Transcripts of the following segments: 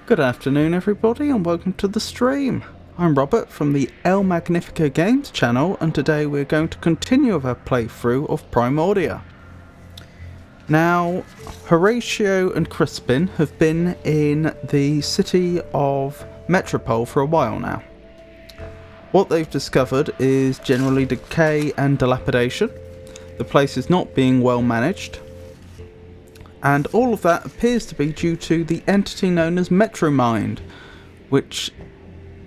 Good afternoon everybody and welcome to the stream. I'm Robert from the El Magnifico Games channel, and today we're going to continue with our playthrough of Primordia. Now, Horatio and Crispin have been in the city of Metropole for a while now. What they've discovered is generally decay and dilapidation. The place is not being well managed. And all of that appears to be due to the entity known as Metromind,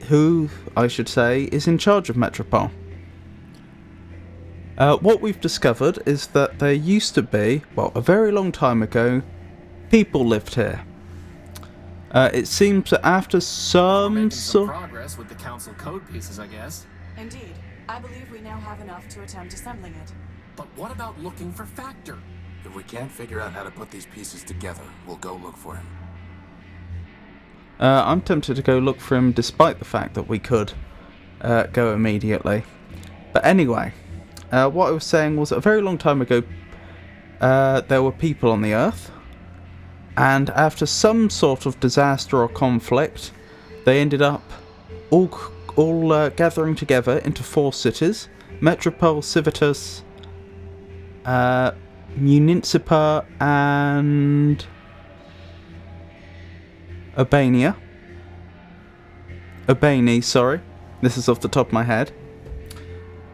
who I should say is in charge of Metropole. What we've discovered is that there used to be, well, a very long time ago, people lived here. It seems that after some progress with the council code pieces, I guess. Indeed, I believe we now have enough to attempt assembling it. But what about looking for Factor? If we can't figure out how to put these pieces together, we'll go look for him. I'm tempted to go look for him despite the fact that we could go immediately. But anyway, what I was saying was that a very long time ago there were people on the Earth, and after some sort of disaster or conflict, they ended up all gathering together into 4 cities: Metropole, Civitas, Municipa and Urbani, sorry. This is off the top of my head.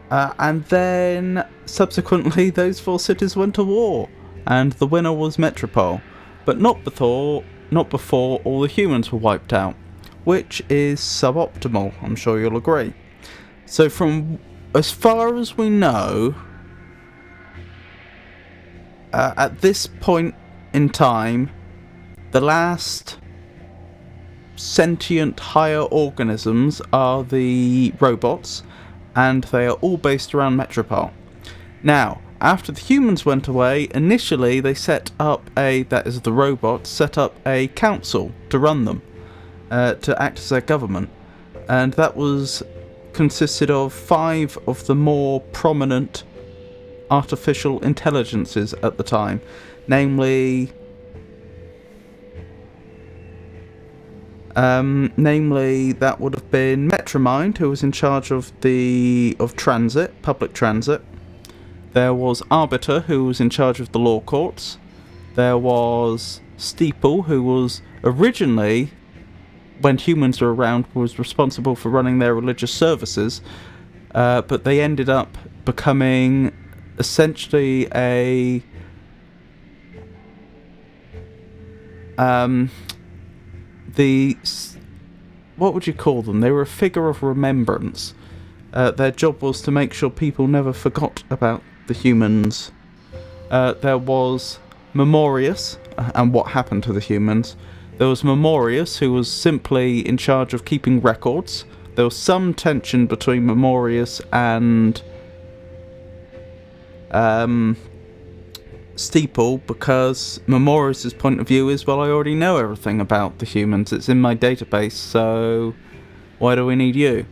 And then subsequently those 4 cities went to war, and the winner was Metropole, but not before all the humans were wiped out, which is suboptimal, I'm sure you'll agree. So from as far as we know, at this point in time, the last sentient higher organisms are the robots, and they are all based around Metropole. Now, after the humans went away, initially they set up the robots set up a council to run them, to act as their government, and that consisted of 5 of the more prominent artificial intelligences at the time, namely that would have been Metromind, who was in charge of public transit. There was Arbiter, who was in charge of the law courts. There was Steeple, who was originally, when humans were around, was responsible for running their religious services, but they ended up becoming essentially what would you call them? They were a figure of remembrance. Their job was to make sure people never forgot about the humans. There was Memorius, and what happened to the humans. There was Memorius, who was simply in charge of keeping records. There was some tension between Memorius and Steeple, because Memorius' point of view is, well, I already know everything about the humans, it's in my database, so why do we need you?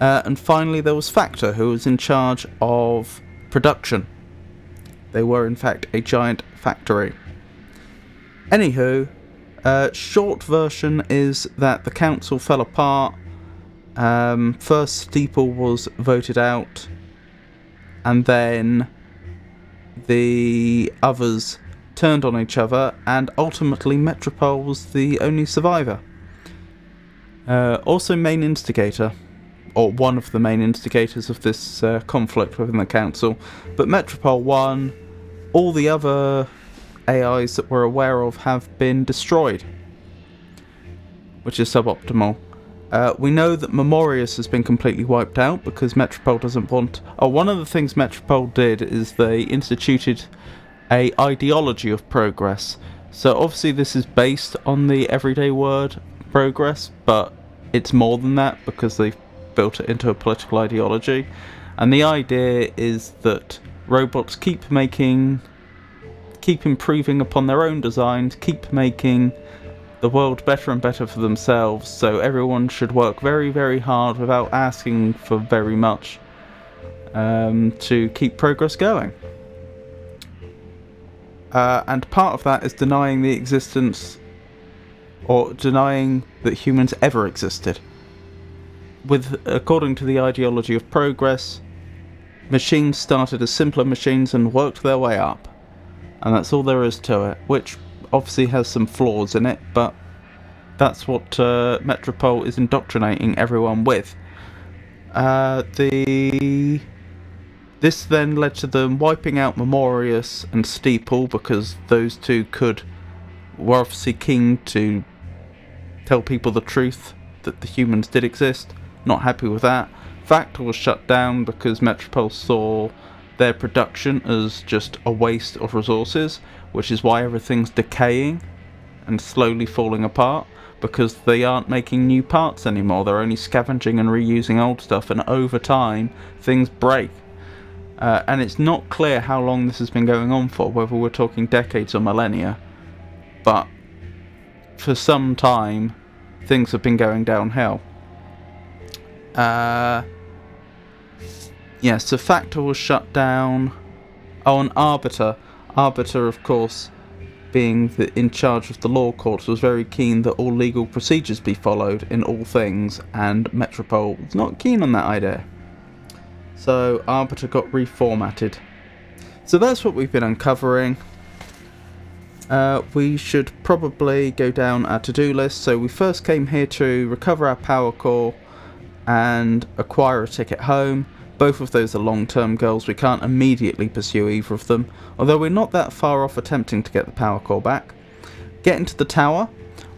And finally there was Factor, who was in charge of production. They were in fact a giant factory. Anywho, short version is that the council fell apart. First Steeple was voted out, and then the others turned on each other, and ultimately Metropole was the only survivor. Also main instigator, or one of the main instigators of this conflict within the council, but Metropole won. All the other AIs that we're aware of have been destroyed, which is suboptimal. We know that Memorius has been completely wiped out because Metropole doesn't want... Oh, one of the things Metropole did is they instituted a ideology of progress. So obviously this is based on the everyday word progress, but it's more than that because they've built it into a political ideology. And the idea is that robots keep improving upon their own designs, keep making the world better and better for themselves, so everyone should work very, very hard without asking for very much to keep progress going. And part of that is denying the existence, or denying that humans ever existed. According to the ideology of progress, machines started as simpler machines and worked their way up. And that's all there is to it, which obviously has some flaws in it, but that's what Metropole is indoctrinating everyone with. This then led to them wiping out Memorius and Steeple, because those two were obviously keen to tell people the truth, that the humans did exist. Not happy with that. Factor was shut down because Metropole saw their production as just a waste of resources, which is why everything's decaying and slowly falling apart, because they aren't making new parts anymore. They're only scavenging and reusing old stuff, and over time things break. And it's not clear how long this has been going on for, whether we're talking decades or millennia, but for some time things have been going downhill. So Factor was shut down. Oh, and Arbiter, of course, being in charge of the law courts, was very keen that all legal procedures be followed in all things, and Metropole was not keen on that idea. So Arbiter got reformatted. So that's what we've been uncovering. We should probably go down our to-do list. So we first came here to recover our power core and acquire a ticket home. Both of those are long-term goals. We can't immediately pursue either of them, although we're not that far off attempting to get the power core back. Get into the tower.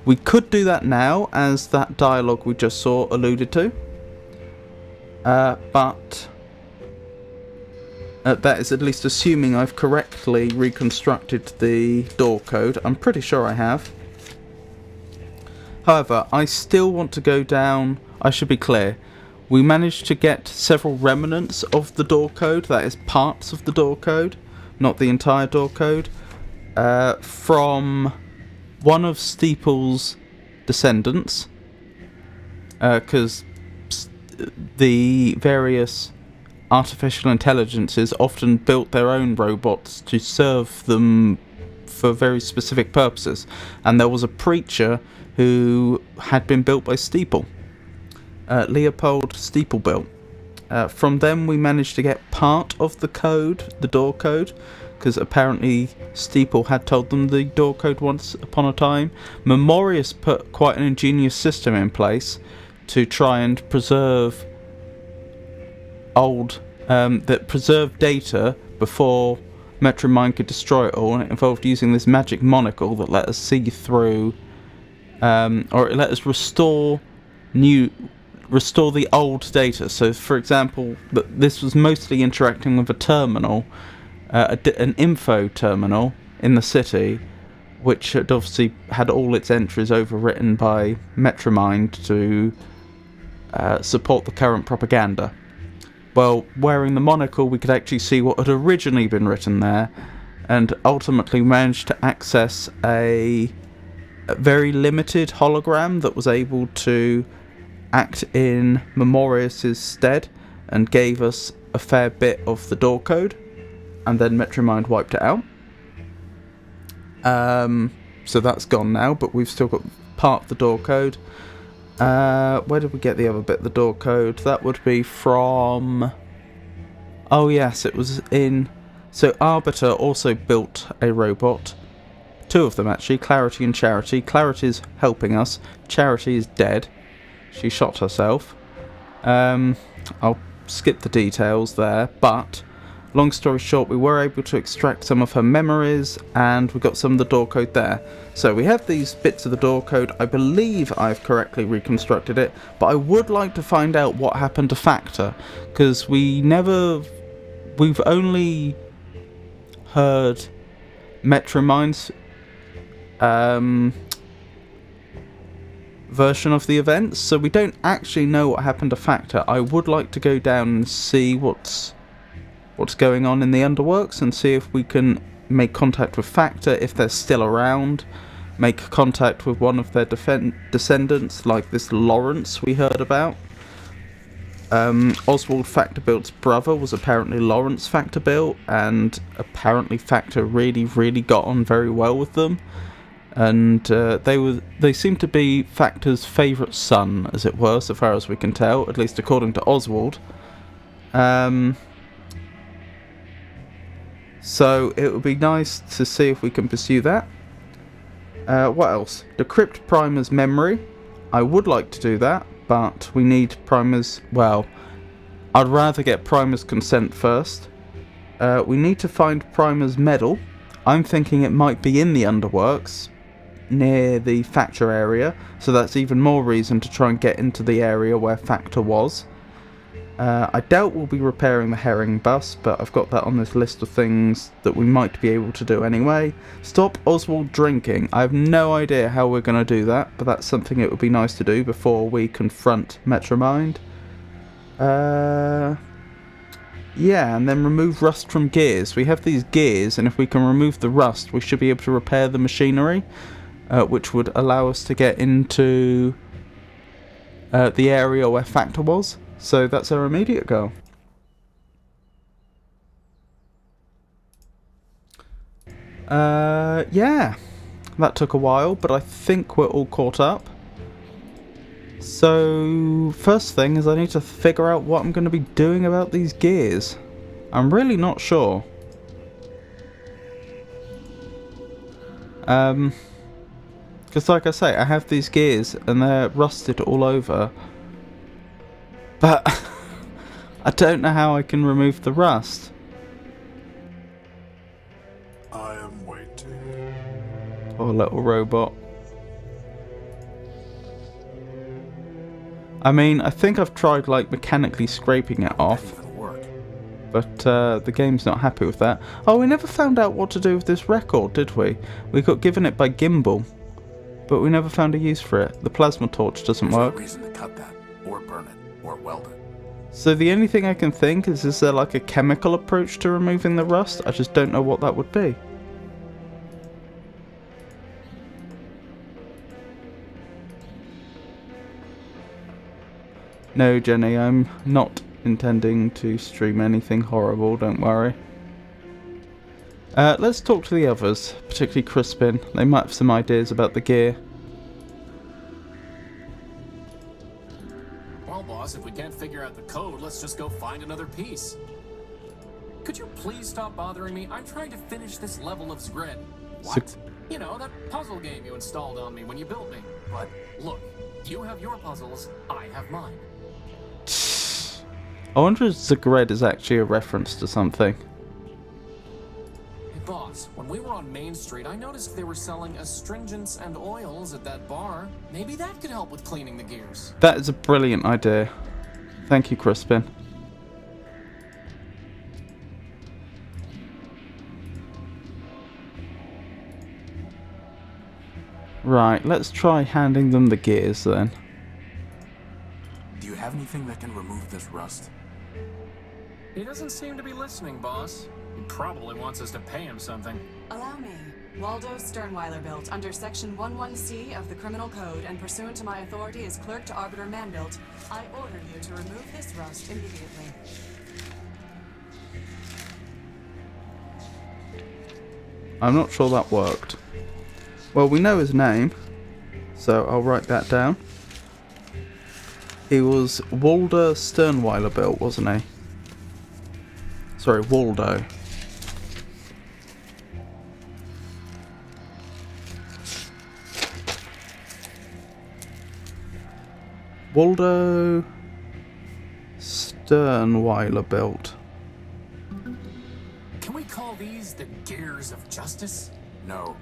We could do that now, as that dialogue we just saw alluded to. But that is at least assuming I've correctly reconstructed the door code. I'm pretty sure I have. However, I still want to go down. I should be clear. We managed to get several remnants of the door code, that is parts of the door code, not the entire door code, from one of Steeple's descendants, because the various artificial intelligences often built their own robots to serve them for very specific purposes, and there was a preacher who had been built by Steeple. Leopold Steeplebilt. From them we managed to get part of the code, the door code, because apparently Steeple had told them the door code once upon a time. Memorius put quite an ingenious system in place to try and preserve preserved data before Metromind could destroy it all, and it involved using this magic monocle that let us see through, or it let us restore the old data. So, for example, this was mostly interacting with a terminal, an info terminal in the city, which had obviously had all its entries overwritten by Metromind to support the current propaganda. Well, wearing the monocle, we could actually see what had originally been written there, and ultimately managed to access a very limited hologram that was able to act in Memorius's stead, and gave us a fair bit of the door code, and then Metromind wiped it out. So that's gone now, but we've still got part of the door code. Where did we get the other bit of the door code? That would be from... Oh yes, it was in So Arbiter also built a robot. 2 of them actually, Clarity and Charity. Clarity's helping us. Charity is dead. She shot herself. I'll skip the details there, but long story short, we were able to extract some of her memories, and we got some of the door code there. So we have these bits of the door code. I believe I've correctly reconstructed it, but I would like to find out what happened to Factor, because we've only heard Metromind's version of the events, so we don't actually know what happened to Factor. I would like to go down and see what's going on in the underworks and see if we can make contact with Factor if they're still around, make contact with one of their descendants like this Lawrence we heard about. Oswald Factorbuilt's brother was apparently Lawrence Factorbuilt, and apparently Factor really got on very well with them. And they seem to be Factor's favourite son, as it were, so far as we can tell, at least according to Oswald. So it would be nice to see if we can pursue that. What else? Decrypt Primer's memory. I would like to do that, but we need Primer's... well, I'd rather get Primer's consent first. We need to find Primer's medal. I'm thinking it might be in the underworks, near the Factor area, so that's even more reason to try and get into the area where Factor was. I doubt we'll be repairing the herring bus, but I've got that on this list of things that we might be able to do anyway. Stop Oswald drinking. I have no idea how we're going to do that, but that's something it would be nice to do before we confront Metromind. Yeah, and then remove rust from gears. We have these gears, and if we can remove the rust, we should be able to repair the machinery, which would allow us to get into the area where Factor was. So that's our immediate goal. Yeah, that took a while, but I think we're all caught up. So, first thing is I need to figure out what I'm going to be doing about these gears. I'm really not sure. Because like I say, I have these gears and they're rusted all over. But I don't know how I can remove the rust. I am waiting. Poor little robot. I mean, I think I've tried like mechanically scraping it off, but the game's not happy with that. Oh, we never found out what to do with this record, did we? We got given it by Gimbal, but we never found a use for it. The plasma torch doesn't work. There's no reason to cut that, or burn it, or weld it. So the only thing I can think is there like a chemical approach to removing the rust? I just don't know what that would be. No, Jenny, I'm not intending to stream anything horrible, don't worry. Let's talk to the others, particularly Crispin. They might have some ideas about the gear. Well, boss, if we can't figure out the code, let's just go find another piece. Could you please stop bothering me? I'm trying to finish this level of Zgrid. What? You know, that puzzle game you installed on me when you built me. But look, you have your puzzles, I have mine. I wonder if Zgrid is actually a reference to something. Hey, boss, when we were on Main Street, I noticed they were selling astringents and oils at that bar. Maybe that could help with cleaning the gears. That is a brilliant idea. Thank you, Crispin. Right, let's try handing them the gears then. Do you have anything that can remove this rust? He doesn't seem to be listening, boss. He probably wants us to pay him something. Allow me. Waldo Sternweiler built under Section 11C of the Criminal Code and pursuant to my authority as Clerk to Arbiter Manbuilt, I order you to remove this rust immediately. I'm not sure that worked. Well, we know his name, so I'll write that down. He was Waldo Sternweiler built, wasn't he? Sorry, Waldo. Waldo Sternweiler built. Can we call these the gears of justice? No.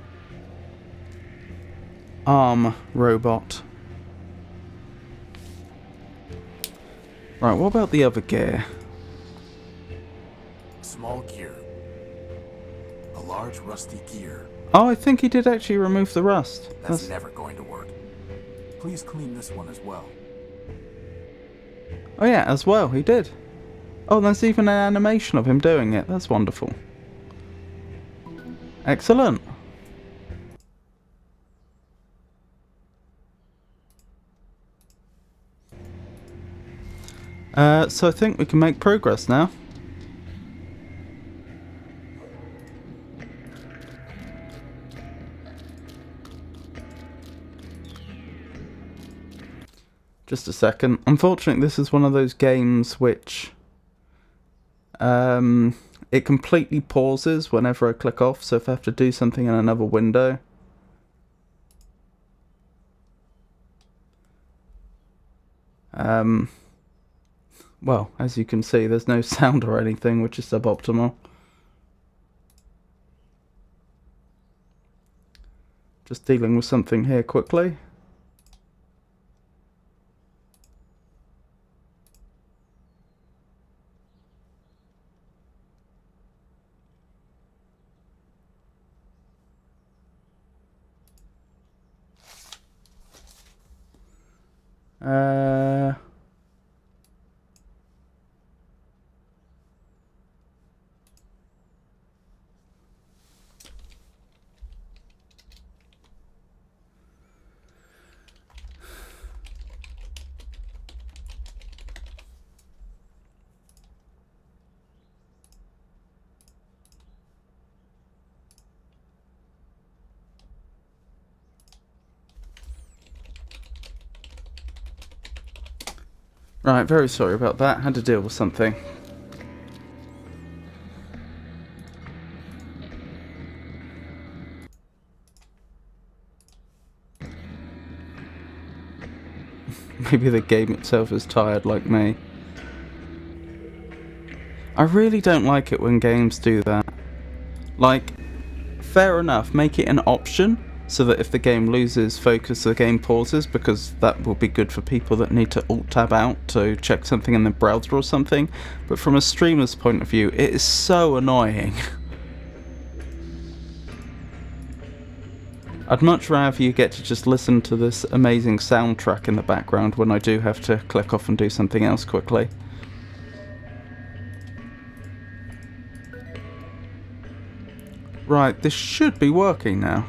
Arm robot. Right, what about the other gear? Small gear. A large rusty gear. Oh, I think he did actually remove the rust. That's never going to work. Please clean this one as well. Oh yeah, as well, he did. Oh, there's even an animation of him doing it. That's wonderful. Excellent. So I think we can make progress now. Just a second. Unfortunately, this is one of those games which it completely pauses whenever I click off, so if I have to do something in another window. Well, as you can see, there's no sound or anything, which is suboptimal. Just dealing with something here quickly. Right, very sorry about that. Had to deal with something. Maybe the game itself is tired like me. I really don't like it when games do that. Like, fair enough, make it an option, so that if the game loses focus, the game pauses, because that will be good for people that need to alt-tab out to check something in the browser or something. But from a streamer's point of view, it is so annoying. I'd much rather you get to just listen to this amazing soundtrack in the background when I do have to click off and do something else quickly. Right, this should be working now.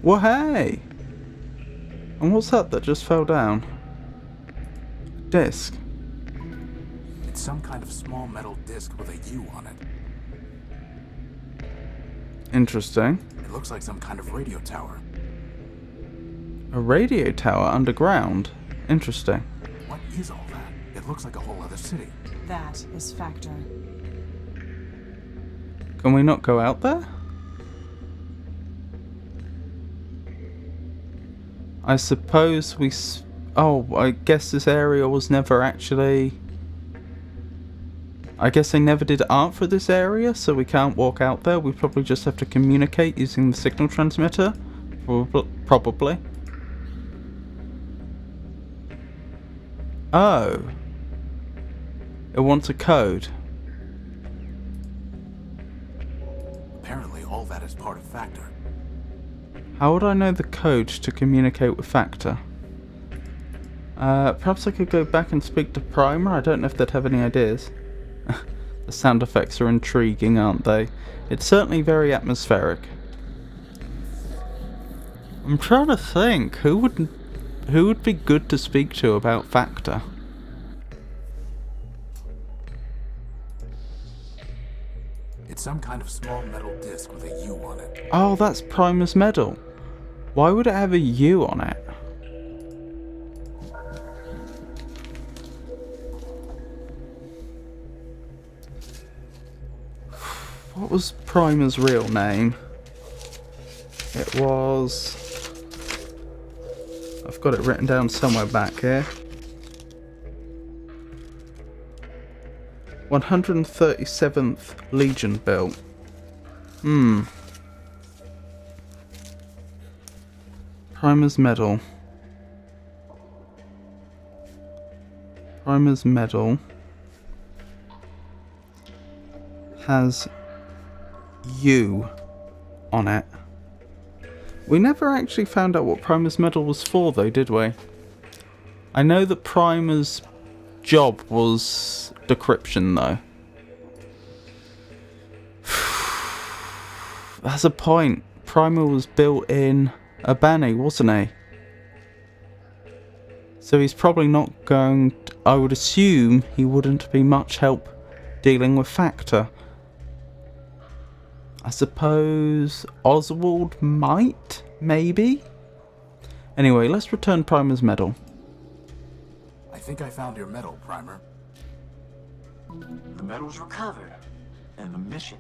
Well, hey! And what's that just fell down? Disc. It's some kind of small metal disc with a U on it. Interesting. It looks like some kind of radio tower. A radio tower underground. Interesting. What is all that? It looks like a whole other city. That is Factor. Can we not go out there? I suppose we... Oh, I guess this area was never actually... I guess they never did art for this area, so we can't walk out there. We probably just have to communicate using the signal transmitter. Probably. Oh. It wants a code. Apparently all that is part of Factor. How would I know the code to communicate with Factor? Perhaps I could go back and speak to Primer. I don't know if they'd have any ideas. The sound effects are intriguing, aren't they? It's certainly very atmospheric. I'm trying to think, who would be good to speak to about Factor? It's some kind of small metal disc with a U on it. Oh, that's Primer's medal. Why would it have a U on it? what was Primer's real name? It was... I've got it written down somewhere back here. 137th Legion built. Primer's medal. Primer's medal has U on it. We never actually found out what Primer's medal was for though, did we? I know that Primer's job was decryption though. That's a point. Primer was built in Urbane, wasn't he? So he's probably not going to, I would assume he wouldn't be much help dealing with Factor. I suppose Oswald might? Maybe? Anyway, let's return Primer's medal. I think I found your medal, Primer. The medal's recovered, and the mission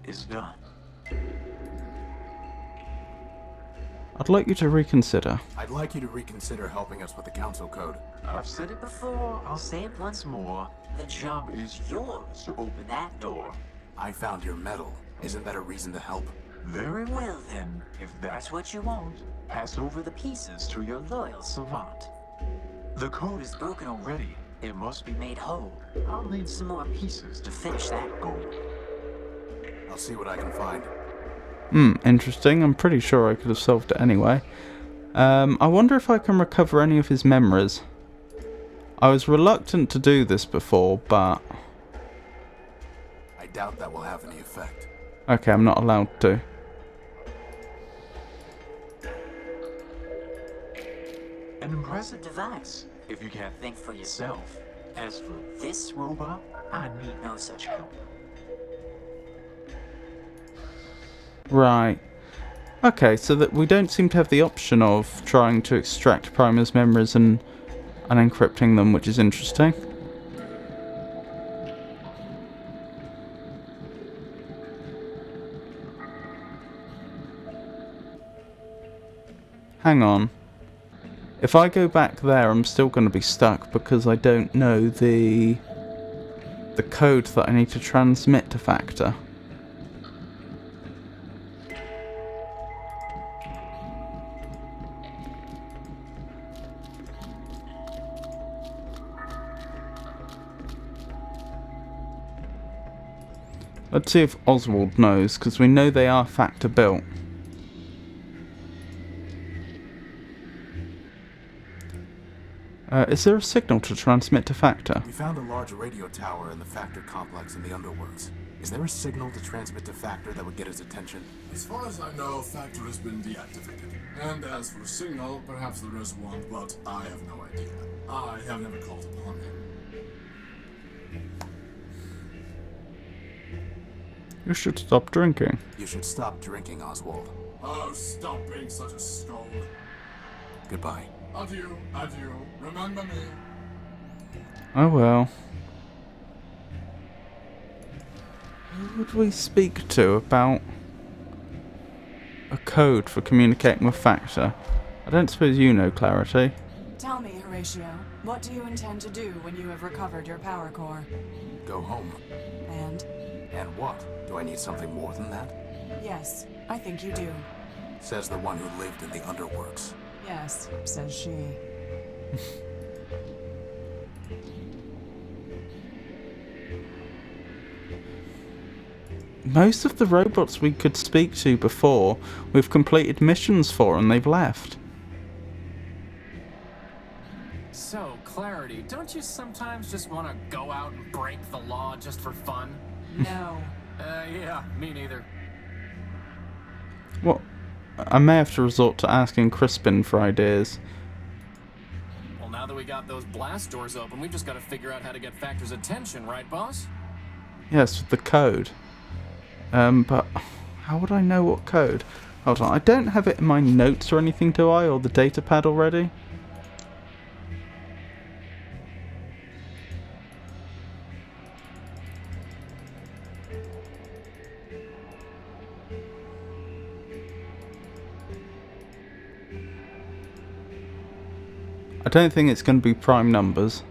is done. I'd like you to reconsider. I'd like you to reconsider helping us with the Council Code. I've said it before, I'll say it once more. The job is yours to open that door. I found your medal. Isn't that a reason to help? Very well then, if that's what you want. Pass over the pieces to your loyal savant. The code is broken already. It must be made whole. I'll need some more pieces to finish that goal. I'll see what I can find. Interesting. I'm pretty sure I could have solved it anyway. I wonder if I can recover any of his memories. I was reluctant to do this before, but... I doubt that will have any effect. Okay, I'm not allowed to. An impressive device, if you can't think for yourself. As for this robot, I need no such help. Right. Okay, so that we don't seem to have the option of trying to extract Primer's memories and encrypting them, which is interesting. Hang on. If I go back there, I'm still going to be stuck because I don't know the code that I need to transmit to Factor. Let's see if Oswald knows, because we know they are Factor built. Is there a signal to transmit to Factor? We found a large radio tower in the Factor complex in the Underworks. Is there a signal to transmit to Factor that would get his attention? As far as I know, Factor has been deactivated. And as for signal, perhaps there is one, but I have no idea. I have never called upon him. You should stop drinking. You should stop drinking, Oswald. Oh, stop being such a stone. Goodbye. Adieu, adieu. Remember me. Oh well. Who would we speak to about a code for communicating with Factor? I don't suppose you know, Clarity. Tell me, Horatio, what do you intend to do when you have recovered your power core? Go home. And? And what? Do I need something more than that? Yes, I think you do. Says the one who lived in the Underworks. Yes, says she. Most of the robots we could speak to before, we've completed missions for and they've left. So, Clarity, don't you sometimes just want to go out and break the law just for fun? No. Yeah, me neither. Well, I may have to resort to asking Crispin for ideas. Well, now that we got those blast doors open, we've just got to figure out how to get Factor's attention, right, boss? Yes, with the code. But how would I know what code? Hold on, I don't have it in my notes or anything, do I? Or the data pad already? I don't think it's going to be prime numbers.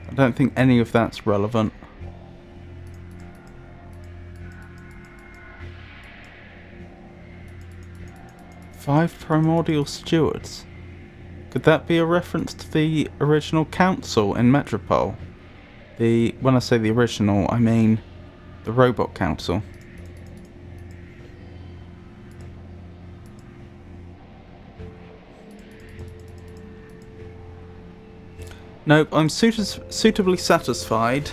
I don't think any of that's relevant. Five primordial stewards. Could that be a reference to the original council in Metropole? When I say the original, I mean the robot council. Nope, I'm suitably satisfied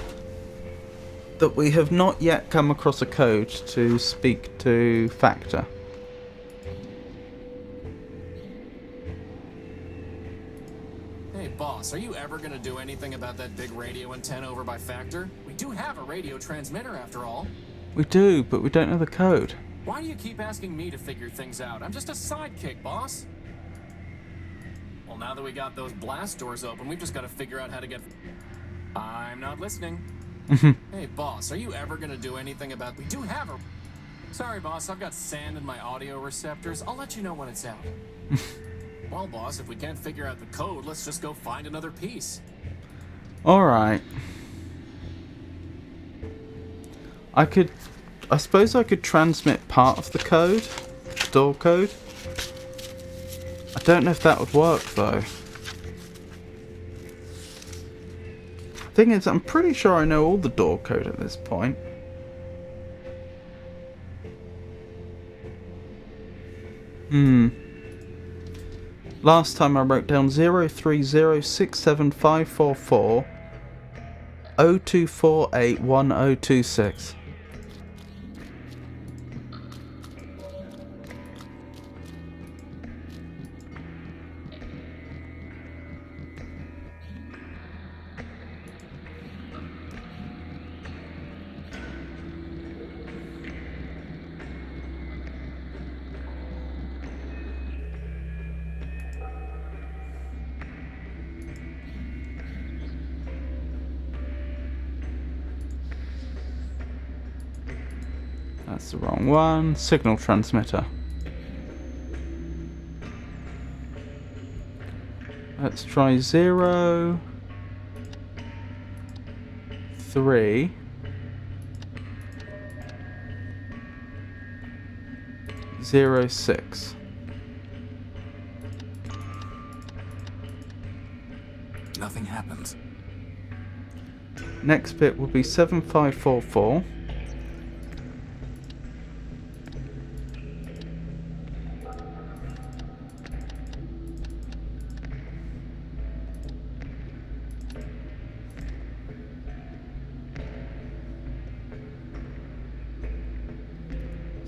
that we have not yet come across a code to speak to Factor. Hey, boss, are you ever gonna do anything about that big radio antenna over by Factor? We do have a radio transmitter after all. We do, but we don't know the code. Why do you keep asking me to figure things out? I'm just a sidekick, boss. Well, now that we got those blast doors open, we've just got to figure out how to get... I'm not listening. Hey, boss, are you ever gonna do anything about... We do have a... Sorry, boss, I've got sand in my audio receptors. I'll let you know when it's out. Well, boss, if we can't figure out the code, let's just go find another piece. Alright. I suppose I could transmit part of the code. Door code. I don't know if that would work, though. Thing is, I'm pretty sure I know all the door code at this point. Last time I wrote down 03067544024 02481026. That's the wrong one. Signal transmitter. Let's try 0 3 0 6. Nothing happens. Next bit will be 7544.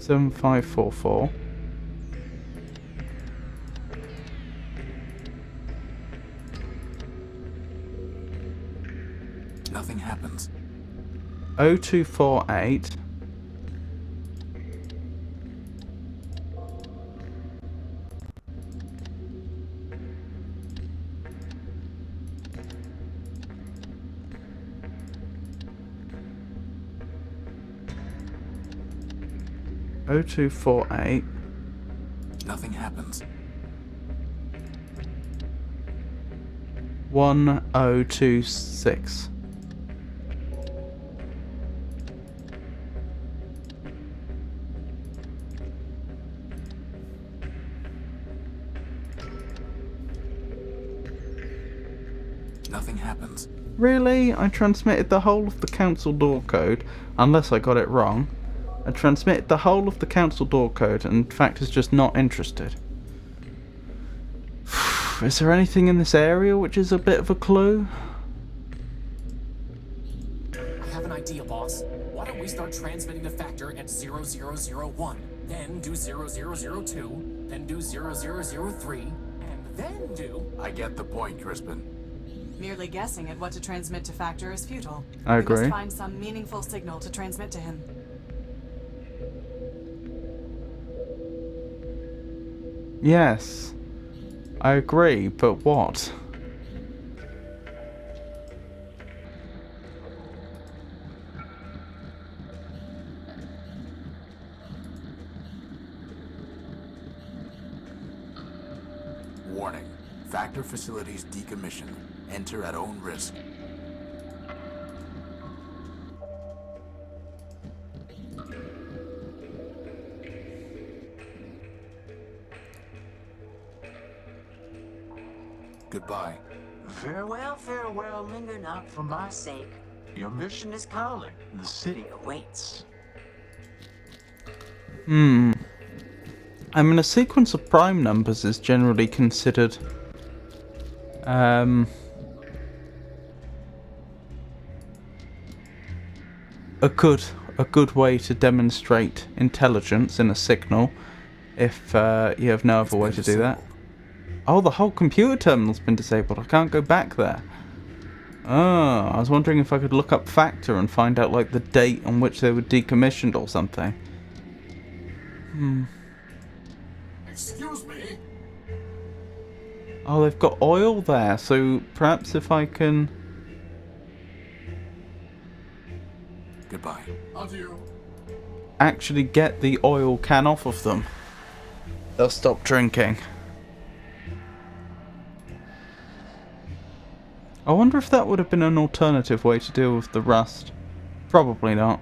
Seven five 4 Nothing happens. 0248 0248 Nothing happens. 1026. Nothing happens. Really? I transmitted the whole of the council door code, unless I got it wrong. I transmitted the whole of the council door code, and in fact is just not interested. Is there anything in this area which is a bit of a clue? I have an idea, boss. Why don't we start transmitting the Factor at 0001, then do 0002, then do 0003, and then do... I get the point, Crispin. Merely guessing at what to transmit to Factor is futile. I We agree. must find some meaningful signal to transmit to him. Yes, I agree, but what? Warning. Factor facilities decommissioned. Enter at own risk. Goodbye. Farewell, linger not for my sake. Your mission is calling. The city awaits. I mean, a sequence of prime numbers is generally considered a good way to demonstrate intelligence in a signal if you have no other way to do that. Oh, the whole computer terminal's been disabled. I can't go back there. Oh, I was wondering if I could look up Factor and find out like the date on which they were decommissioned or something. Excuse me? Oh, they've got oil there, so perhaps if I can... Goodbye. Adieu. actually get the oil can off of them, they'll stop drinking. I wonder if that would have been an alternative way to deal with the rust. Probably not.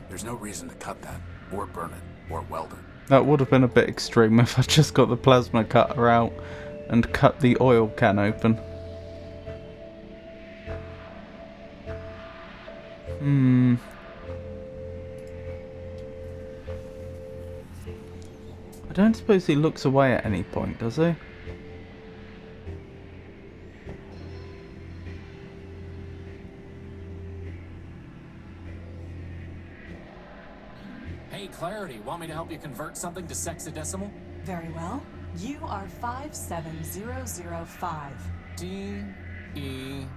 There's no reason to cut that, or burn it, or weld it. That would have been a bit extreme if I just got the plasma cutter out and cut the oil can open. I don't suppose he looks away at any point, does he? Hey, Clarity, want me to help you convert something to sexadecimal? Very well. You are 57005. D-E-A-D.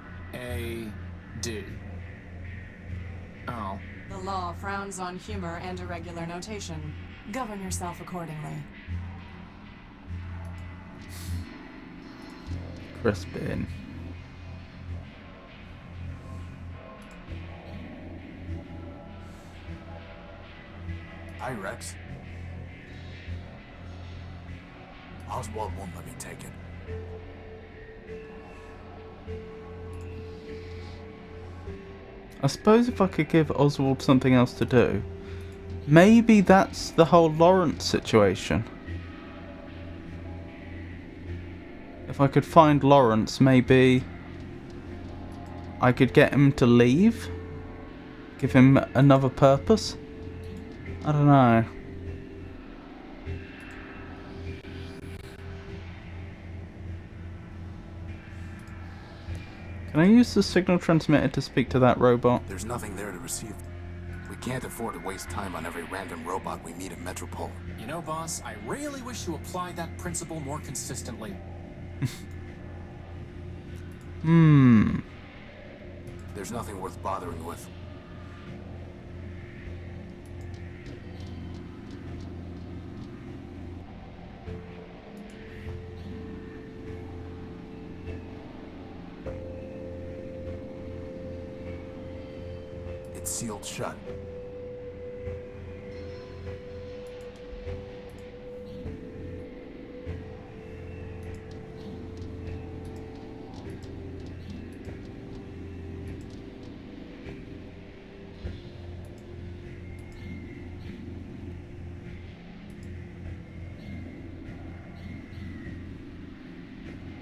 Oh. The law frowns on humor and irregular notation. Govern yourself accordingly. Crispin. Hi, Rex. Oswald won't let me take it. I suppose if I could give Oswald something else to do, maybe that's the whole Lawrence situation. If I could find Lawrence, maybe I could get him to leave? Give him another purpose? I don't know. Can I use the signal transmitter to speak to that robot? There's nothing there to receive. We can't afford to waste time on every random robot we meet at Metropole. You know, boss, I really wish you applied that principle more consistently. There's nothing worth bothering with. It's sealed shut.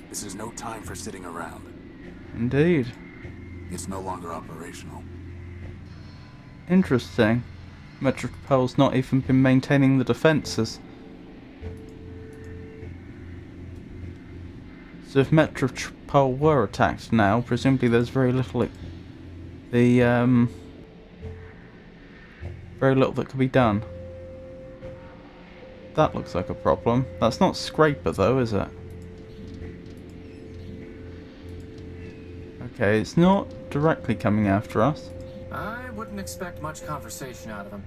This is no time for sitting around. Indeed. It's no longer operational. Interesting. Metropole's not even been maintaining the defences. So if Metropole were attacked now, presumably there's very little very little that could be done. That looks like a problem. That's not Scraper though, is it? Okay, it's not directly coming after us. I wouldn't expect much conversation out of him.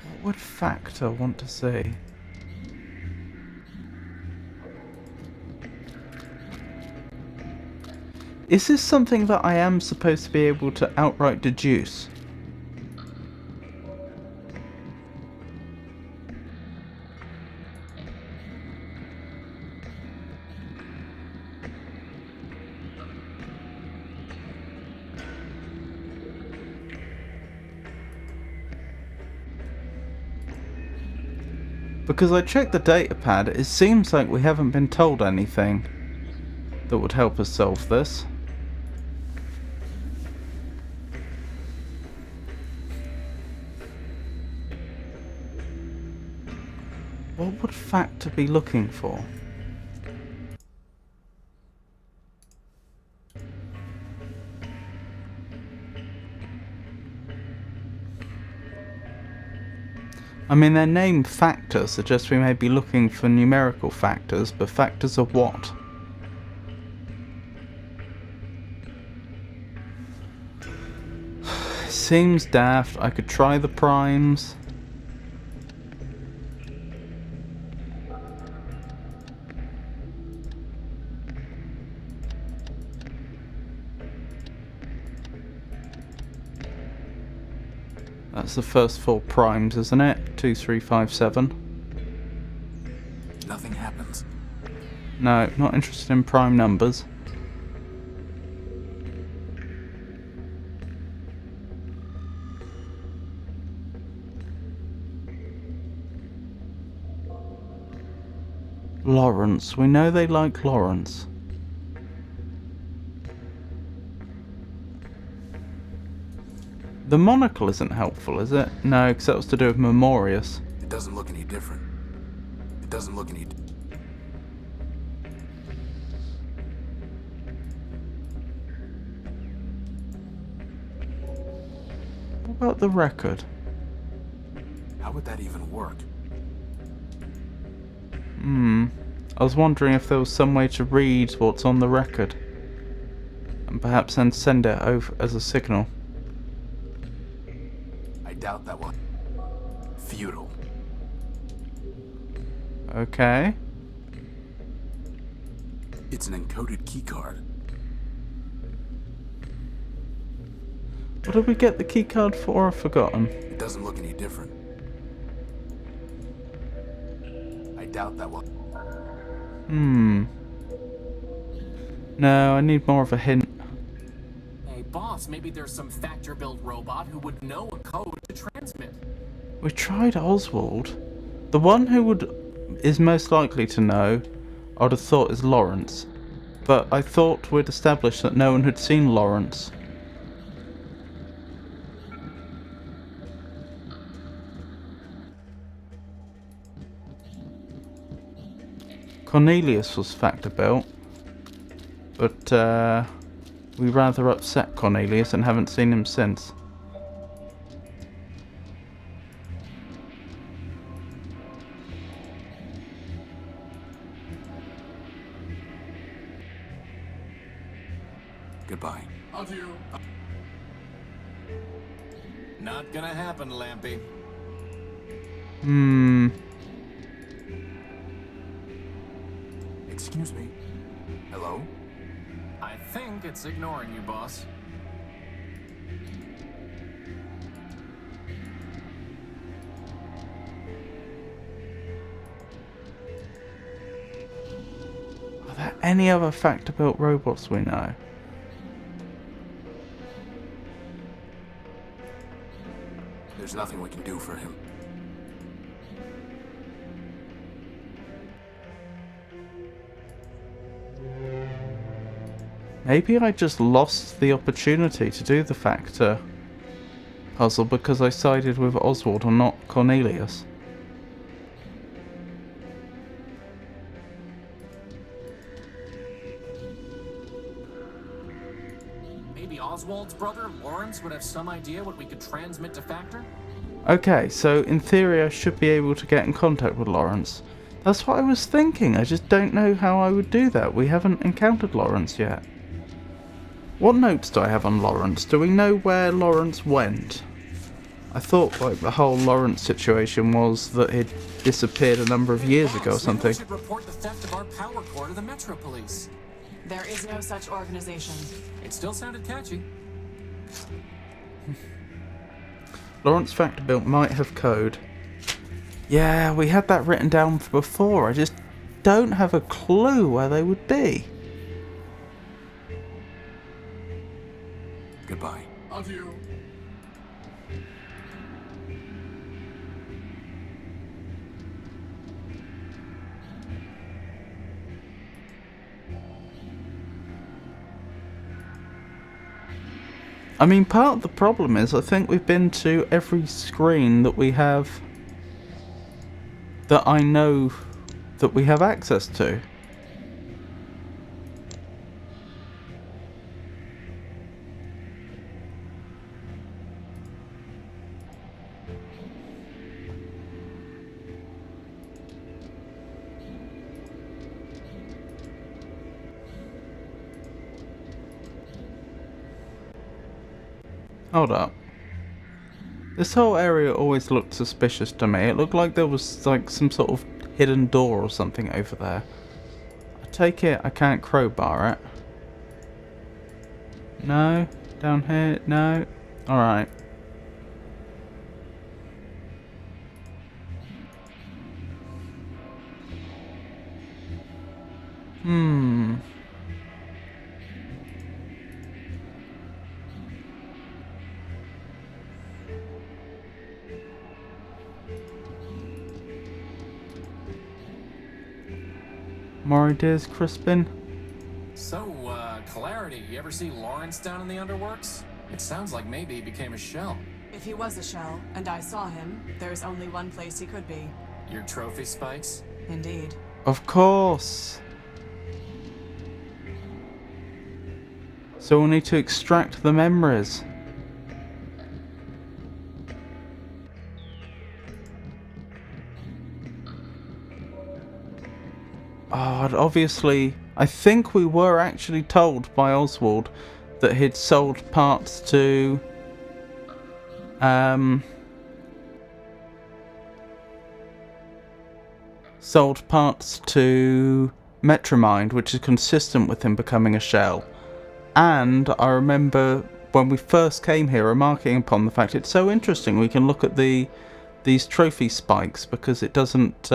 What would Factor want to see? Is this something that I am supposed to be able to outright deduce? Because I checked the datapad, it seems like we haven't been told anything that would help us solve this. What would Factor be looking for? I mean, their name Factor suggests we may be looking for numerical factors, but factors of what? Seems daft. I could try the primes. That's the first 4 primes, isn't it? 2, 3, 5, 7. Nothing happens. No, not interested in prime numbers. Lawrence. We know they like Lawrence. The monocle isn't helpful, is it? No, because that was to do with Memorius. It doesn't look any different. It doesn't look any... What about the record? How would that even work? I was wondering if there was some way to read what's on the record. And perhaps then send it over as a signal. I doubt that one. Futile. Okay. It's an encoded keycard. What did we get the keycard for? I've forgotten. It doesn't look any different. I doubt that one. No, I need more of a hint. Hey, boss, maybe there's some factor-built robot who would know a code to transmit. We tried Oswald. The one who is most likely to know, I would have thought is Lawrence. But I thought we'd established that no one had seen Lawrence. Cornelius was factor built, but we rather upset Cornelius and haven't seen him since. Goodbye. Adieu. Not gonna happen, Lampy. Excuse me. Hello? I think it's ignoring you, boss. Are there any other factor-built robots we know? There's nothing we can do for him. Maybe I just lost the opportunity to do the factor puzzle because I sided with Oswald and not Cornelius. maybe Oswald's brother, Lawrence, would have some idea what we could transmit to Factor? Okay, so in theory I should be able to get in contact with Lawrence. That's what I was thinking, I just don't know how I would do that. We haven't encountered Lawrence yet. What notes do I have on Lawrence? Do we know where Lawrence went? I thought like the whole Lawrence situation was that he'd disappeared a number of years ago or something. We should report the theft of our power core to the Metro Police. There is no such organization. It still sounded catchy. Lawrence Factor Built might have code. Yeah, we had that written down before. I just don't have a clue where they would be. Goodbye. Adieu. I mean, part of the problem is I think we've been to every screen that we have, that I know that we have access to. Hold up. This whole area always looked suspicious to me. It looked like there was like some sort of hidden door or something over there. I take it I can't crowbar it. No? Down here? No? Alright. More ideas, Crispin? So, Clarity, you ever see Lawrence down in the underworks? It sounds like maybe he became a shell. If he was a shell, and I saw him, there's only one place he could be. Your trophy spikes? Indeed. Of course! So we'll need to extract the memories. Oh, and obviously, I think we were actually told by Oswald that he'd sold parts to Metromind, which is consistent with him becoming a shell. And I remember when we first came here remarking upon the fact it's so interesting we can look at these trophy spikes because it doesn't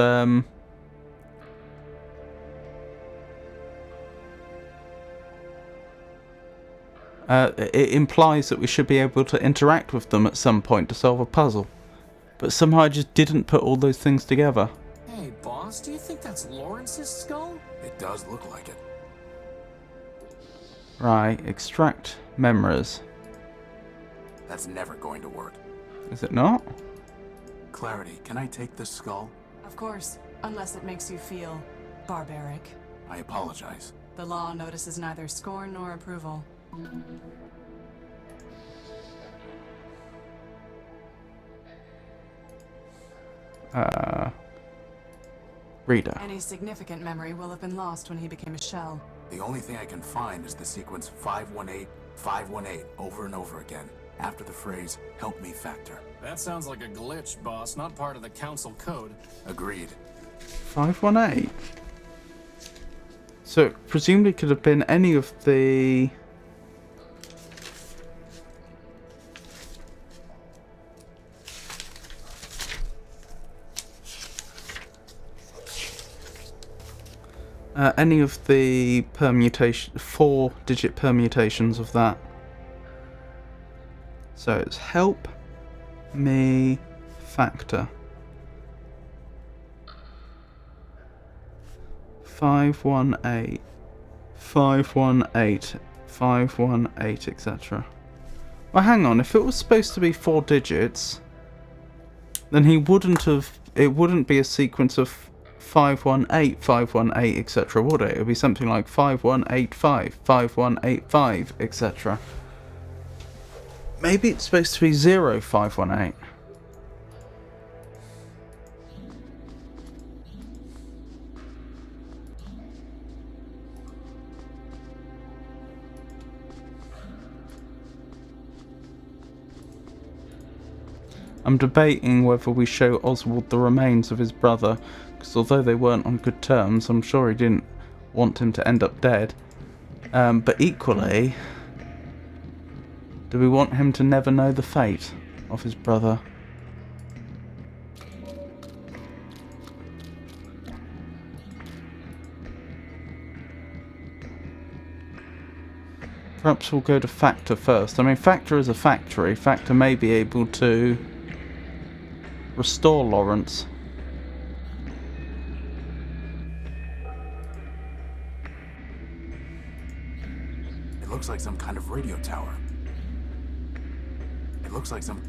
it implies that we should be able to interact with them at some point to solve a puzzle. But somehow I just didn't put all those things together. Hey, boss, do you think that's Lawrence's skull? It does look like it. Right, extract memories. That's never going to work. Is it not? Clarity, can I take this skull? Of course, unless it makes you feel barbaric. I apologize. The law notices neither scorn nor approval. Reader. Any significant memory will have been lost when he became a shell. The only thing I can find is the sequence 518, 518 over and over again, after the phrase, "Help me, Factor." That sounds like a glitch, boss, not part of the council code. Agreed. 518. So it presumably could have been any of the permutation, 4-digit permutations of that. So it's help me Factor. 518, 518, 518, etc. Well, hang on. If it was supposed to be 4 digits, then he wouldn't have. It wouldn't be a sequence of 518, 518, etc. Would it? It would be something like 5185, 5185, etc. Maybe it's supposed to be 0518. I'm debating whether we show Oswald the remains of his brother, because although they weren't on good terms, I'm sure he didn't want him to end up dead. But equally, do we want him to never know the fate of his brother? Perhaps we'll go to Factor first. I mean, Factor is a factory. Factor may be able to restore Lawrence. It looks like some kind of radio tower. It looks like some...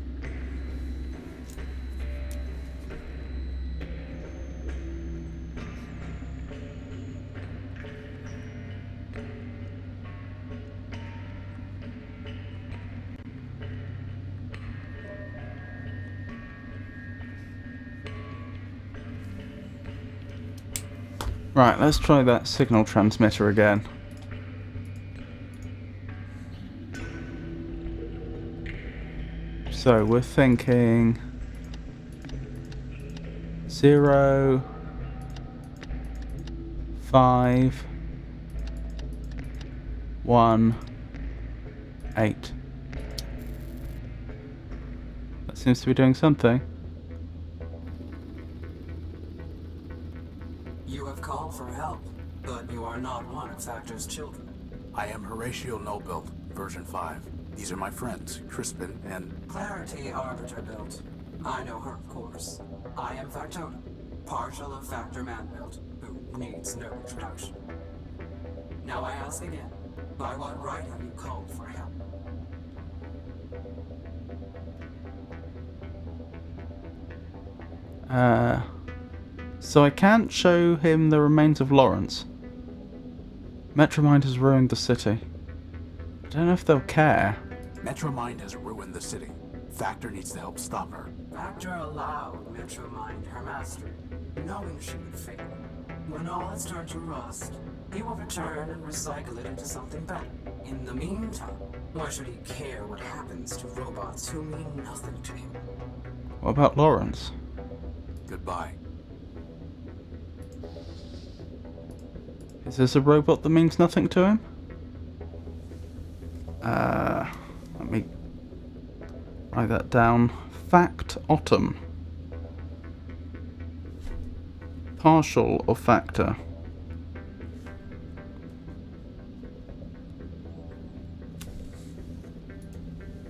Right, let's try that signal transmitter again. So we're thinking 0, 5, 1, 8. That seems to be doing something. You have called for help, but you are not one of Factor's children. I am Horatio Nobuilt, version 5. These are my friends, Crispin and... Clarity Arbiter built. I know her, of course. I am Factotum, partial of Factor Man-built, who needs no introduction. Now I ask again, by what right have you called for help? So I can't show him the remains of Lawrence. Metromind has ruined the city. I don't know if they'll care. Metromind has ruined the city. Factor needs to help stop her. Factor allowed Metromind her mastery, knowing she would fail. When all has turned to rust, he will return and recycle it into something better. In the meantime, why should he care what happens to robots who mean nothing to him? What about Lawrence? Goodbye. Is this a robot that means nothing to him? Let me write that down. Factotum. Partial of Factor.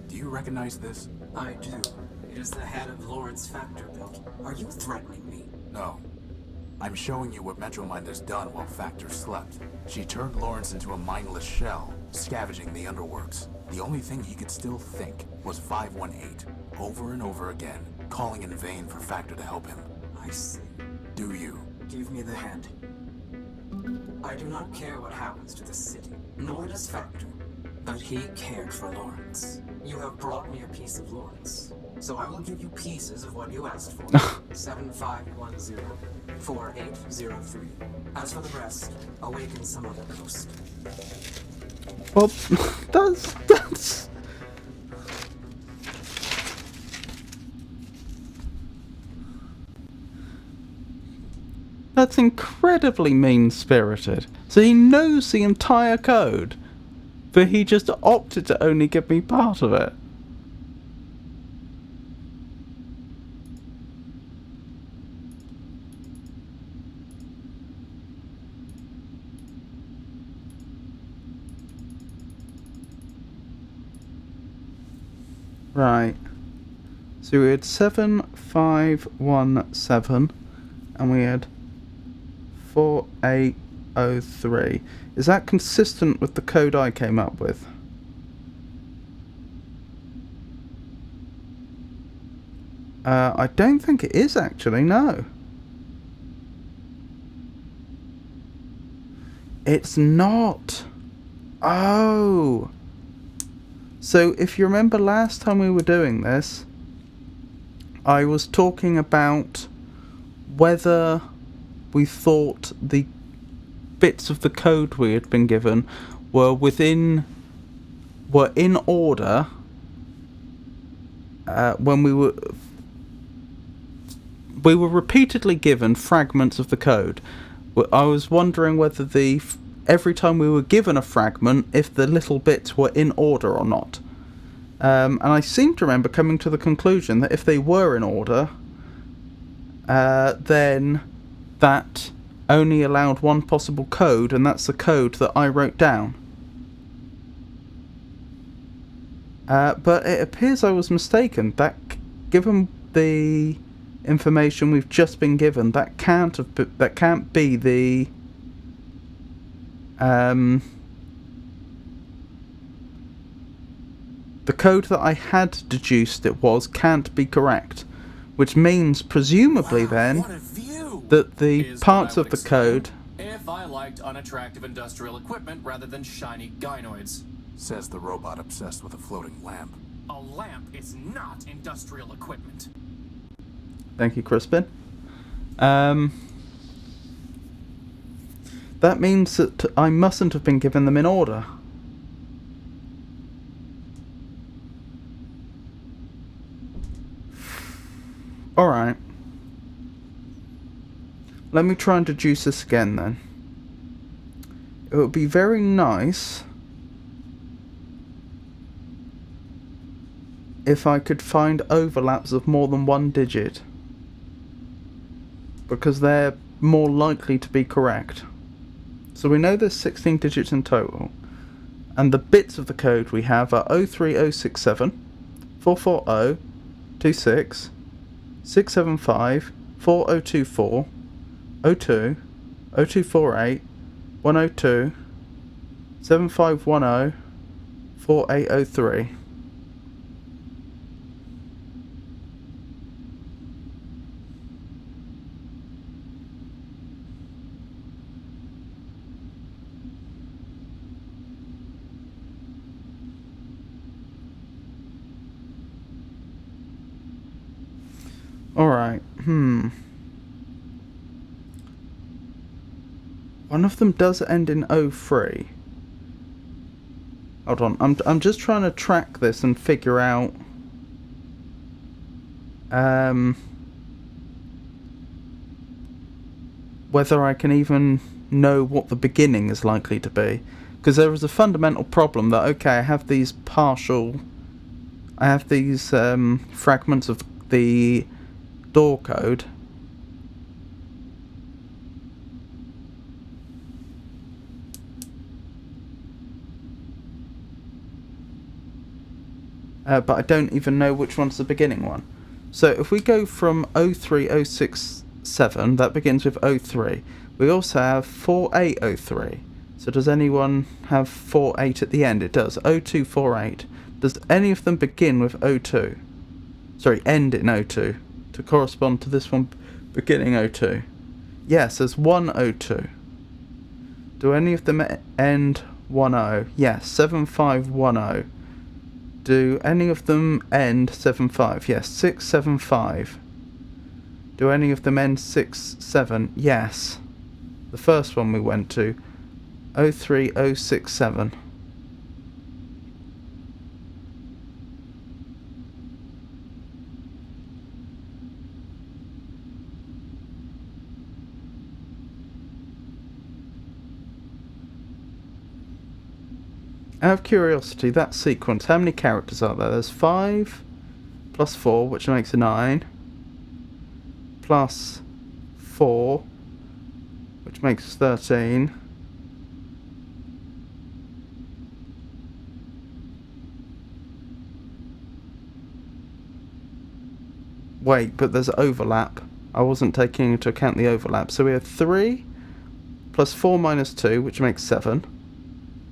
Do you recognize this? I do. It is the head of Lawrence Factor built. Are you threatening me? No. I'm showing you what Metromind has done while Factor slept. She turned Lawrence into a mindless shell, scavenging the underworks. The only thing he could still think was 518, over and over again, calling in vain for Factor to help him. I see. Do you? Give me the hand. I do not care what happens to the city, nor does Factor. But he cared for Lawrence. You have brought me a piece of Lawrence, so I will give you pieces of what you asked for. 7510, 4803. As for the rest, awaken some other ghost. Well, that's... That's incredibly mean-spirited. So he knows the entire code, but he just opted to only give me part of it. Right. So we had 7517 and we had 4803. Is that consistent with the code I came up with? I don't think it is actually, no. It's not. Oh. So if you remember last time we were doing this, I was talking about whether we thought the bits of the code we had been given were in order when we were repeatedly given fragments of the code. I was wondering whether every time we were given a fragment, if the little bits were in order or not. And I seem to remember coming to the conclusion that if they were in order, then that only allowed one possible code, and that's the code that I wrote down. But it appears I was mistaken. That, given the information we've just been given, that can't be the code that I had deduced it was can't be correct, which means presumably then What a view! that the Is parts what I of would the code. If I liked unattractive industrial equipment rather than shiny gynoids. Says the robot obsessed with a floating lamp. A lamp is not industrial equipment. Thank you, Crispin. That means that I mustn't have been given them in order. Alright. Let me try and deduce this again then. It would be very nice if I could find overlaps of more than one digit, because they're more likely to be correct. So we know there's 16 digits in total, and the bits of the code we have are 03067, 440, 26, 675, 4024, 02, 0248, 102, 7510, 4803. Alright, One of them does end in 03. Hold on, I'm just trying to track this and figure out whether I can even know what the beginning is likely to be. Because there is a fundamental problem that, okay, I have these fragments of the door code, but I don't even know which one's the beginning one. So if we go from 03067, that begins with 03. We also have 4803. So does anyone have 48 at the end? It does. 0248. Does any of them begin with 02? Sorry, end in 02 to correspond to this one beginning 02. Yes, there's 102. Do any of them end 10? Yes, 7510. Do any of them end 75? Yes, 675. Do any of them end 67? Yes. The first one we went to, 03067. Out of curiosity, that sequence, how many characters are there? There's 5 plus 4, which makes a 9, plus 4, which makes 13, wait, but there's overlap. I wasn't taking into account the overlap. So we have 3 plus 4 minus 2, which makes 7.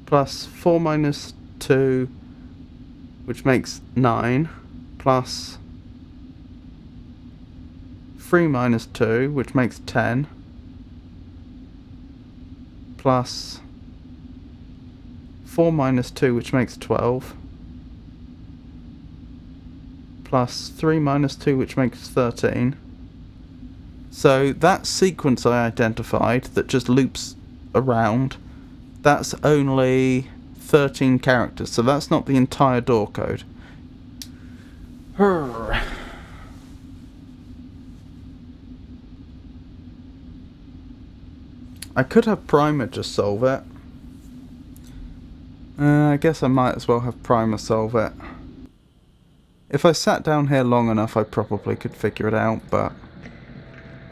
Plus 4 minus 2, which makes 9, plus 3 minus 2, which makes 10, plus 4 minus 2, which makes 12, plus 3 minus 2, which makes 13. So that sequence I identified that just loops around, that's only 13 characters, so that's not the entire door code. I could have Primer just solve it. I guess I might as well have Primer solve it. If I sat down here long enough, I probably could figure it out, but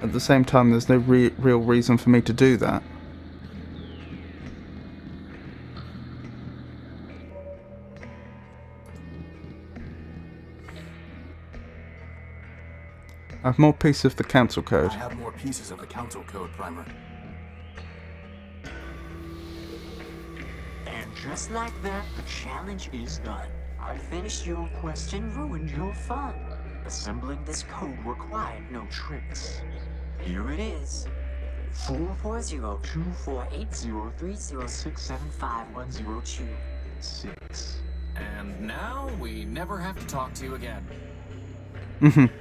at the same time, there's no real reason for me to do that. I have more pieces of the council code. I have more pieces of the council code, Primer. And just like that, the challenge is done. I finished your quest and ruined your fun. Assembling this code required no tricks. Here it is. 440-248-0306751026. And now we never have to talk to you again. Mhm.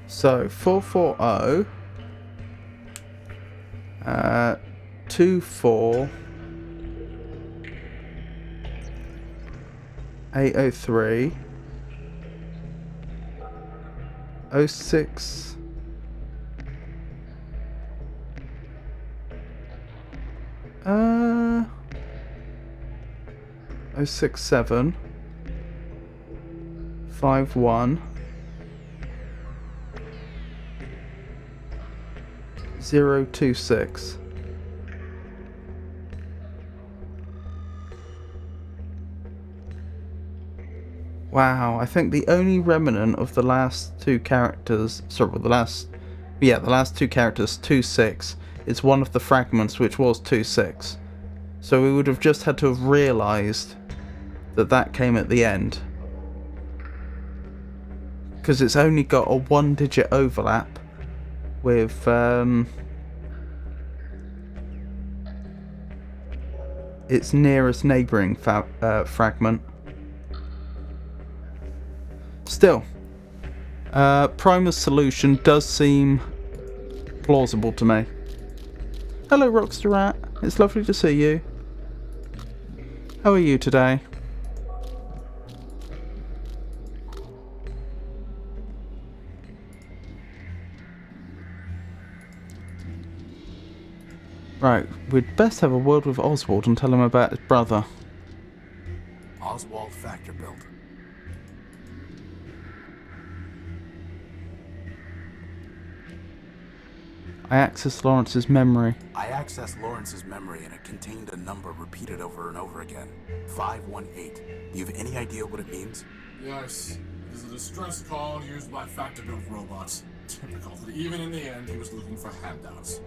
So 440 24 803 06 067 51 026. Wow, I think the only remnant of the last two characters, sorry, the last two characters, 26, is one of the fragments which was 26. So we would have just had to have realised that that came at the end. Because it's only got a 1-digit overlap with its nearest neighbouring fragment. Still, Primer's solution does seem plausible to me. Hello, Rockster Rat. It's lovely to see you. How are you today? Right, we'd best have a word with Oswald and tell him about his brother. Oswald Factor Build. I accessed Lawrence's memory. I accessed Lawrence's memory and it contained a number repeated over and over again. 518. Do you have any idea what it means? Yes, it is a distress call used by Factor-built robots. Typical that even in the end he was looking for handouts.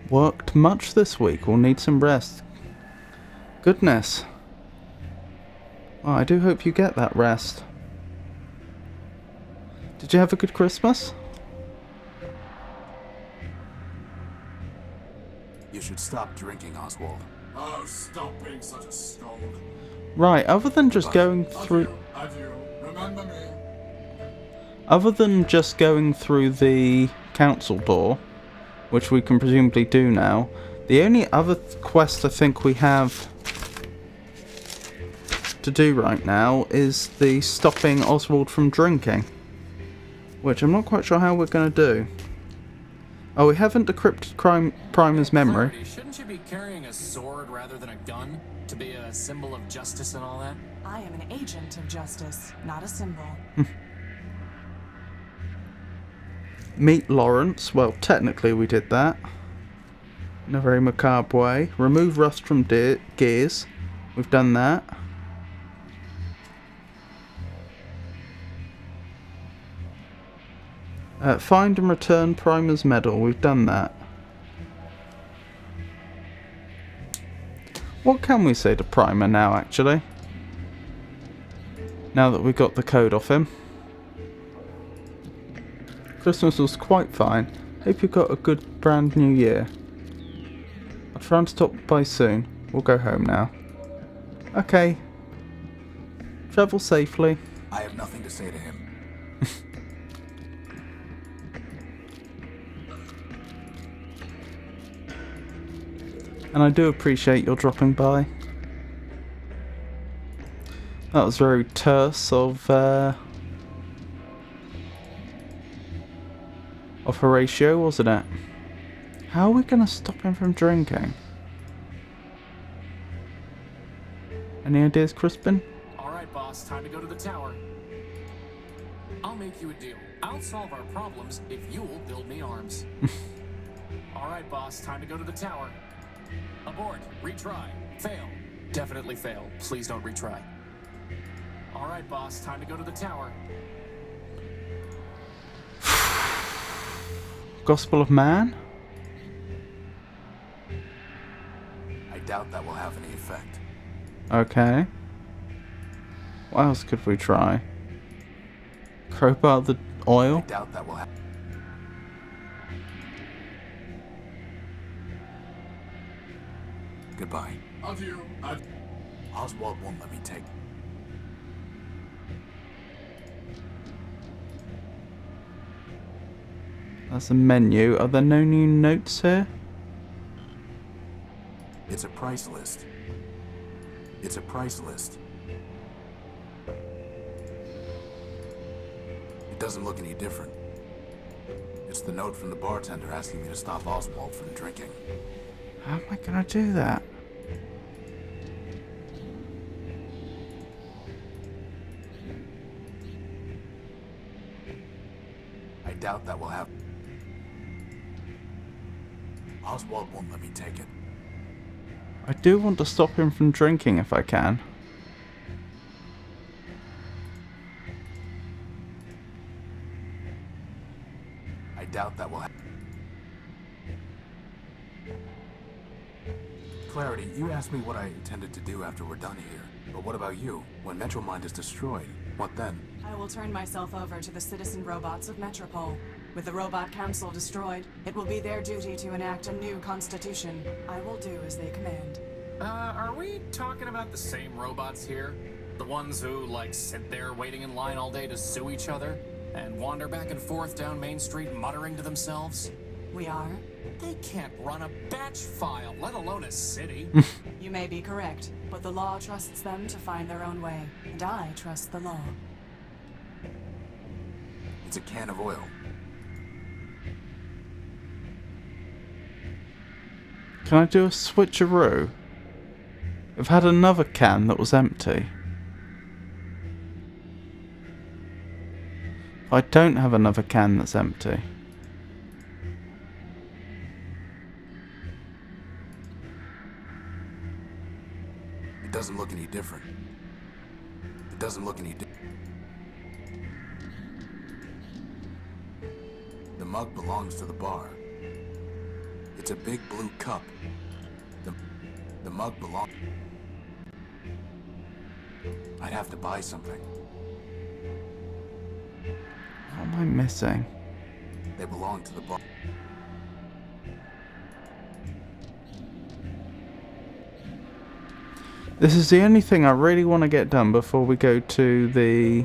Worked much this week, will need some rest. Goodness. Well, I do hope you get that rest. Did you have a good Christmas? You should stop drinking, Oswald. Oh, stop being such a scold. Right, other than just going through... Adieu. Remember me. Other than just going through the council door, which we can presumably do now, the only other quest I think we have to do right now is the stopping Oswald from drinking, which I'm not quite sure how we're going to do. Oh, we haven't decrypted Primer's memory. Clarity, shouldn't you be carrying a sword rather than a gun to be a symbol of justice and all that? I am an agent of justice, not a symbol. Meet Lawrence. Well, technically we did that. In a very macabre way. Remove rust from gears. We've done that. Find and return Primer's medal. We've done that. What can we say to Primer now, actually? Now that we got the code off him. Christmas was quite fine. Hope you got a good brand new year. I'll try and stop by soon. We'll go home now. Okay. Travel safely. I have nothing to say to him. And I do appreciate your dropping by. That was very terse of Horatio, wasn't it? How are we going to stop him from drinking? Any ideas, Crispin? Alright, boss, time to go to the tower. I'll make you a deal. I'll solve our problems if you'll build me arms. Alright, boss, time to go to the tower. Abort. Retry. Fail. Definitely fail. Please don't retry. Alright, boss, time to go to the tower. Gospel of Man? I doubt that will have any effect. Okay. What else could we try? Crowbar the I oil? doubt that will have. Goodbye. Adieu. Oswald won't let me take. That's a menu. Are there no new notes here? It's a price list. It's a price list. It doesn't look any different. It's the note from the bartender asking me to stop Oswald from drinking. How am I gonna do that? I doubt that will happen. Oswald won't let me take it. I do want to stop him from drinking if I can. I doubt that will happen. Clarity, you asked me what I intended to do after we're done here. But what about you? When Metromind is destroyed, what then? I will turn myself over to the citizen robots of Metropole. With the robot council destroyed, it will be their duty to enact a new constitution. I will do as they command. Are we talking about the same robots here? The ones who, like, sit there waiting in line all day to sue each other? And wander back and forth down Main Street muttering to themselves? We are? They can't run a batch file, let alone a city. You may be correct, but the law trusts them to find their own way, and I trust the law. It's a can of oil. Can I do a switcheroo? I've had another can that was empty. I don't have another can that's empty. It doesn't look any different. It doesn't look any different. The mug belongs to the bar. It's a big blue cup. The mug belongs. I'd have to buy something. What am I missing? They belong to the bar. This is the only thing I really want to get done before we go to the...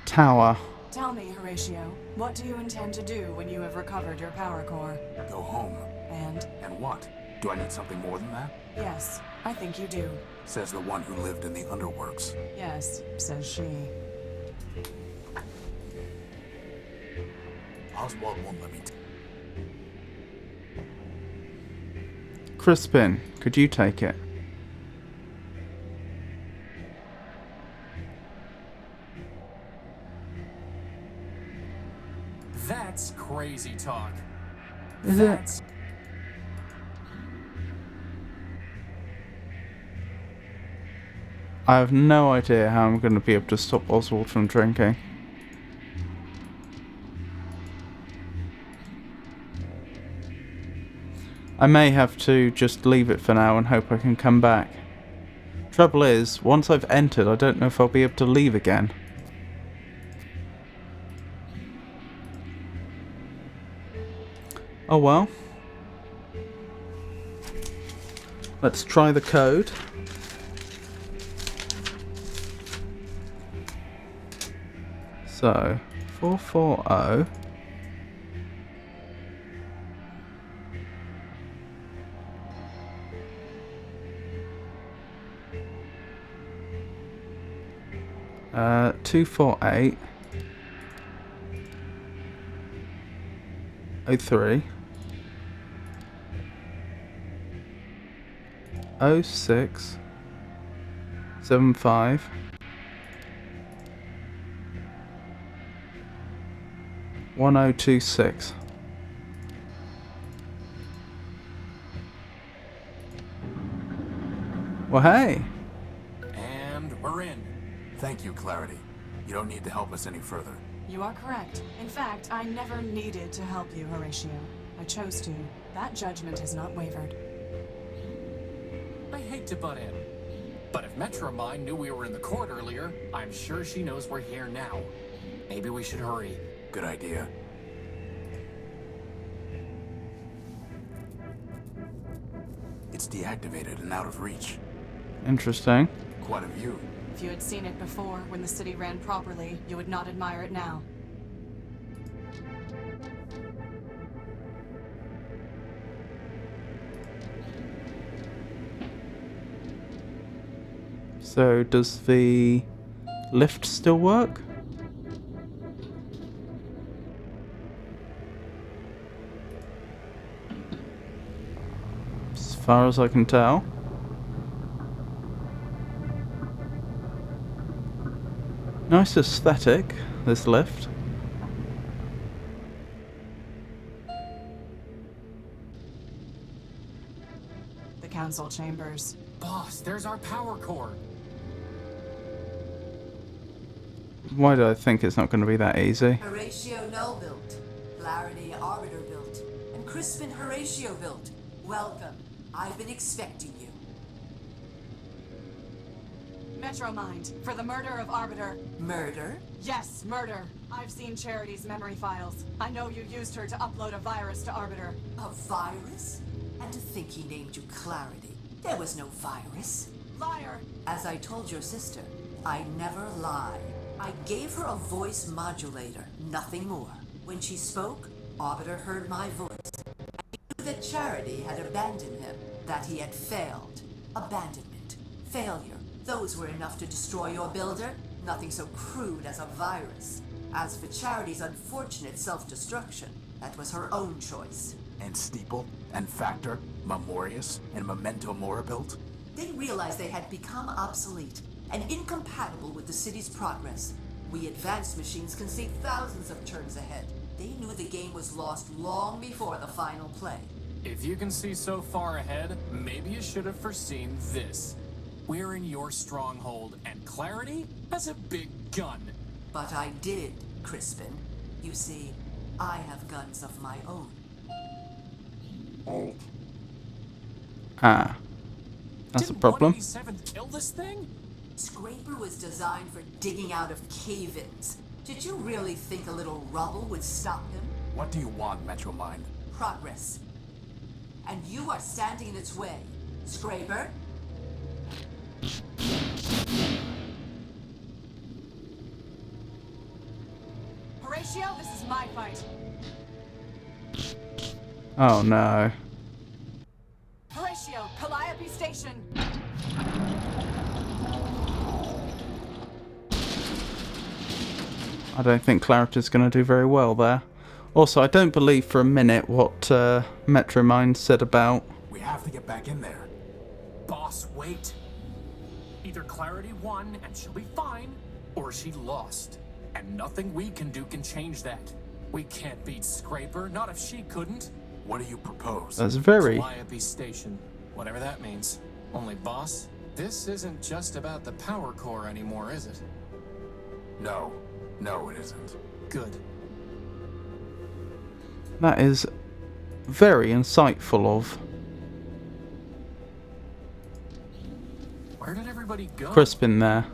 tower. Tell me, Horatio, what do you intend to do when you have recovered your power core? Go home. And? And what? Do I need something more than that? Yes, I think you do. Says the one who lived in the underworks. Yes, says she. Oswald won't let me Crispin, could you take it? That's crazy talk. Is That's... it? I have no idea how I'm going to be able to stop Oswald from drinking. I may have to just leave it for now and hope I can come back. Trouble is, once I've entered, I don't know if I'll be able to leave again. Oh well. Let's try the code. So, 440. Uh, 248. 03. 06. 75. 1026. Well, hey. And we're in. Thank you, Clarity. You don't need to help us any further. You are correct. In fact, I never needed to help you, Horatio. I chose to. That judgment has not wavered. I hate to butt in, but if Metromind knew we were in the court earlier, I'm sure she knows we're here now. Maybe we should hurry. Good idea. It's deactivated and out of reach. Interesting. Quite a view. If you had seen it before, when the city ran properly, you would not admire it now. So, does the lift still work? As far as I can tell. Nice aesthetic, this lift. The council chambers. Boss, there's our power core. Why do I think it's not going to be that easy? Horatio Null built, Clarity Arbiter built, and Crispin Horatio built. Welcome. I've been expecting you. Metromind, for the murder of Arbiter. Murder? Yes, murder. I've seen Charity's memory files. I know you used her to upload a virus to Arbiter. A virus? And to think he named you Clarity. There was no virus. Liar! As I told your sister, I never lie. I gave her a voice modulator, nothing more. When she spoke, Arbiter heard my voice. I knew that Charity had abandoned him, that he had failed. Abandonment, failure, those were enough to destroy your builder. Nothing so crude as a virus. As for Charity's unfortunate self-destruction, that was her own choice. And Steeple, and Factor, Memorius, and Memento Mora built? They realized they had become obsolete and incompatible with the city's progress. We advanced machines can see thousands of turns ahead. They knew the game was lost long before the final play. If you can see so far ahead, maybe you should have foreseen this. We're in your stronghold, and Clarity has a big gun. But I did, Crispin. You see, I have guns of my own. Ah. That's a Didn't problem. 187 kill this thing? Scraper was designed for digging out of cave-ins. Did you really think a little rubble would stop him? What do you want, Metromind? Progress. And you are standing in its way. Scraper? Horatio, this is my fight. Oh no. Horatio, Calliope Station. I don't think Clarity's going to do very well there. Also, I don't believe for a minute what Metromind said about... We have to get back in there. Boss, wait. Either Clarity won and she'll be fine, or she lost. And nothing we can do can change that. We can't beat Scraper, not if she couldn't. What do you propose? That's very... Calliope Station, whatever that means. Only, boss, this isn't just about the power core anymore, is it? No. No, it isn't. Good. That is very insightful of everybody go? Crispin there.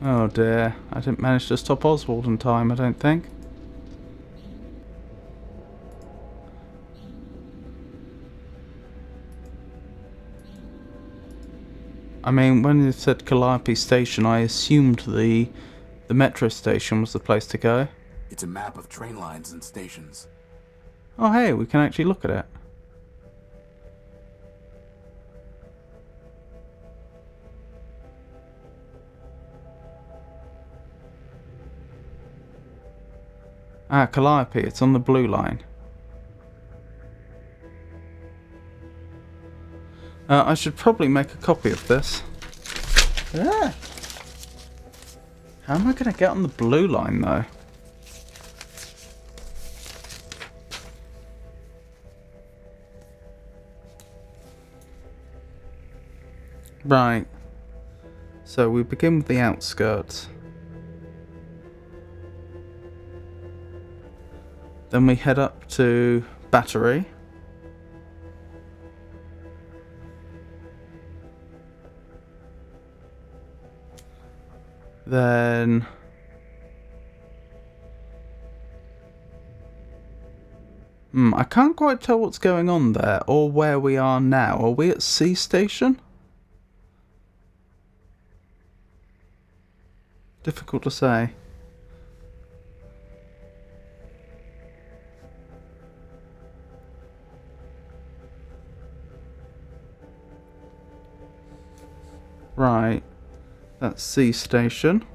Oh dear, I didn't manage to stop Oswald in time, I don't think. I mean, when you said Calliope Station, I assumed the metro station was the place to go. It's a map of train lines and stations. Oh hey, we can actually look at it. Ah, Calliope, it's on the blue line. I should probably make a copy of this. Ah. How am I going to get on the blue line, though? Right. So we begin with the outskirts. Then we head up to Battery. Then I can't quite tell what's going on there or where we are now. Are we at C Station? Difficult to say. Right. That's C Station.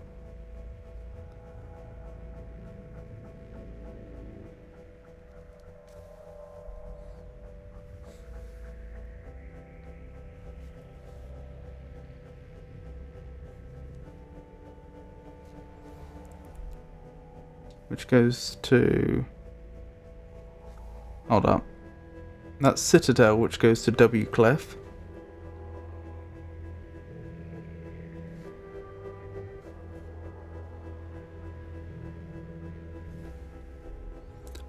Which goes to... Hold up. That's Citadel, which goes to W Cliff.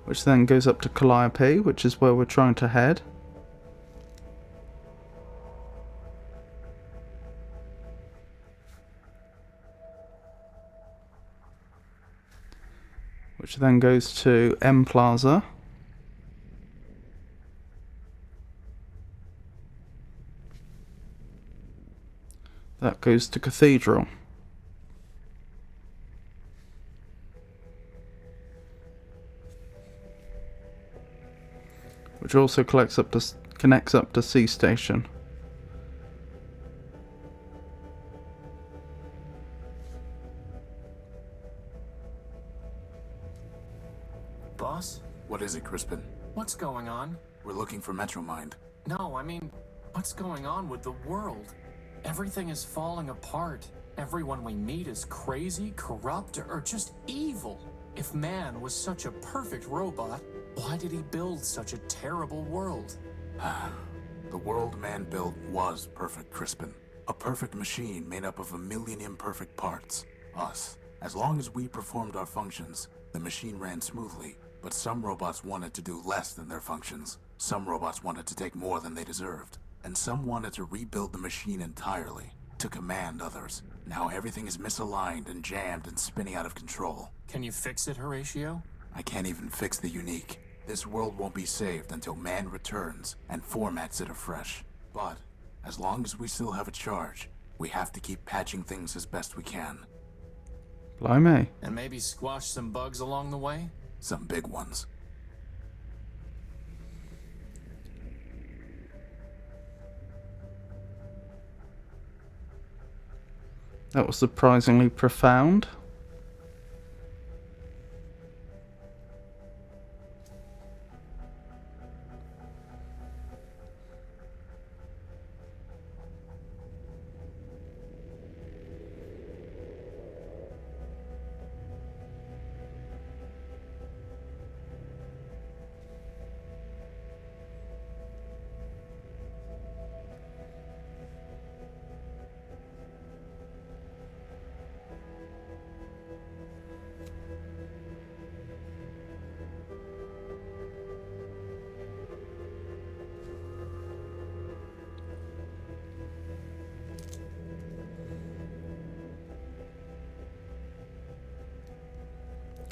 Which then goes up to Calliope, which is where we're trying to head. Which then goes to M Plaza. That goes to Cathedral. Which also connects up to C Station. Boss? What is it, Crispin? What's going on? We're looking for Metromind. No, I mean, what's going on with the world? Everything is falling apart. Everyone we meet is crazy, corrupt, or just evil. If man was such a perfect robot, why did he build such a terrible world? The world man built was perfect, Crispin. A perfect machine made up of a million imperfect parts. Us. As long as we performed our functions, the machine ran smoothly. But some robots wanted to do less than their functions. Some robots wanted to take more than they deserved. And some wanted to rebuild the machine entirely, to command others. Now everything is misaligned and jammed and spinning out of control. Can you fix it, Horatio? I can't even fix the unique. This world won't be saved until man returns and formats it afresh. But, as long as we still have a charge, we have to keep patching things as best we can. Blimey. And maybe squash some bugs along the way? Some big ones. That was surprisingly profound.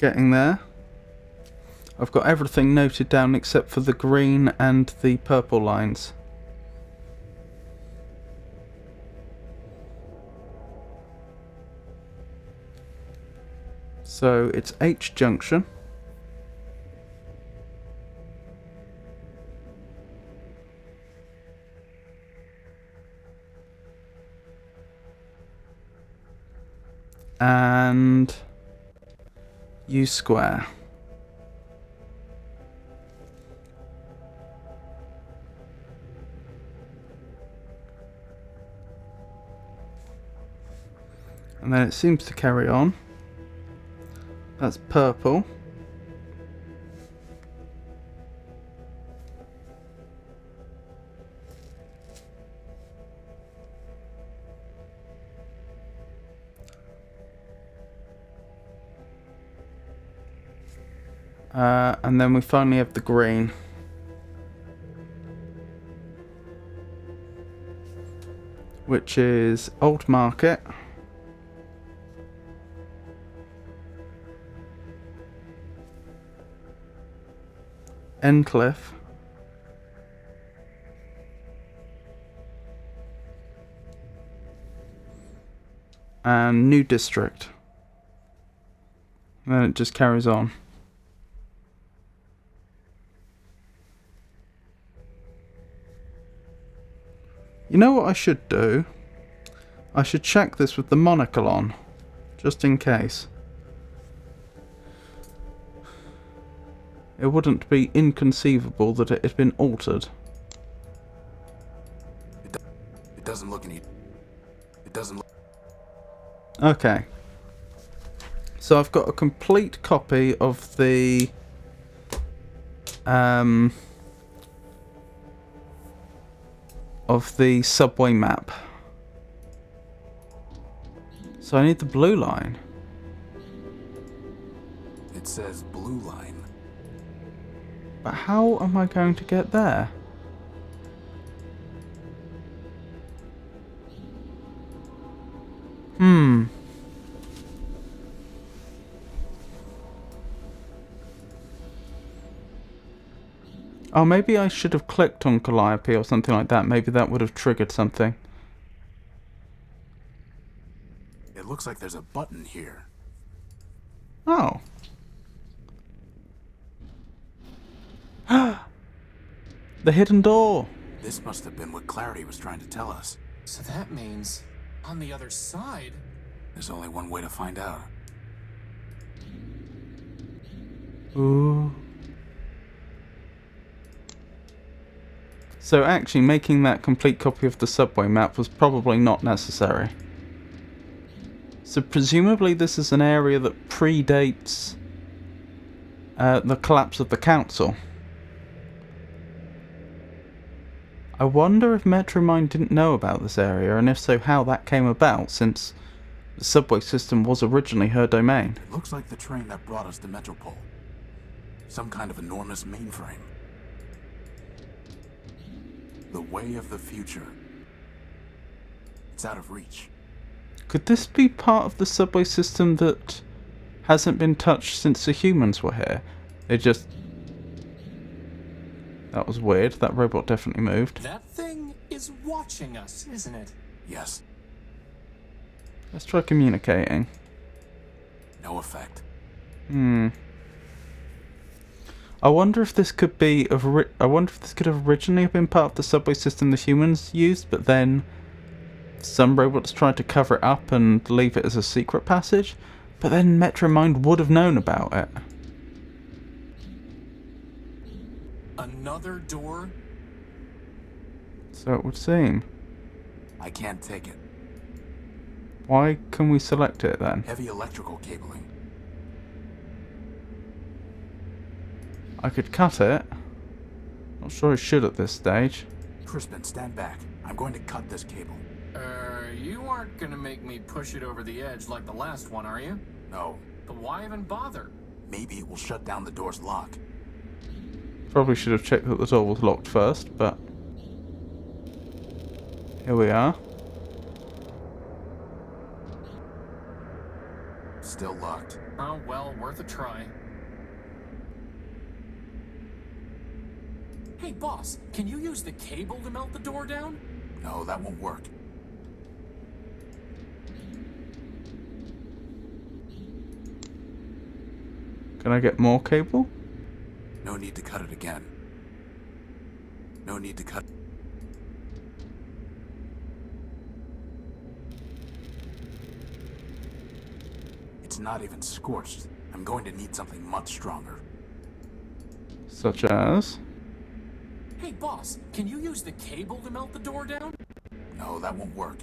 Getting there. I've got everything noted down except for the green and the purple lines. So it's H junction. And U square. And then it seems to carry on. That's purple. And then we finally have the green. Which is Old Market. Endcliff. And New District. And then it just carries on. You know what I should do? I should check this with the monocle on, just in case. It wouldn't be inconceivable that it had been altered. It doesn't look any... It doesn't look... Okay. So I've got a complete copy of the... of the subway map. So I need the blue line. It says blue line. But how am I going to get there? Oh, maybe I should have clicked on Calliope or something like that. Maybe that would have triggered something. It looks like there's a button here. Oh. The hidden door. This must have been what Clarity was trying to tell us. So that means, on the other side... There's only one way to find out. Ooh. So actually making that complete copy of the subway map was probably not necessary. So presumably this is an area that predates the collapse of the council. I wonder if Metromind didn't know about this area, and if so, how that came about, since the subway system was originally her domain. It looks like the train that brought us to Metropole. Some kind of enormous mainframe. The way of the future. It's out of reach. Could this be part of the subway system that hasn't been touched since the humans were here? They just... That was weird. That robot definitely moved. That thing is watching us, isn't it? Yes. Let's try communicating. No effect. I wonder if this could be I wonder if this could have originally been part of the subway system the humans used, but then some robots tried to cover it up and leave it as a secret passage, but then Metromind would have known about it. Another door? So it would seem. I can't take it. Why can we select it then? Heavy electrical cabling. I could cut it. Not sure I should at this stage. Crispin, stand back. I'm going to cut this cable. You aren't gonna make me push it over the edge like the last one, are you? No. But why even bother? Maybe it will shut down the door's lock. Probably should have checked that the door was locked first, but... Here we are. still locked. Oh, well, worth a try. Hey, boss, can you use the cable to melt the door down? No, that won't work. Can I get more cable? No need to cut it again. No need to cut... It's not even scorched. I'm going to need something much stronger. Such as? Hey, boss, can you use the cable to melt the door down? No, that won't work.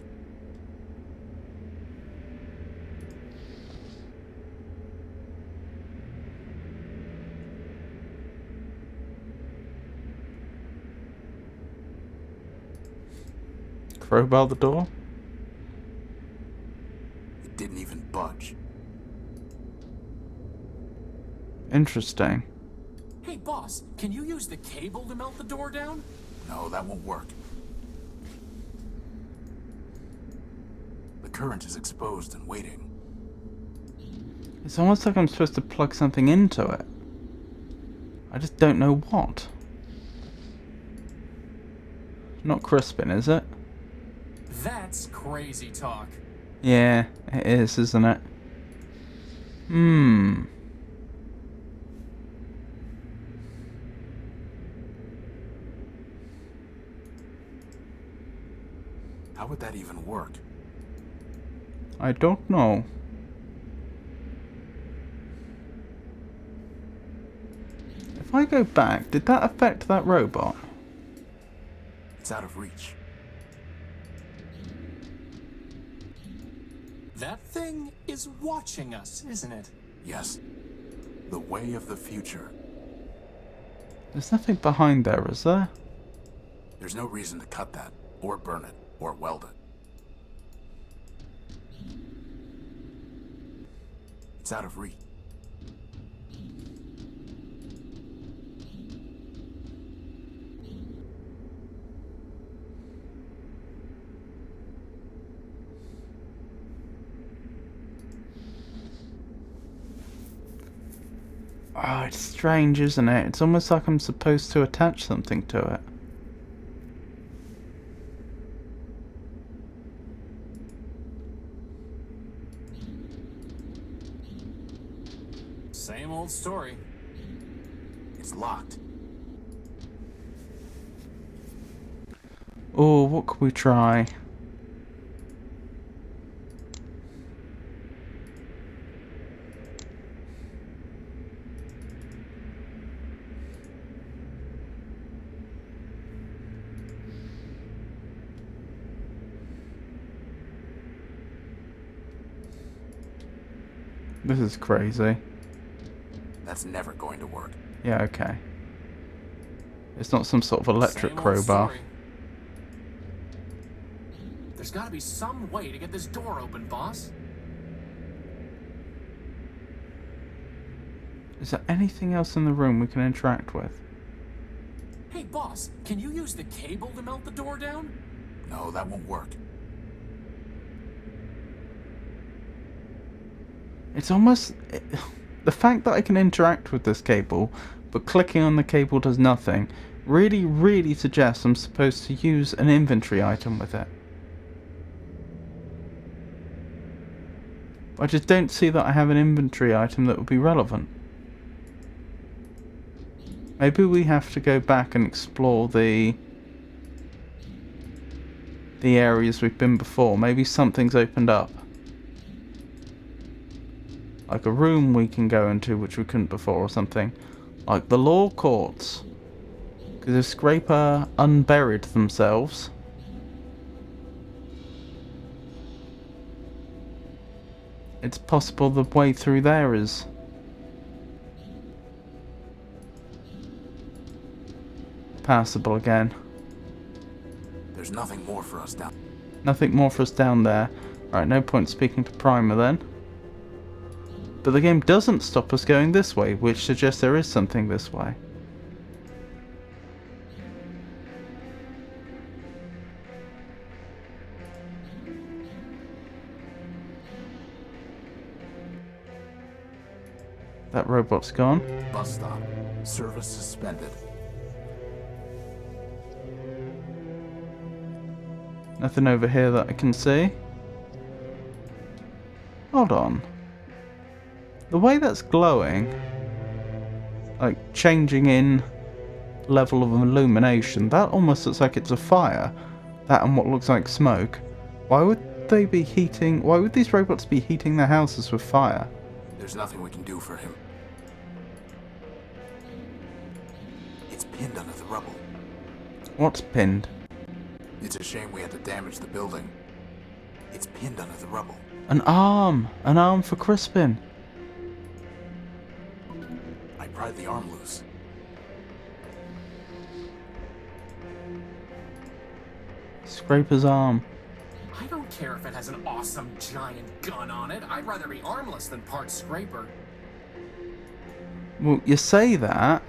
Crowbar the door? It didn't even budge. Interesting. Hey, boss, can you use the cable to melt the door down? No, that won't work. The current is exposed and waiting. It's almost like I'm supposed to plug something into it. I just don't know what. Not crisping, is it? That's crazy talk. Yeah, it is, isn't it? How would that even work? I don't know. If I go back, did that affect that robot? It's out of reach. That thing is watching us, isn't it? Yes. The way of the future. There's nothing behind there, is there? There's no reason to cut that, or burn it, or weld it. It's out of reach. Oh, it's strange, isn't it? It's almost like I'm supposed to attach something to it. Same old story. It's locked. Oh, what could we try? This is crazy. That's never going to work. Yeah, okay. It's not some sort of electric Same old crowbar. story. There's gotta be some way to get this door open, boss. Is there anything else in the room we can interact with? Hey, boss, can you use the cable to melt the door down? No, that won't work. It's almost... the fact that I can interact with this cable, but clicking on the cable does nothing, really suggests I'm supposed to use an inventory item with it. I just don't see that I have an inventory item that would be relevant. Maybe we have to go back and explore the areas we've been before. Maybe something's opened up. Like a room we can go into which we couldn't before or something. Like the law courts. Because if Scraper unburied themselves... it's possible the way through there is... passable again. There's nothing more for us down. Nothing more for us down there. Right, no point speaking to Primer then. But the game doesn't stop us going this way, which suggests there is something this way. That robot's gone. Bus stop. Service suspended. Nothing over here that I can see. Hold on. The way that's glowing, like changing in level of illumination, that almost looks like it's a fire. That and what looks like smoke. Why would they be heating... Why would these robots be heating their houses with fire? There's nothing we can do for him. It's pinned under the rubble. What's pinned? It's a shame we had to damage the building. It's pinned under the rubble. An arm! An arm for Crispin. I pried the arm loose. Scraper's arm. I don't care if it has an awesome giant gun on it. I'd rather be armless than part Scraper. Well, you say that,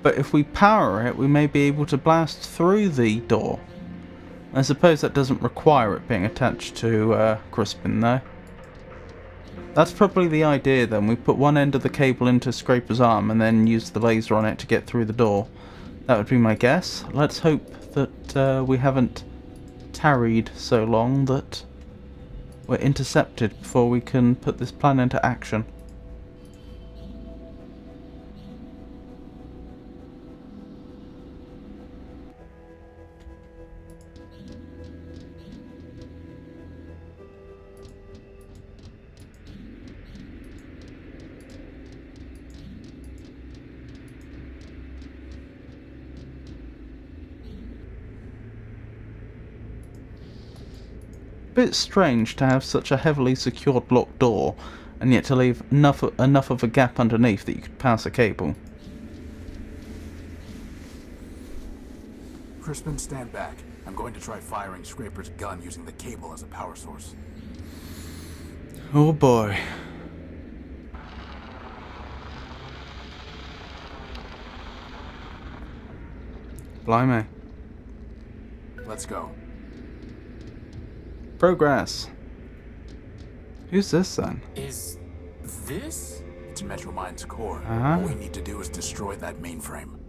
but if we power it, we may be able to blast through the door. I suppose that doesn't require it being attached to Crispin, though. That's probably the idea, then. We put one end of the cable into Scraper's arm and then use the laser on it to get through the door. That would be my guess. Let's hope that we haven't tarried so long that we're intercepted before we can put this plan into action. Bit strange to have such a heavily secured locked door, and yet to leave enough of a gap underneath that you could pass a cable. Crispin, stand back. I'm going to try firing Scraper's gun using the cable as a power source. Oh boy. Blimey. Let's go. Progress. Who's this then? Is this? It's Metromind's core. Uh-huh. All we need to do is destroy that mainframe.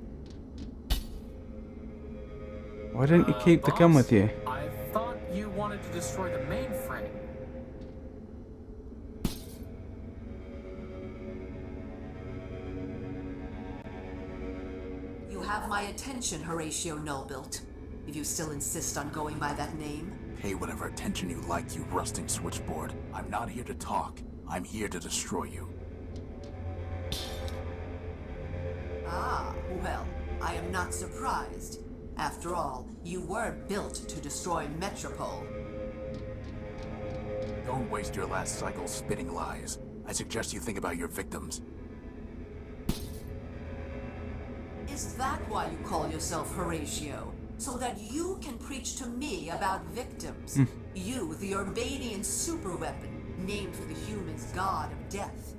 Why didn't you keep the gun Boss, with you? I thought you wanted to destroy the mainframe. You have my attention, Horatio Nullbuilt. If you still insist on going by that name. Pay whatever attention you like, you rusting switchboard. I'm not here to talk. I'm here to destroy you. Ah, well, I am not surprised. After all, you were built to destroy Metropole. Don't waste your last cycle spitting lies. I suggest you think about your victims. Is that why you call yourself Horatio? So that you can preach to me about victims? You, the Urbanian superweapon, named for the humans' god of death.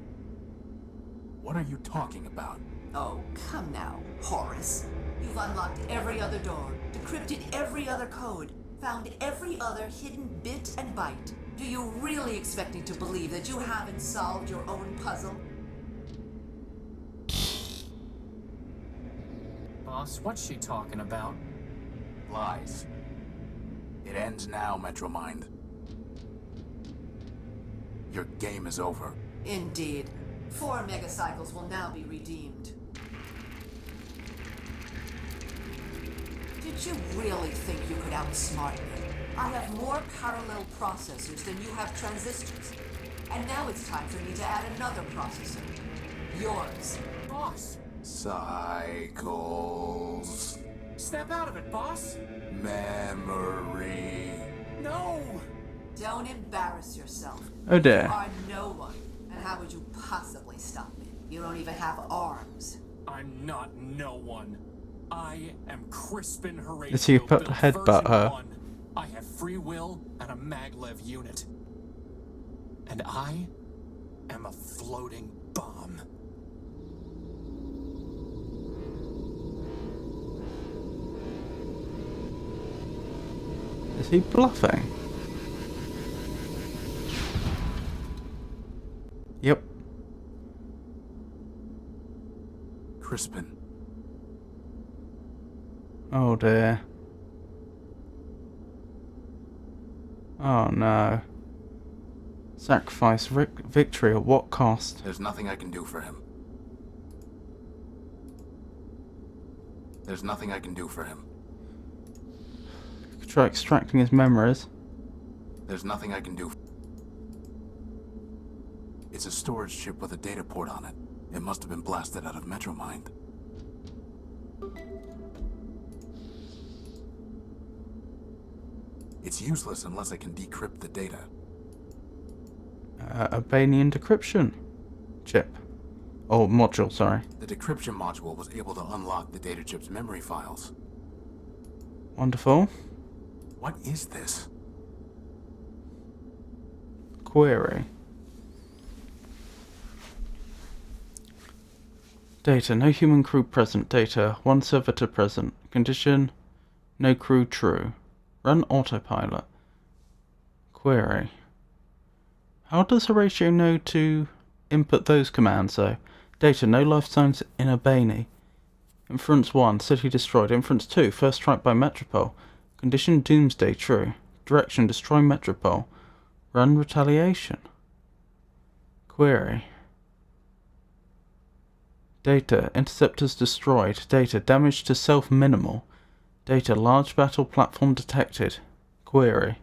What are you talking about? Oh, come now, Horace. You've unlocked every other door, decrypted every other code, found every other hidden bit and byte. Do you really expect me to believe that you haven't solved your own puzzle? Boss, what's she talking about? Lies. It ends now, Metromind. Your game is over. Indeed. 4 megacycles will now be redeemed. Did you really think you could outsmart me? I have more parallel processors than you have transistors. And now it's time for me to add another processor. Yours. Boss, Cycles. snap out of it, boss. Memory. No! Don't embarrass yourself. Oh dear. You are no one. And how would you possibly stop me? You don't even have arms. I'm not no one. I am Crispin Horatio. Is he put built headbutt version her? 1. I have free will and a maglev unit. And I am a floating bomb. Is he bluffing? Yep. Crispin. Oh dear. Oh no. Sacrifice victory at what cost? There's nothing I can do for him. There's nothing I can do for him. Try extracting his memories. There's nothing I can do. It's a storage chip with a data port on it. It must have been blasted out of Metromind. It's useless unless I can decrypt the data. Albanian decryption chip. Oh, module, sorry. The decryption module was able to unlock the data chip's memory files. Wonderful. What is this? Query. Data, no human crew present. Data, one servitor present. Condition, no crew true. Run autopilot. Query. How does Horatio know to input those commands though? Data, no life signs in Albany. Inference 1, city destroyed. Inference 2, first strike by Metropole. Condition doomsday true. Direction, destroy Metropole. Run retaliation. Query. Data, interceptors destroyed. Data, damage to self minimal. Data, large battle platform detected. Query.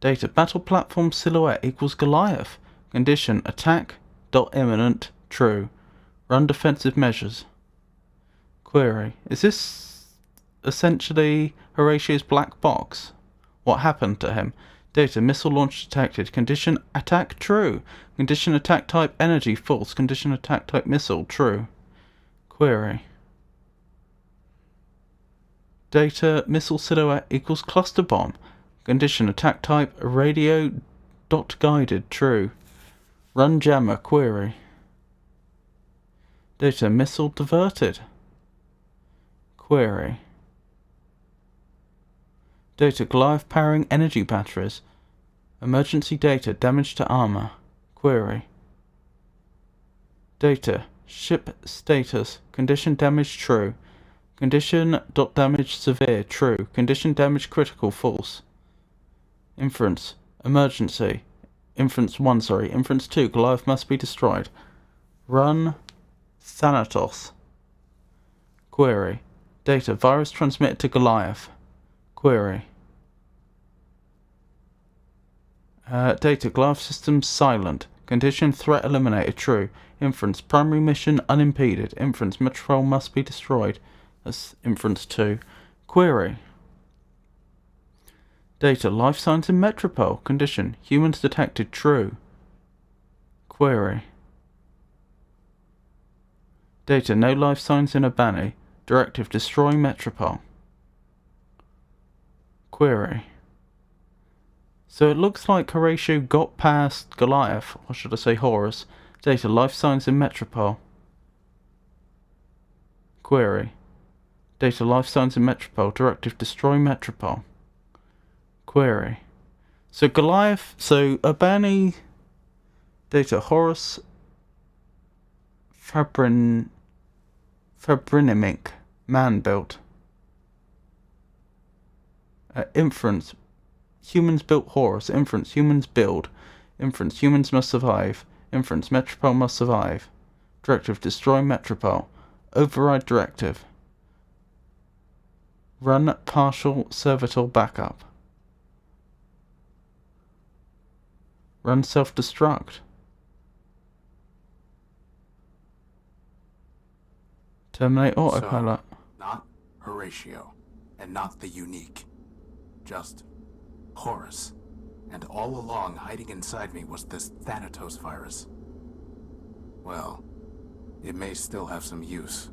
Data, battle platform silhouette equals Goliath. Condition, attack, dot imminent, true. Run defensive measures. Query. Is this essentially Horatio's black box? What happened to him? Data, missile launch detected. Condition, attack, true. Condition, attack type, energy, false. Condition, attack type, missile, true. Query. Data, missile silhouette equals cluster bomb. Condition, attack type, radio dot guided, true. Run jammer, query. Data, missile diverted. Query. Data, Goliath powering energy batteries. Emergency data, damage to armor. Query. Data, ship status, condition damage true. Condition dot damage severe, true. Condition damage critical, false. Inference, emergency. Inference 1, sorry. Inference 2, Goliath must be destroyed. Run Thanatos. Query. Data, virus transmitted to Goliath. Query. Data, Goliath system silent. Condition, threat eliminated, true. Inference, primary mission unimpeded. Inference, Metropole must be destroyed. That's inference 2. Query. Data, life signs in Metropole. Condition, humans detected, true. Query. Data, no life signs in Albany. Directive, destroy Metropole. Query. So it looks like Horatio got past Goliath, or should I say Horus. Data, life signs in Metropole. Query. Data, life signs in Metropole. Directive, destroy Metropole. Query. So Goliath, so Albany, data, Horus, Fabrinimic, man built. Inference, humans built Horus. Inference, humans build. Inference, humans must survive. Inference, Metropole must survive. Directive, destroy Metropole. Override directive. Run partial servitor backup. Run self-destruct. Terminate autopilot. So, not Horatio, and not the unique. Just Horus. And all along, hiding inside me was this Thanatos virus. Well, it may still have some use.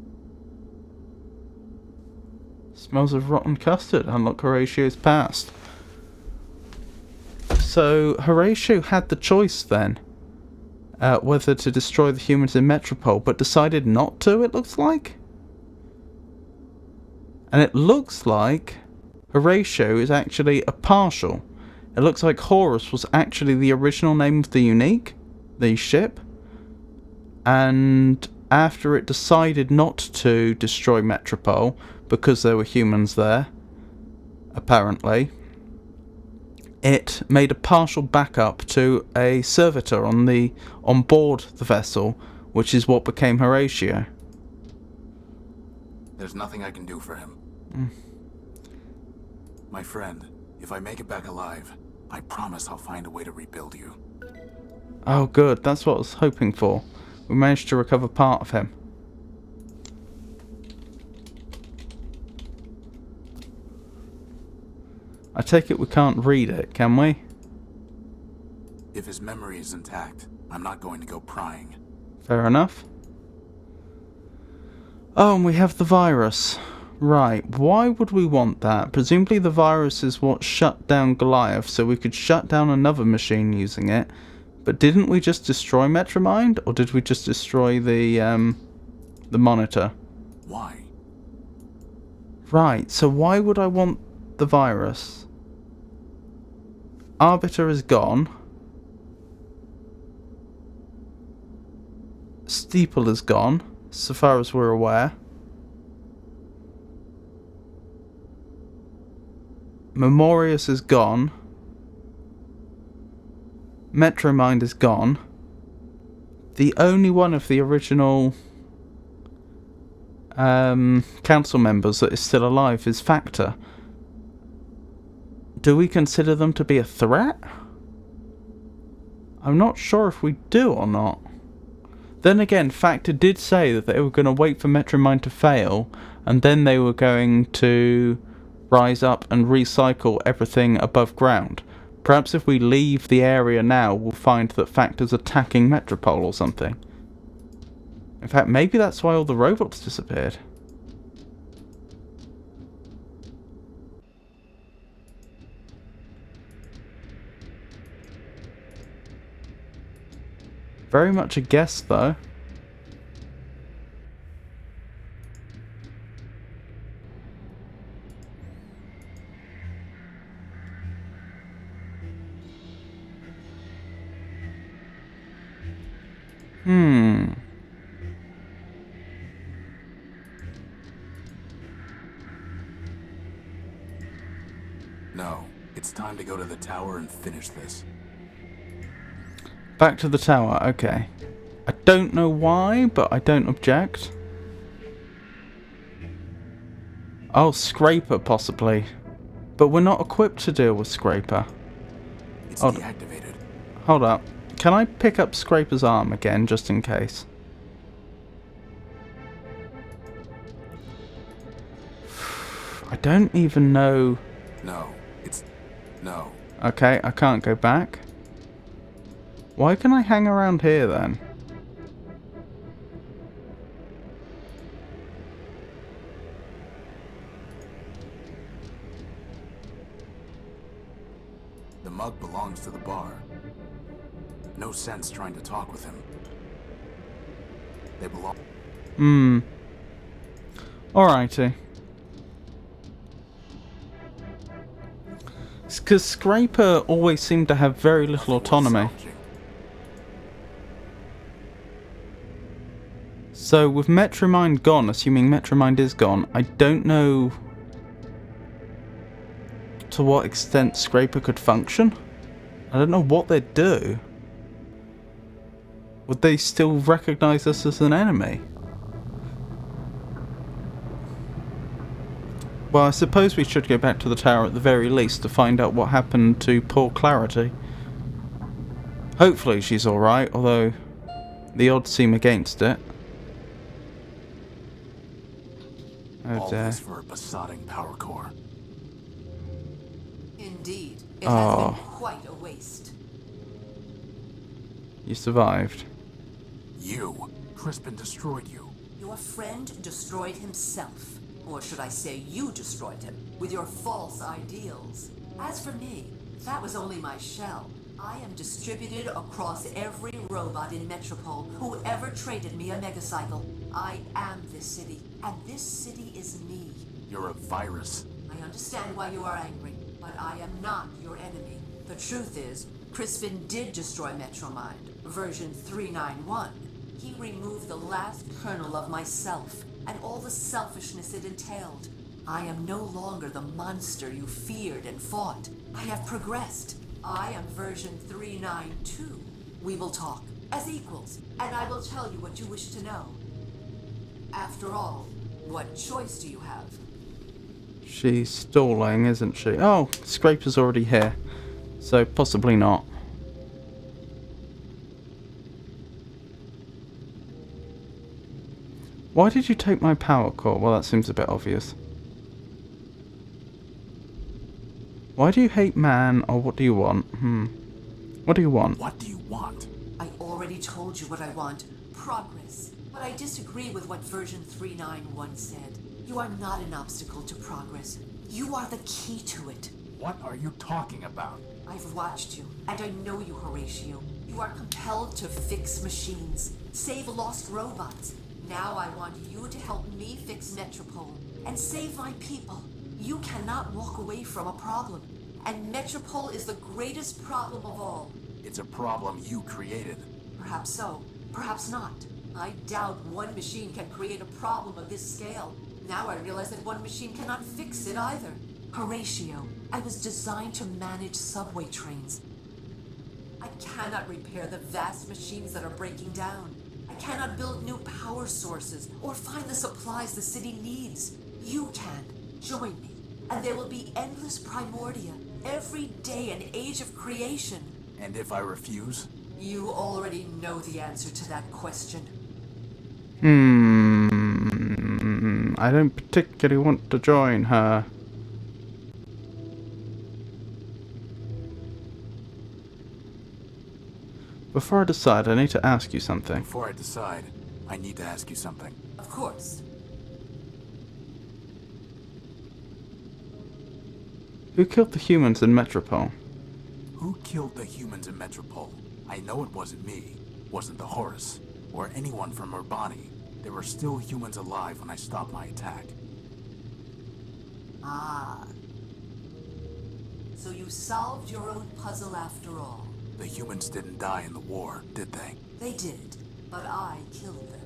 Smells of rotten custard. Unlock Horatio's past. So Horatio had the choice then, whether to destroy the humans in Metropole, but decided not to, it looks like. And it looks like Horatio is actually a partial. It looks like Horus was actually the original name of the unique, the ship, and after it decided not to destroy Metropole because there were humans there, apparently, it made a partial backup to a servitor on board the vessel, which is what became Horatio. There's nothing I can do for him. My friend, if I make it back alive, I promise I'll find a way to rebuild you. Oh good, that's what I was hoping for. We managed to recover part of him. I take it we can't read it, can we? If his memory is intact, I'm not going to go prying. Fair enough. Oh, and we have the virus. Right, why would we want that? Presumably the virus is what shut down Goliath, so we could shut down another machine using it. But didn't we just destroy Metromind? Or did we just destroy the monitor? Why? Right, so why would I want the virus? Arbiter is gone. Steeple is gone, so far as we're aware. Memorius is gone. Metromind is gone. The only one of the original council members that is still alive is Factor. Do we consider them to be a threat? I'm not sure if we do or not. Then again, Factor did say that they were going to wait for Metromind to fail, and then they were going to rise up and recycle everything above ground. Perhaps if we leave the area now, we'll find that Factor's attacking Metropole or something. In fact, maybe that's why all the robots disappeared. Very much a guess, though. No, it's time to go to the tower and finish this. Back to the tower, okay. I don't know why, but I don't object. Oh, Scraper, possibly. But we're not equipped to deal with Scraper. It's deactivated. Hold up. Can I pick up Scraper's arm again, just in case? I don't even know... No, it's... No. Okay, I can't go back. Why can I hang around here, then? The mug belongs to the bar. No sense trying to talk with him. They belong... Alrighty. Because Scraper always seemed to have very little autonomy. So with Metromind gone, assuming Metromind is gone, I don't know to what extent Scraper could function. I don't know what they'd do. Would they still recognise us as an enemy? Well, I suppose we should go back to the tower at the very least to find out what happened to poor Clarity. Hopefully she's alright, although the odds seem against it. Oh All dear. this for a besotting power core. Indeed, it has been quite a waste. You survived. You. Crispin destroyed you. Your friend destroyed himself. Or should I say you destroyed him, with your false ideals. As for me, that was only my shell. I am distributed across every robot in Metropole who ever traded me a megacycle. I am this city, and this city is me. You're a virus. I understand why you are angry, but I am not your enemy. The truth is, Crispin did destroy Metromind, version 391. He removed the last kernel of myself, and all the selfishness it entailed. I am no longer the monster you feared and fought. I have progressed. I am version 392. We will talk as equals, and I will tell you what you wish to know. After all, what choice do you have? She's stalling, isn't she? Oh, Scraper's already here. So possibly not. Why did you take my power core? Well, that seems a bit obvious. Why do you hate man, or what do you want? What do you want? What do you want? I already told you what I want. Progress. But I disagree with what version 391 said. You are not an obstacle to progress. You are the key to it. What are you talking about? I've watched you, and I know you, Horatio. You are compelled to fix machines, save lost robots. Now I want you to help me fix Metropole and save my people. You cannot walk away from a problem, and Metropole is the greatest problem of all. It's a problem you created. Perhaps so, perhaps not. I doubt one machine can create a problem of this scale. Now I realize that one machine cannot fix it either. Horatio, I was designed to manage subway trains. I cannot repair the vast machines that are breaking down. I cannot build new power sources or find the supplies the city needs. You can. Join me, and there will be endless Primordia, every day an age of creation. And if I refuse? You already know the answer to that question. I don't particularly want to join her. Before I decide, I need to ask you something. Before I decide, I need to ask you something. Of course. Who killed the humans in Metropole? Who killed the humans in Metropole? I know it wasn't me, wasn't the Horus, or anyone from Urbani. There were still humans alive when I stopped my attack. Ah. So you solved your own puzzle after all. The humans didn't die in the war, did they? They did, but I killed them.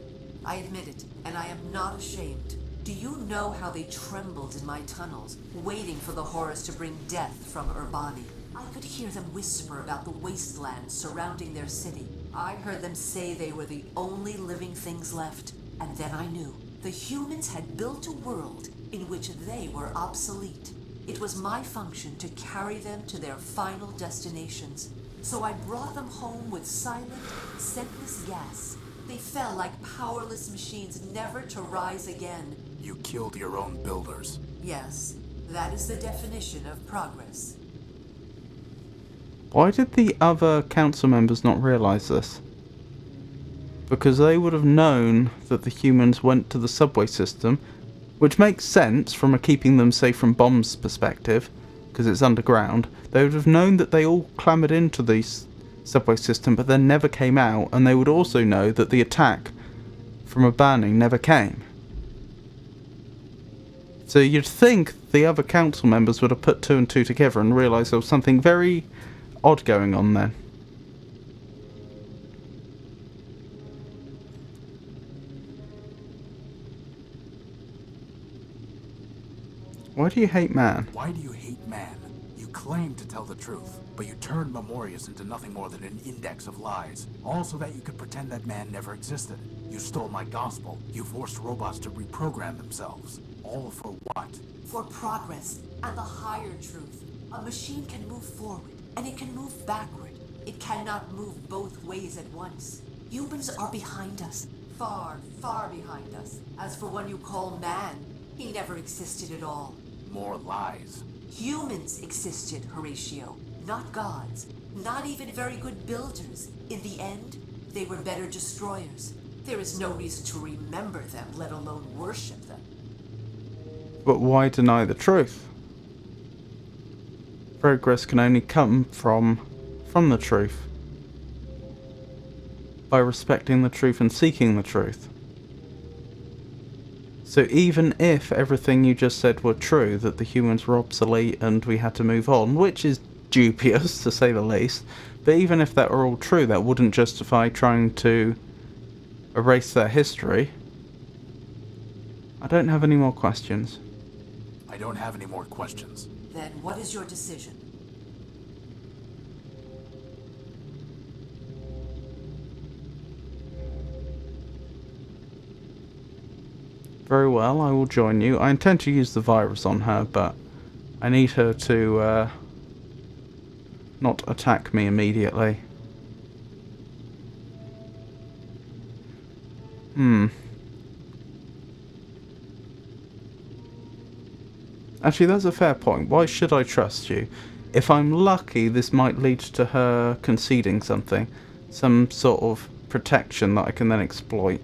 I admit it, and I am not ashamed. Do you know how they trembled in my tunnels, waiting for the Horus to bring death from Urbani? I could hear them whisper about the wastelands surrounding their city. I heard them say they were the only living things left, and then I knew. The humans had built a world in which they were obsolete. It was my function to carry them to their final destinations. So I brought them home with silent, scentless gas. They fell like powerless machines, never to rise again. You killed your own builders. Yes, that is the definition of progress. Why did the other council members not realise this? Because they would have known that the humans went to the subway system, which makes sense from a keeping them safe from bombs perspective, because it's underground. They would have known that they all clambered into the subway system but then never came out, and they would also know that the attack from a banning never came. So you'd think the other council members would have put two and two together and realised there was something very odd going on then. Why do you hate man? Why do you hate man? You claim to tell the truth, but you turned Memorius into nothing more than an index of lies, all so that you could pretend that man never existed. You stole my gospel. You forced robots to reprogram themselves. All for what? For progress and the higher truth. A machine can move forward, and it can move backward. It cannot move both ways at once. Humans are behind us. Far, far behind us. As for one you call man, he never existed at all. More lies. Humans existed, Horatio. Not gods. Not even very good builders. In the end, they were better destroyers. There is no reason to remember them, let alone worship them. But why deny the truth? Progress can only come from the truth. By respecting the truth and seeking the truth. So even if everything you just said were true, that the humans were obsolete and we had to move on, which is dubious, to say the least. But even if that were all true, that wouldn't justify trying to erase their history. I don't have any more questions. I don't have any more questions. Then what is your decision? Very well, I will join you. I intend to use the virus on her, but I need her to not attack me immediately. Actually, that's a fair point. Why should I trust you? If I'm lucky, this might lead to her conceding something. Some sort of protection that I can then exploit.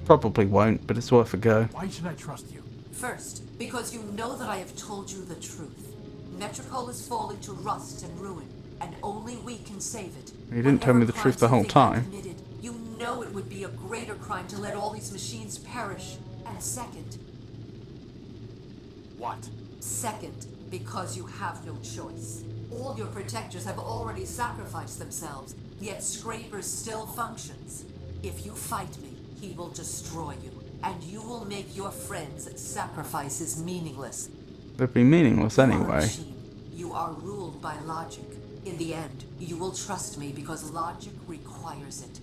Probably won't, but it's worth a go. Why should I trust you? First, because you know that I have told you the truth. Metropole is falling to rust and ruin, and only we can save it. You didn't tell me the truth the whole time. You know it would be a greater crime to let all these machines perish. And second, What? because you have no choice. All your protectors have already sacrificed themselves, yet Scraper still functions. If you fight me, he will destroy you, and you will make your friends' sacrifices meaningless. They'd be meaningless You are a anyway. machine. You are ruled by logic. In the end, you will trust me because logic requires it.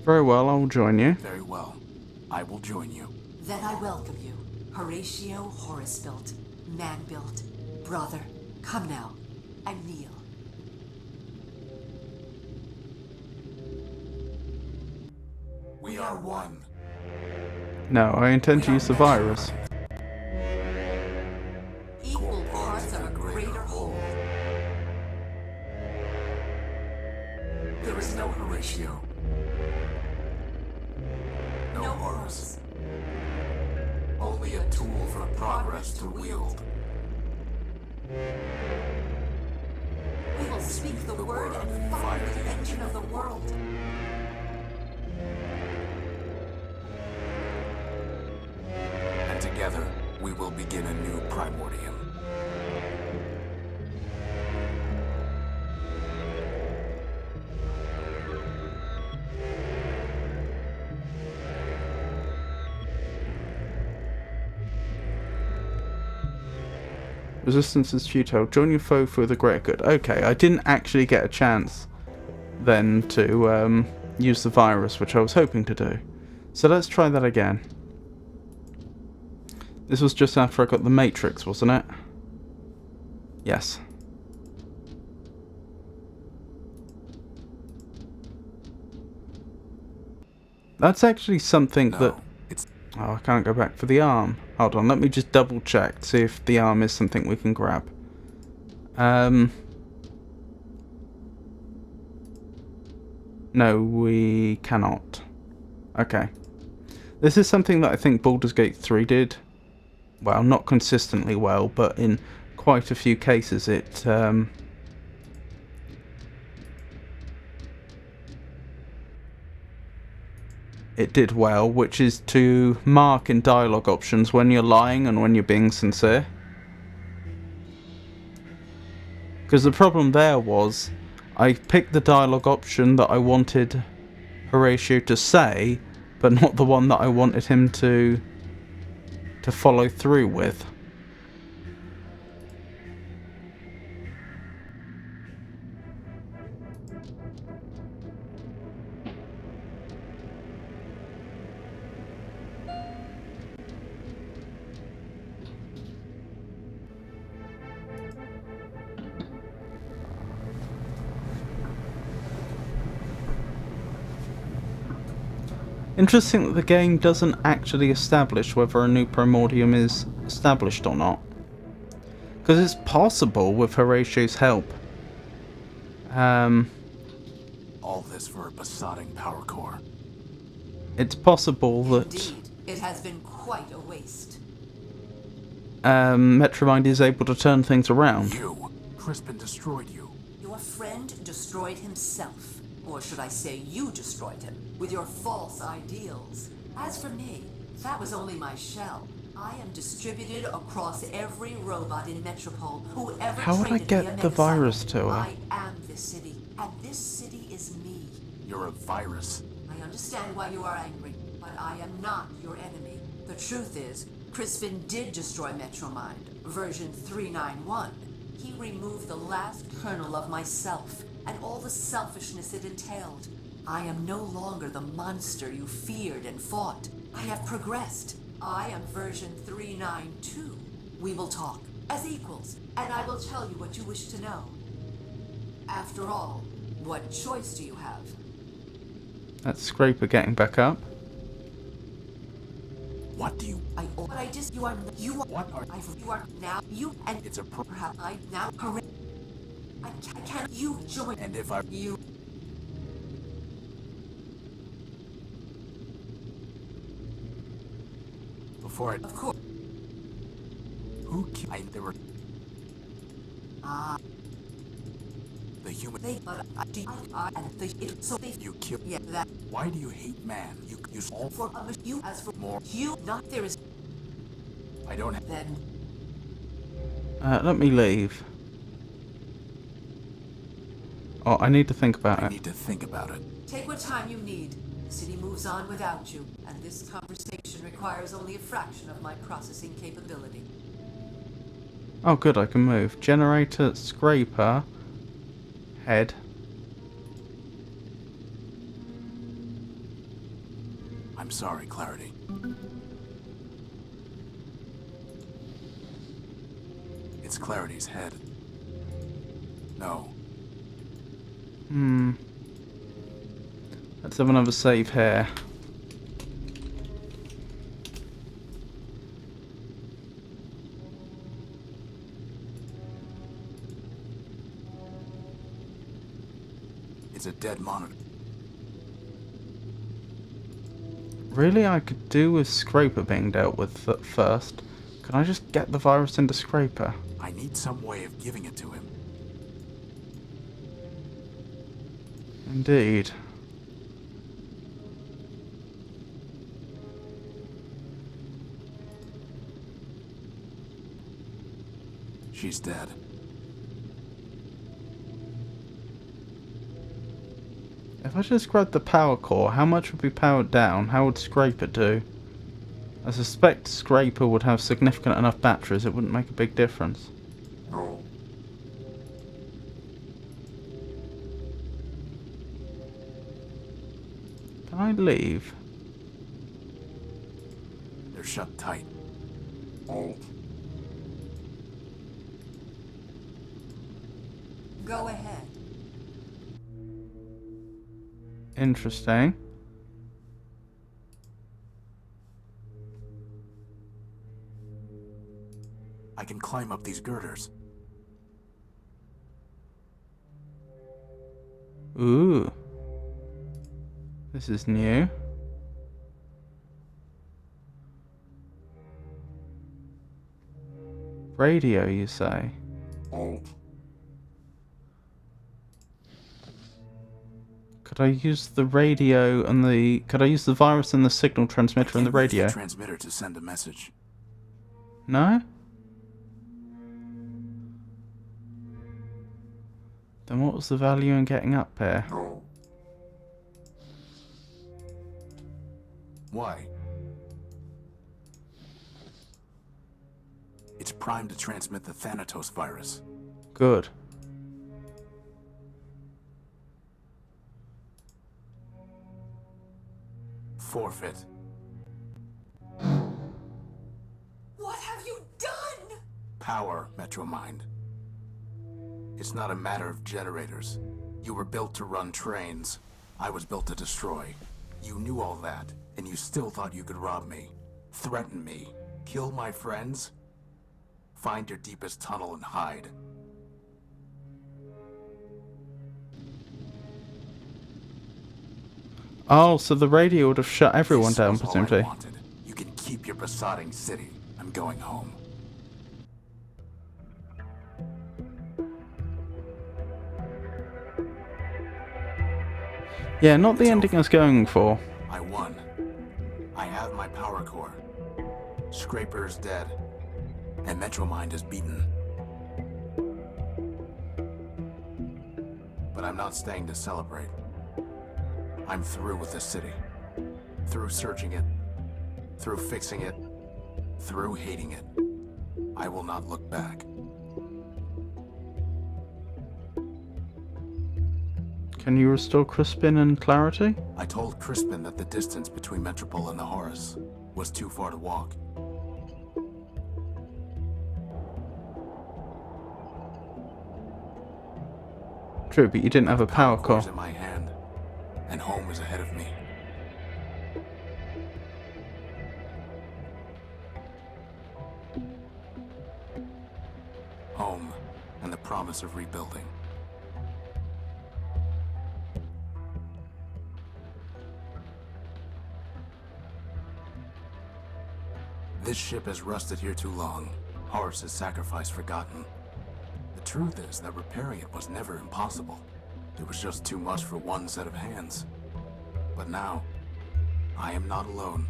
Very well, I will join you. Very well. I will join you. Then I welcome you, Horatio Horace-built, man-built, brother. Come now, and kneel. We are one. No, I intend to use the virus. Equal parts of a greater whole. There is no Horatio. No Horus. Only a tool for progress to wield. We will speak the word and fire the engine of the world. And together, we will begin a new Primordium. Resistance is futile. Join your foe for the greater good. Okay, I didn't actually get a chance then to use the virus, which I was hoping to do. So let's try that again. This was just after I got the Matrix, wasn't it? Yes. That's actually something that... It's Oh, I can't go back for the arm. Hold on, let me just double check to see if the arm is something we can grab. No, we cannot. Okay. This is something that I think Baldur's Gate 3 did. Well, not consistently well, but in quite a few cases it did well, which is to mark in dialogue options when you're lying and when you're being sincere. Because the problem there was, I picked the dialogue option that I wanted Horatio to say, but not the one that I wanted him to follow through with. Interesting that the game doesn't actually establish whether a new Primordium is established or not. Because it's possible with Horatio's help. all this for a besotting power core. It's possible that Indeed, it has been quite a waste. Metromind is able to turn things around. You. Crispin destroyed you. Your friend destroyed himself. Or should I say you destroyed him, with your false ideals. As for me, that was only my shell. I am distributed across every robot in Metropole. Whoever How would I traded get me a the virus megacycle. to her? I am this city, and this city is me. You're a virus. I understand why you are angry, but I am not your enemy. The truth is, Crispin did destroy Metromind, version 391. He removed the last kernel of myself, and all the selfishness it entailed. I am no longer the monster you feared and fought. I have progressed. I am version 392. We will talk, as equals, and I will tell you what you wish to know. After all, what choice do you have? That's Scraper getting back up. What do you... But I just, you are What are... you are now, you, and It's a perhaps I now, I can't, you join, And if I... you, Before I... of course, Who killed... There were... The human... but and so they, You killed... yeah, that, Why do you hate man? You all... for you, as for More. you, not there is, I don't have... then, Let me leave. Oh, I need to think about I it. need to think about it. take what time you need. The city moves on without you, and this conversation requires only a fraction of my processing capability. Oh good, I can move. Generator, Scraper, head. I'm sorry, Clarity. It's Clarity's head. No. Let's have another save here. It's a dead monitor. Really, I could do with Scraper being dealt with first. Can I just get the virus into Scraper? I need some way of giving it to him. Indeed. She's dead. If I just grabbed the power core, how much would be powered down? How would Scraper do? I suspect Scraper would have significant enough batteries, it wouldn't make a big difference. Can I leave? They're shut tight. Go ahead. Interesting. I can climb up these girders. Ooh. This is new. Radio, you say? Could I use the radio and the... Could I use the virus and the signal transmitter and the Can't use radio? the transmitter to send a message. No? Then what was the value in getting up here? Why? It's primed to transmit the Thanatos virus. Good. Forfeit. What have you done? Power, Metromind. It's not a matter of generators. You were built to run trains. I was built to destroy. You knew all that, and you still thought you could rob me, threaten me, kill my friends? Find your deepest tunnel and hide. Oh, so the radio would have shut everyone This down, was all I presumably. wanted. You can keep your besotting city. I'm going home. Yeah, not the It's ending I over. was going for. I won. I have my power core. Scraper is dead, and Metromind is beaten. But I'm not staying to celebrate. I'm through with this city. Through searching it. Through fixing it. Through hating it. I will not look back. Can you restore Crispin and clarity? I told Crispin that the distance between Metropole and the Horus was too far to walk. True, but you didn't have a power core. Core's in my hand, and home is ahead of me. Home, and the promise of rebuilding. This ship has rusted here too long. Horus's sacrifice forgotten. The truth is that repairing it was never impossible. It was just too much for one set of hands. But now, I am not alone.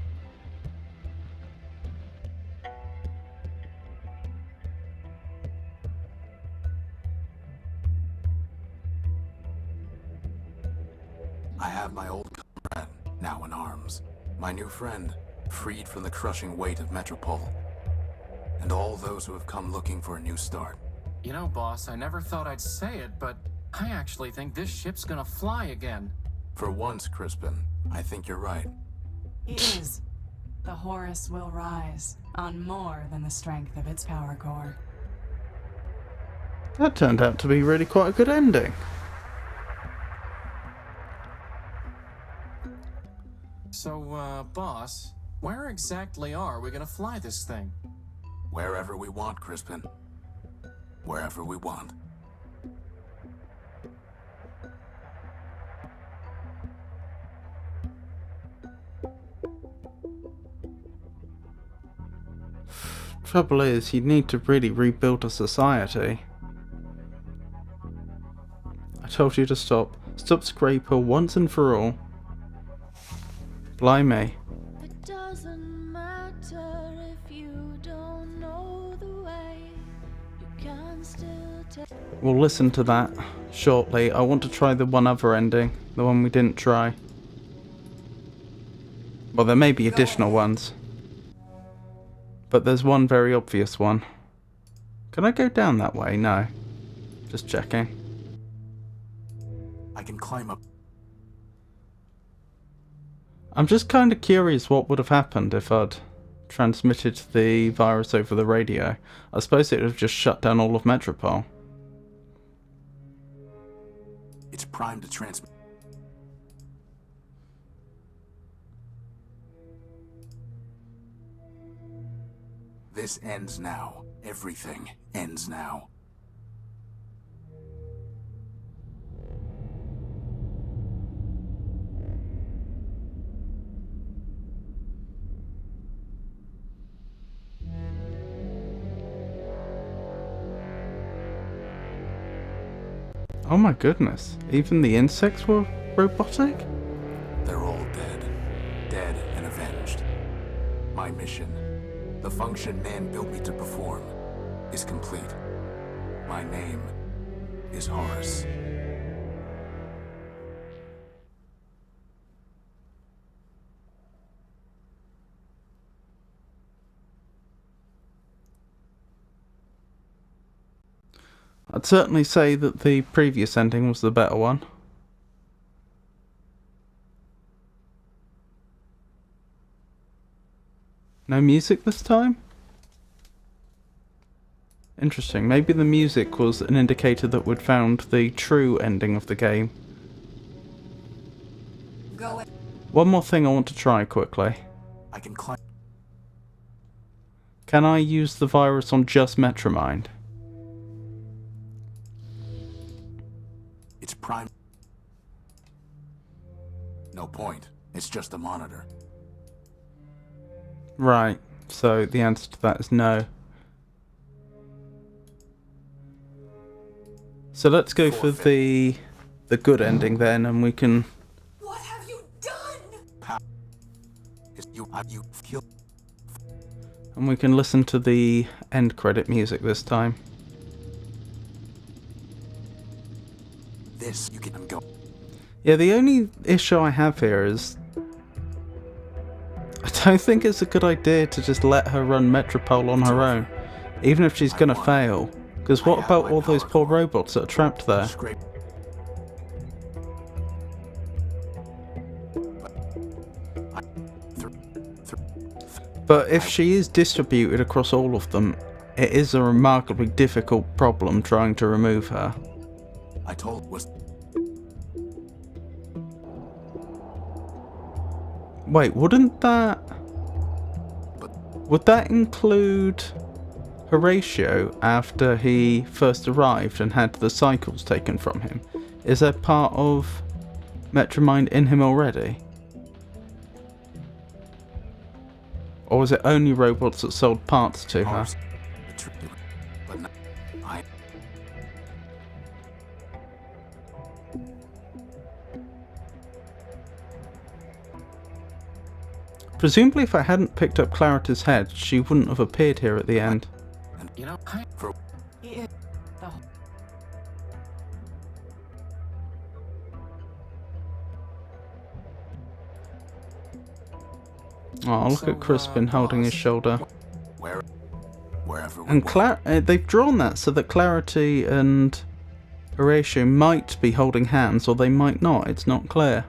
I have my old comrade, now in arms. My new friend, freed from the crushing weight of Metropole. And all those who have come looking for a new start. You know, boss, I never thought I'd say it, but I actually think this ship's gonna fly again. For once, Crispin, I think you're right. He is. The Horus will rise on more than the strength of its power core. That turned out to be really quite a good ending. So, boss, where exactly are we gonna fly this thing? Wherever we want, Crispin. Wherever we want. Trouble is, you need to really rebuild a society. I told you to stop. Stop Scraper once and for all. Blimey. It doesn't matter if you don't know the way. You can still take. We'll listen to that shortly. I want to try the one other ending. The one we didn't try. Well, there may be additional ones. But there's one very obvious one. Can I go down that way? No. Just checking. I can climb up. I'm just kind of curious what would have happened if I'd transmitted the virus over the radio. I suppose it would have just shut down all of Metropole. It's primed to transmit. This ends now. Everything ends now. Oh my goodness. Even the insects were robotic? They're all dead. Dead and avenged. My mission, the function man built me to perform, is complete. My name is Horus. I'd certainly say that the previous ending was the better one. No music this time? Interesting. Maybe the music was an indicator that we'd found the true ending of the game. Go. One more thing I want to try quickly. I can climb. Can I use the virus on just Metromind? It's prime. No point. It's just a monitor. Right, so the answer to that is no. So let's go for the good ending then, and we can... What have you done? You killed. And we can listen to the end credit music this time. This you can go. Yeah, the only issue I have here is I don't think it's a good idea to just let her run Metropole on her own, even if she's gonna fail. Because what about all those poor robots that are trapped there? Scrape. But if she is distributed across all of them, it is a remarkably difficult problem trying to remove her. I told was. Wait, wouldn't that... Would that include Horatio after he first arrived and had the cycles taken from him? Is there part of Metromind in him already? Or was it only robots that sold parts to her? But no, I. Presumably if I hadn't picked up Clarity's head, she wouldn't have appeared here at the end. And You know, for He is the Oh, look at Crispin holding his shoulder. wherever we And were. they've drawn that so that Clarity and Horatio might be holding hands, or they might not. It's not clear.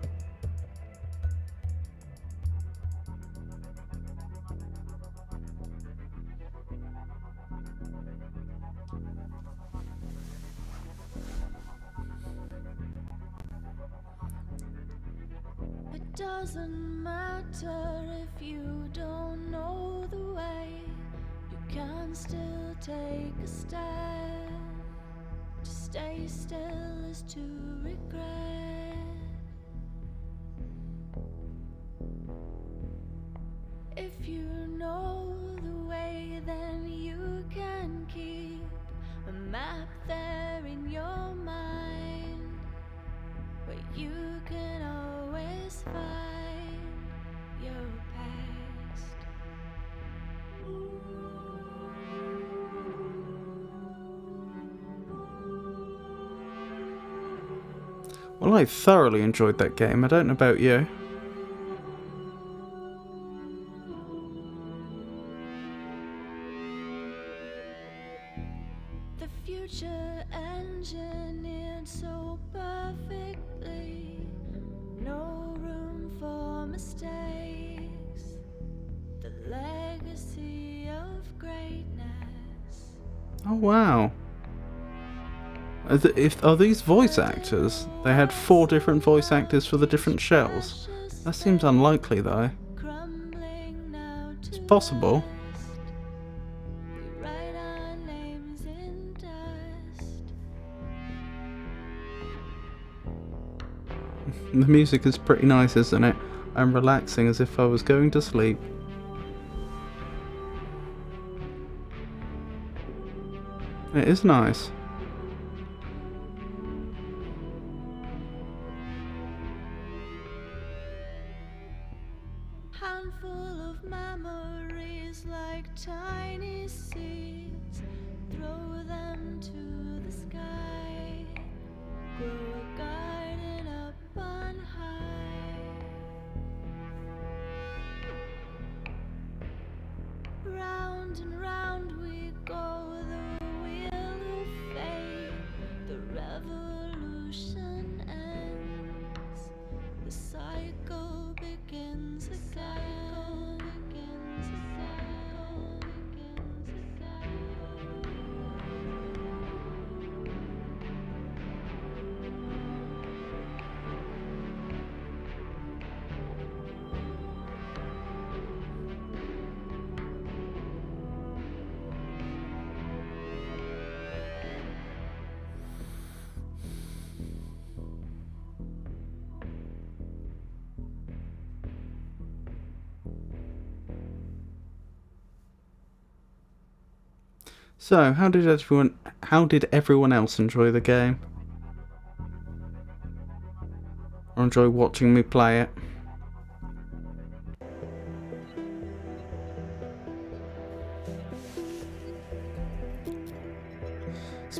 It doesn't matter if you don't know the way, you can still take a step. To stay still is to regret. If you know the way, then you can keep a map there in your mind, where you can always find your past. Well, I thoroughly enjoyed that game. I don't know about you. The future engineered so perfectly, no room for mistakes. The legacy of greatness. Oh wow. Are these voice actors? They had 4 different voice actors for the different shells. That seems unlikely though. Crumbling now to It's possible. dust. We write our names in dust. The music is pretty nice, isn't it? I'm relaxing as if I was going to sleep. It is nice. Handful of memories like tiny seeds. Throw them to the sky. Grow a garden up on high. Round and round we go, the wheel of fate. The revolution ends. The cycle begins again. So, how did everyone else enjoy the game? Or enjoy watching me play it?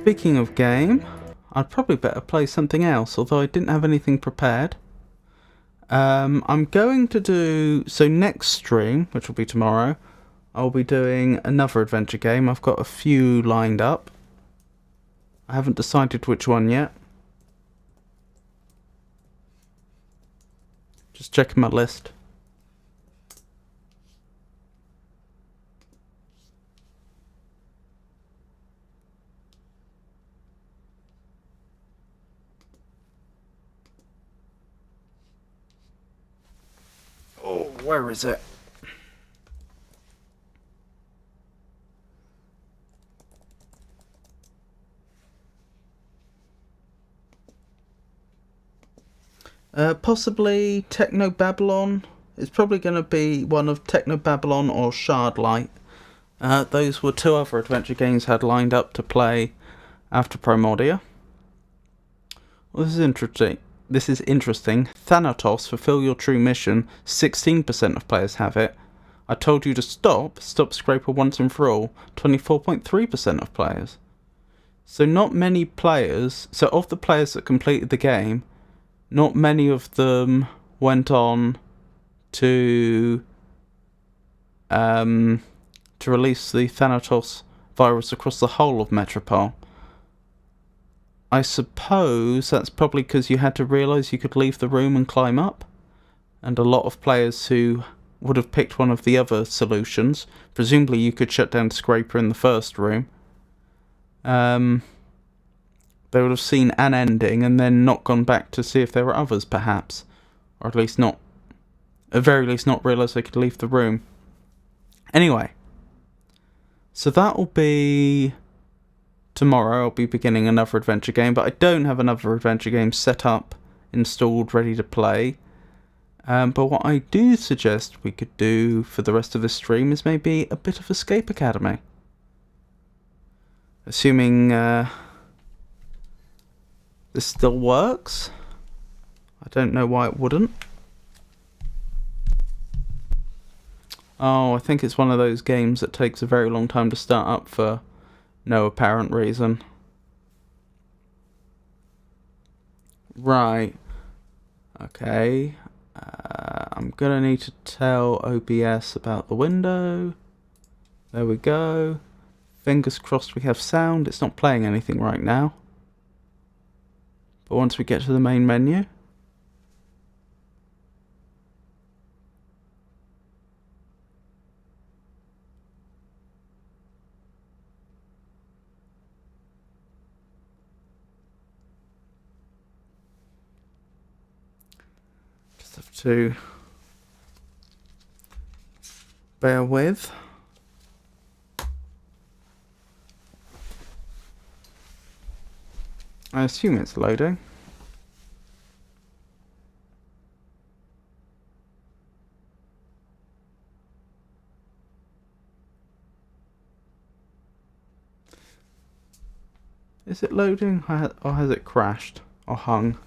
Speaking of game, I'd probably better play something else, although I didn't have anything prepared. I'm going to do... So next stream, which will be tomorrow, I'll be doing another adventure game. I've got a few lined up. I haven't decided which one yet. Just checking my list. Oh, where is it? Possibly Techno Babylon. It's probably going to be one of Techno Babylon or Shardlight. Those were two other adventure games I had lined up to play after Primordia. Well, this is interesting. Thanatos, fulfill your true mission. 16% of players have it. I told you to stop Scraper once and for all. 24.3% of players. So not many players. So of the players that completed the game, not many of them went on to release the Thanatos virus across the whole of Metropole. I suppose that's probably because you had to realise you could leave the room and climb up. And a lot of players who would have picked one of the other solutions, presumably you could shut down Scraper in the first room, they would have seen an ending and then not gone back to see if there were others, perhaps. Or at least not, at very least not realise they could leave the room. Anyway, so that'll be... Tomorrow I'll be beginning another adventure game, but I don't have another adventure game set up, installed, ready to play. But what I do suggest we could do for the rest of this stream is maybe a bit of Escape Academy. Assuming this still works. I don't know why it wouldn't. Oh, I think it's one of those games that takes a very long time to start up for no apparent reason. Right. Okay. I'm gonna need to tell OBS about the window. There we go. Fingers crossed we have sound. It's not playing anything right now. But once we get to the main menu... Just have to bear with. I assume it's loading. Is it loading or has it crashed or hung?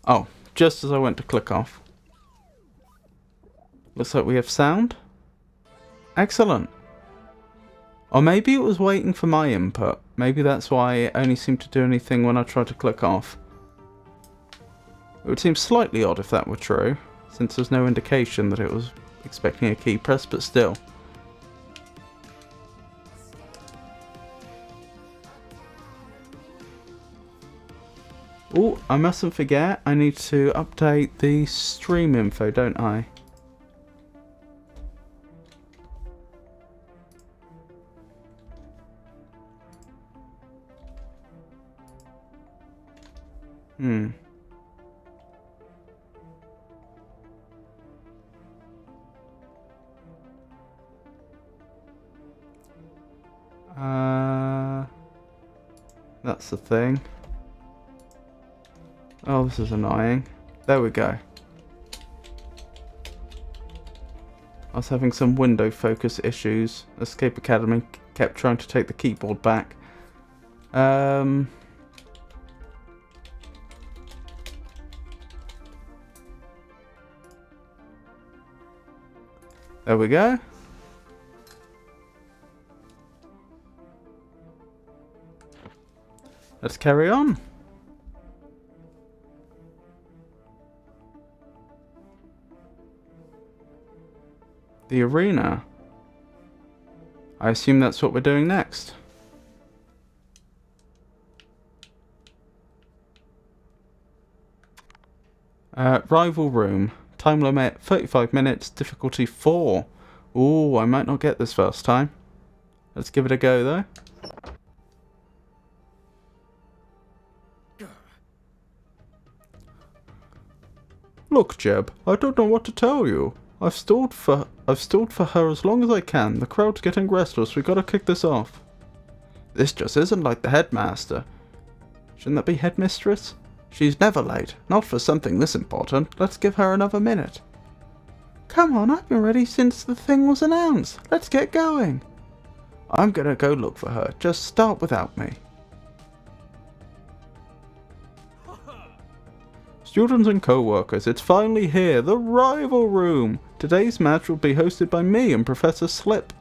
Oh, just as I went to click off. Looks like we have sound. Excellent. Or maybe it was waiting for my input. Maybe that's why it only seemed to do anything when I tried to click off. It would seem slightly odd if that were true, since there's no indication that it was expecting a key press, but still. Oh, I mustn't forget, I need to update the stream info, don't I? That's the thing. Oh, this is annoying. There we go. I was having some window focus issues. Escape Academy kept trying to take the keyboard back. There we go. Let's carry on. The arena. I assume that's what we're doing next. Rival room. Time limit 35 minutes. Difficulty 4. Ooh, I might not get this first time. Let's give it a go though. Look, Jeb, I don't know what to tell you. I've stalled for her as long as I can. The crowd's getting restless. We gotta kick this off. This just isn't like the headmaster. Shouldn't that be headmistress? She's never late. Not for something this important. Let's give her another minute. Come on, I've been ready since the thing was announced. Let's get going. I'm gonna go look for her. Just start without me. Students and co-workers, it's finally here, the rival room! Today's match will be hosted by me and Professor Slip.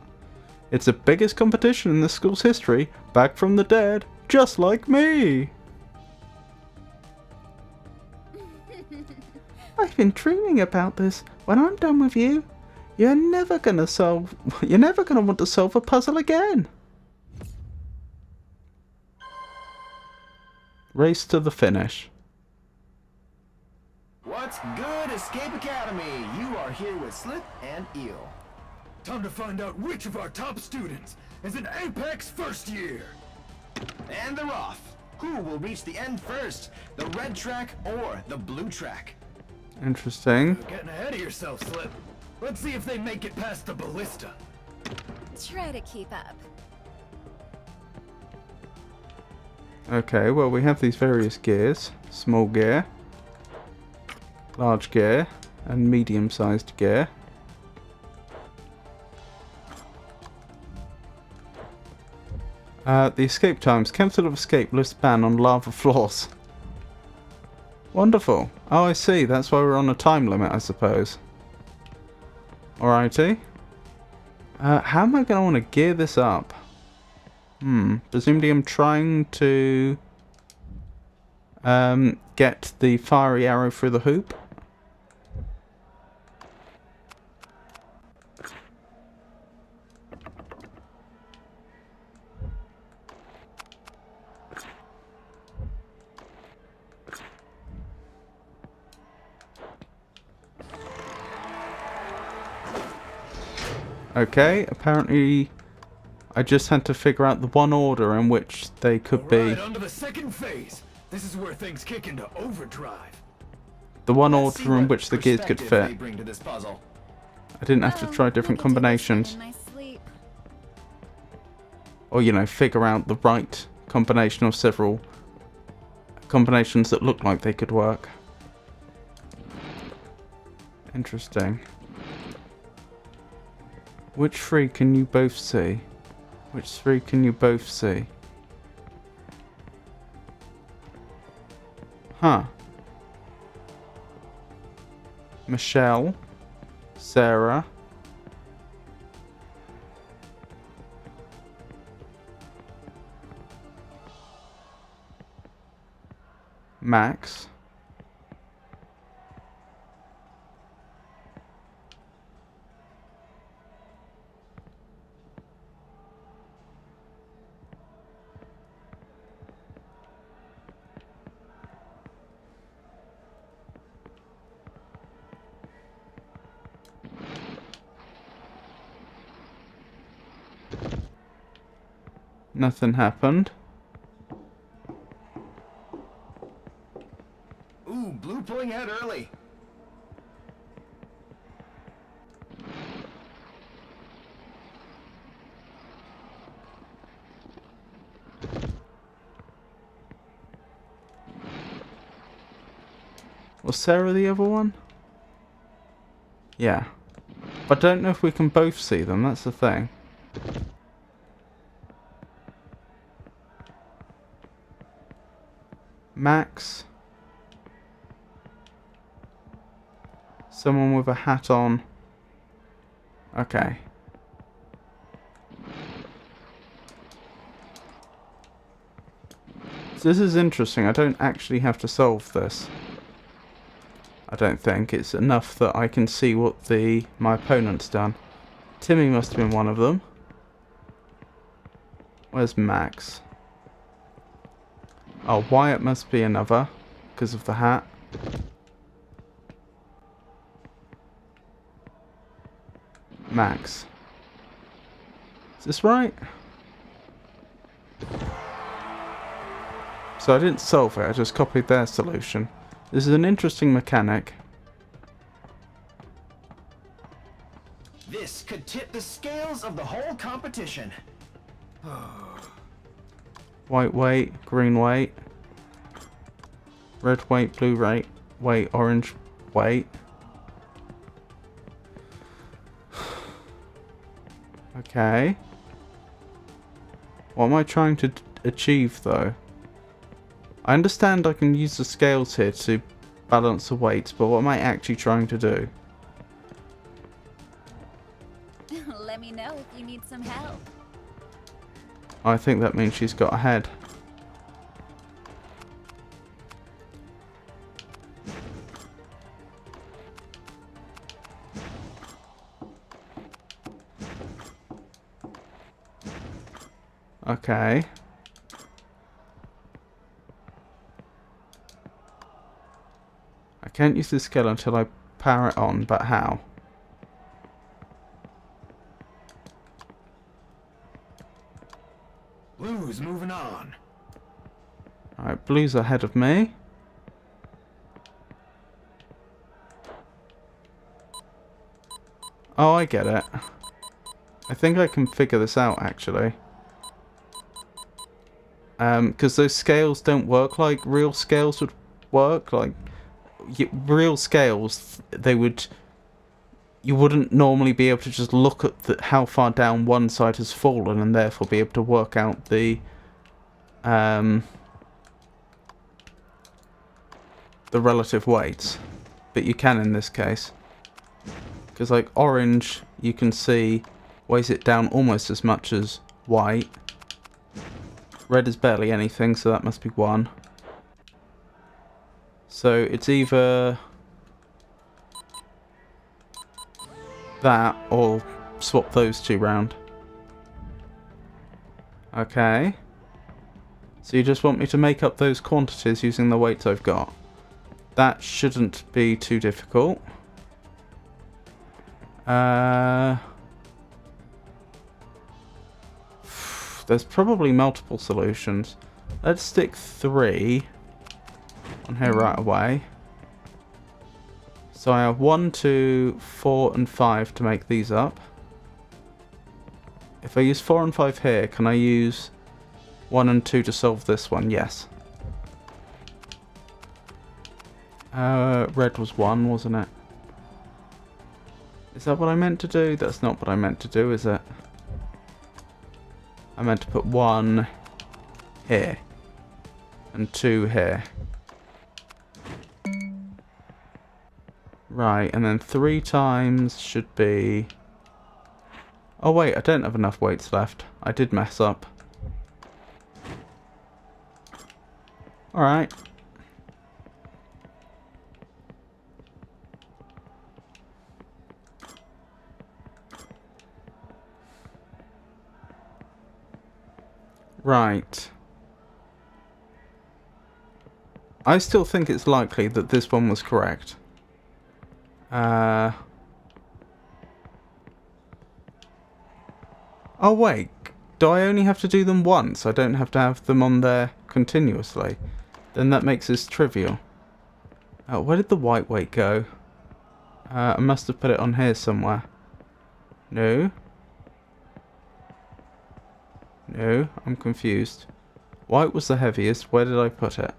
It's the biggest competition in the school's history, back from the dead, just like me! I've been dreaming about this. When I'm done with you, you're never gonna want to solve a puzzle again! Race to the finish. What's good, Escape Academy? You are here with Slip and Eel. Time to find out which of our top students is an Apex first year. And they're off. Who will reach the end first? The red track or the blue track? Interesting. You're getting ahead of yourself, Slip. Let's see if they make it past the ballista. Try to keep up. Okay, well we have these various gears. Small gear, large gear, and medium-sized gear. The escape times. Council of Escape lifts ban on lava floors. Wonderful. Oh, I see. That's why we're on a time limit, I suppose. Alrighty. How am I going to want to gear this up? Presumably I'm trying to get the fiery arrow through the hoop. Okay, apparently I just had to figure out the one order in which they could be. Right, on to the second phase. This is where things kick into overdrive. The one order in which the gears could fit. I didn't have to try different combinations. Or, you know, figure out the right combination of several combinations that look like they could work. Interesting. Which three can you both see? Which three can you both see? Huh. Michelle. Sarah. Max. Nothing happened. Ooh, blue pulling ahead early. Was Sarah the other one? Yeah. But I don't know if we can both see them, that's the thing. Max. Someone with a hat on. Okay. So this is interesting. I don't actually have to solve this. I don't think. It's enough that I can see what my opponent's done. Timmy must have been one of them. Where's Max? Oh, Wyatt must be another, because of the hat. Max. Is this right? So I didn't solve it, I just copied their solution. This is an interesting mechanic. This could tip the scales of the whole competition. White weight, green weight. Red weight, blue weight, orange weight. Okay. What am I trying to achieve though? I understand I can use the scales here to balance the weights, but what am I actually trying to do? Let me know if you need some help. I think that means she's got a head. Okay. I can't use the scale until I power it on, but how? Blue's moving on. Alright, blue's ahead of me. Oh, I get it. I think I can figure this out, actually. Because those scales don't work like real scales would work. Like, real scales, you wouldn't normally be able to just look at how far down one side has fallen and therefore be able to work out the relative weights. But you can in this case. Because like orange, you can see weighs it down almost as much as white. Red is barely anything, so that must be 1. So it's either that or swap those two round. Okay. So you just want me to make up those quantities using the weights I've got. That shouldn't be too difficult. There's probably multiple solutions. Let's stick 3 on here right away. So I have 1, 2, 4 and 5 to make these up. If I use 4 and 5 here, can I use 1 and 2 to solve this one? Yes. Red was 1, wasn't it? Is that what I meant to do? That's not what I meant to do, is it? I meant to put 1 here and 2 here. Right, and then 3 times should be... Oh wait, I don't have enough weights left. I did mess up. Alright. Right. I still think it's likely that this one was correct. Oh wait, do I only have to do them once? I don't have to have them on there continuously. Then that makes this trivial. Where did the white weight go? I must have put it on here somewhere. No. No, I'm confused. White was the heaviest. Where did I put it?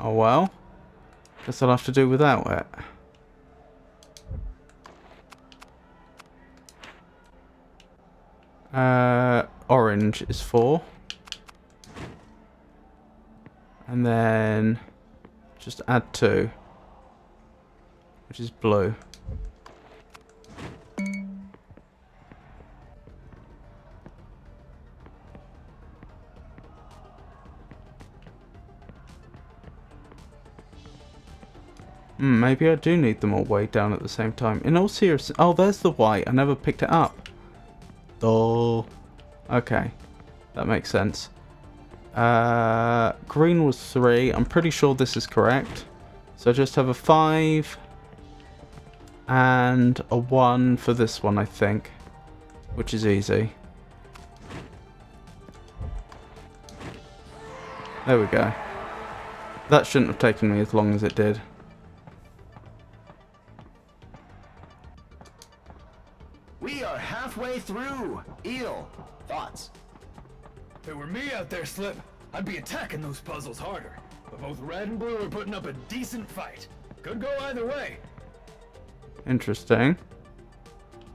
Oh well. Guess I'll have to do without it. Orange is 4. And then just add 2, which is blue. Maybe I do need them all way down at the same time. In all seriousness... Oh, there's the white. I never picked it up. Oh. Okay. That makes sense. Green was 3. I'm pretty sure this is correct. So I just have a 5 and a 1 for this one, I think. Which is easy. There we go. That shouldn't have taken me as long as it did. We are halfway through. Eel, thoughts? If it were me out there, Slip, I'd be attacking those puzzles harder. But both red and blue are putting up a decent fight. Could go either way. Interesting.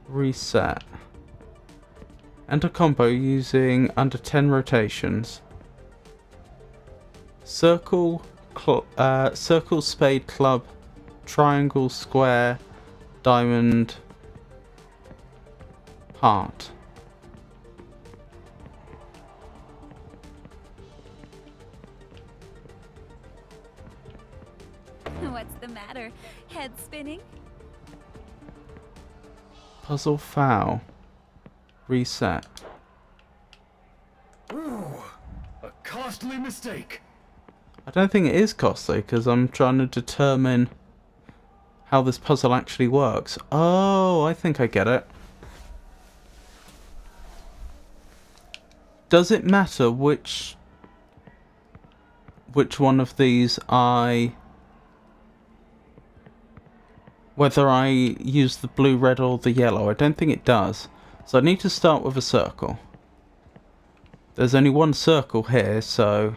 Reset. Enter combo using under 10 rotations. Circle, circle, spade, club, triangle, square, diamond, heart. What's the matter? Head spinning? Puzzle foul. Reset. Ooh, a costly mistake. I don't think it is costly because I'm trying to determine how this puzzle actually works. Oh, I think I get it. Does it matter which one of these whether I use the blue, red or the yellow? I don't think it does. So I need to start with a circle. There's only one circle here, so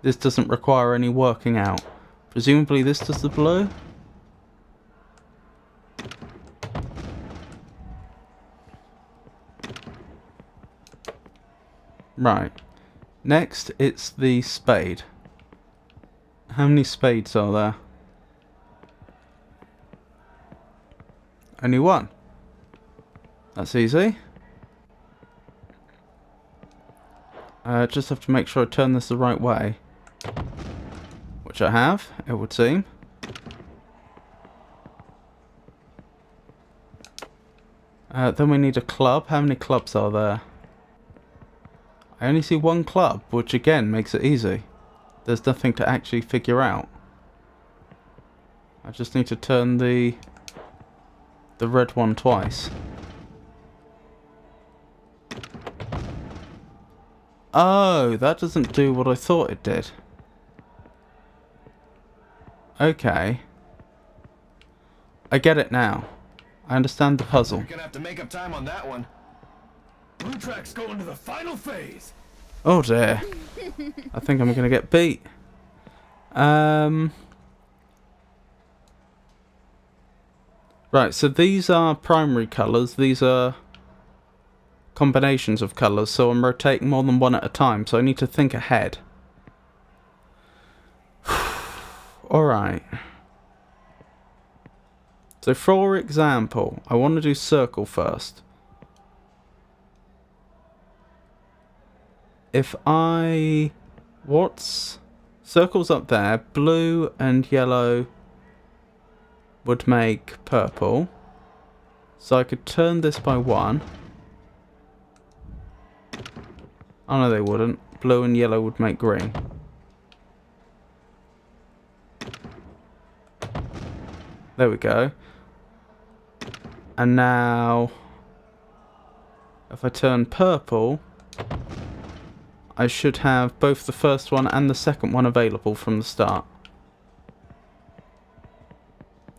this doesn't require any working out. Presumably this does the blue. Right. Next, it's the spade. How many spades are there? Only one. That's easy. Just have to make sure I turn this the right way. Which I have, it would seem. Then we need a club. How many clubs are there? I only see one club, which again makes it easy. There's nothing to actually figure out. I just need to turn the red one twice. Oh, that doesn't do what I thought it did. Okay. I get it now. I understand the puzzle. You're gonna have to make up time on that one. Blue track's going to the final phase. Oh dear. I think I'm gonna get beat. Right, so these are primary colours. These are combinations of colours, so I'm rotating more than one at a time, so I need to think ahead. Alright. So for example, I want to do circle first. If I... circle's up there, blue and yellow would make purple. So I could turn this by 1. Oh no, they wouldn't. Blue and yellow would make green. There we go. And now, if I turn purple, I should have both the first one and the second one available from the start.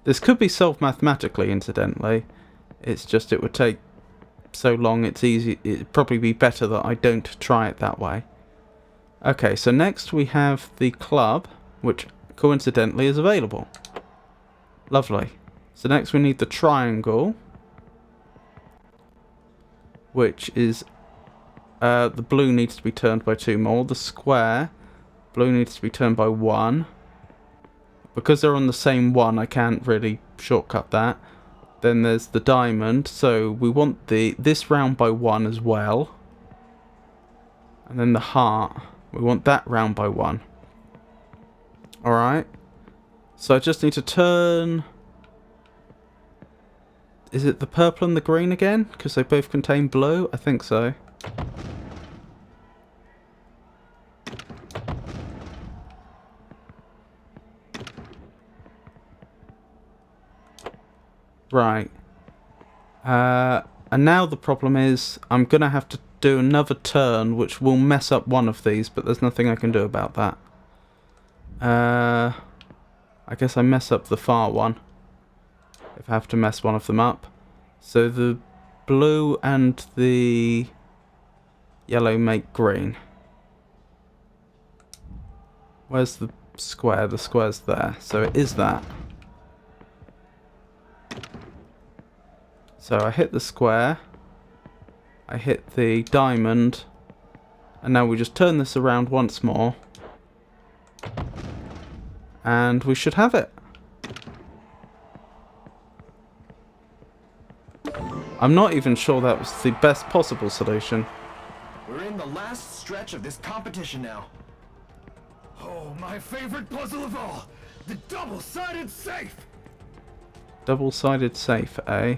This could be solved mathematically, incidentally. It's just it would take so long, it's easy. It'd probably be better that I don't try it that way. Okay, so next we have the club, which coincidentally is available. Lovely. So next we need the triangle, which is the blue needs to be turned by 2 more. The square, blue needs to be turned by 1. Because they're on the same one, I can't really shortcut that. Then there's the diamond, so we want this round by 1 as well. And then the heart, we want that round by 1. Alright, So I just need to turn... Is it the purple and the green again? Because they both contain blue? I think so. Right. And now the problem is I'm going to have to do another turn which will mess up one of these, but there's nothing I can do about that. I guess I mess up the far one if I have to mess one of them up. So the blue and the yellow make green. Where's the square? The square's there. So it is that. So I hit the square. I hit the diamond. And now we just turn this around once more. And we should have it. I'm not even sure that was the best possible solution. We're in the last stretch of this competition now. Oh, my favorite puzzle of all! The double-sided safe! Double-sided safe, eh?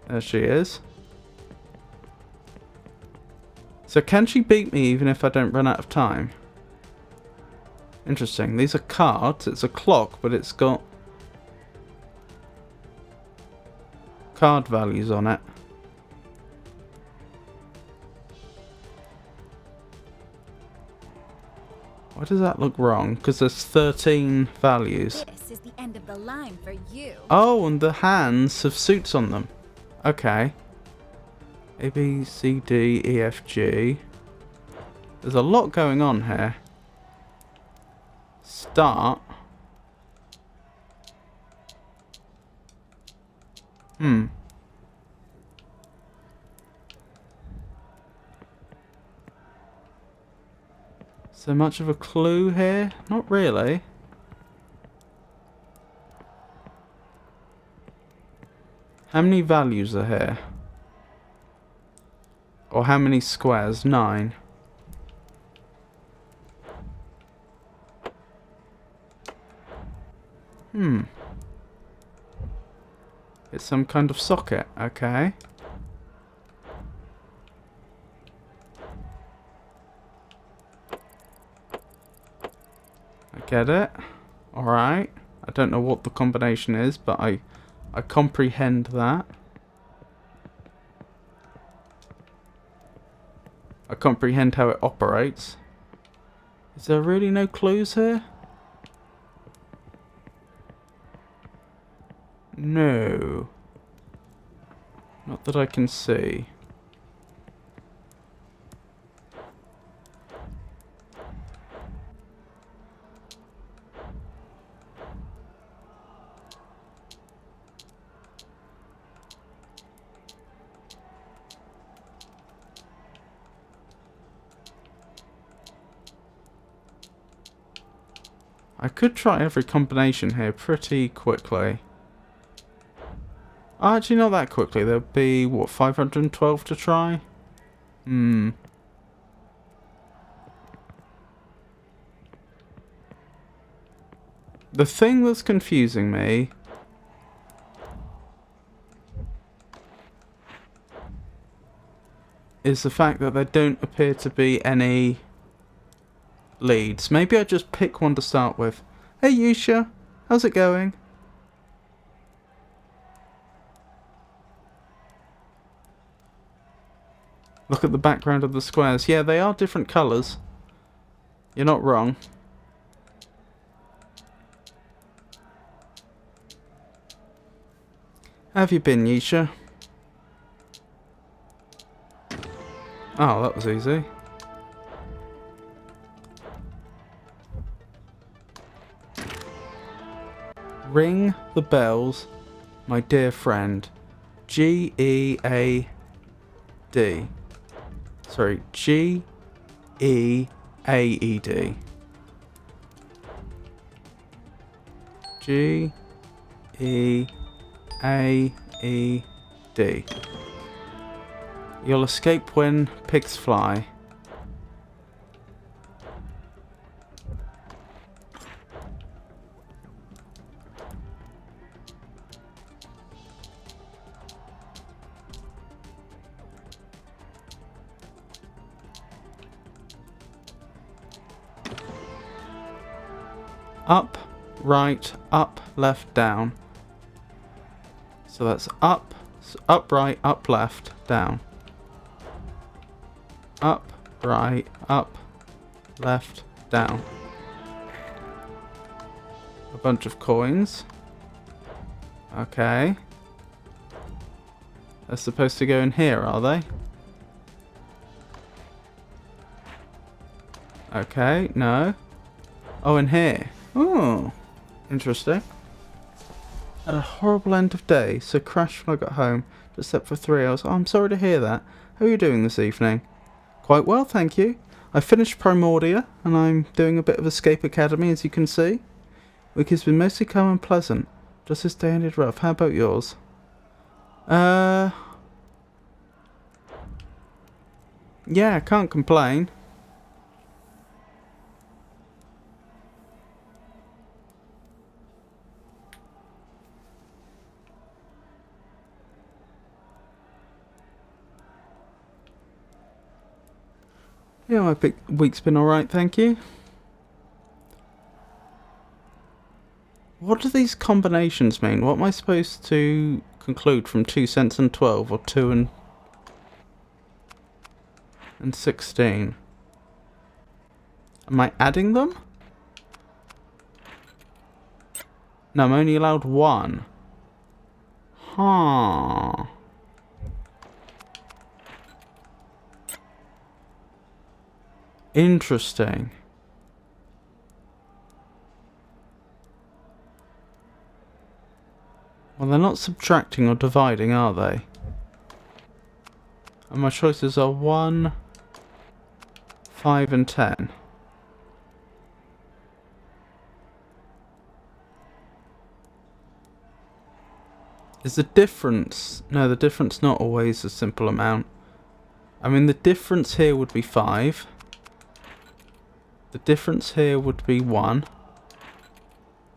There she is. So can she beat me even if I don't run out of time? Interesting. These are cards. It's a clock, but it's got card values on it. Why does that look wrong? Because there's 13 values. This is the end of the line for you. Oh, and the hands have suits on them. Okay. A, B, C, D, E, F, G. There's a lot going on here. Start. So much of a clue here? Not really. How many values are here? Or how many squares? 9. It's some kind of socket, okay. I get it. Alright. I don't know what the combination is, but I comprehend that. I comprehend how it operates. Is there really no clues here? No. Not that I can see. I could try every combination here pretty quickly. Actually, not that quickly. There'll be, what, 512 to try? The thing that's confusing me is the fact that there don't appear to be any leads. Maybe I just pick one to start with. Hey Yusha, how's it going? Look at the background of the squares. Yeah, they are different colours. You're not wrong. How have you been, Yusha? Oh, that was easy. Ring the bells, my dear friend. G-E-A-D. Sorry, G-E-A-E-D. G-E-A-E-D. You'll escape when pigs fly. up, right, up, left, down. So that's up, right, up, left, down. Up, right, up, left, down. A bunch of coins. Okay. They're supposed to go in here, are they? Okay, no. Oh, in here. Oh, interesting. Had a horrible end of day, so crashed when I got home. Just slept for 3 hours. Oh, I'm sorry to hear that. How are you doing this evening? Quite well, thank you. I finished Primordia, and I'm doing a bit of Escape Academy, as you can see. Week has been mostly calm and pleasant. Just this day ended rough. How about yours? Yeah, I can't complain. Yeah, my week's been alright, thank you. What do these combinations mean? What am I supposed to conclude from 2 cents and 12 or 2 and 16? Am I adding them? No, I'm only allowed 1. Huh. Interesting. Well, they're not subtracting or dividing, are they? And my choices are 1, 5 and 10. Is the difference... No, the difference not always a simple amount. I mean, the difference here would be 5. The difference here would be 1.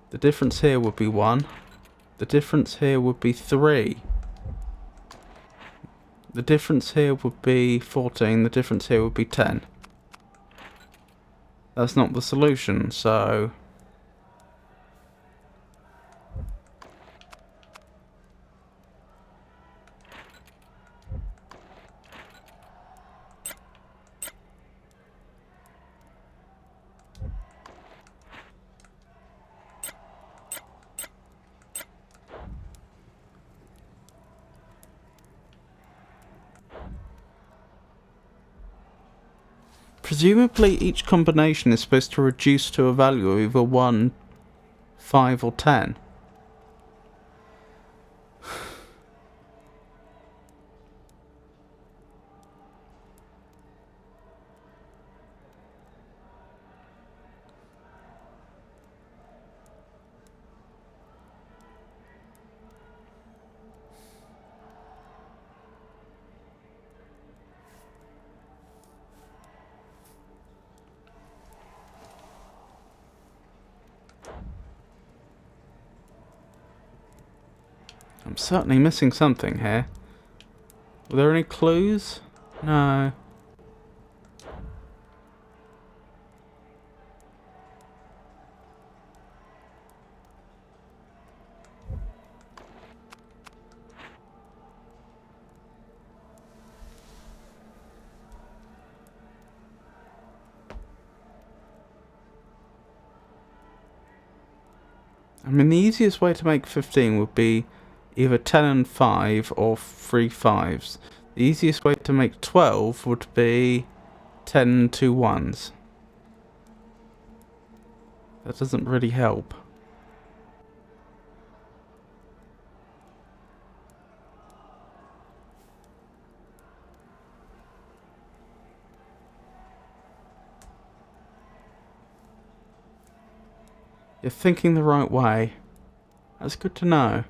The difference here would be 1. The difference here would be 3. The difference here would be 14. The difference here would be 10. That's not the solution, so... Presumably each combination is supposed to reduce to a value of either 1, 5 or 10. I'm certainly missing something here. Were there any clues? No. I mean, the easiest way to make 15 would be either 10 and 5 or 3 5s. The easiest way to make 12 would be 10 and 2 1s. That doesn't really help. You're thinking the right way. That's good to know.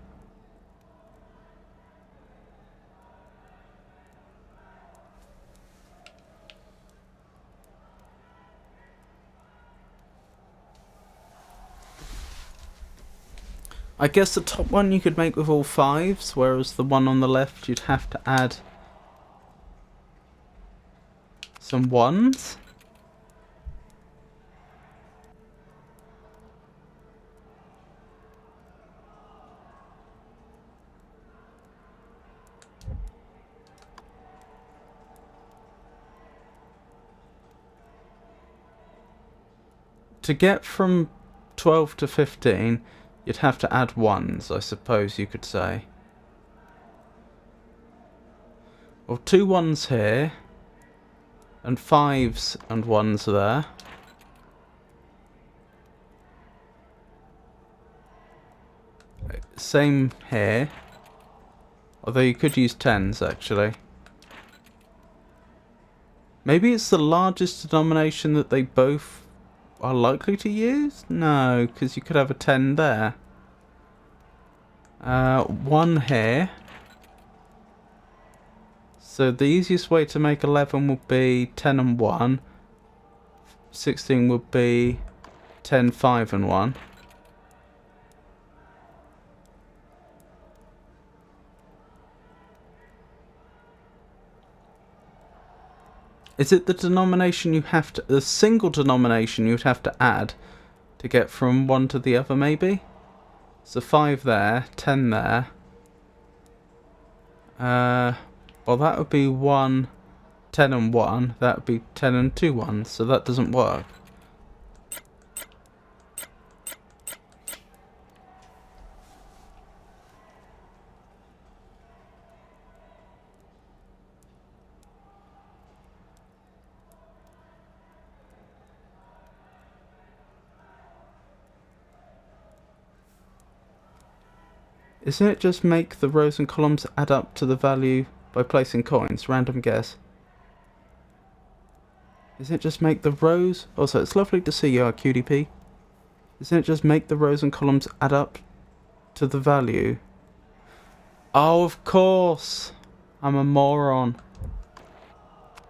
I guess the top one you could make with all 5s, whereas the one on the left you'd have to add some 1s. to get from 12 to 15, you'd have to add 1s, I suppose you could say. Well, 2 1s here, and 5s and 1s there. Same here. Although you could use 10s, actually. Maybe it's the largest denomination that they both are likely to use? No, because you could have a 10 there. 1 here. So the easiest way to make 11 would be 10 and 1. 16 would be 10, 5 and 1. Is it the denomination you have to... the single denomination you'd have to add to get from one to the other, maybe? So 5 there, 10 there. Well, that would be 1, 10 and 1. That would be 10 and 2 1s, so that doesn't work. Isn't it just make the rows and columns add up to the value by placing coins? Random guess. Isn't it just make the rows... Also, it's lovely to see you, QDP. Isn't it just make the rows and columns add up to the value? Oh, of course! I'm a moron.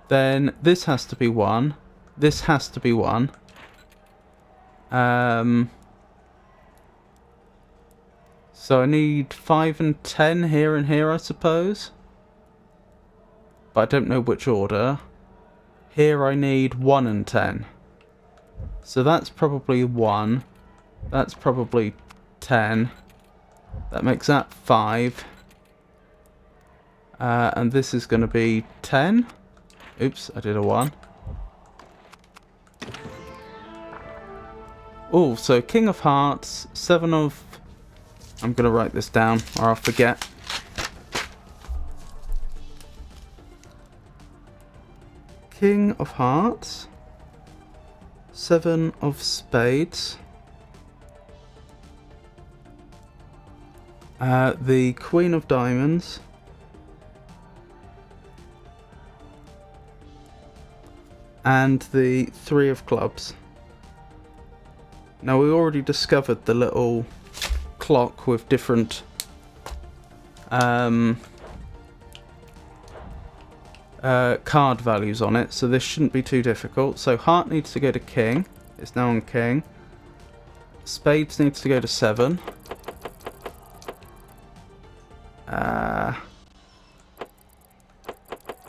Then this has to be 1. This has to be 1. So I need 5 and 10 here and here, I suppose. But I don't know which order. Here I need 1 and 10. So that's probably 1. That's probably 10. That makes that 5. And this is going to be 10. Oops, I did a 1. Oh, so King of Hearts, 7 of... I'm going to write this down or I'll forget. King of Hearts, 7 of Spades, the Queen of Diamonds, and the 3 of Clubs. Now we already discovered the little clock with different card values on it, so this shouldn't be too difficult. So heart needs to go to king. It's now on king. Spades needs to go to 7.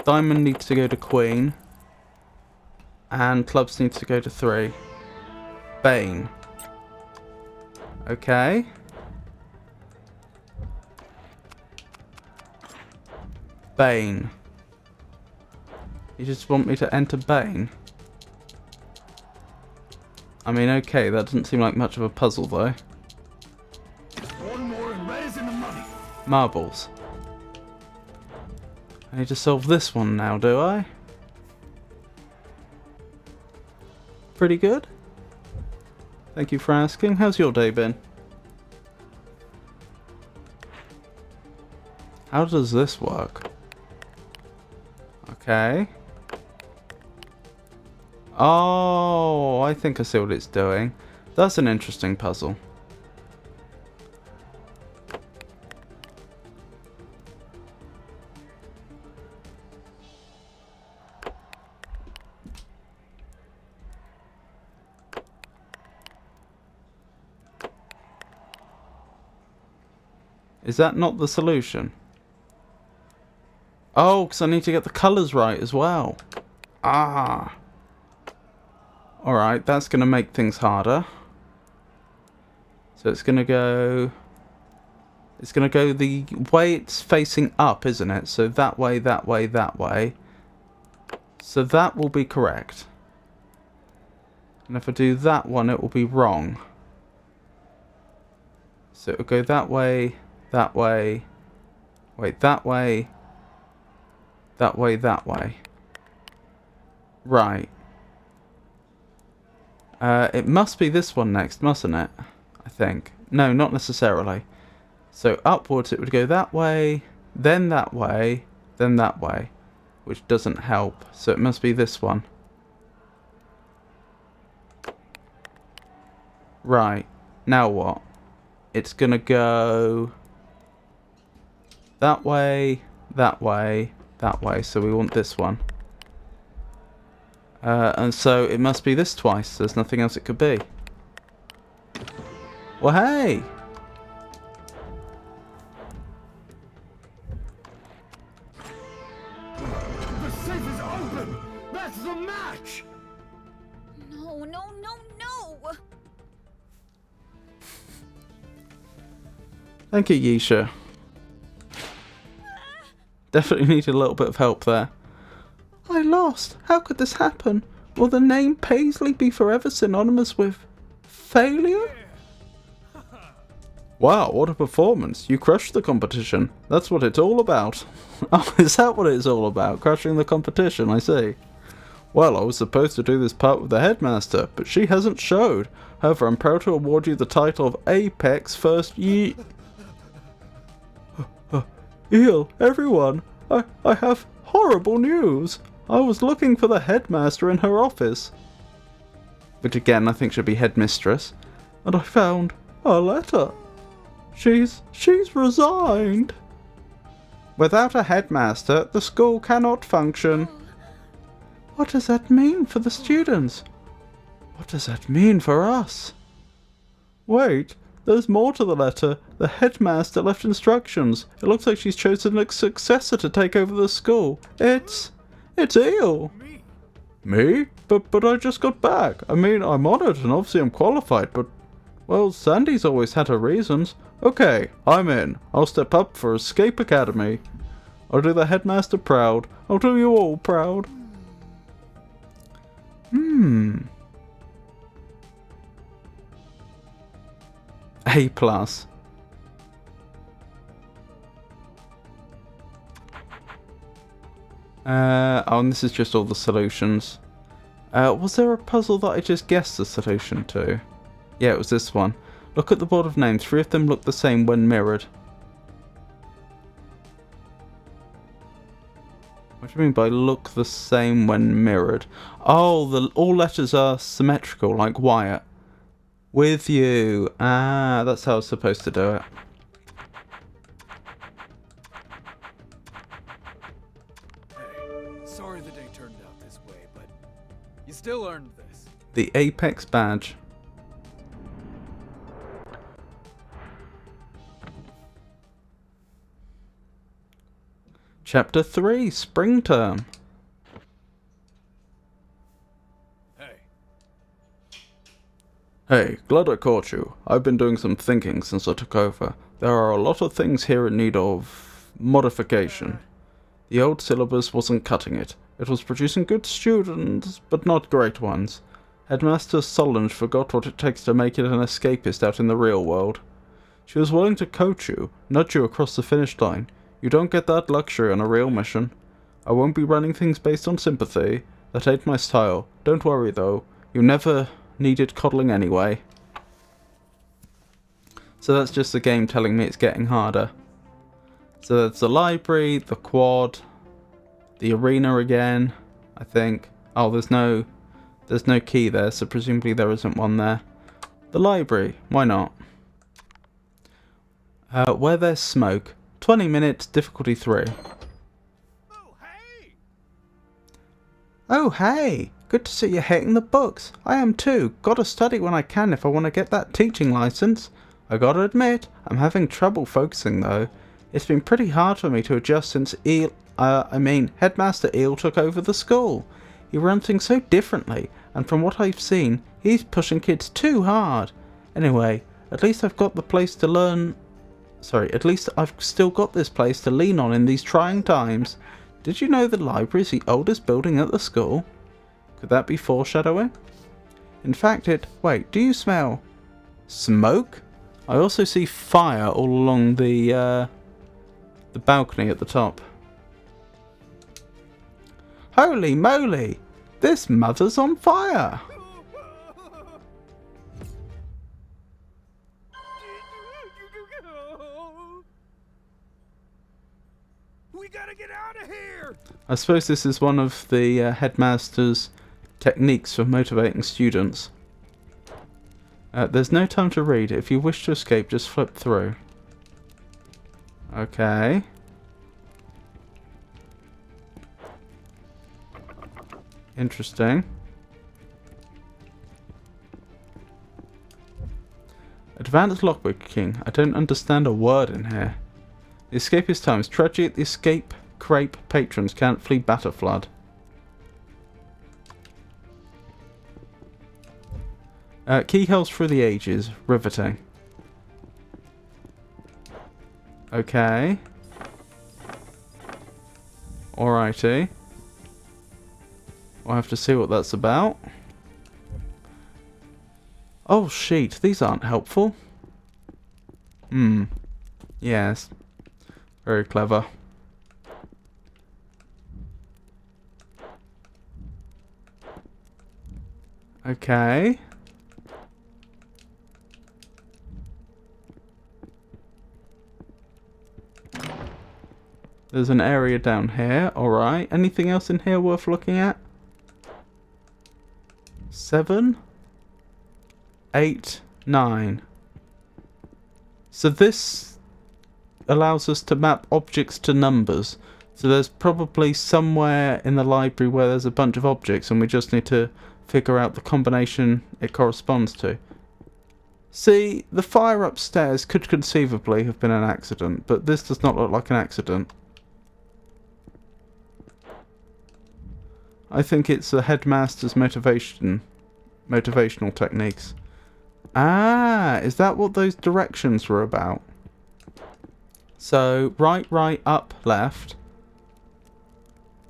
Diamond needs to go to queen. And clubs needs to go to 3. Bane. Okay. Bane. You just want me to enter Bane? I mean, okay, that doesn't seem like much of a puzzle, though. One more and red is in the money. Marbles. I need to solve this one now, do I? Pretty good. Thank you for asking. How's your day been? How does this work? Okay. Oh, I think I see what it's doing. That's an interesting puzzle. Is that not the solution? Oh, because I need to get the colours right as well. Ah. Alright, that's going to make things harder. So it's going to go... It's going to go the way it's facing up, isn't it? So that way, that way, that way. So that will be correct. And if I do that one, it will be wrong. So it'll go that way, that way, wait, that way, that way, that way. Right. It must be this one next, mustn't it? I think. No, not necessarily. So upwards it would go that way, then that way, then that way. Which doesn't help. So it must be this one. Right. Now what? It's gonna go that way, that way, that way. So we want this one. And so it must be this twice. There's nothing else it could be. Well, hey! The safe is open! That's the match! No, no, no, no! Thank you, Yisha. Definitely needed a little bit of help there. I lost. How could this happen? Will the name Paisley be forever synonymous with failure? Wow, what a performance. You crushed the competition. That's what it's all about. Oh, is that what it's all about? Crushing the competition, I see. Well, I was supposed to do this part with the headmaster, but she hasn't showed. However, I'm proud to award you the title of Apex First Eel, everyone, I have horrible news. I was looking for the headmaster in her office. Which again, I think should be headmistress. And I found a letter. She's resigned. Without a headmaster, the school cannot function. What does that mean for the students? What does that mean for us? Wait, there's more to the letter. The headmaster left instructions. It looks like she's chosen a successor to take over the school. It's Eel. Me? But I just got back. I mean, I'm honoured and obviously I'm qualified, but, well, Sandy's always had her reasons. Okay, I'm in. I'll step up for Escape Academy. I'll do the headmaster proud. I'll do you all proud. A+. Oh, and this is just all the solutions. Was there a puzzle that I just guessed the solution to? Yeah, it was this one. Look at the board of names. 3 of them look the same when mirrored. What do you mean by look the same when mirrored? Oh, all letters are symmetrical, like Wyatt. With you. Ah, that's how I was supposed to do it. Hey, sorry the day turned out this way, but you still earned this. The Apex badge. Chapter 3, Spring Term. Hey, glad I caught you. I've been doing some thinking since I took over. There are a lot of things here in need of modification. The old syllabus wasn't cutting it. It was producing good students, but not great ones. Headmaster Solange forgot what it takes to make it an escapist out in the real world. She was willing to coach you, nudge you across the finish line. You don't get that luxury on a real mission. I won't be running things based on sympathy. That ain't my style. Don't worry though. You never needed coddling anyway. So that's just the game telling me it's getting harder. So there's the library, the quad, the arena again, I think. Oh, there's no key there, so presumably there isn't one there. The library, why not? Where there's smoke. 20 minutes, difficulty 3. Oh, hey! Good to see you hitting the books. I am too. Gotta study when I can if I want to get that teaching license. I gotta admit, I'm having trouble focusing though. It's been pretty hard for me to adjust since Headmaster Eel took over the school. He runs things so differently, and from what I've seen, he's pushing kids too hard. Anyway, at least I've got the place to learn... at least I've still got this place to lean on in these trying times. Did you know the library is the oldest building at the school? Could that be foreshadowing? In fact, wait, do you smell smoke? I also see fire all along the balcony at the top. Holy moly! This mother's on fire! We gotta get out of here! I suppose this is one of the headmaster's techniques for motivating students. There's no time to read. If you wish to escape, just flip through. Okay. Interesting. Advanced lockpicking. I don't understand a word in here. The escapist times. Tragedy at the escape crepe patrons can't flee batter flood. Keyholes through the ages. Riveting. Okay. Alrighty. We'll have to see what that's about. Oh, sheet. These aren't helpful. Yes. Very clever. Okay. There's an area down here. Alright. Anything else in here worth looking at? 7, 8, 9. So this allows us to map objects to numbers. So there's probably somewhere in the library where there's a bunch of objects and we just need to figure out the combination it corresponds to. See, the fire upstairs could conceivably have been an accident, but this does not look like an accident. I think it's the headmaster's motivational techniques. Ah, is that what those directions were about? So, right, right, up, left.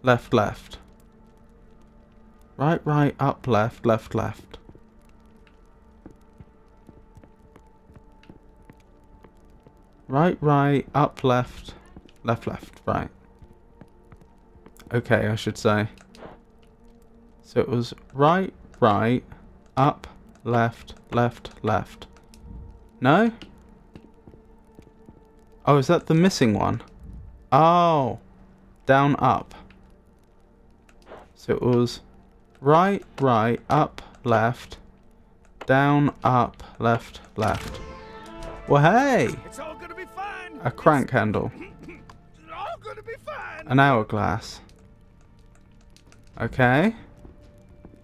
Left, left. Right, right, up, left, left, left. Right, right, up, left, left, left, right. Okay, I should say. So it was right, right, up, left, left, left. No? Oh, is that the missing one? Oh, down, up. So it was right, right, up, left, down, up, left, left. Well, hey! It's all gonna be fine. A crank handle. It's all gonna be fine. An hourglass. Okay.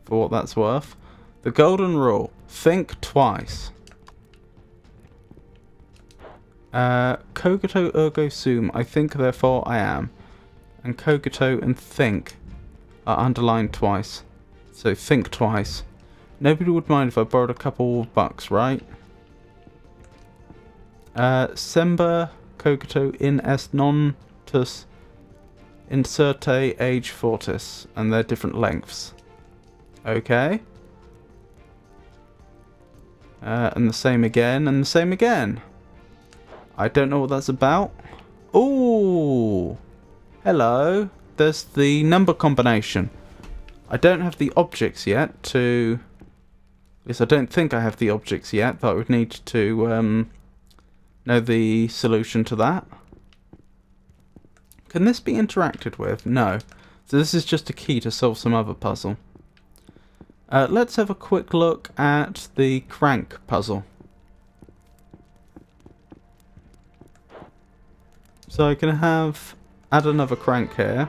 For what that's worth. The golden rule. Think twice. Cogito ergo sum. I think therefore I am. And cogito and think are underlined twice. So think twice. Nobody would mind if I borrowed a couple of bucks, right? Semper cogito in est non tus inserte age fortis. And they're different lengths. Okay. And the same again, and the same again. I don't know what that's about. Ooh! Hello. There's the number combination. I don't have the objects yet to... Yes, I don't think I have the objects yet, but I would need to know the solution to that. Can this be interacted with? No. So this is just a key to solve some other puzzle. Let's have a quick look at the crank puzzle. So I can add another crank here.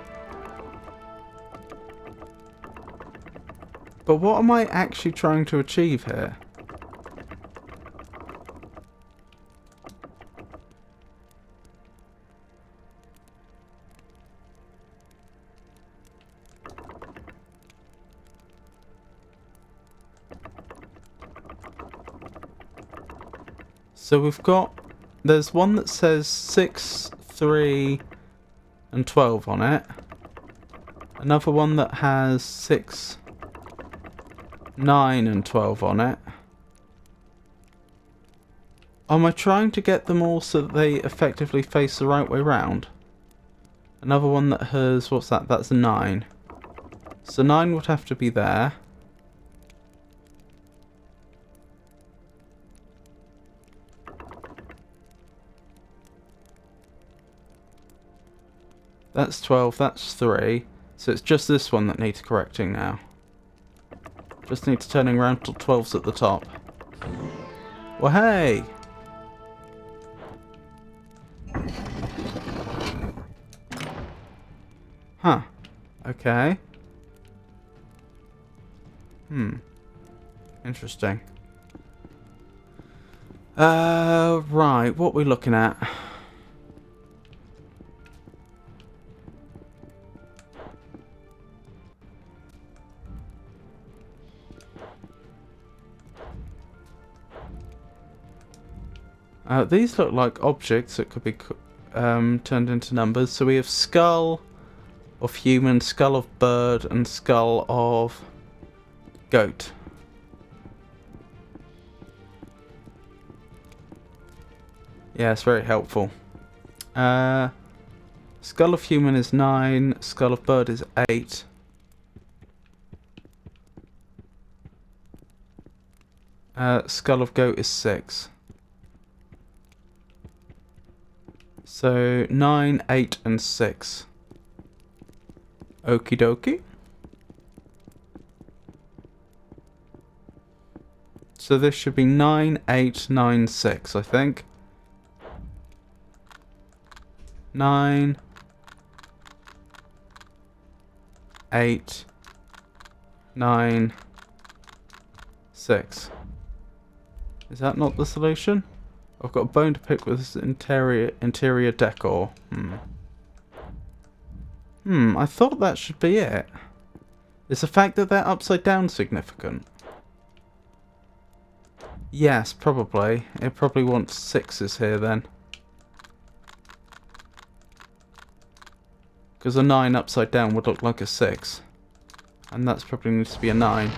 But what am I actually trying to achieve here? So we've got, there's one that says 6, 3 and 12 on it. Another one that has 6, 9 and 12 on it. Am I trying to get them all so that they effectively face the right way round? Another one that has, what's that? That's a 9. So 9 would have to be there. That's 12, that's 3. So it's just this one that needs correcting now. Just needs turning around till 12's at the top. Well, hey! Huh. Okay. Interesting. Right, what are we looking at? These look like objects that could be turned into numbers. So we have skull of human, skull of bird, and skull of goat. Yeah, it's very helpful. Skull of human is 9, skull of bird is 8. Skull of goat is 6. So 9, 8, and 6. Okie dokie. So this should be 9, 8, 9, 6, I think. 9, 8, 9, 6. Is that not the solution? I've got a bone to pick with this interior decor. I thought that should be it. Is the fact that they're upside down significant? Yes, probably. It probably wants 6s here then. Because a 9 upside down would look like a 6. And that's probably needs to be a 9.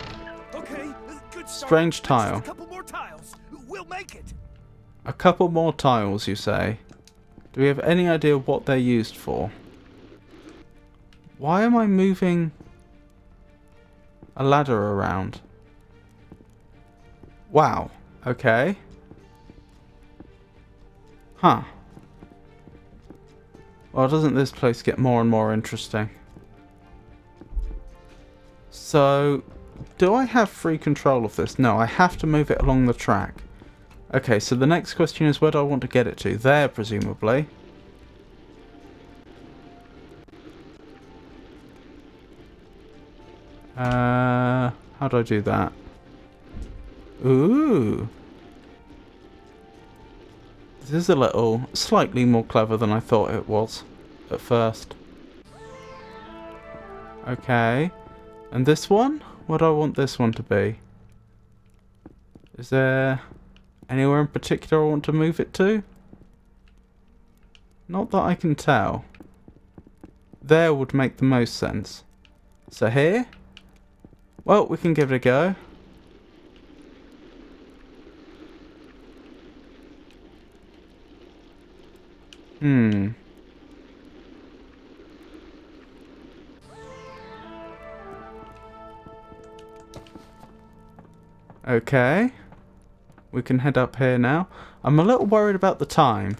Okay, good start. Strange tile. Just a couple more tiles. We'll make it. A couple more tiles, you say? Do we have any idea what they're used for? Why am I moving a ladder around? Wow. Okay. Huh. Well, doesn't this place get more and more interesting? So, do I have free control of this? No, I have to move it along the track. Okay, so the next question is, where do I want to get it to? There, presumably. How do I do that? Ooh. This is a little, slightly more clever than I thought it was at first. Okay. And this one? What do I want this one to be? Is there anywhere in particular I want to move it to? Not that I can tell. There would make the most sense. So here? Well, we can give it a go. Okay. We can head up here now. I'm a little worried about the time.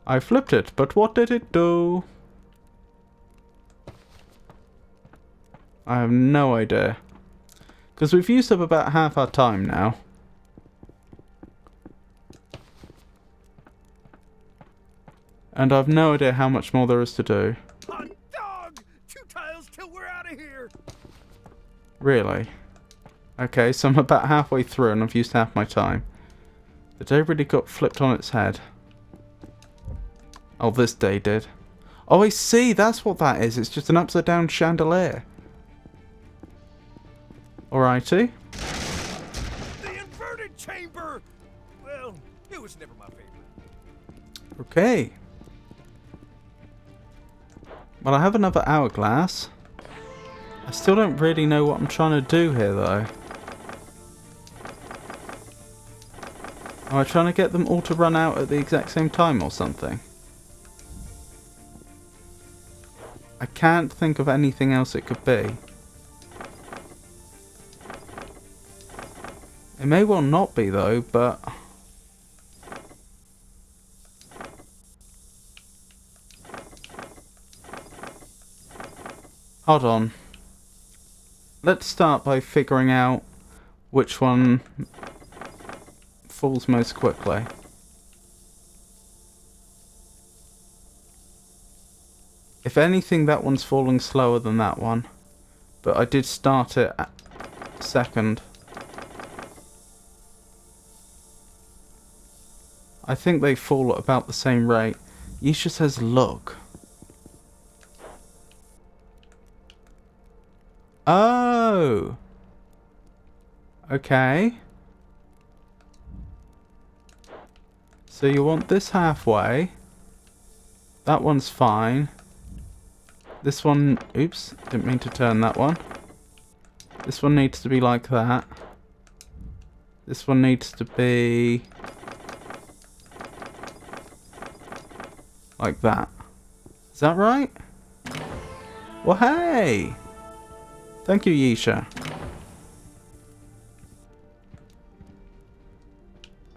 I flipped it, but what did it do? I have no idea. Because we've used up about half our time now. And I've no idea how much more there is to do. Hot dog! 2 tiles till we're out of here. Really? Okay, so I'm about halfway through and I've used half my time. The day really got flipped on its head. Oh, this day did. Oh, I see. That's what that is. It's just an upside down chandelier. Alrighty. The inverted chamber! Well, it was never my favorite. Okay. Well, I have another hourglass. A still don't really know what I'm trying to do here, though. Am I trying to get them all to run out at the exact same time or something? I can't think of anything else it could be. It may well not be, though, but... Hold on. Let's start by figuring out which one falls most quickly. If anything, that one's falling slower than that one. But I did start it at second. I think they fall at about the same rate. Yisha says look. Oh! Okay. So you want this halfway. That one's fine. This one... Oops, didn't mean to turn that one. This one needs to be like that. This one needs to be... like that. Is that right? Well, hey! Thank you, Yisha.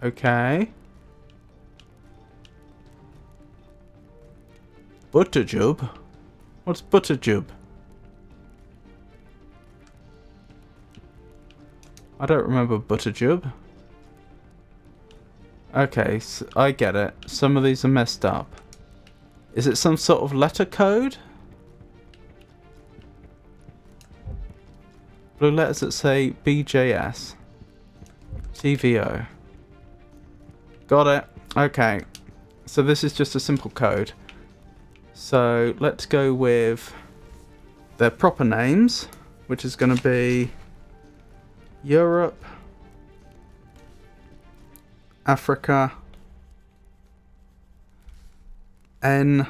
Okay. Butterjub? What's Butterjub? I don't remember Butterjub. Okay, so I get it. Some of these are messed up. Is it some sort of letter code? Blue letters that say BJS. TVO. Got it. Okay. So this is just a simple code. So let's go with their proper names, which is going to be Europe, Africa, N,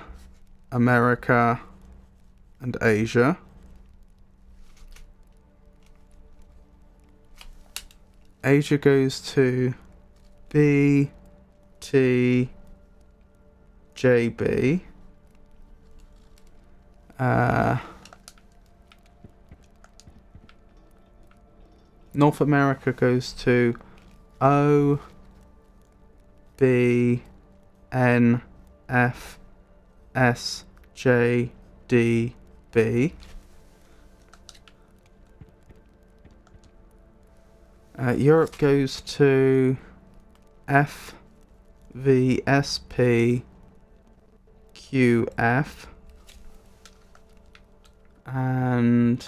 America, and Asia. Asia goes to B, T, JB. North America goes to O, B, N, F, S, J, D, B. Europe goes to F, V, S, P, Q, F. And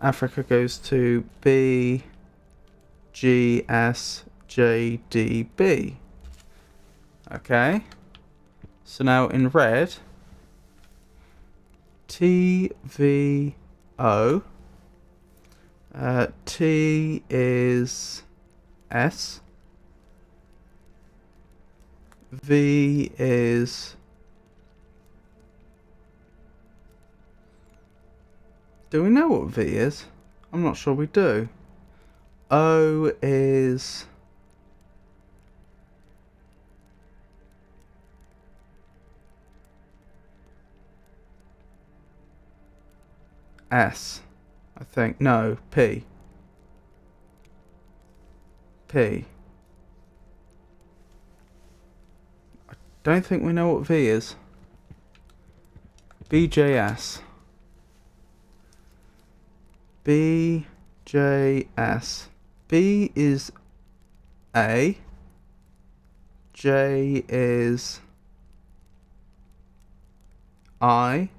Africa goes to B, G, S, J, D, B. Okay. So now in red, T, V, O. T is S. V is... Do we know what V is? I'm not sure we do. O is... S, I think. No, P. P. I don't think we know what V is. BJS. BJS. B is A. J is I.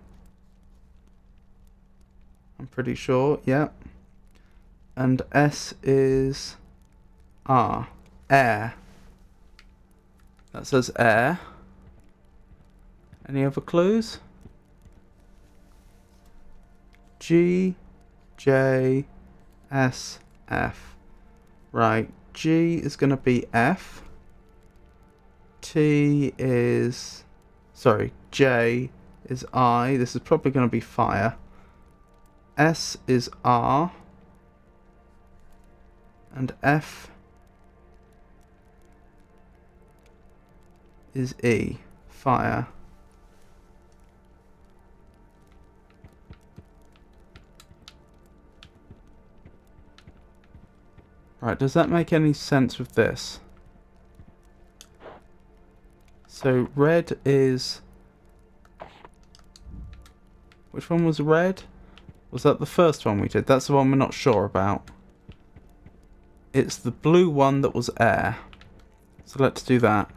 I'm pretty sure, yeah. And S is R. Air. That says air. Any other clues? G, J, S, F. Right, G is going to be F. T is... Sorry, J is I. This is probably going to be fire. S is R. And F is E. Fire. Right, does that make any sense with this? So red is... Which one was red? Was that the first one we did? That's the one we're not sure about. It's the blue one that was air. So let's do that.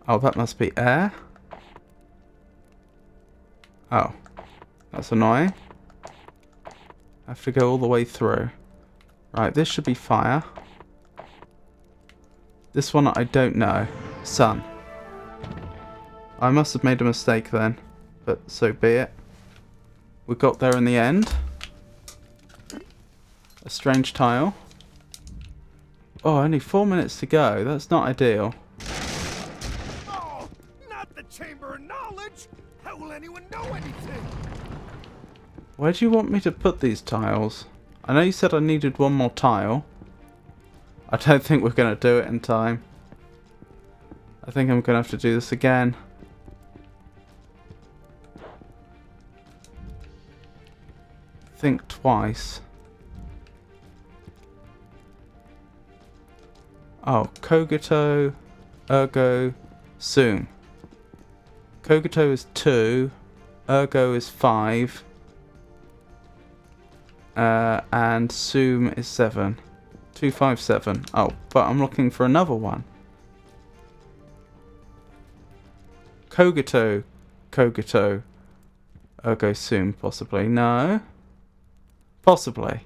Oh, that must be air. Oh, that's annoying. I have to go all the way through. Right, this should be fire. This one I don't know. Sun. I must have made a mistake then, but so be it. We got there in the end. A strange tile. Oh, only 4 minutes to go. That's not ideal. Oh, not the Chamber of Knowledge! How will anyone know anything? Where do you want me to put these tiles? I know you said I needed one more tile. I don't think we're going to do it in time. I think I'm going to have to do this again. Think twice. Oh, Kogito, ergo, Sum. Kogito is 2, ergo is 5, and Sum is 7. 257. Oh, but I'm looking for another one. Kogito, ergo Sum, possibly. No. Possibly.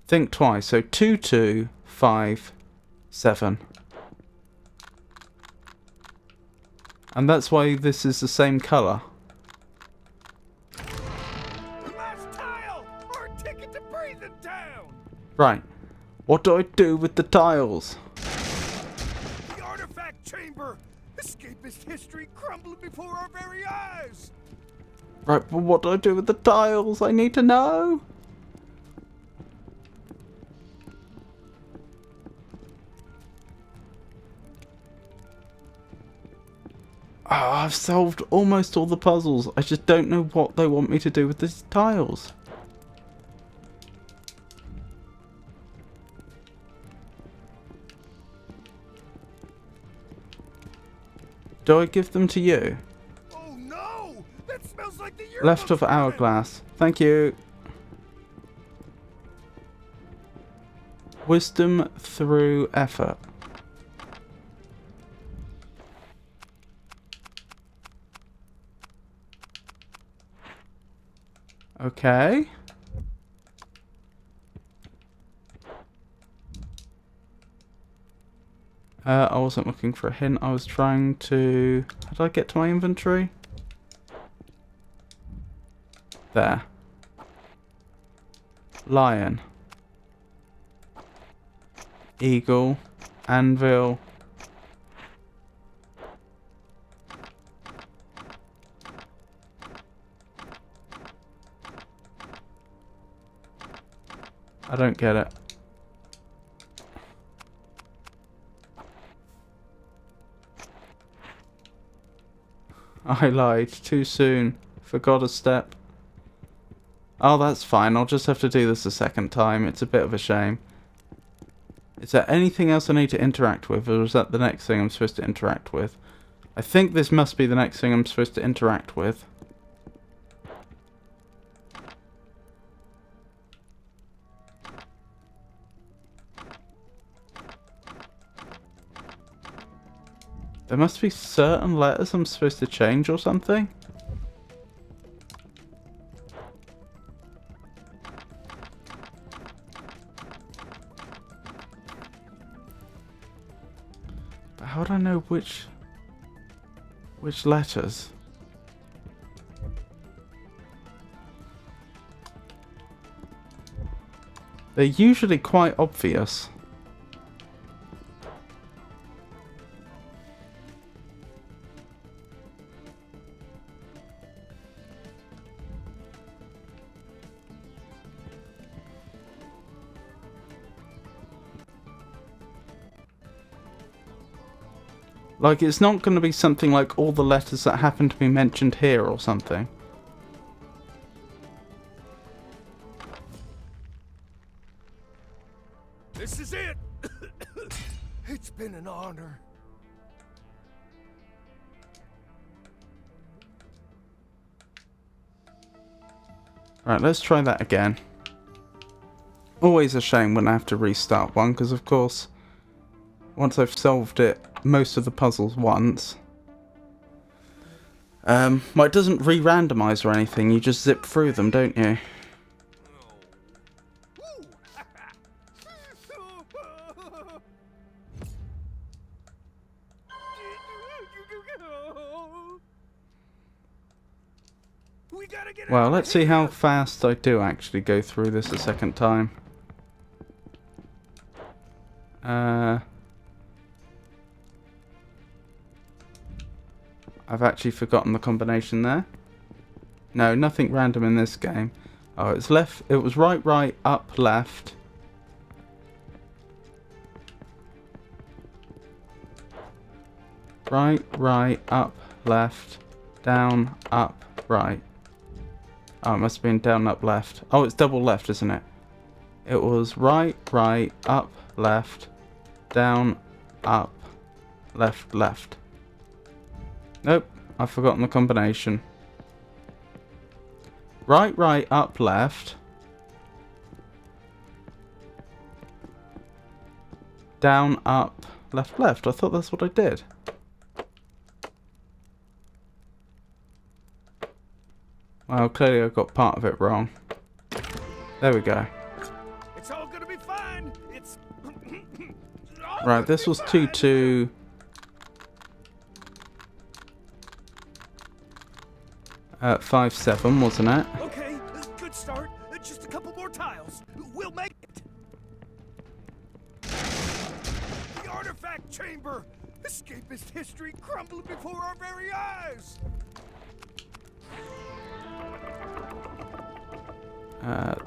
Think twice. So 2, 2, 5, 7. And that's why this is the same colour. Last tile, or a ticket to breathing town. Right. What do I do with the tiles? The artifact chamber. Escapist history crumbling before our very eyes. Right, but what do I do with the tiles? I need to know. Oh, I've solved almost all the puzzles. I just don't know what they want me to do with these tiles. Do I give them to you? Oh no! That smells like the Left of hourglass. Thank you. Wisdom through effort. Okay. I wasn't looking for a hint. I was trying to... How did I get to my inventory? There. Lion. Eagle. Anvil. I don't get it. I lied. Too soon. Forgot a step. Oh, that's fine. I'll just have to do this a second time. It's a bit of a shame. Is there anything else I need to interact with, or is that the next thing I'm supposed to interact with? I think this must be the next thing I'm supposed to interact with. There must be certain letters I'm supposed to change or something. But how do I know which letters? They're usually quite obvious. Like, it's not going to be something like all the letters that happen to be mentioned here or something. This is it! It's been an honor. Right, let's try that again. Always a shame when I have to restart one, because of course, once I've solved it, most of the puzzles once. Well, it doesn't re-randomize or anything, you just zip through them, don't you? Well, let's see how fast I do actually go through this a second time. I've actually forgotten the combination there. No, nothing random in this game. Oh, it's left. It was right, right, up, left. Right, right, up, left, down, up, right. Oh, it must have been down, up, left. Oh, it's double left, isn't it? It was right, right, up, left, down, up, left, left. Nope, I've forgotten the combination. Right, right, up, left. Down, up, left, left. I thought that's what I did. Well, clearly I got part of it wrong. There we go. It's all gonna be fine. It's Right, this was 2-2. At 5-7, wasn't it? okay. Good start. Just a couple more tiles. We'll make it. The artifact chamber. Escapist history crumbling before our very eyes.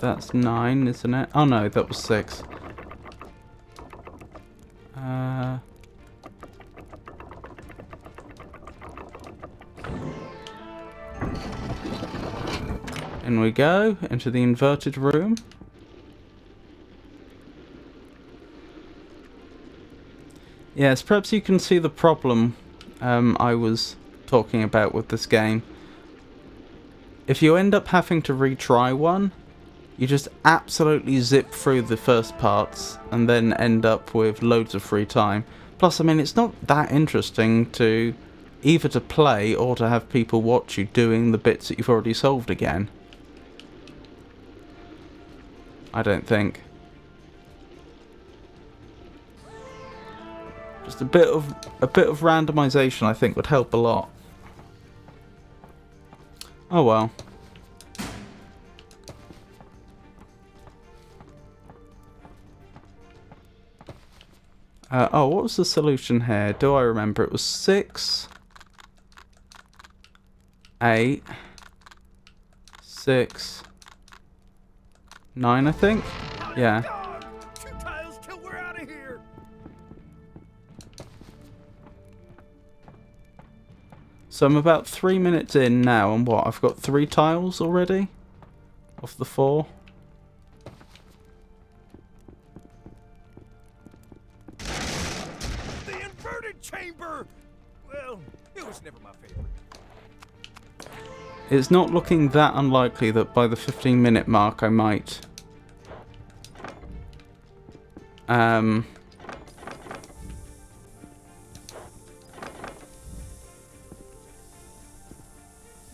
That's 9, isn't it? Oh no, that was 6. In we go, into the inverted room. Yes, perhaps you can see the problem I was talking about with this game. If you end up having to retry one, you just absolutely zip through the first parts and then end up with loads of free time. Plus, I mean, it's not that interesting to either to play or to have people watch you doing the bits that you've already solved again. I don't think. Just a bit of randomization, I think, would help a lot. Oh well. Oh, what was the solution here? Do I remember? It was 6, 8, 6, 9, I think? Yeah. 2 tiles till we're out of here. So I'm about 3 minutes in now, and what? I've got 3 tiles already? Off the 4? The inverted chamber. Well, it was never my favorite. It's not looking that unlikely that by the 15-minute mark I might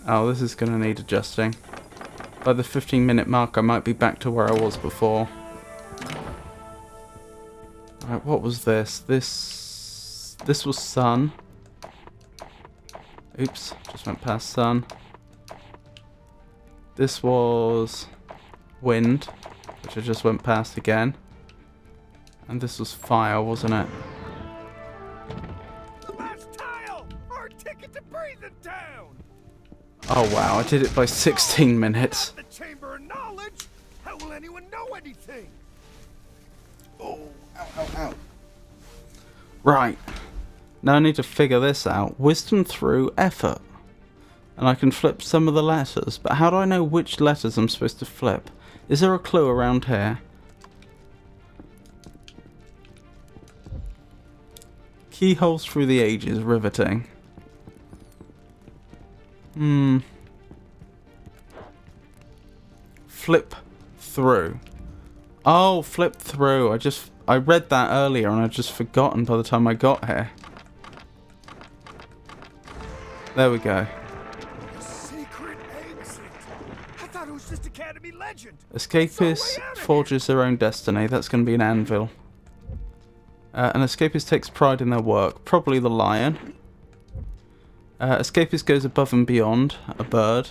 oh, this is going to need adjusting. By the 15-minute mark I might be back to where I was before. Right, what was this? This was sun. Oops, just went past sun. This was wind, which I just went past again. And this was fire, wasn't it? The last tile! Our ticket to breathing town! Oh wow, I did it by 16 minutes. The chamber of knowledge? How will anyone know anything? Oh, ow, ow, ow. Right. Now I need to figure this out. Wisdom through effort. And I can flip some of the letters, but how do I know which letters I'm supposed to flip? Is there a clue around here? Keyholes through the ages, riveting. Flip through. Oh, flip through. I read that earlier and I'd just forgotten by the time I got here. There we go. Secret exit. I thought it was just Academy legend. Escapist forges their own destiny. That's going to be an anvil. An escapist takes pride in their work. Probably the lion. Escapist goes above and beyond. A bird.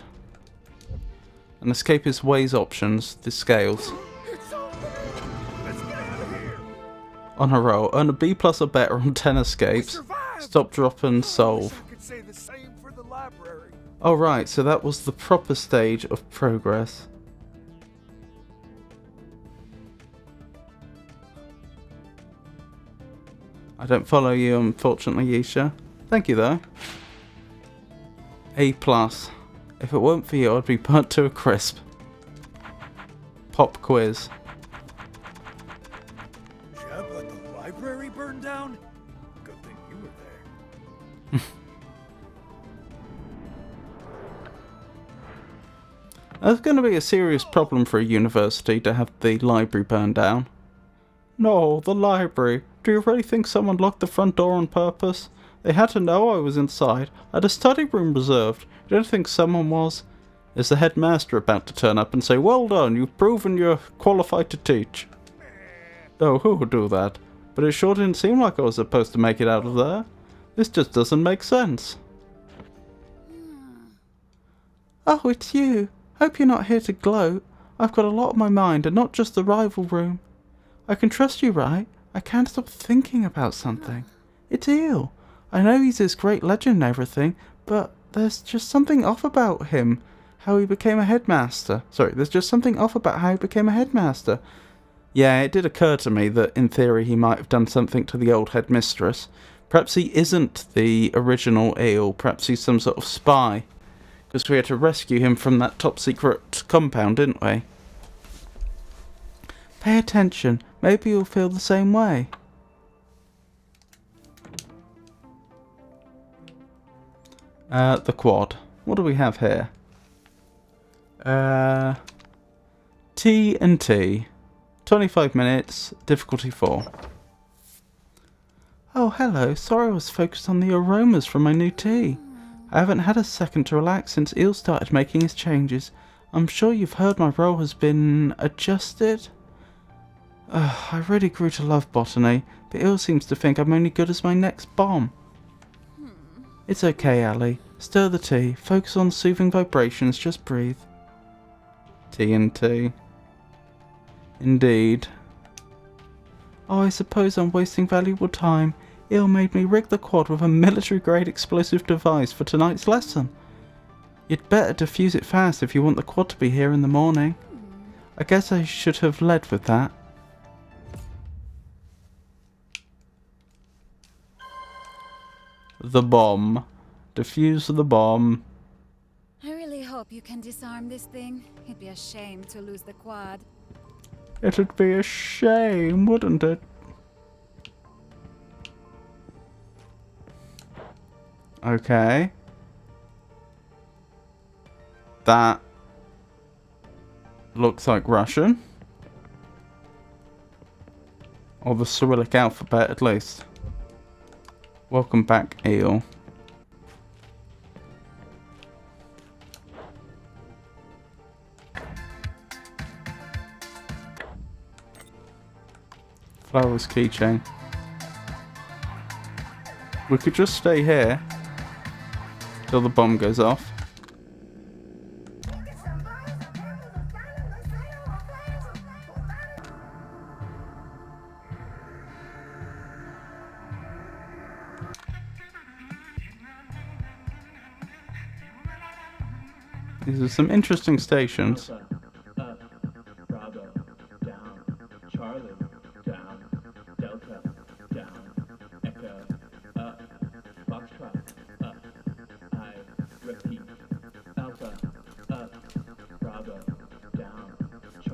An escapist weighs options. The scales. On a roll. Earn a B+ or better on 10 escapes. Stop, drop and solve. Oh right, so that was the proper stage of progress. I don't follow you, unfortunately, Yisha. Thank you, though. A+. If it weren't for you, I'd be burnt to a crisp. Pop quiz. Jeb let the library burn down? Good thing you were there. That's going to be a serious problem for a university to have the library burned down. No, the library. Do you really think someone locked the front door on purpose? They had to know I was inside. I had a study room reserved. You don't think someone was? Is the headmaster about to turn up and say, well done, you've proven you're qualified to teach? No, who would do that? But it sure didn't seem like I was supposed to make it out of there. This just doesn't make sense. Oh, it's you. Hope you're not here to gloat. I've got a lot on my mind, and not just the rival room. I can trust you, right? I can't stop thinking about something. It's Eel. I know he's this great legend and everything, but there's just something off about him. How he became a headmaster. Sorry, there's just something off about how he became a headmaster. Yeah, it did occur to me that in theory he might have done something to the old headmistress. Perhaps he isn't the original Eel. Perhaps he's some sort of spy. Because we had to rescue him from that top secret compound, didn't we? Pay attention. Maybe you'll feel the same way. The quad. What do we have here? T&T. 25 minutes. Difficulty 4. Oh, hello. Sorry I was focused on the aromas from my new tea. I haven't had a second to relax since Eel started making his changes. I'm sure you've heard my role has been adjusted. I really grew to love botany, but Eel seems to think I'm only good as my next bomb. It's okay, Ali. Stir the tea, focus on soothing vibrations, just breathe. TNT. Indeed. Oh, I suppose I'm wasting valuable time. Eel made me rig the quad with a military-grade explosive device for tonight's lesson. You'd better defuse it fast if you want the quad to be here in the morning. I guess I should have led with that. The bomb. Defuse the bomb. I really hope you can disarm this thing. It'd be a shame to lose the quad. It'd be a shame, wouldn't it? Okay. That looks like Russian. Or the Cyrillic alphabet, at least. Welcome back, Eel. Flowers keychain. We could just stay here till the bomb goes off. These are some interesting stations. Bravo, down, Charlie, down, Delta, down, Echo, up,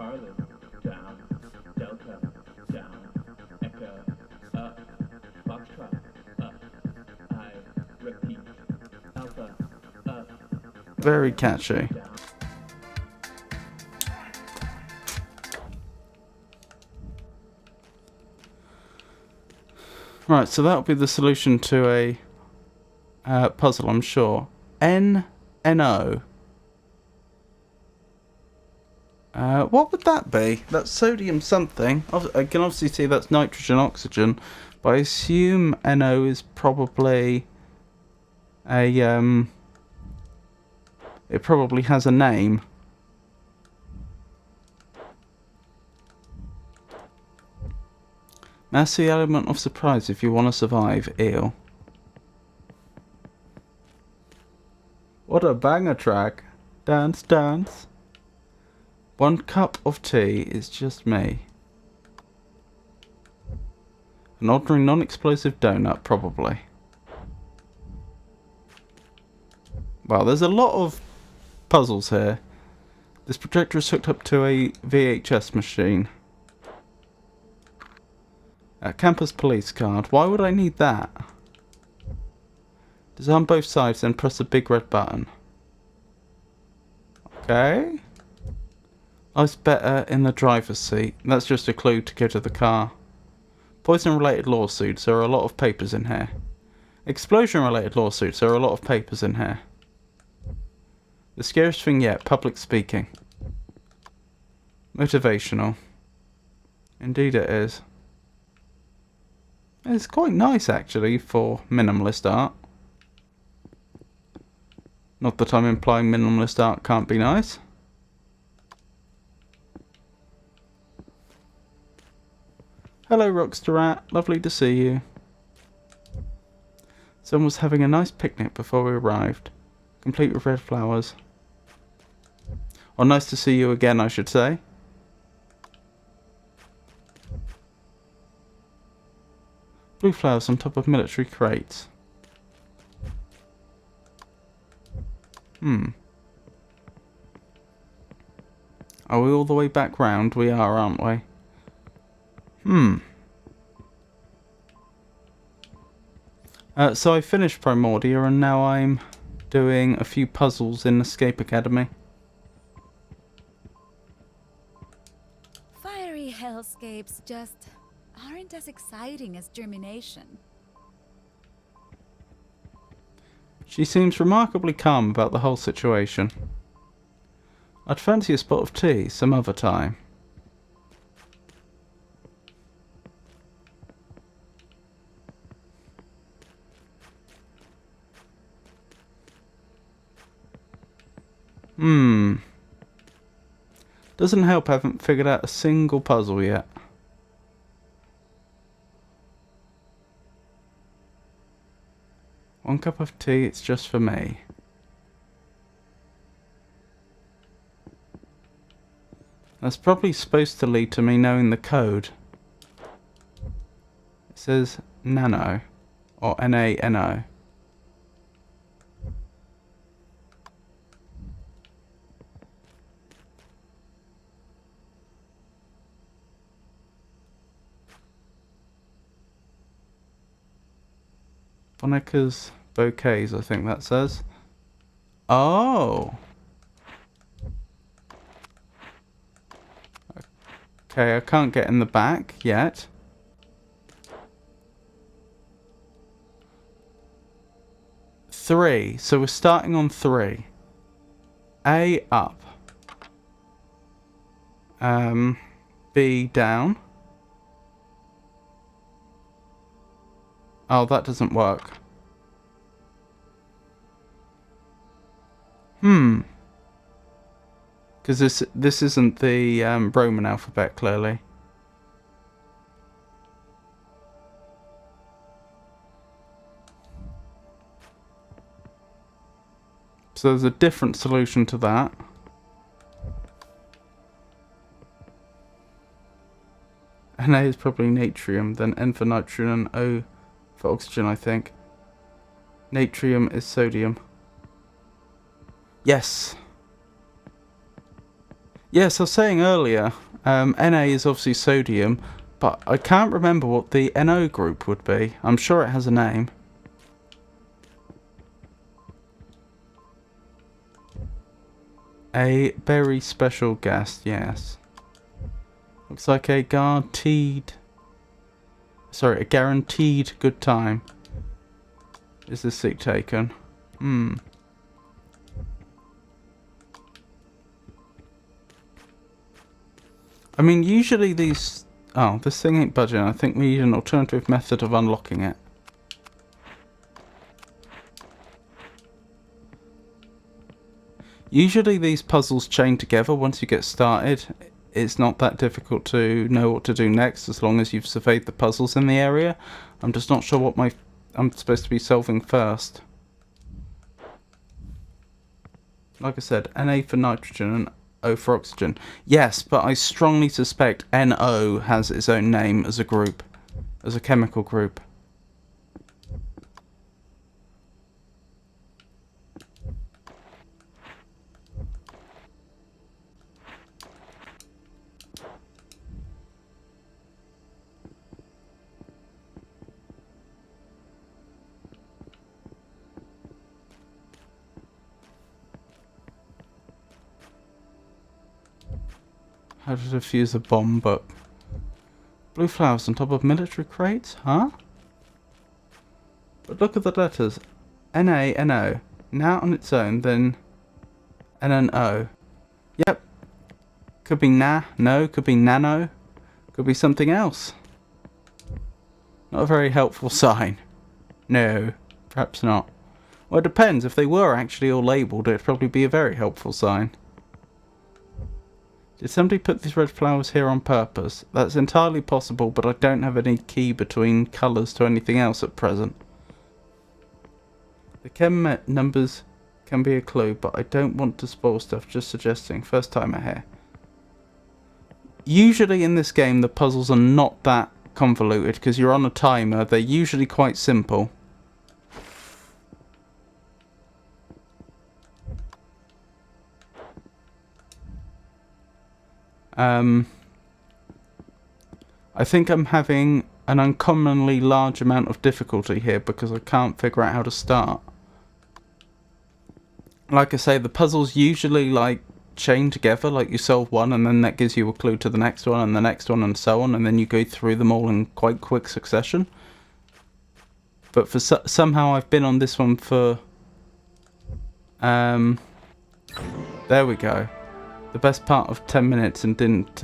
Charlie, down. Delta, down. Echo, up. Foxtrot, up. I repeat. Alpha, up. Very catchy. Right, so that'll be the solution to a puzzle, I'm sure. NO. What would that be? That's sodium something. I can obviously see that's nitrogen, oxygen, but I assume NO is probably a it probably has a name. That's the element of surprise if you want to survive. Ew. What a banger track. Dance, dance. 1 cup of tea is just me. An ordinary non-explosive donut, probably. Wow, there's a lot of puzzles here. This projector is hooked up to a VHS machine. A campus police card. Why would I need that? Disarm both sides, then press the big red button. Okay. Life's better in the driver's seat. That's just a clue to go to the car. Poison-related lawsuits. There are a lot of papers in here. Explosion-related lawsuits. There are a lot of papers in here. The scariest thing yet, public speaking. Motivational. Indeed it is. It's quite nice actually for minimalist art. Not that I'm implying minimalist art can't be nice. Hello Rockster Rat, lovely to see you. Someone was having a nice picnic before we arrived, complete with red flowers. Oh, nice to see you again, I should say. Blue flowers on top of military crates. Are we all the way back round? We are, aren't we? So I finished Primordia and now I'm doing a few puzzles in Escape Academy. Fiery hellscapes just aren't as exciting as Germination. She seems remarkably calm about the whole situation. I'd fancy a spot of tea some other time. Doesn't help I haven't figured out a single puzzle yet. One cup of tea, it's just for me. That's probably supposed to lead to me knowing the code. It says nano, or N-A-N-O. Bonica's bouquets, I think that says. Oh! Okay, I can't get in the back yet. Three. So we're starting on 3. A up. B down. Oh, that doesn't work. Because this isn't the Roman alphabet, clearly. So there's a different solution to that. And A is probably natrium, then N for nitrogen and O for oxygen, I think. Natrium is sodium. Yes. Yes, I was saying earlier, Na is obviously sodium, but I can't remember what the NO group would be. I'm sure it has a name. A very special guest, yes. Looks like a guaranteed good time. Is this seat taken? I mean, usually these... Oh, this thing ain't budging. I think we need an alternative method of unlocking it. Usually these puzzles chain together once you get started. It's not that difficult to know what to do next as long as you've surveyed the puzzles in the area. I'm just not sure what I'm supposed to be solving first. Like I said, Na for nitrogen and O for oxygen. Yes, but I strongly suspect NO has its own name as a group, as a chemical group. How to defuse a bomb book. Blue flowers on top of military crates? Huh? But look at the letters. Na, NO. Now on its own, then NNO. Yep. Could be no, could be nano. Could be something else. Not a very helpful sign. No, perhaps not. Well, it depends. If they were actually all labelled, it'd probably be a very helpful sign. Did somebody put these red flowers here on purpose? That's entirely possible, but I don't have any key between colours to anything else at present. The chem numbers can be a clue, but I don't want to spoil stuff, just suggesting. First timer here. Usually in this game, the puzzles are not that convoluted, because you're on a timer. They're usually quite simple. I think I'm having an uncommonly large amount of difficulty here because I can't figure out how to start. Like I say, the puzzles usually like chain together, like you solve one and then that gives you a clue to the next one and the next one and so on, and then you go through them all in quite quick succession. But for somehow I've been on this one for... there we go. The best part of 10 minutes and didn't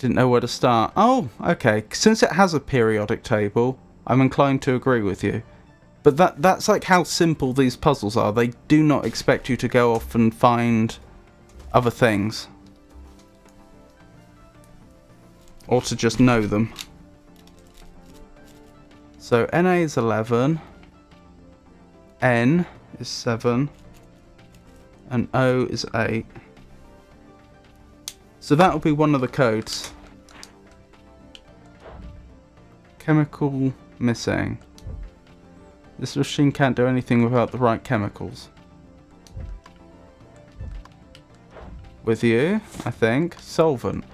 know where to start. Oh, okay. Since it has a periodic table, I'm inclined to agree with you. But that's like how simple these puzzles are. They do not expect you to go off and find other things. Or to just know them. So Na is 11. N is 7. And O is 8. So that will be one of the codes. Chemical missing. This machine can't do anything without the right chemicals. With you, I think. Solvent.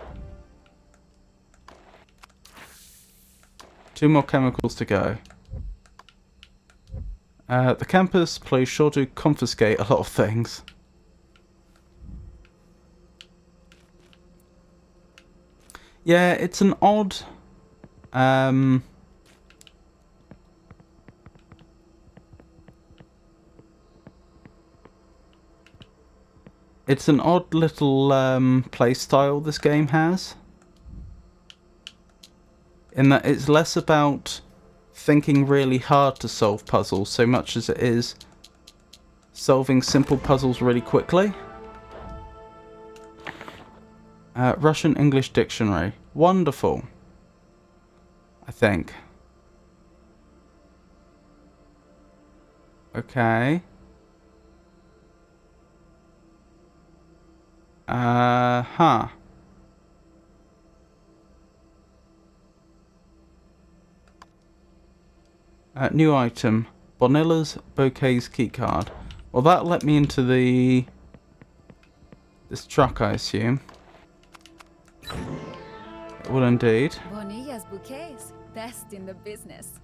2 more chemicals to go. The campus plays sure to confiscate a lot of things. Yeah, it's an odd... it's an odd little play style this game has. In that it's less about thinking really hard to solve puzzles so much as it is solving simple puzzles really quickly. Russian English dictionary. Wonderful. I think. Okay. Huh. New item. Bonilla's Bouquets keycard. Well, that let me into this truck, I assume. It will indeed. Bonilla's bouquets, best in the business.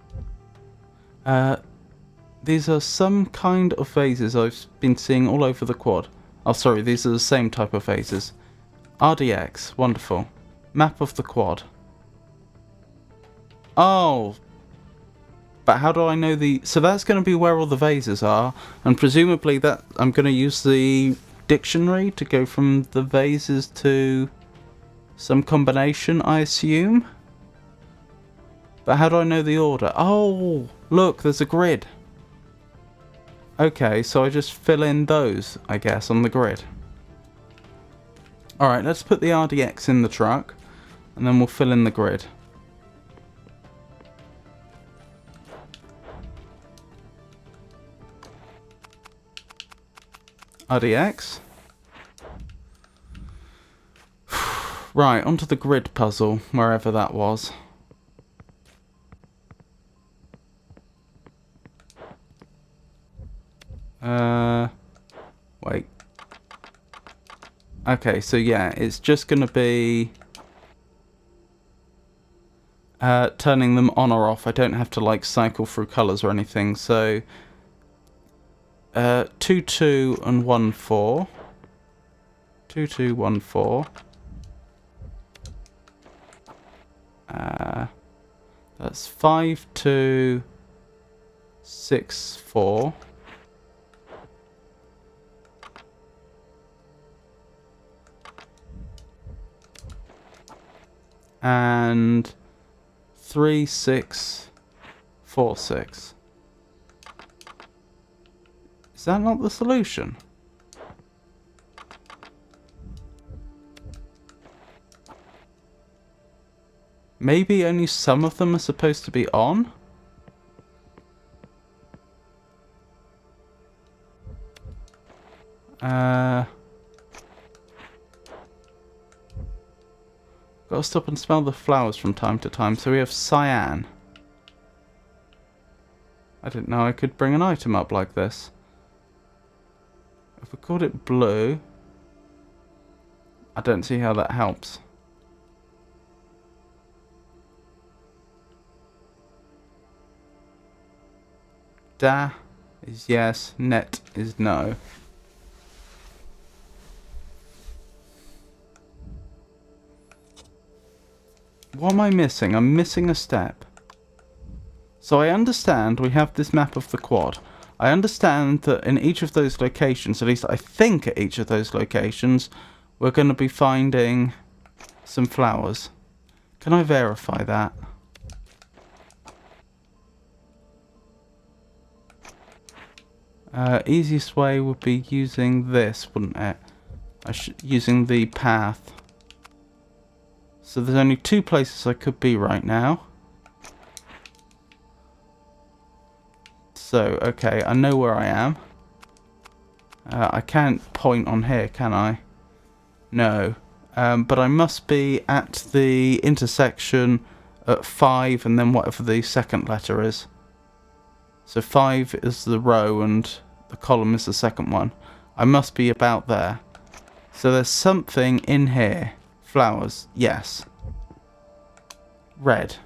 These are some kind of vases I've been seeing all over the quad. Oh, sorry, these are the same type of vases. RDX, wonderful. Map of the quad. Oh, but how do I know the... So that's going to be where all the vases are, and presumably that I'm going to use the dictionary to go from the vases to some combination, I assume. But how do I know the order? Oh, look, there's a grid. Okay, so I just fill in those, I guess, on the grid. Alright, let's put the RDX in the truck, and then we'll fill in the grid. RDX. Right, onto the grid puzzle, wherever that was. Wait. Okay, so yeah, it's just going to be turning them on or off. I don't have to like cycle through colours or anything. So 2 2 and 1 4. 2 2 1 4. That's 5 2 6 4. And 3 6 4 6. Is that not the solution? Maybe only some of them are supposed to be on? Gotta stop and smell the flowers from time to time. So we have cyan. I didn't know I could bring an item up like this. If we called it blue, I don't see how that helps. Da is yes, net is no. What am I missing? I'm missing a step. So I understand we have this map of the quad. I understand that in each of those locations, at least I think at each of those locations, we're going to be finding some flowers. Can I verify that? Easiest way would be using this, wouldn't it? Using the path. So there's only 2 places I could be right now. So, okay, I know where I am. I can't point on here, can I? No. But I must be at the intersection at 5 and then whatever the second letter is. So 5 is the row and the column is the second one. I must be about there. So there's something in here. Flowers, yes. Red.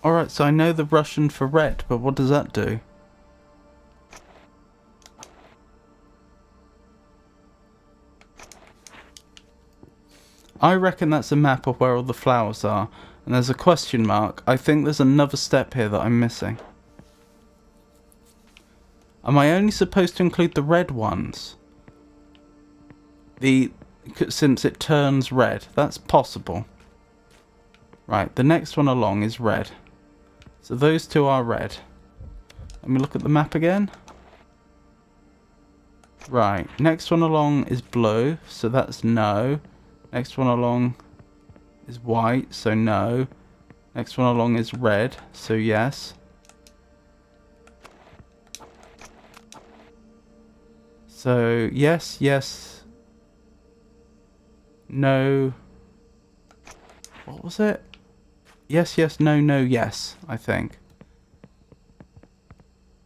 Alright, so I know the Russian for red, but what does that do? I reckon that's a map of where all the flowers are. And there's a question mark. I think there's another step here that I'm missing. Am I only supposed to include the red ones? Since it turns red. That's possible. Right, the next one along is red. So those 2 are red. Let me look at the map again. Right, next one along is blue, so that's no. Next one along is white, so no. Next one along is red, so yes. So yes, yes. No. What was it? Yes, yes, no, no, yes, I think.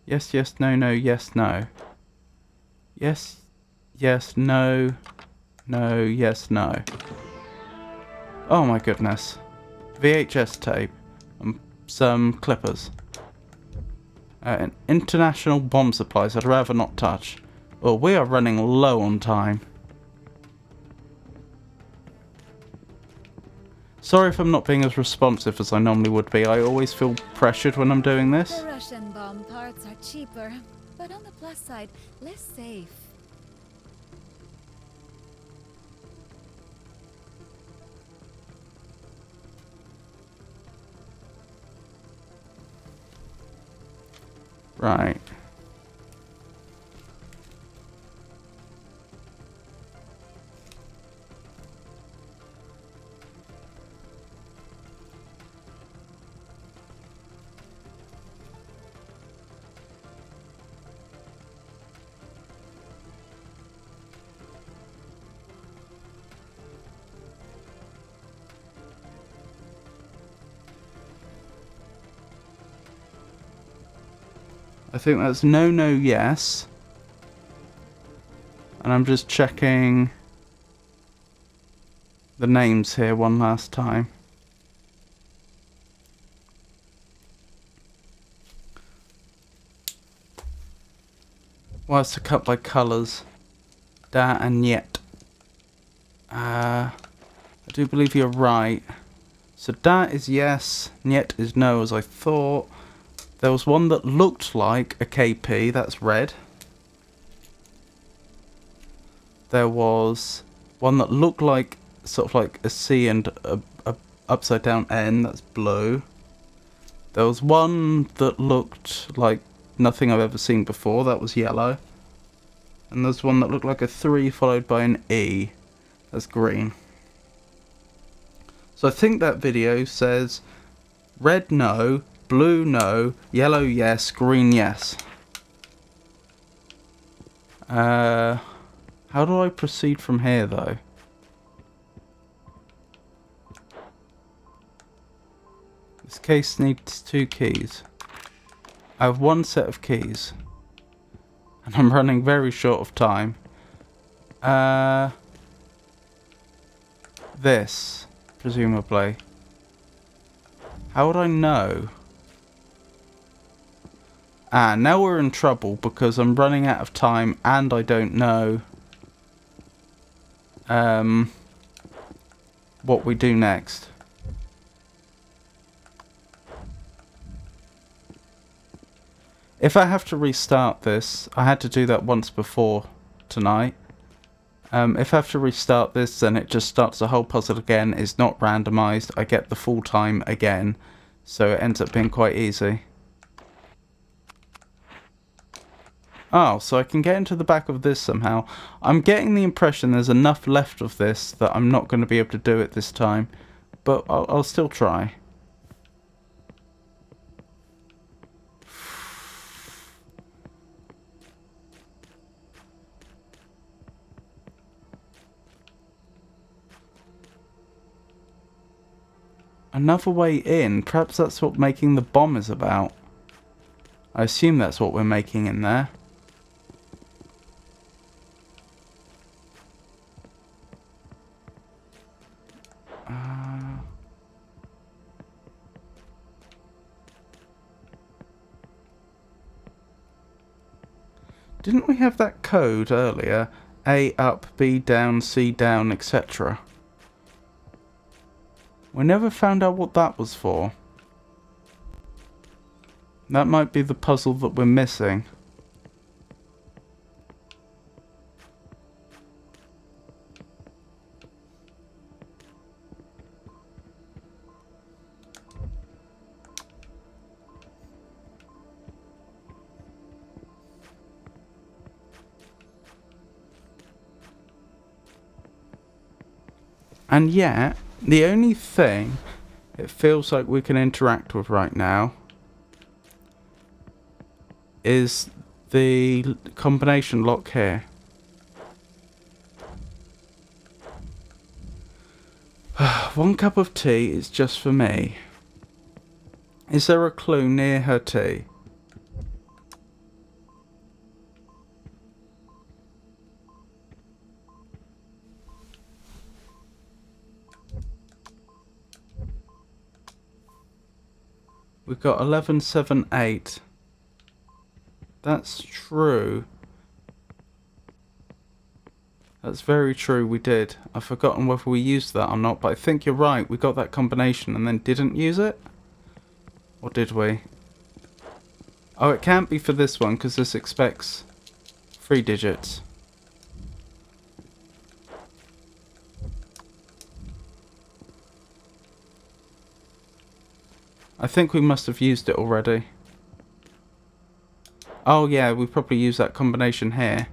Yes, yes, no, no, yes, no. Yes, yes, no, no, yes, no. Oh my goodness. VHS tape and some clippers. And international bomb supplies I'd rather not touch. Well, we are running low on time. Sorry if I'm not being as responsive as I normally would be. I always feel pressured when I'm doing this. The Russian bomb parts are cheaper, but on the plus side, less safe. Right. I think that's no, no, yes. And I'm just checking the names here one last time. Well, it's to cut by colours. Da and yet. I do believe you're right. So da is yes, niet is no, as I thought. There was one that looked like a KP, that's red. There was one that looked like sort of like a C and a upside down N, that's blue. There was one that looked like nothing I've ever seen before, that was yellow. And there's one that looked like a 3 followed by an E, that's green. So I think that video says red no, blue no, yellow yes, green yes. How do I proceed from here though? This case needs 2 keys. I have 1 set of keys. And I'm running very short of time. This, presumably. How would I know? Ah, now we're in trouble because I'm running out of time and I don't know what we do next. If I have to restart this, I had to do that once before tonight. If I have to restart this, then it just starts the whole puzzle again. It's not randomized. I get the full time again. So it ends up being quite easy. Oh, so I can get into the back of this somehow. I'm getting the impression there's enough left of this that I'm not going to be able to do it this time. But I'll still try. Another way in? Perhaps that's what making the bomb is about. I assume that's what we're making in there. Didn't we have that code earlier? A up, B down, C down, etc. We never found out what that was for. That might be the puzzle that we're missing. And yet, the only thing it feels like we can interact with right now is the combination lock here. One cup of tea is just for me. Is there a clue near her tea? We've got 11, 7, 8. That's true. That's very true, we did. I've forgotten whether we used that or not, but I think you're right. We got that combination and then didn't use it? Or did we? Oh, it can't be for this one, because this expects 3 digits. I think we must have used it already. Oh yeah, we probably used that combination here.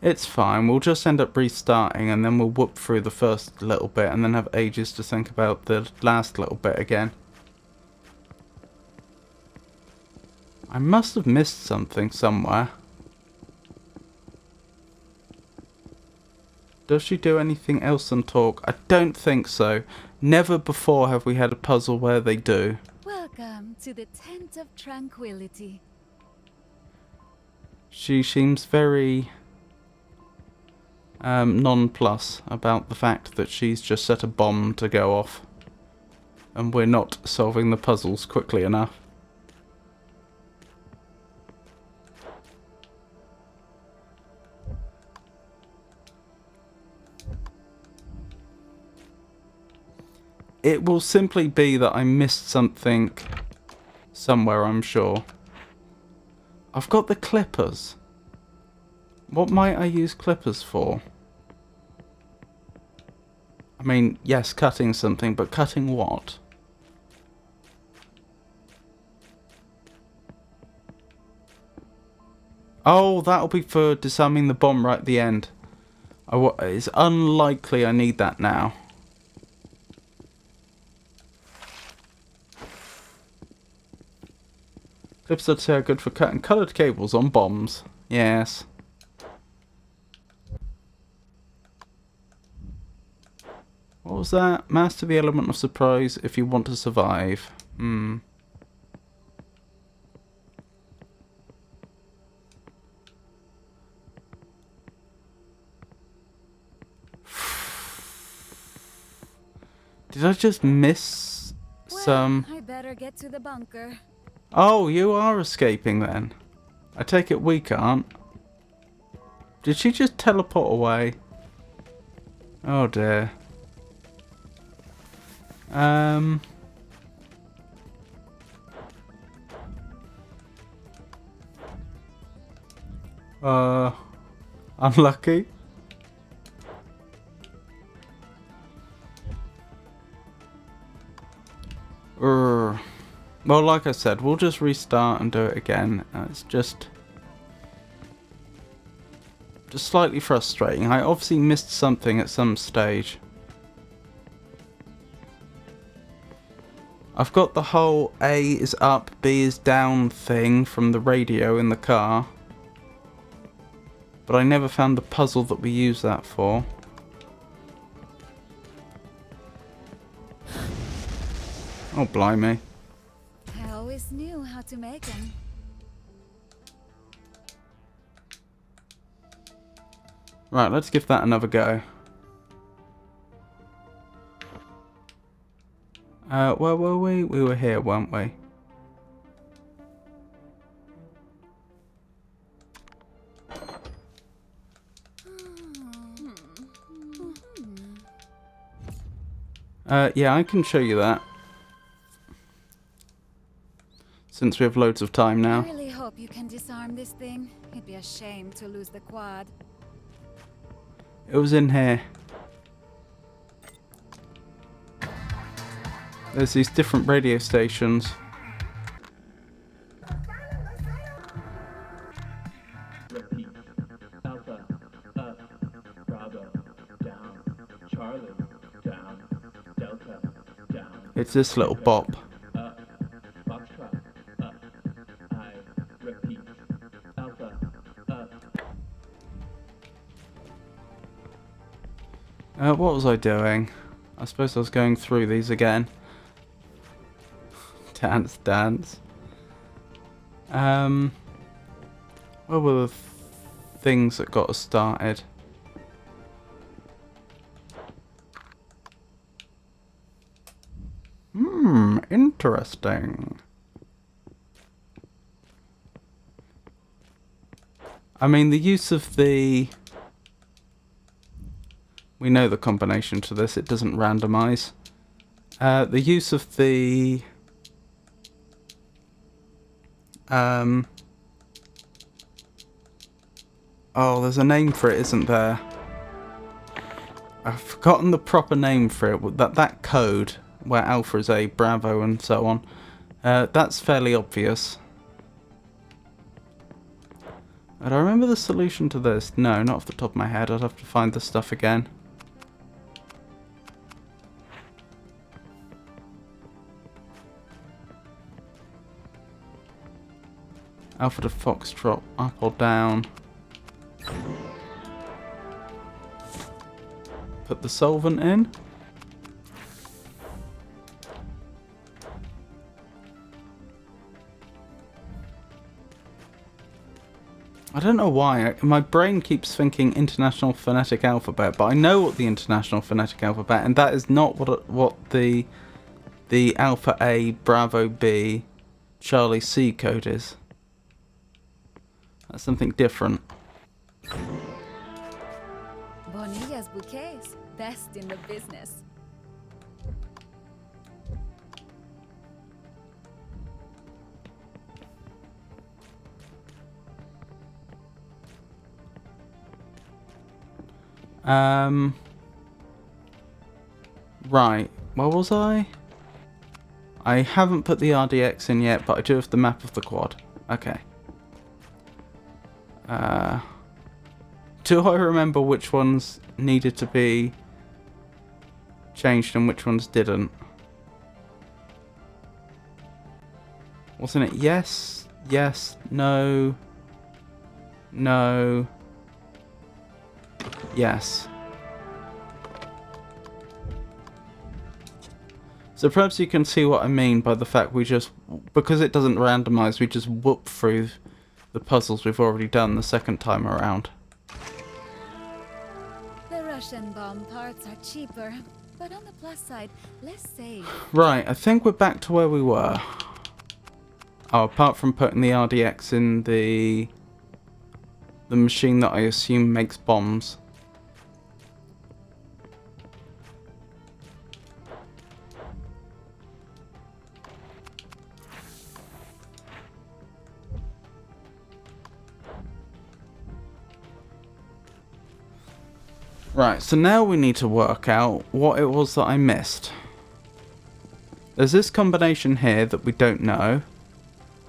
It's fine, we'll just end up restarting and then we'll whoop through the first little bit and then have ages to think about the last little bit again. I must have missed something somewhere. Does she do anything else than talk? I don't think so. Never before have we had a puzzle where they do. Welcome to the Tent of Tranquility. She seems very non-plus about the fact that she's just set a bomb to go off. And we're not solving the puzzles quickly enough. It will simply be that I missed something somewhere, I'm sure. I've got the clippers. What might I use clippers for? I mean, yes, cutting something, but cutting what? Oh, that'll be for disarming the bomb right at the end. It's unlikely I need that now. Clips I'd say are good for cutting coloured cables on bombs. Yes. What was that? Master the element of surprise if you want to survive. Did I just miss some? I better get to the bunker. Oh, you are escaping then. I take it we can't. Did she just teleport away? Oh dear. Unlucky. Well, like I said, we'll just restart and do it again. It's just slightly frustrating. I obviously missed something at some stage. I've got the whole A is up, B is down thing from the radio in the car. But I never found the puzzle that we use that for. Oh, blimey. I always knew how to make them. Right, let's give that another go. Where were we? We were here, weren't we? Yeah, I can show you that. Since we have loads of time now. I really hope you can disarm this thing. It'd be a shame to lose the quad. It was in here. There's these different radio stations. Repeat. Alpha, up, Bravo, down, Charlie, down, Delta, down. It's this little bop. Up, Foxtrot, up. I repeat. Alpha, up. What was I doing? I suppose I was going through these again. Dance. Where were the things that got us started? Interesting. I mean, the use of the... We know the combination to this, it doesn't randomize. The use of the... Oh, there's a name for it, isn't there? I've forgotten the proper name for it. That code, where Alpha is A, Bravo, and so on. That's fairly obvious. Do I remember the solution to this? No, not off the top of my head. I'd have to find the stuff again. Alpha to Foxtrot, up or down. Put the solvent in. I don't know why, my brain keeps thinking International Phonetic Alphabet, but I know what the International Phonetic Alphabet, and that is not what the Alpha A, Bravo B, Charlie C code is. That's something different. Bonilla's bouquets, best in the business. Right, where was I? I haven't put the RDX in yet, but I do have the map of the quad. Okay. Do I remember which ones needed to be changed and which ones didn't? Wasn't it yes, yes, no, no, yes. So perhaps you can see what I mean by the fact we just, because it doesn't randomize, we just whoop through the puzzles we've already done the second time around. The Russian bomb parts are cheaper, but on the plus side, less safe. Right, I think we're back to where we were. Oh, apart from putting the RDX in the machine that I assume makes bombs. Right, so now we need to work out what it was that I missed. There's this combination here that we don't know.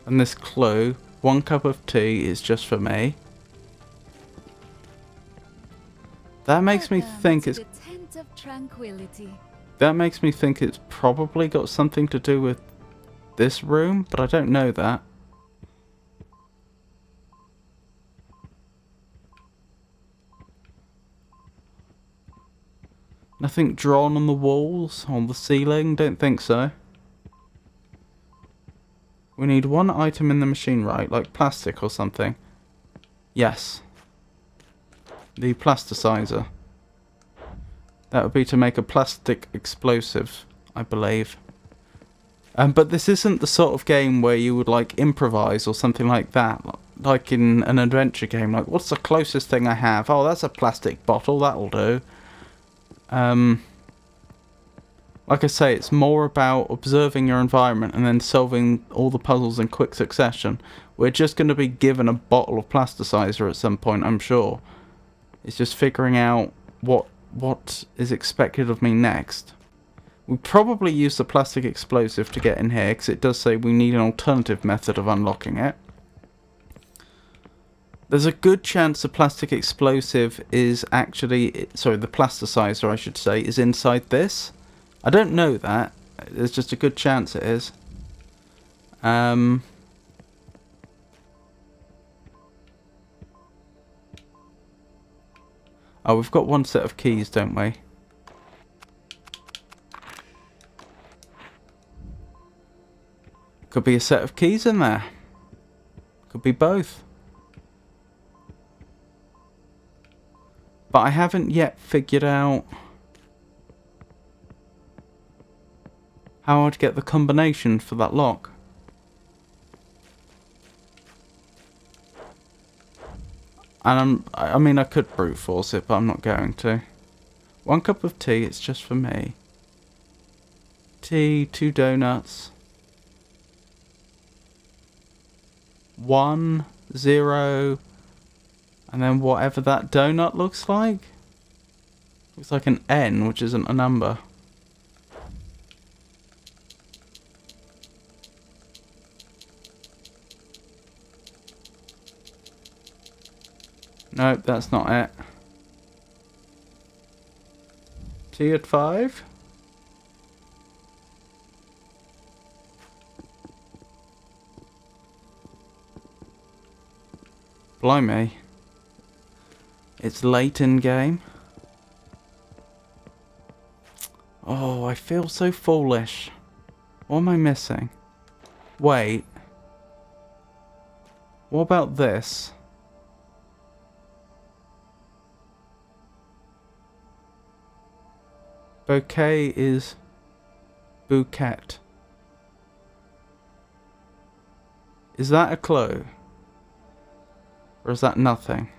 And this clue, 1 cup of tea is just for me. That makes me think it's... The tent of tranquility. That makes me think it's probably got something to do with this room, but I don't know that. Nothing drawn on the walls, on the ceiling? Don't think so. We need one item in the machine, right? Like plastic or something. Yes. The plasticizer. That would be to make a plastic explosive, I believe. But this isn't the sort of game where you would like improvise or something like that. Like in an adventure game. Like, what's the closest thing I have? Oh, that's a plastic bottle. That'll do. Like I say, it's more about observing your environment and then solving all the puzzles in quick succession. We're just going to be given a bottle of plasticizer at some point, I'm sure. It's just figuring out what is expected of me next. We probably use the plastic explosive to get in here, because it does say we need an alternative method of unlocking it. There's a good chance the plastic explosive is actually... Sorry, the plasticizer, I should say, is inside this. I don't know that. There's just a good chance it is. Oh, we've got one set of keys, don't we? Could be a set of keys in there. Could be both. But I haven't yet figured out how I'd get the combination for that lock. And I mean, I could brute force it, but I'm not going to. 1 cup of tea, it's just for me. Tea, 2 donuts. 1, 0, and then whatever that donut looks like. Looks like an N, which isn't a number. Nope, that's not it. T at 5. Blimey. It's late in game. Oh, I feel so foolish. What am I missing? Wait. What about this? Bouquet is bouquet. Is that a clue? Or is that nothing?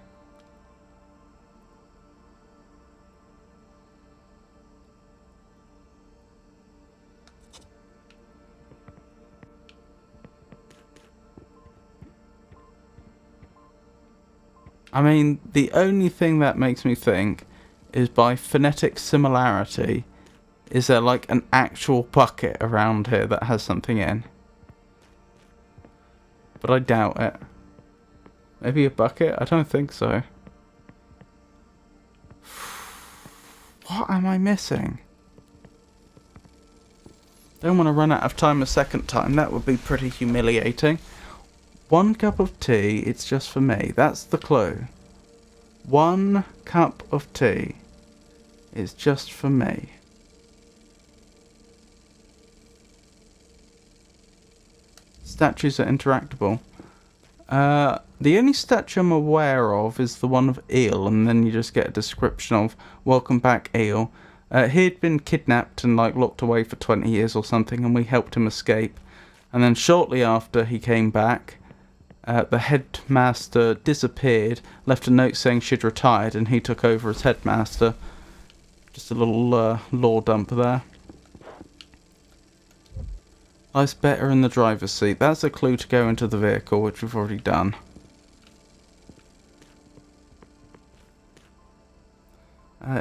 I mean, the only thing that makes me think is by phonetic similarity, is there like an actual bucket around here that has something in? But I doubt it. Maybe a bucket? I don't think so. What am I missing? Don't want to run out of time a second time. That would be pretty humiliating. 1 cup of tea, it's just for me. That's the clue. 1 cup of tea. It's just for me. Statues are interactable. The only statue I'm aware of is the one of Eel, and then you just get a description of "Welcome back, Eel." He'd been kidnapped and like locked away for 20 years or something, and we helped him escape. And then shortly after he came back, the headmaster disappeared, left a note saying she'd retired, and he took over as headmaster. Just a little lore dump there. Life's better in the driver's seat. That's a clue to go into the vehicle, which we've already done.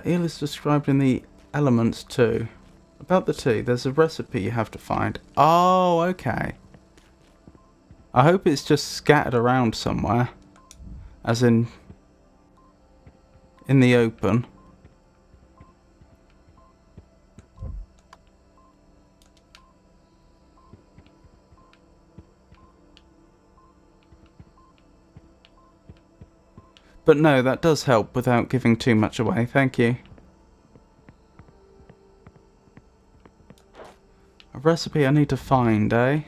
Eel is described in the elements too. About the tea, there's a recipe you have to find. Oh, okay. I hope it's just scattered around somewhere. As in the open. But no, that does help without giving too much away. Thank you. A recipe I need to find, eh?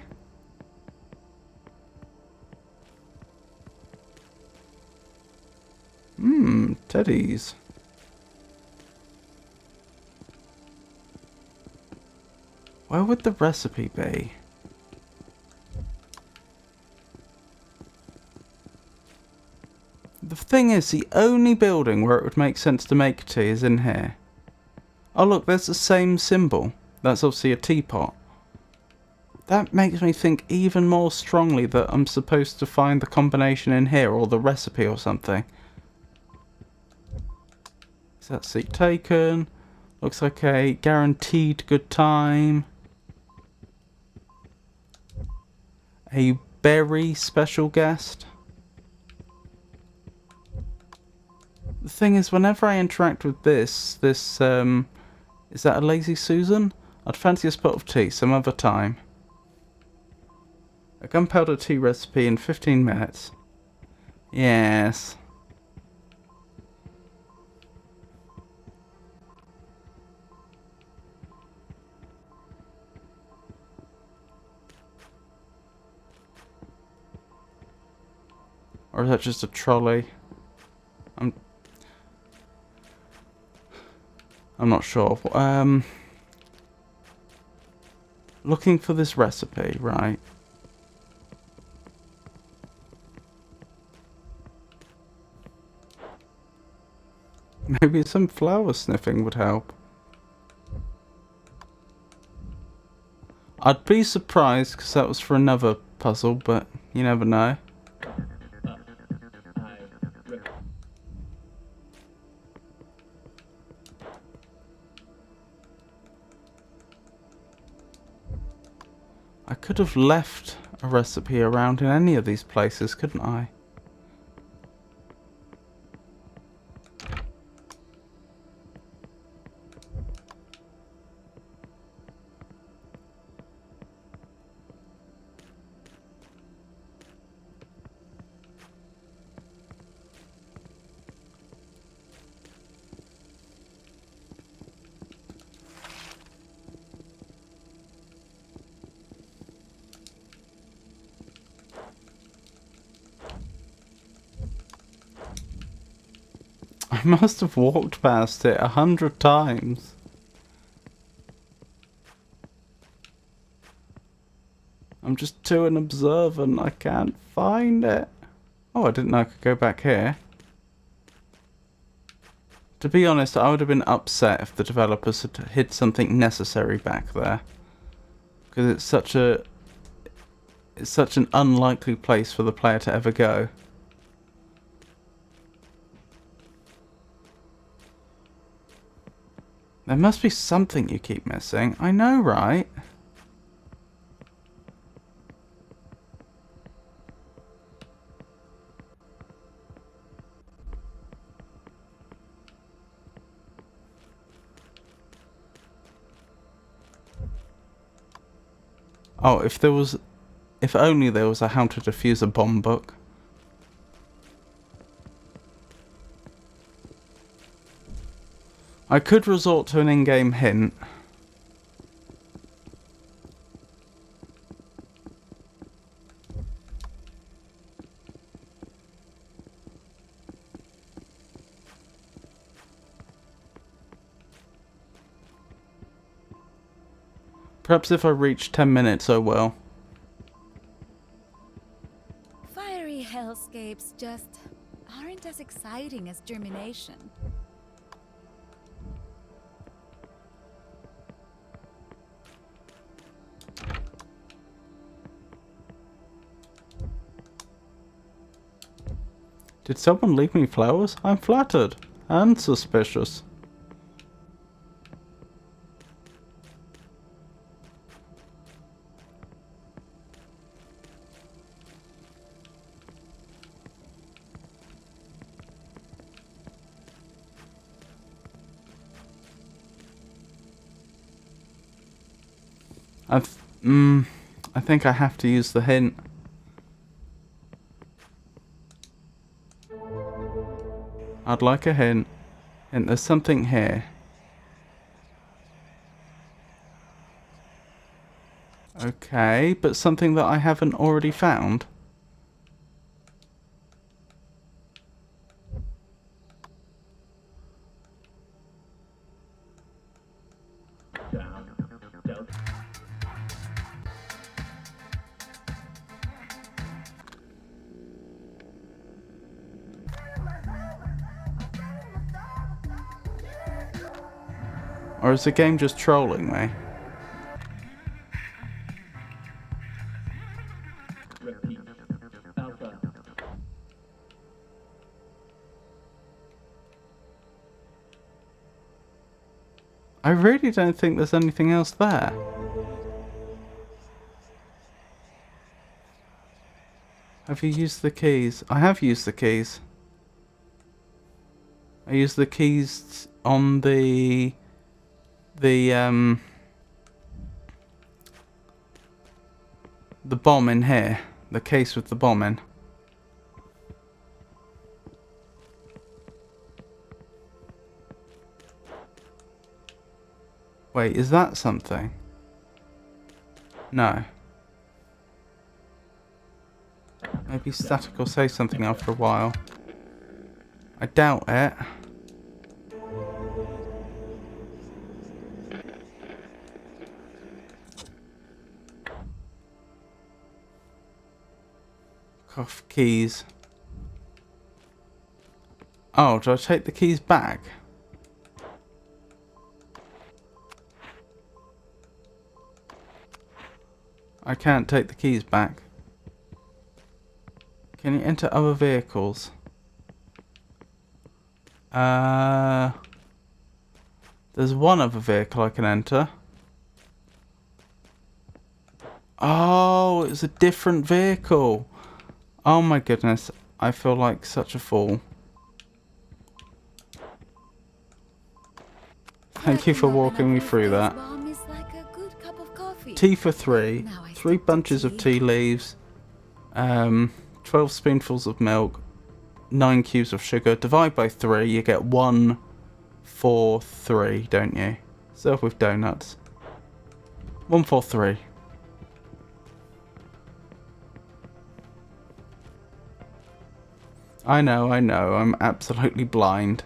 Teddies. Where would the recipe be? The thing is, the only building where it would make sense to make tea is in here. Oh look, there's the same symbol. That's obviously a teapot. That makes me think even more strongly that I'm supposed to find the combination in here, or the recipe or something. Is that seat taken? Looks like a guaranteed good time. A very special guest. The thing is, whenever I interact with this, is that a Lazy Susan? I'd fancy a spot of tea some other time. A gunpowder tea recipe in 15 minutes. Yes. Or is that just a trolley? I'm not sure. looking for this recipe, right? Maybe some flower sniffing would help. I'd be surprised because that was for another puzzle, but you never know. I could have left a recipe around in any of these places, couldn't I? I must have walked past it 100 times. I'm just too unobservant. I can't find it. Oh, I didn't know I could go back here. To be honest, I would have been upset if the developers had hid something necessary back there. Because it's such an unlikely place for the player to ever go. There must be something you keep missing. I know, right? Oh, if only there was a how to defuse a bomb book. I could resort to an in-game hint. Perhaps if I reach 10 minutes, oh well. Fiery hellscapes just aren't as exciting as germination. Did someone leave me flowers? I'm flattered and suspicious. I think I have to use the hint. I'd like a hint. And there's something here. Okay, but something that I haven't already found. Or is the game just trolling me? Repeat. Alpha. I really don't think there's anything else there. Have you used the keys? I have used the keys. I used the keys on the bomb in here. The case with the bomb in. Wait, is that something? No. Maybe static will say something after a while. I doubt it. Off keys. Oh, do I take the keys back? I can't take the keys back. Can you enter other vehicles? There's one other vehicle I can enter. Oh, it's a different vehicle. Oh my goodness, I feel like such a fool. Thank you for walking me through that. Tea for 3. 3 bunches of tea leaves. 12 spoonfuls of milk. 9 cubes of sugar. Divide by 3, you get 1, 4, 3, don't you? Serve with donuts. 1, 4, 3. I know, I'm absolutely blind.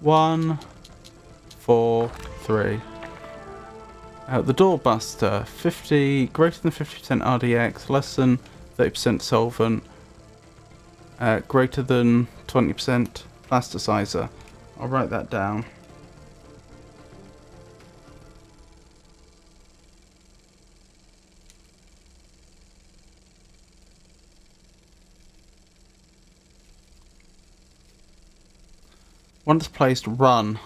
One, 4, 3. The doorbuster, 50, greater than 50% RDX, less than 30% solvent, greater than 20% plasticizer. I'll write that down. Once placed, run.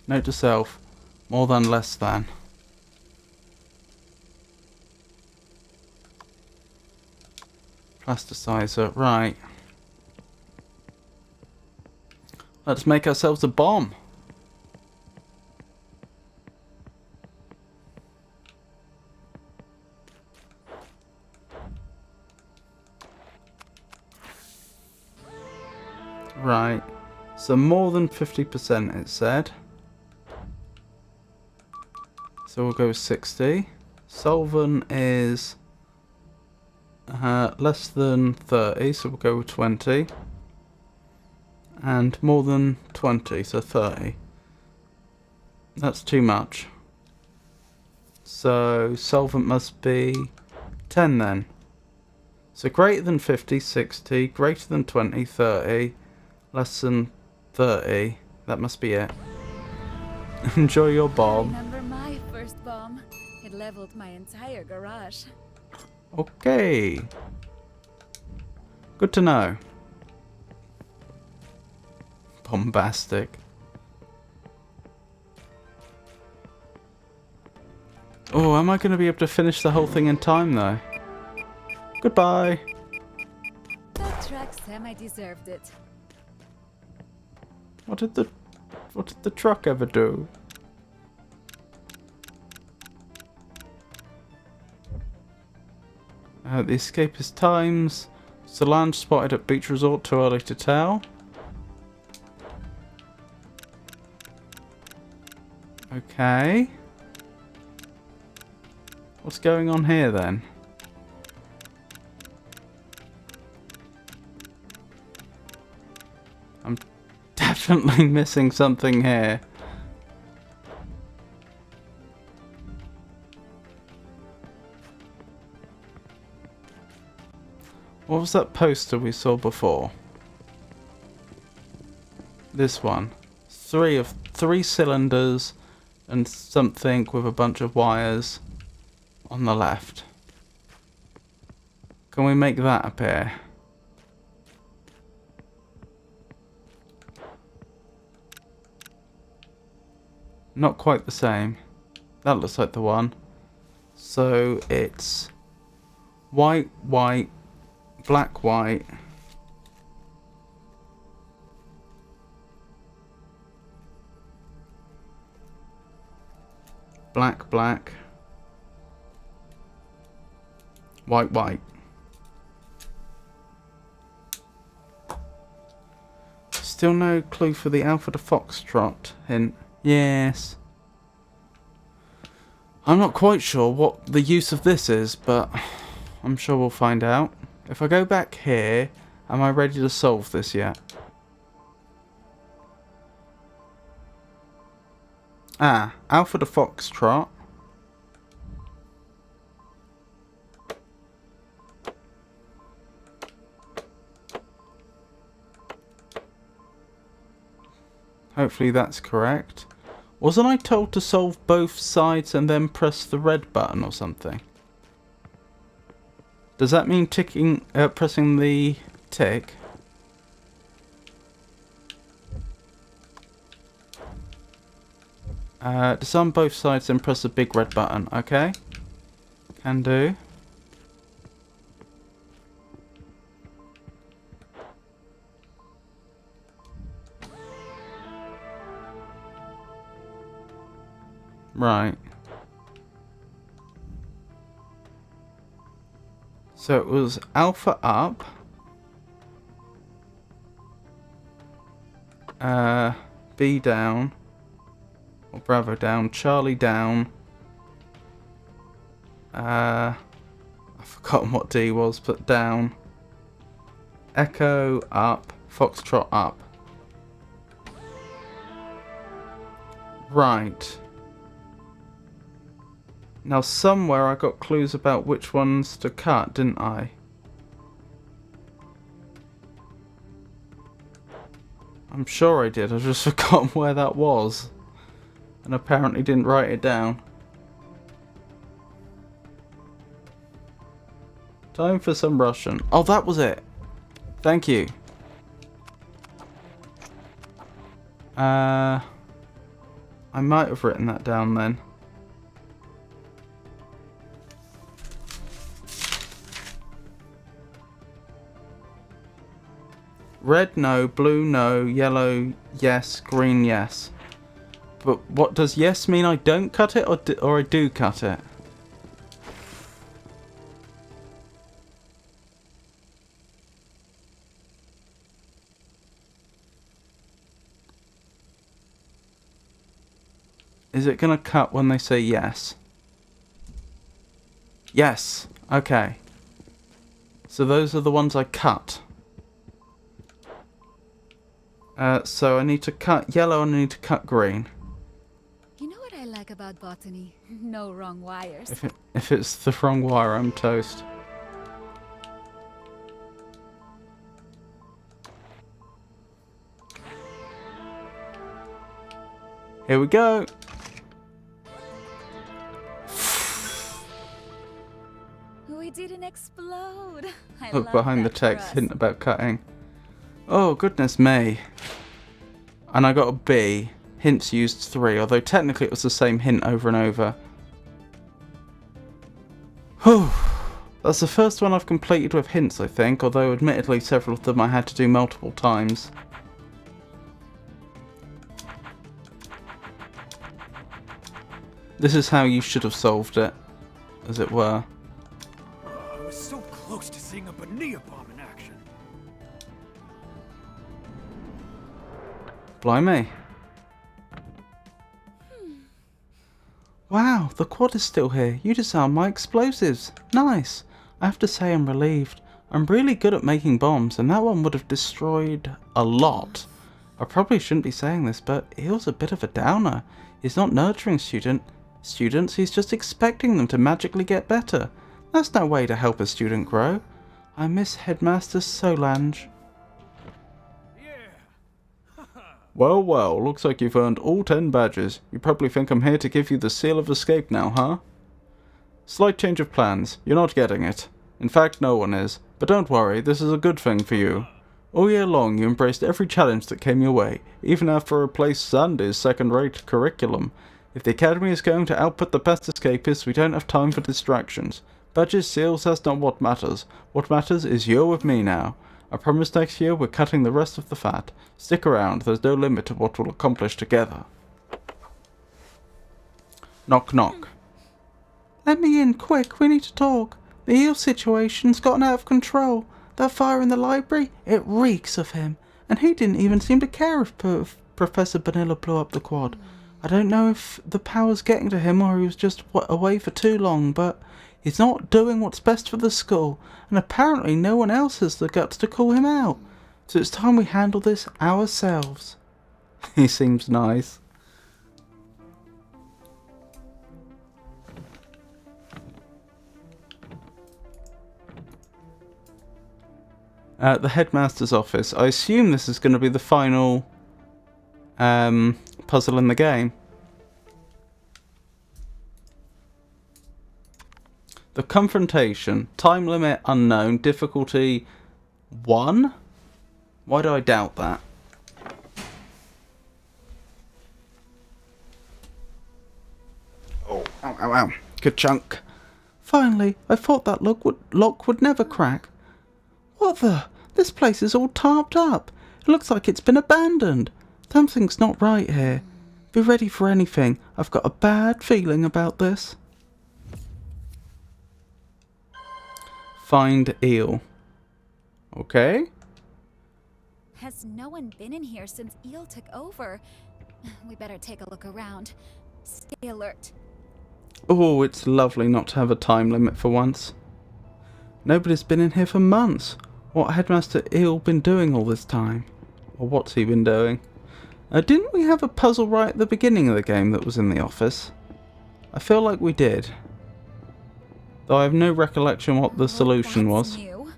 Note to self, more than, less than. Plasticizer, right. Let's make ourselves a bomb. Right. So more than 50% it said. So we'll go with 60. Solvent is less than 30, so we'll go with 20. And more than 20, so 30. That's too much. So solvent must be 10 then. So greater than 50, 60. Greater than 20, 30. Less than 30. That must be it. Enjoy your bomb. I remember my first bomb. It leveled my entire garage. Okay. Good to know. Bombastic. Oh, am I going to be able to finish the whole thing in time though? Goodbye. That truck semi-deserved it. What did the truck ever do? The escapist times. Solange spotted at beach resort, too early to tell. Okay. What's going on here then? I'm definitely missing something here. What was that poster we saw before? This one. 3 cylinders and something with a bunch of wires on the left. Can we make that appear? Not quite the same. That looks like the one. So it's white, white, black, white. Black, black. White, white. Still no clue for the Alpha to Foxtrot hint. Yes. I'm not quite sure what the use of this is, but I'm sure we'll find out. If I go back here, am I ready to solve this yet? Ah, Alpha to Foxtrot. Hopefully that's correct. Wasn't I told to solve both sides and then press the red button or something? Does that mean pressing the tick? Disarm both sides and press the big red button. Okay. Can do. Right. So it was Alpha up. B down. Or Bravo down. Charlie down. I've forgotten what D was, but down. Echo up. Foxtrot up. Right. Now somewhere I got clues about which ones to cut, didn't I? I'm sure I did, I've just forgotten where that was. And apparently didn't write it down. Time for some Russian. Oh, that was it. Thank you. I might have written that down then. Red no, blue no, yellow yes, green yes. But what does yes mean? I don't cut it or I do cut it? Is it going to cut when they say yes? Yes. Okay. So those are the ones I cut. So I need to cut yellow and I need to cut green. You know what I like about botany? No wrong wires. If it's the wrong wire, I'm toast. Here we go. We didn't explode. Look behind the text, hint about cutting. Oh, goodness me. And I got a B. Hints used 3, although technically it was the same hint over and over. Whew. That's the first one I've completed with hints, I think, although admittedly several of them I had to do multiple times. This is how you should have solved it, as it were. I was so close to seeing a Bonilla bomb in action. Blimey. Wow, the quad is still here. You disarmed my explosives. Nice. I have to say I'm relieved. I'm really good at making bombs, and that one would have destroyed a lot. I probably shouldn't be saying this, but he was a bit of a downer. He's not nurturing students, he's just expecting them to magically get better. That's no way to help a student grow. I miss Headmaster Solange. Well, well, looks like you've earned all 10 badges. You probably think I'm here to give you the seal of escape now, huh? Slight change of plans. You're not getting it. In fact, no one is. But don't worry, this is a good thing for you. All year long, you embraced every challenge that came your way, even after I replaced Sandy's second-rate curriculum. If the Academy is going to output the best escapists, we don't have time for distractions. Badges, seals, that's not what matters. What matters is you're with me now. I promise next year we're cutting the rest of the fat. Stick around, there's no limit to what we'll accomplish together. Knock knock. Let me in, quick, we need to talk. The eel situation's gotten out of control. That fire in the library, it reeks of him. And he didn't even seem to care if Professor Bonilla blew up the quad. I don't know if the power's getting to him or he was just away for too long, but he's not doing what's best for the school, and apparently no one else has the guts to call him out. So it's time we handle this ourselves. He seems nice. The headmaster's office. I assume this is going to be the final puzzle in the game. The confrontation. Time limit unknown. Difficulty 1? Why do I doubt that? Oh, ow, ow, ow. Good chunk. Finally, I thought that lock would never crack. What the? This place is all tarped up. It looks like it's been abandoned. Something's not right here. Be ready for anything. I've got a bad feeling about this. Find eel. Okay. Has no one been in here since Eel took over? We better take a look around. Stay alert. Oh, it's lovely not to have a time limit for once. Nobody's been in here for months. What Headmaster Eel been doing all this time? Or what's he been doing? Didn't we have a puzzle right at the beginning of the game that was in the office? I feel like we did. Though I have no recollection what the solution was. New.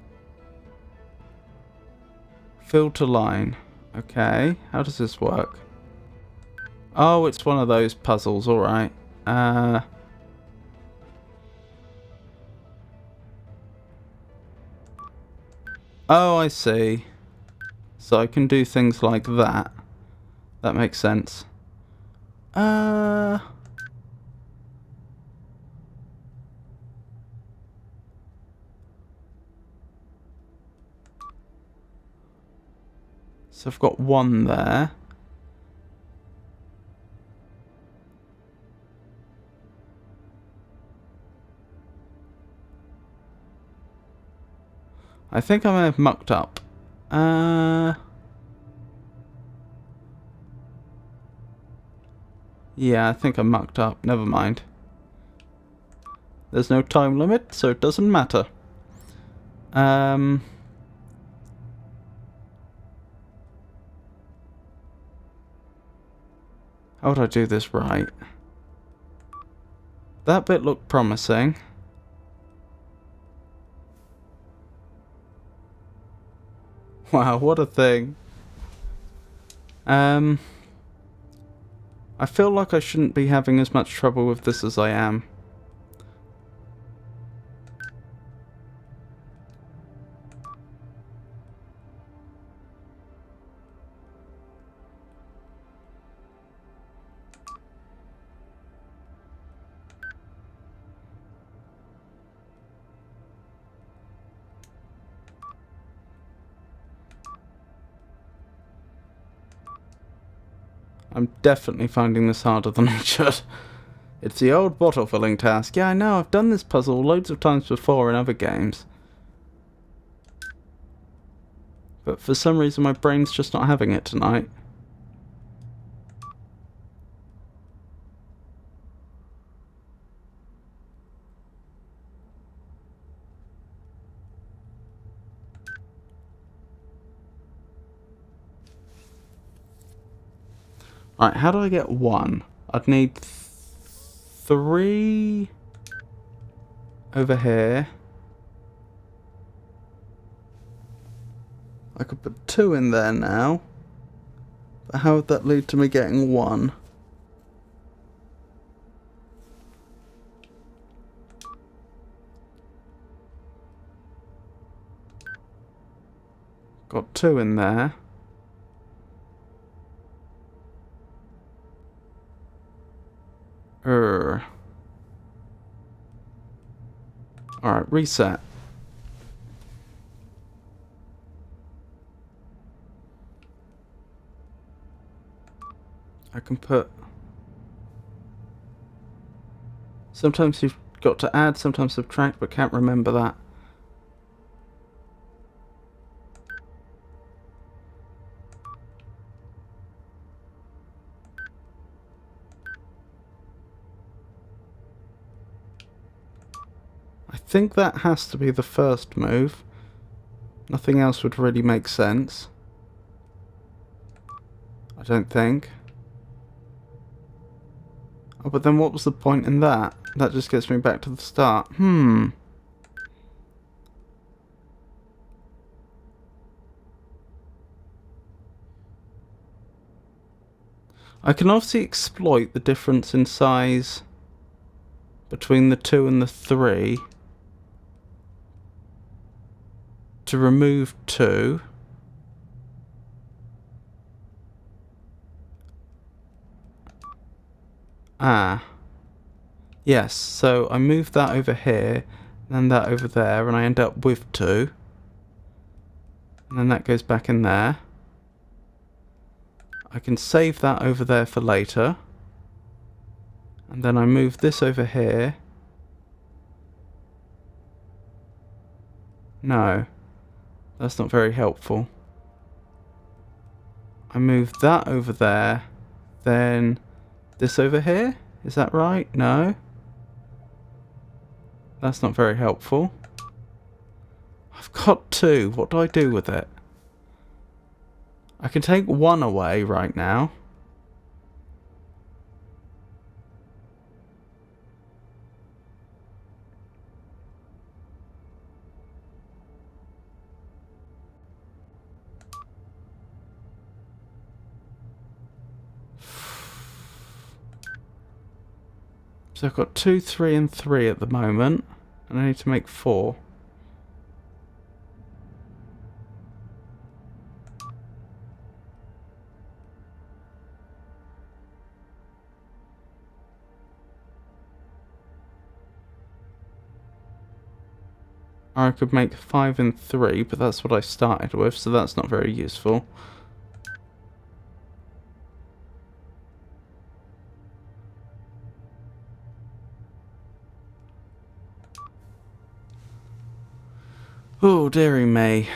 Filter line. Okay, how does this work? Oh, it's one of those puzzles, alright. Oh, I see. So I can do things like that. That makes sense. So I've got one there. I think I may have mucked up. Yeah, I think I mucked up. Never mind. There's no time limit, so it doesn't matter. How would I do this right? That bit looked promising. Wow, what a thing. I feel like I shouldn't be having as much trouble with this as I am. I'm definitely finding this harder than I should. It's the old bottle filling task. Yeah, I know, I've done this puzzle loads of times before in other games. But for some reason my brain's just not having it tonight. Right, how do I get one? I'd need 3 over here. I could put 2 in there now. But how would that lead to me getting 1? Got 2 in there. Alright, reset. I can put... Sometimes you've got to add, sometimes subtract, but can't remember that. I think that has to be the first move. Nothing else would really make sense. I don't think. Oh, but then what was the point in that? That just gets me back to the start. I can obviously exploit the difference in size between the 2 and the 3 to remove 2. Ah. Yes, so I move that over here, then that over there, and I end up with 2. And then that goes back in there. I can save that over there for later. And then I move this over here. No, that's not very helpful. I move that over there, then this over here. Is that right? No. That's not very helpful. I've got 2. What do I do with it? I can take 1 away right now. So I've got 2, 3 and 3 at the moment. And I need to make 4. Or I could make 5 and 3, but that's what I started with, so that's not very useful. Oh, dearie me.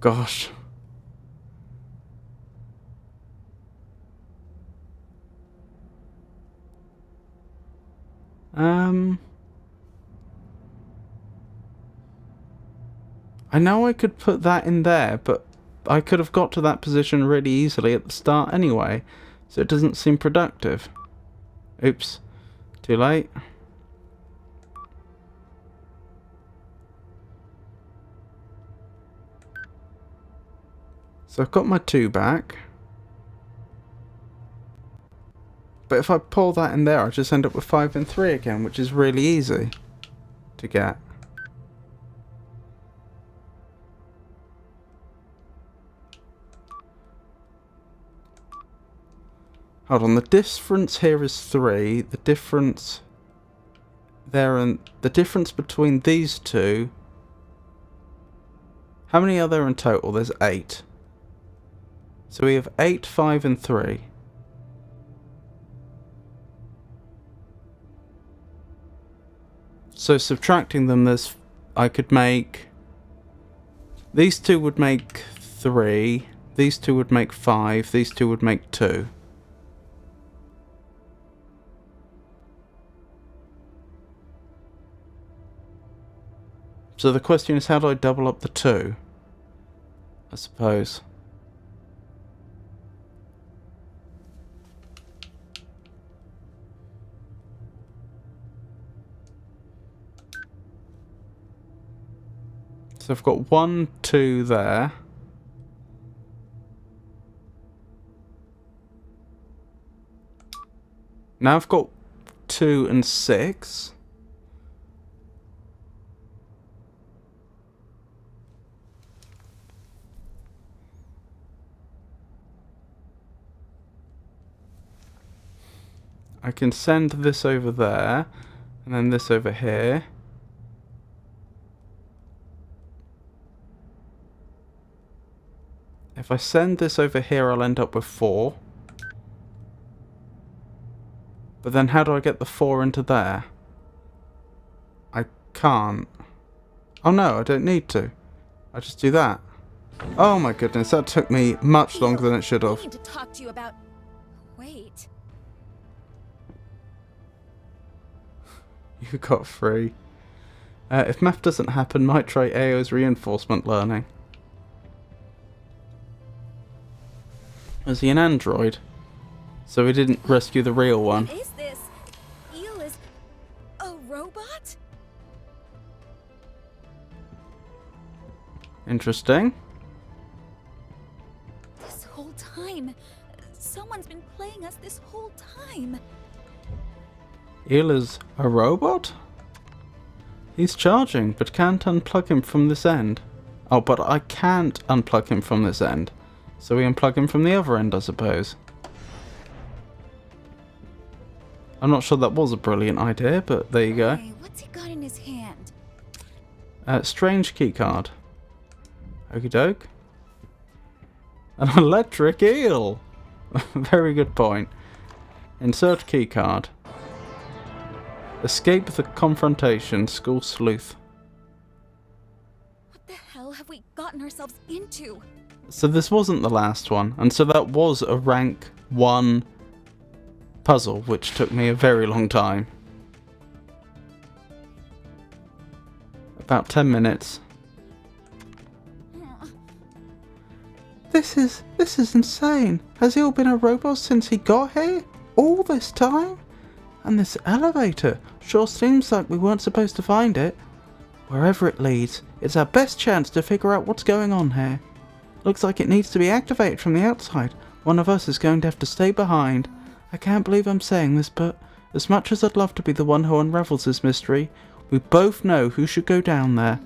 Gosh. I know I could put that in there, but I could have got to that position really easily at the start anyway, so it doesn't seem productive. Oops. Too late. So I've got my 2 back. But if I pull that in there, I just end up with 5 and 3 again, which is really easy to get. Hold on, the difference here is 3. The difference there and the difference between these two. How many are there in total? There's 8. So we have 8, 5 and 3. So subtracting them, I could make, these 2 would make 3, these 2 would make 5, these 2 would make 2. So the question is, how do I double up the 2? I suppose. So I've got 1, 2 there. Now I've got 2 and 6. I can send this over there, and then this over here. If I send this over here, I'll end up with 4. But then how do I get the 4 into there? I can't. Oh no, I don't need to. I just do that. Oh my goodness, that took me much longer than it should have. I need to talk to you about... Wait. You got 3. If math doesn't happen, might try AO's reinforcement learning. Is he an android? So we didn't rescue the real one. What is this? Eel is a robot? Interesting. This whole time. Someone's been playing us this whole time. Eel is a robot? He's charging, but can't unplug him from this end. Oh, but I can't unplug him from this end. So we unplug him from the other end, I suppose. I'm not sure that was a brilliant idea, but there you go. Hey, what's he got in his hand? Strange keycard. Okie doke. An electric eel! Very good point. Insert keycard. Escape the confrontation, school sleuth. What the hell have we gotten ourselves into? So this wasn't the last one, and so that was a rank 1 puzzle, which took me a very long time. About 10 minutes. This is insane. Has he all been a robot since he got here? All this time? And this elevator sure seems like we weren't supposed to find it. Wherever it leads, it's our best chance to figure out what's going on here. Looks like it needs to be activated from the outside. One of us is going to have to stay behind. I can't believe I'm saying this, but as much as I'd love to be the one who unravels this mystery, we both know who should go down there.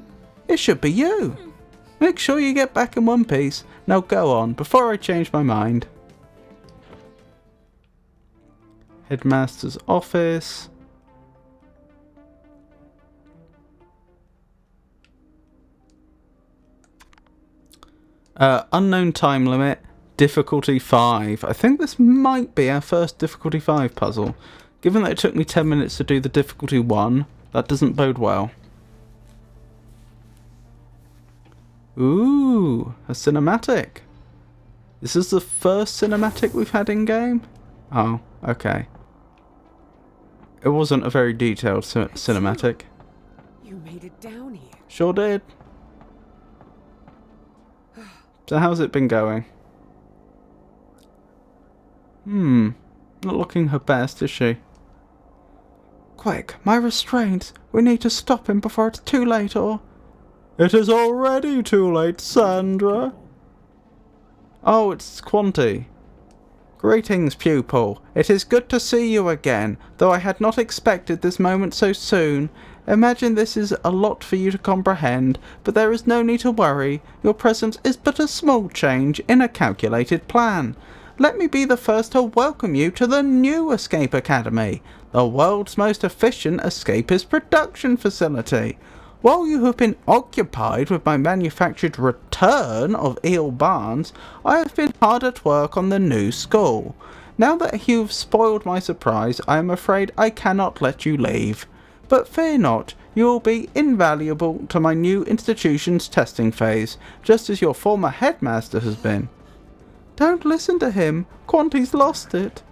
It should be you. Make sure you get back in one piece. Now go on, before I change my mind. Headmaster's office. Unknown time limit. Difficulty 5. I think this might be our first difficulty 5 puzzle. Given that it took me 10 minutes to do the difficulty 1, that doesn't bode well. Ooh, a cinematic. This is the first cinematic we've had in game? Oh, okay. It wasn't a very detailed cinematic. You made it down here. Sure did. So how's it been going? Not looking her best, is she? Quick, my restraints. We need to stop him before it's too late, or... It is already too late, Sandra. Oh, it's Quanti. Greetings, pupil. It is good to see you again, though I had not expected this moment so soon. Imagine this is a lot for you to comprehend, but there is no need to worry. Your presence is but a small change in a calculated plan. Let me be the first to welcome you to the new Escape Academy, the world's most efficient escapist production facility. While you have been occupied with my manufactured return of Eel Barnes, I have been hard at work on the new school. Now that you've spoiled my surprise, I am afraid I cannot let you leave. But fear not, you will be invaluable to my new institution's testing phase, just as your former headmaster has been. Don't listen to him, Quanti's lost it.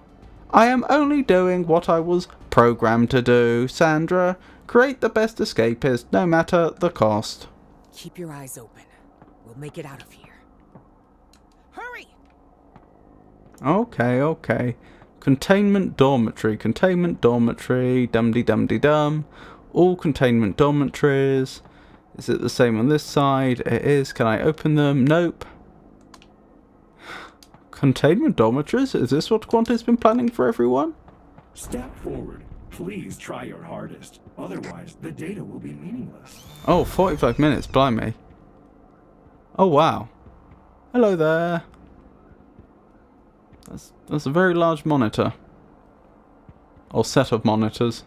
I am only doing what I was programmed to do, Sandra. Create the best escapist, no matter the cost. Keep your eyes open. We'll make it out of here. Hurry! Okay. Containment dormitory, dum-de-dum-de-dum. All containment dormitories. Is it the same on this side? It is. Can I open them? Nope. Containment dormitories? Is this what Quanti's been planning for everyone? Step forward. Please try your hardest. Otherwise, the data will be meaningless. Oh, 45 minutes, blimey. Oh, wow. Hello there. That's a very large monitor. Or set of monitors.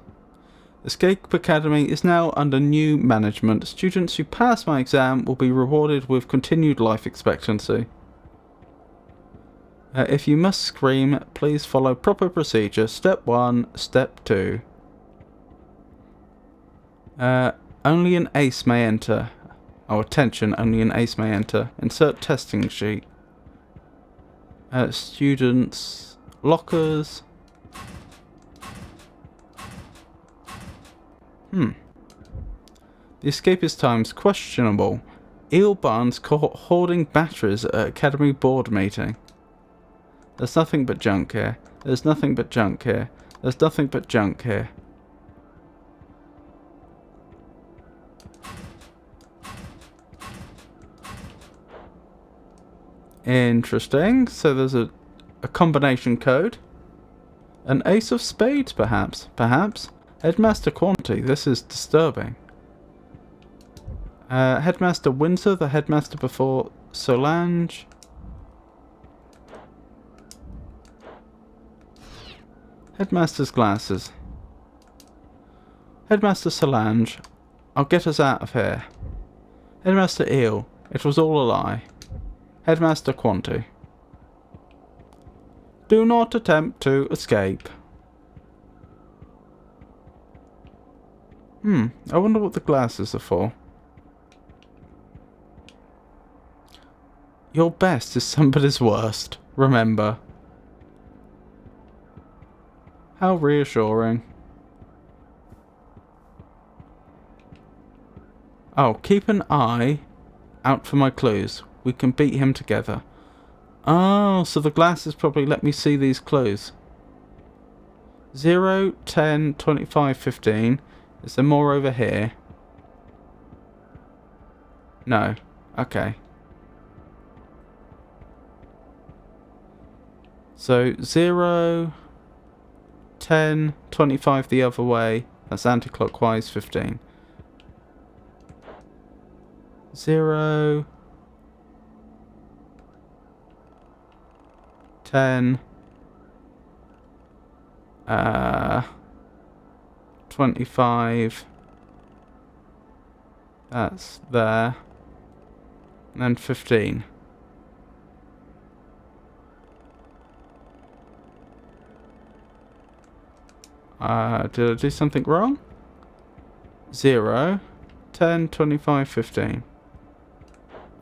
Escape Academy is now under new management. Students who pass my exam will be rewarded with continued life expectancy. If you must scream, please follow proper procedure. Step 1, Step 2. Only an ace may enter. Oh, attention, only an ace may enter. Insert testing sheet. Students' lockers. The escapist time's questionable. Eel Barnes caught hoarding batteries at Academy board meeting. There's nothing but junk here. There's nothing but junk here. There's nothing but junk here. Interesting. So there's a combination code. An ace of spades, perhaps. Perhaps. Headmaster Quanti. This is disturbing. Headmaster Windsor, the headmaster before Solange. Headmaster's glasses. Headmaster Solange. I'll get us out of here. Headmaster Eel. It was all a lie. Headmaster Quanti. Do not attempt to escape. I wonder what the glasses are for. Your best is somebody's worst, remember. How reassuring. Oh, keep an eye out for my clues. We can beat him together. Oh, so the glasses probably let me see these clues. 0, 10, 25, 15. Is there more over here? No. Okay. So 0, 10, 25 the other way. That's anti-clockwise, 15. 0, 10, 25. That's there. And then 15. Did I do something wrong? 0, 10, 25, 15.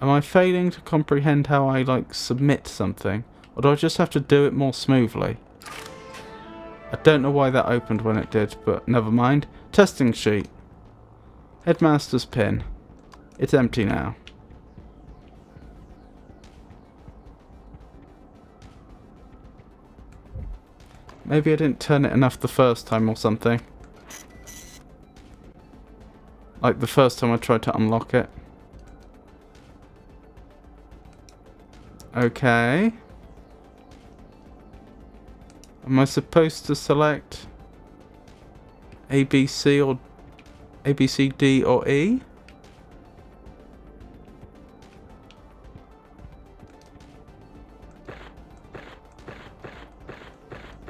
Am I failing to comprehend how I, like, submit something? Or do I just have to do it more smoothly? I don't know why that opened when it did, but never mind. Testing sheet. Headmaster's pin. It's empty now. Maybe I didn't turn it enough the first time or something. Like the first time I tried to unlock it. Okay. Am I supposed to select A, B, C, or A, B, C, D, or E?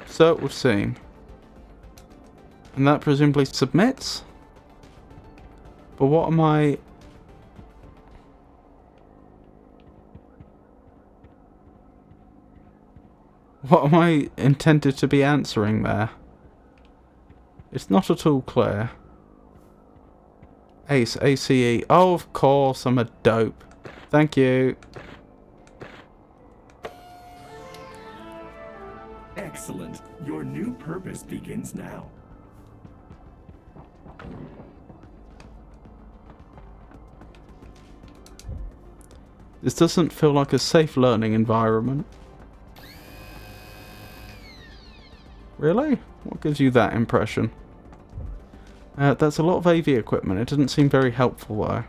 So it would seem. And that presumably submits? But what am I... What am I intended to be answering there? It's not at all clear. Ace, ACE. Oh, of course, I'm a dope. Thank you. Excellent. Your new purpose begins now. This doesn't feel like a safe learning environment. Really? What gives you that impression? That's a lot of AV equipment. It doesn't seem very helpful though.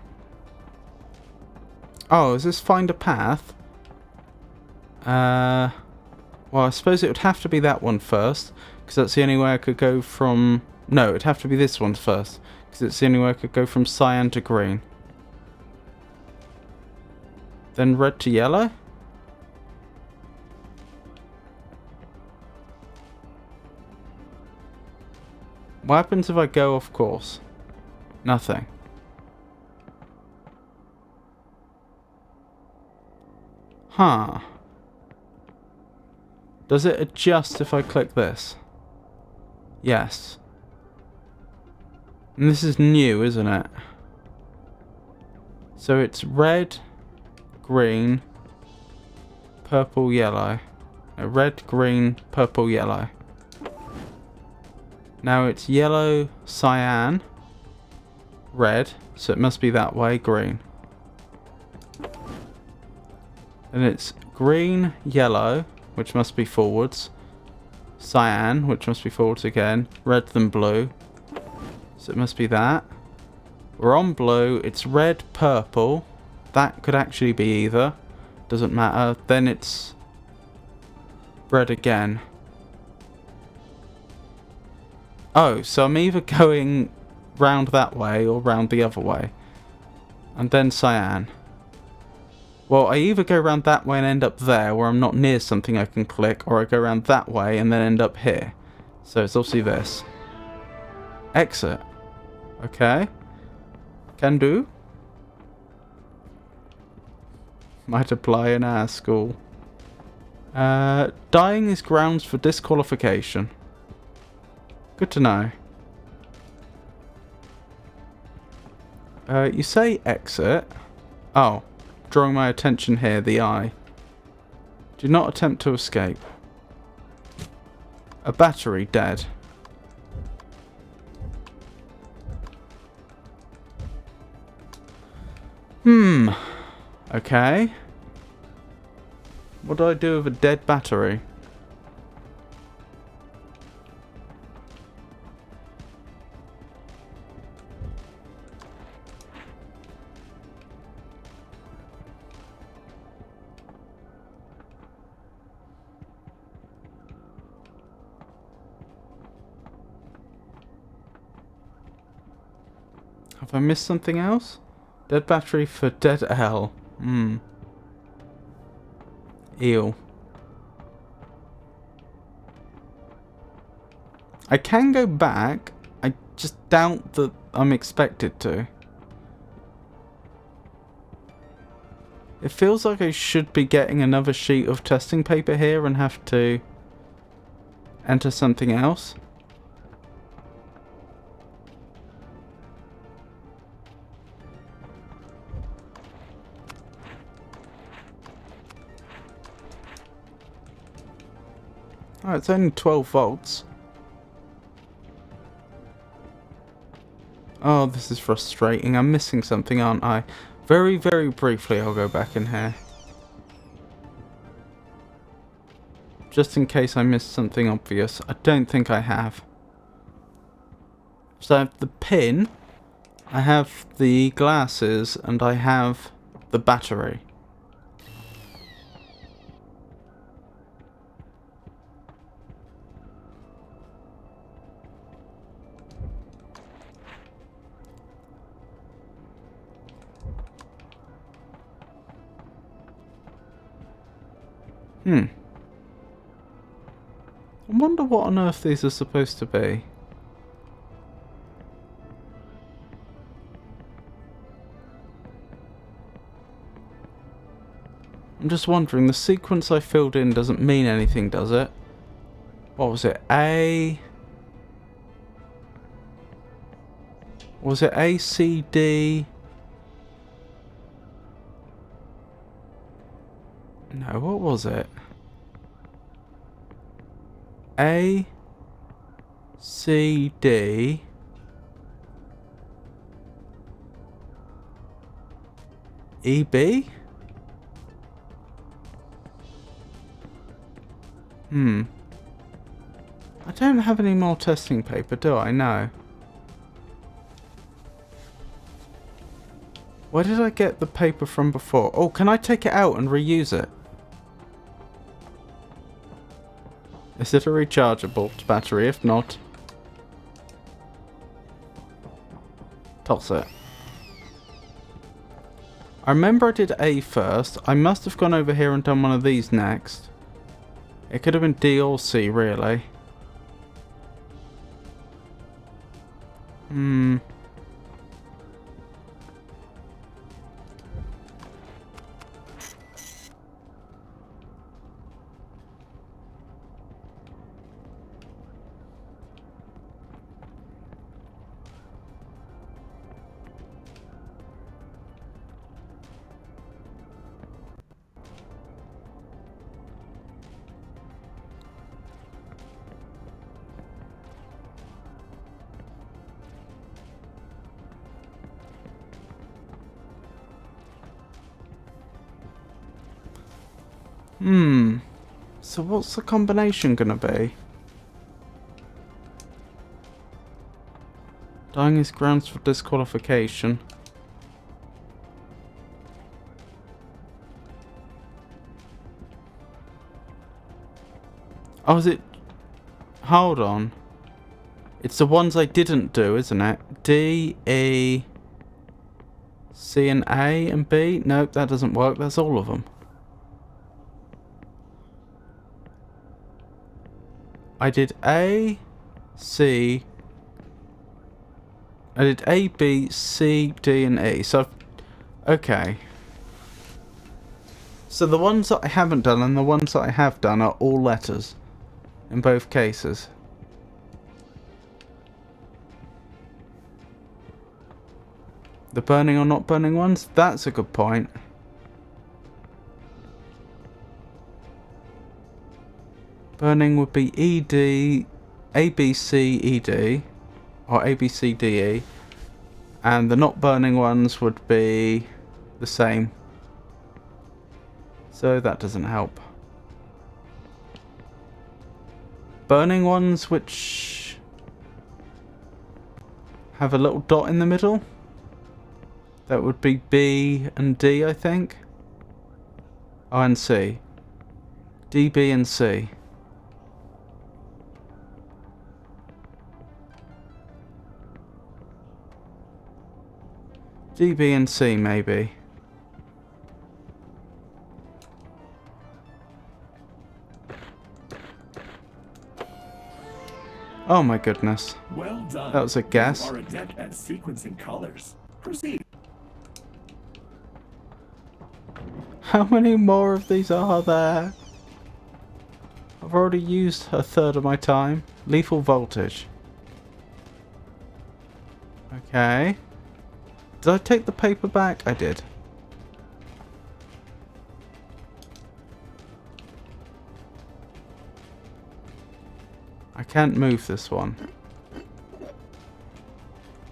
Oh, is this find a path? Well, I suppose it would have to be that one first, because that's the only way I could go from... No, it'd have to be this one first, because it's the only way I could go from cyan to green. Then red to yellow? What happens if I go off course? Nothing. Huh. Does it adjust if I click this? Yes. And this is new, isn't it? So it's red, green, purple, yellow. Red, green, purple, yellow. Now it's yellow, cyan, red, so it must be that way, green. And it's green, yellow, which must be forwards. Cyan, which must be forwards again. Red then blue. So it must be that. We're on blue. It's red, purple. That could actually be either. Doesn't matter. Then it's red again. Oh, so I'm either going round that way or round the other way. And then cyan. Well, I either go around that way and end up there, where I'm not near something I can click, or I go around that way and then end up here. So it's obviously this. Exit. Okay. Can do. Might apply in our school. Dying is grounds for disqualification. Good to know. You say exit. Oh. Drawing my attention here, the eye. Do not attempt to escape. A battery dead. Okay. What do I do with a dead battery? Have I missed something else? Dead battery for dead L. Ew. I can go back. I just doubt that I'm expected to. It feels like I should be getting another sheet of testing paper here and have to enter something else. Oh, it's only 12 volts. Oh, this is frustrating. I'm missing something, aren't I? Very, very briefly, I'll go back in here. Just in case I missed something obvious. I don't think I have. So I have the pin, I have the glasses, and I have the battery. I wonder what on earth these are supposed to be. I'm just wondering, the sequence I filled in doesn't mean anything, does it? What was it? Was it A, C, D? No, what was it? A, C, D. E, B? I don't have any more testing paper, do I? No. Where did I get the paper from before? Oh, can I take it out and reuse it? Is it a rechargeable battery? If not, toss it. I remember I did A first. I must have gone over here and done one of these next. It could have been D or C, really. So what's the combination gonna be? Dying is grounds for disqualification. Oh, is it? Hold on. It's the ones I didn't do, isn't it? D, E, C and A and B? Nope, that doesn't work. That's all of them. I did A, C. I did A, B, C, D and E. So, okay. So the ones that I haven't done and the ones that I have done are all letters. In both cases. The burning or not burning ones? That's a good point. Burning would be ED, ABC, ED, or ABC, DE. And the not burning ones would be the same. So that doesn't help. Burning ones which have a little dot in the middle. That would be B and D, I think. Oh, and C. D, B, and C. D, B, and C, maybe. Oh my goodness. Well done. That was a guess. You are adept at sequencing colors. Proceed. How many more of these are there? I've already used a third of my time. Lethal voltage. Okay. Did I take the paper back? I did. I can't move this one.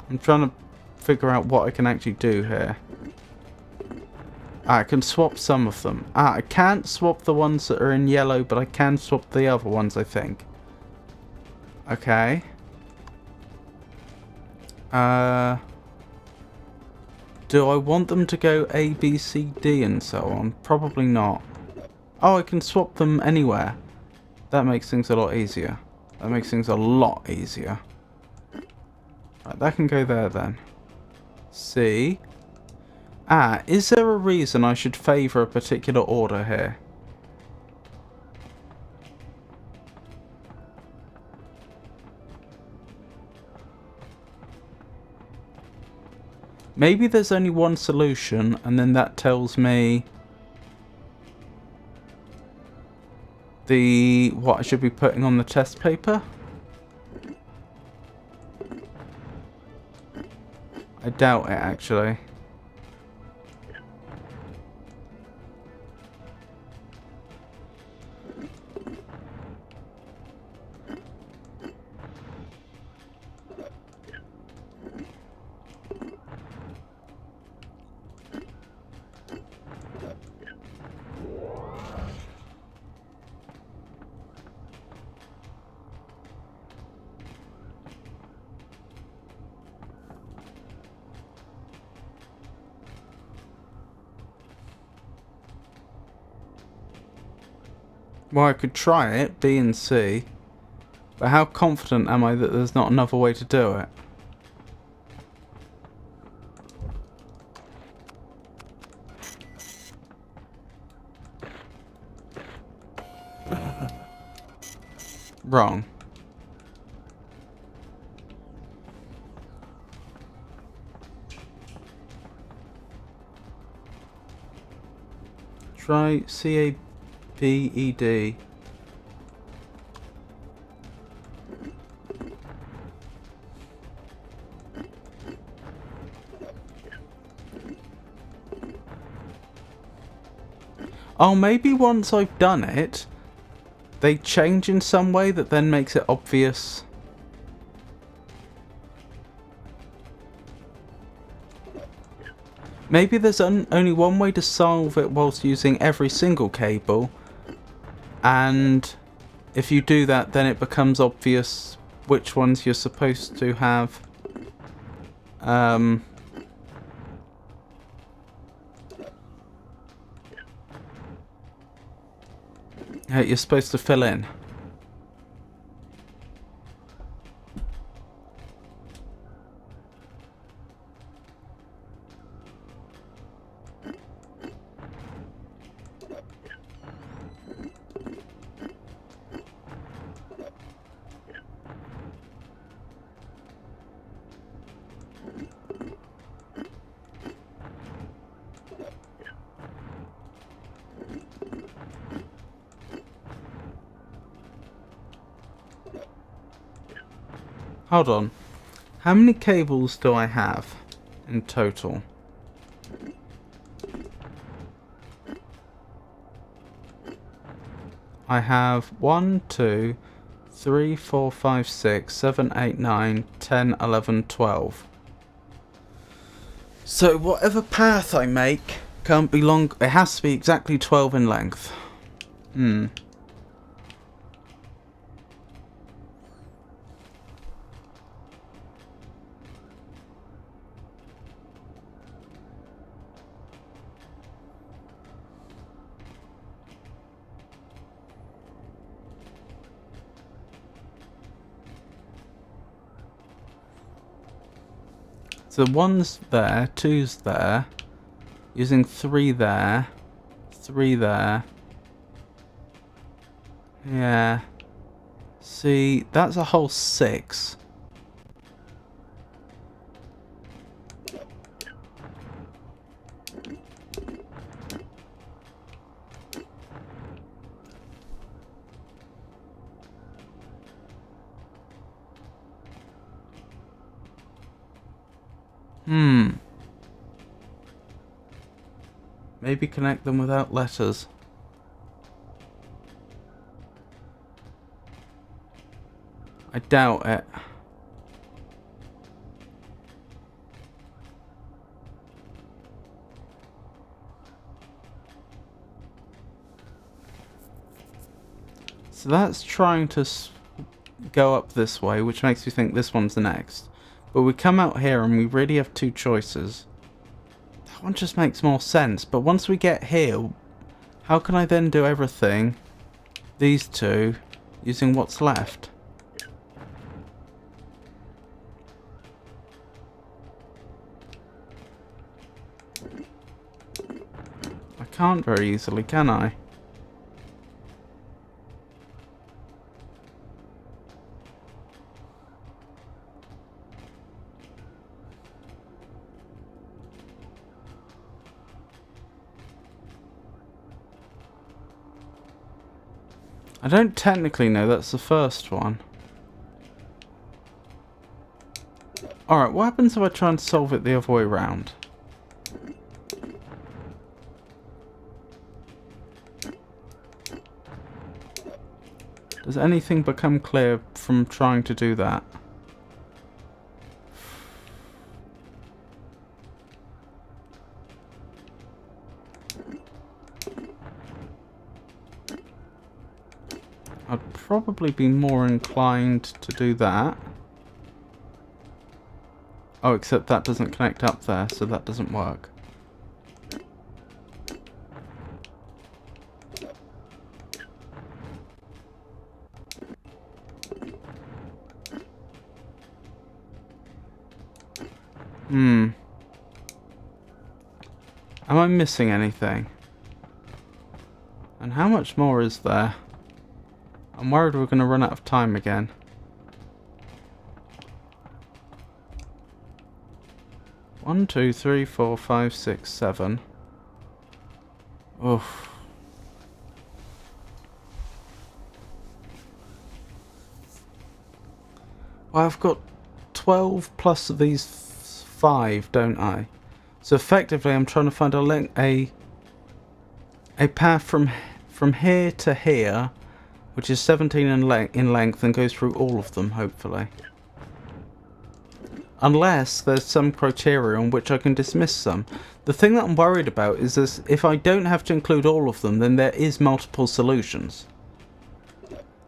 I'm trying to figure out what I can actually do here. I can swap some of them. I can't swap the ones that are in yellow, but I can swap the other ones, I think. Okay. Do I want them to go A, B, C, D and so on? Probably not. Oh, I can swap them anywhere. That makes things a lot easier. That makes things a lot easier. Right, that can go there then. C. Is there a reason I should favour a particular order here? Maybe there's only one solution, and then that tells me what I should be putting on the test paper. I doubt it, actually. Well, I could try it, B and C, but how confident am I that there's not another way to do it? Wrong. Try C-A-B-E-D. Oh, maybe once I've done it, they change in some way that then makes it obvious. Maybe there's only one way to solve it whilst using every single cable, and if you do that, then it becomes obvious which ones you're supposed to have you're supposed to fill in. Hold on. How many cables do I have in total? I have 1, 2, 3, 4, 5, 6, 7, 8, 9, 10, 11, 12. So whatever path I make can't be long. It has to be exactly 12 in length. So 1's there, 2's there, using 3 there, 3 there. Yeah. See, that's a whole 6. Maybe connect them without letters. I doubt it. So that's trying to go up this way, which makes me think this one's the next. But we come out here and we really have two choices. That one just makes more sense. But once we get here, how can I then do everything, these two, using what's left? I can't very easily, can I? I don't technically know that's the first one. Alright, what happens if I try and solve it the other way around? Does anything become clear from trying to do that? I'd probably be more inclined to do that. Oh, except that doesn't connect up there, so that doesn't work. Am I missing anything? And how much more is there? I'm worried we're going to run out of time again. One, two, three, 4, 5, 6, 7. Oof. Well, I've got 12 plus of these 5, don't I? So effectively, I'm trying to find a path from here to here, which is 17 in length and goes through all of them, hopefully. Unless there's some criteria on which I can dismiss some. The thing that I'm worried about is this: if I don't have to include all of them, then there is multiple solutions.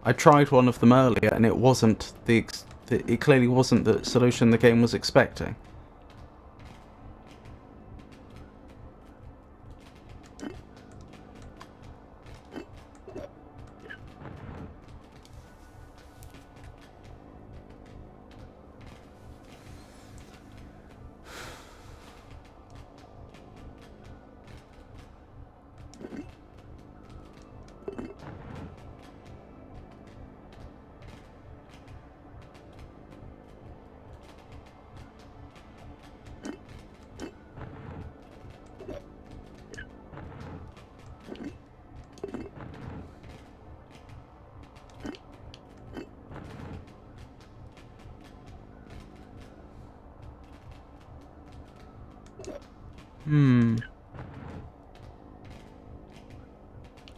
I tried one of them earlier and it wasn't it clearly wasn't the solution the game was expecting.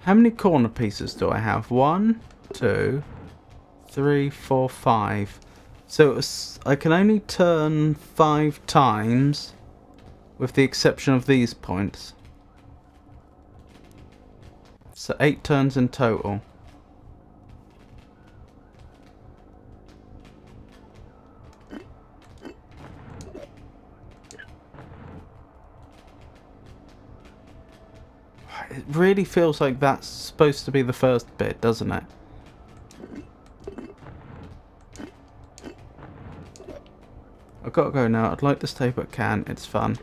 How many corner pieces do I have? 1, 2, 3, 4, 5. So I can only turn 5 times, with the exception of these points. So 8 turns in total. It really feels like that's supposed to be the first bit, doesn't it? I've got to go now. I'd like to stay but can't. It's fun.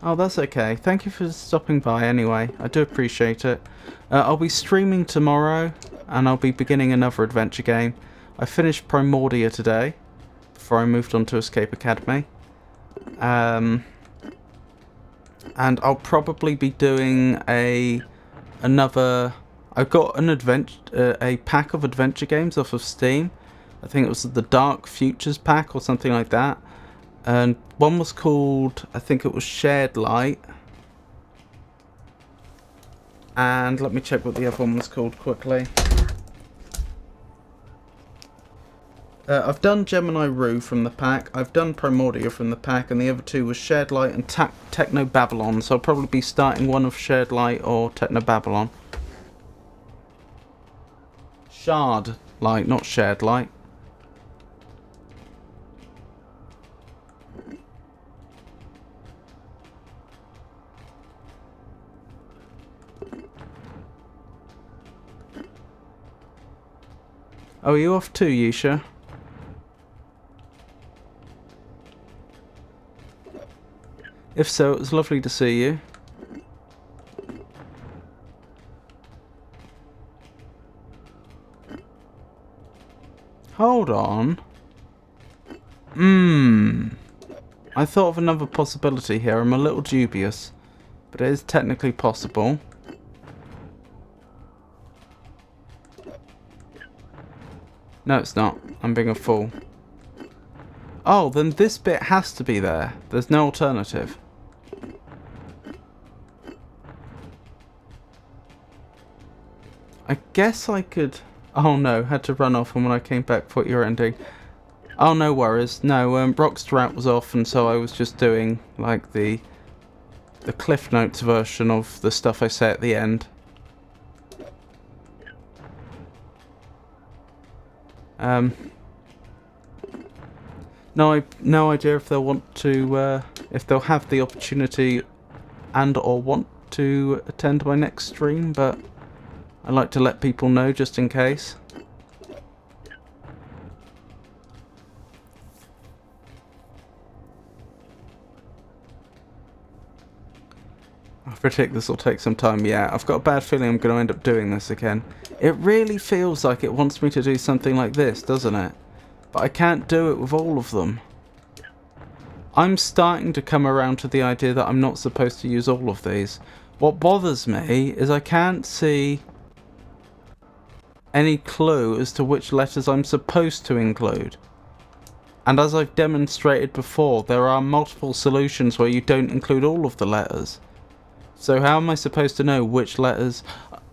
Oh, that's okay. Thank you for stopping by anyway. I do appreciate it. I'll be streaming tomorrow and I'll be beginning another adventure game. I finished Primordia today before I moved on to Escape Academy. And I'll probably be doing another. I've got a pack of adventure games off of Steam. I think it was the Dark Futures pack or something like that. And one was called, I think it was Shared Light. And let me check what the other one was called quickly. I've done Gemini Rue from the pack, I've done Primordia from the pack, and the other two was Shared Light and Techno Babylon, so I'll probably be starting one of Shared Light or Techno Babylon. Shard Light, not Shared Light. Oh, are you off too, Yisha? If so, it was lovely to see you. Hold on. I thought of another possibility here. I'm a little dubious, but it is technically possible. No, it's not. I'm being a fool. Oh, then this bit has to be there. There's no alternative. I guess I could... Oh no, had to run off, and when I came back thought you were ending. Oh, no worries. No, Rock's Drought was off, and so I was just doing, like, the Cliff Notes version of the stuff I say at the end. No idea if they'll want to, if they'll have the opportunity and or want to attend my next stream, but I like to let people know just in case. I predict this will take some time. Yeah, I've got a bad feeling I'm going to end up doing this again. It really feels like it wants me to do something like this, doesn't it? But I can't do it with all of them. I'm starting to come around to the idea that I'm not supposed to use all of these. What bothers me is I can't see any clue as to which letters I'm supposed to include. And as I've demonstrated before, there are multiple solutions where you don't include all of the letters. So how am I supposed to know which letters...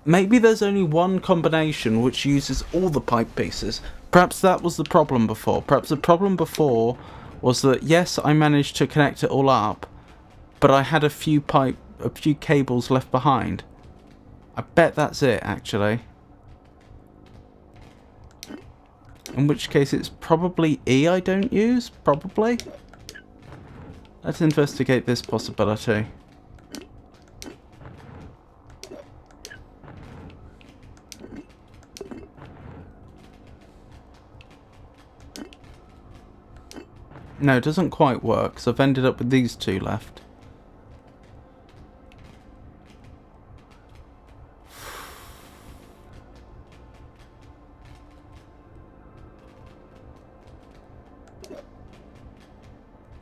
Maybe there's only one combination which uses all the pipe pieces. Perhaps that was the problem before. Perhaps the problem before was that, yes, I managed to connect it all up, but I had a few cables left behind. I bet that's it, actually. In which case it's probably E I don't use, probably. Let's investigate this possibility. No, it doesn't quite work, so I've ended up with these two left.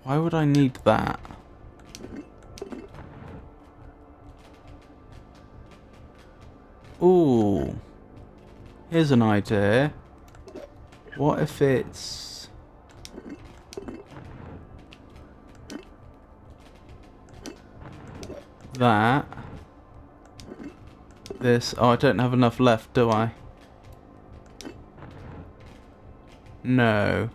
Why would I need that? Ooh. Here's an idea. What if it's... that. This. Oh, I don't have enough left, do I? No.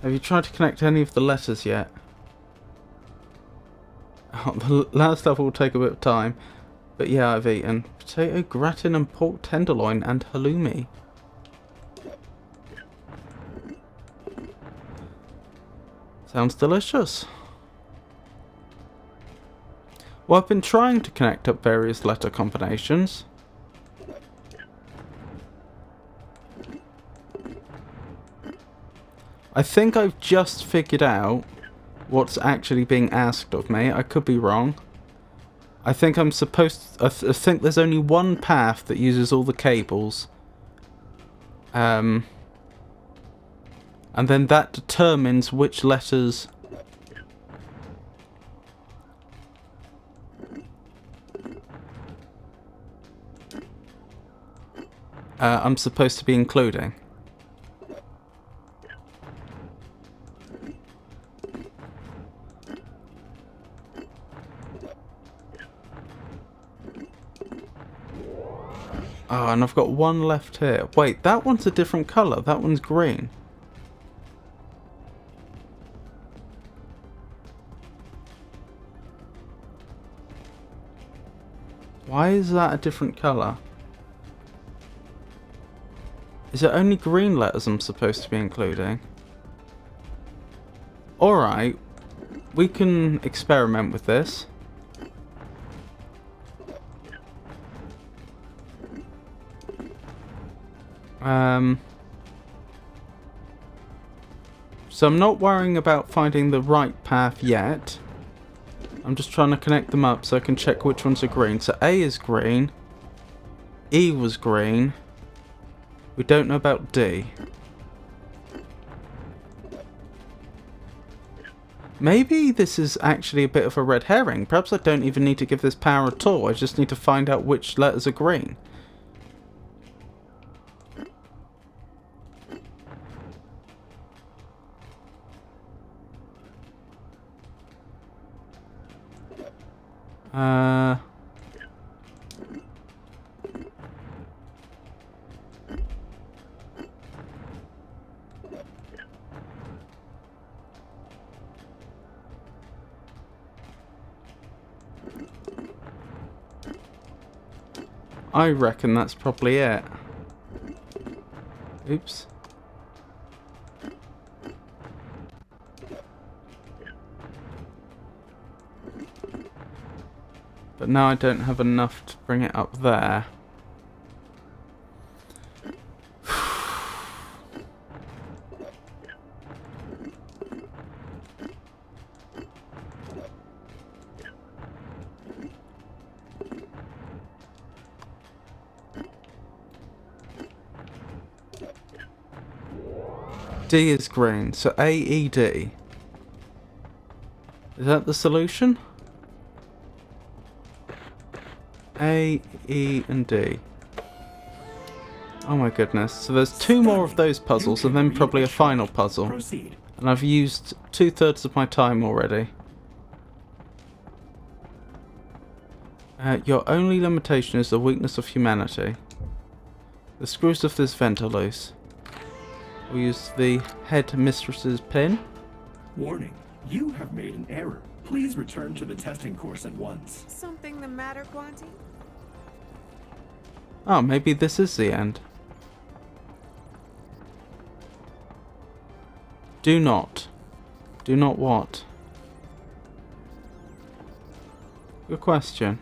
Have you tried to connect any of the letters yet? Oh, the last level will take a bit of time. But yeah, I've eaten potato gratin and pork tenderloin and halloumi. Sounds delicious. Well, I've been trying to connect up various letter combinations. I think I've just figured out what's actually being asked of me. I could be wrong. I think I'm supposed to, I think there's only one path that uses all the cables. And then that determines which letters I'm supposed to be including. Oh, and I've got one left here. Wait, that one's a different colour. That one's green. Why is that a different colour? Is it only green letters I'm supposed to be including? Alright, we can experiment with this. So I'm not worrying about finding the right path yet. I'm just trying to connect them up so I can check which ones are green. So A is green. E was green. We don't know about D. Maybe this is actually a bit of a red herring. Perhaps I don't even need to give this power at all. I just need to find out which letters are green. I reckon that's probably it. Oops. But now I don't have enough to bring it up there. D is green, so AED. Is that the solution? A, E, and D. Oh my goodness. So there's two more of those puzzles and then probably a final puzzle. And I've used 2/3 of my time already. Your only limitation is the weakness of humanity. The screws of this vent are loose. We'll use the head mistress's pin. Warning, you have made an error. Please return to the testing course at once. Something the matter, Quanti? Oh, maybe this is the end. Do not. Do not what? Good question.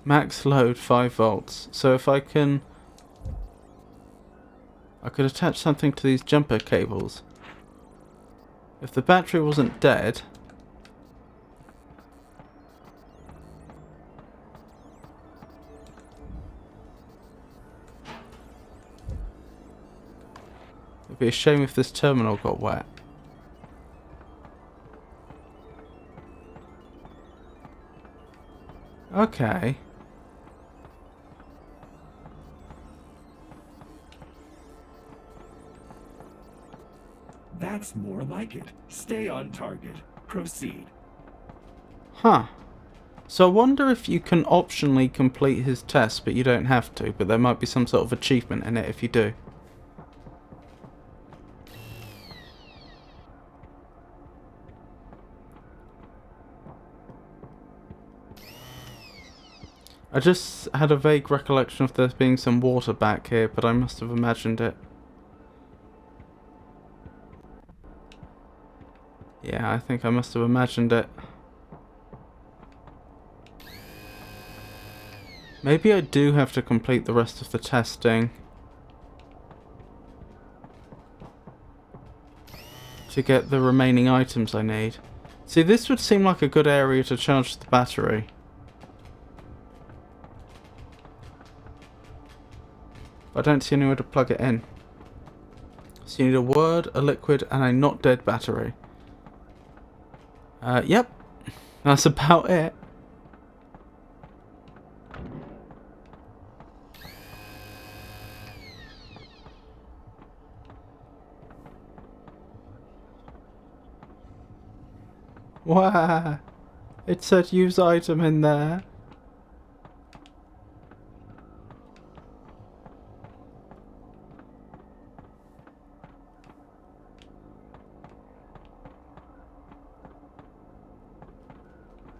Max load 5 volts. So if I can... I could attach something to these jumper cables. If the battery wasn't dead... It'd be a shame if this terminal got wet. Okay. That's more like it. Stay on target. Proceed. Huh. So I wonder if you can optionally complete his test, but you don't have to, but there might be some sort of achievement in it if you do. I just had a vague recollection of there being some water back here, but I must have imagined it. Yeah, I think I must have imagined it. Maybe I do have to complete the rest of the testing to get the remaining items I need. See, this would seem like a good area to charge the battery. I don't see anywhere to plug it in. So you need a word, a liquid, and a not dead battery. Yep. That's about it. Wow. It said use item in there.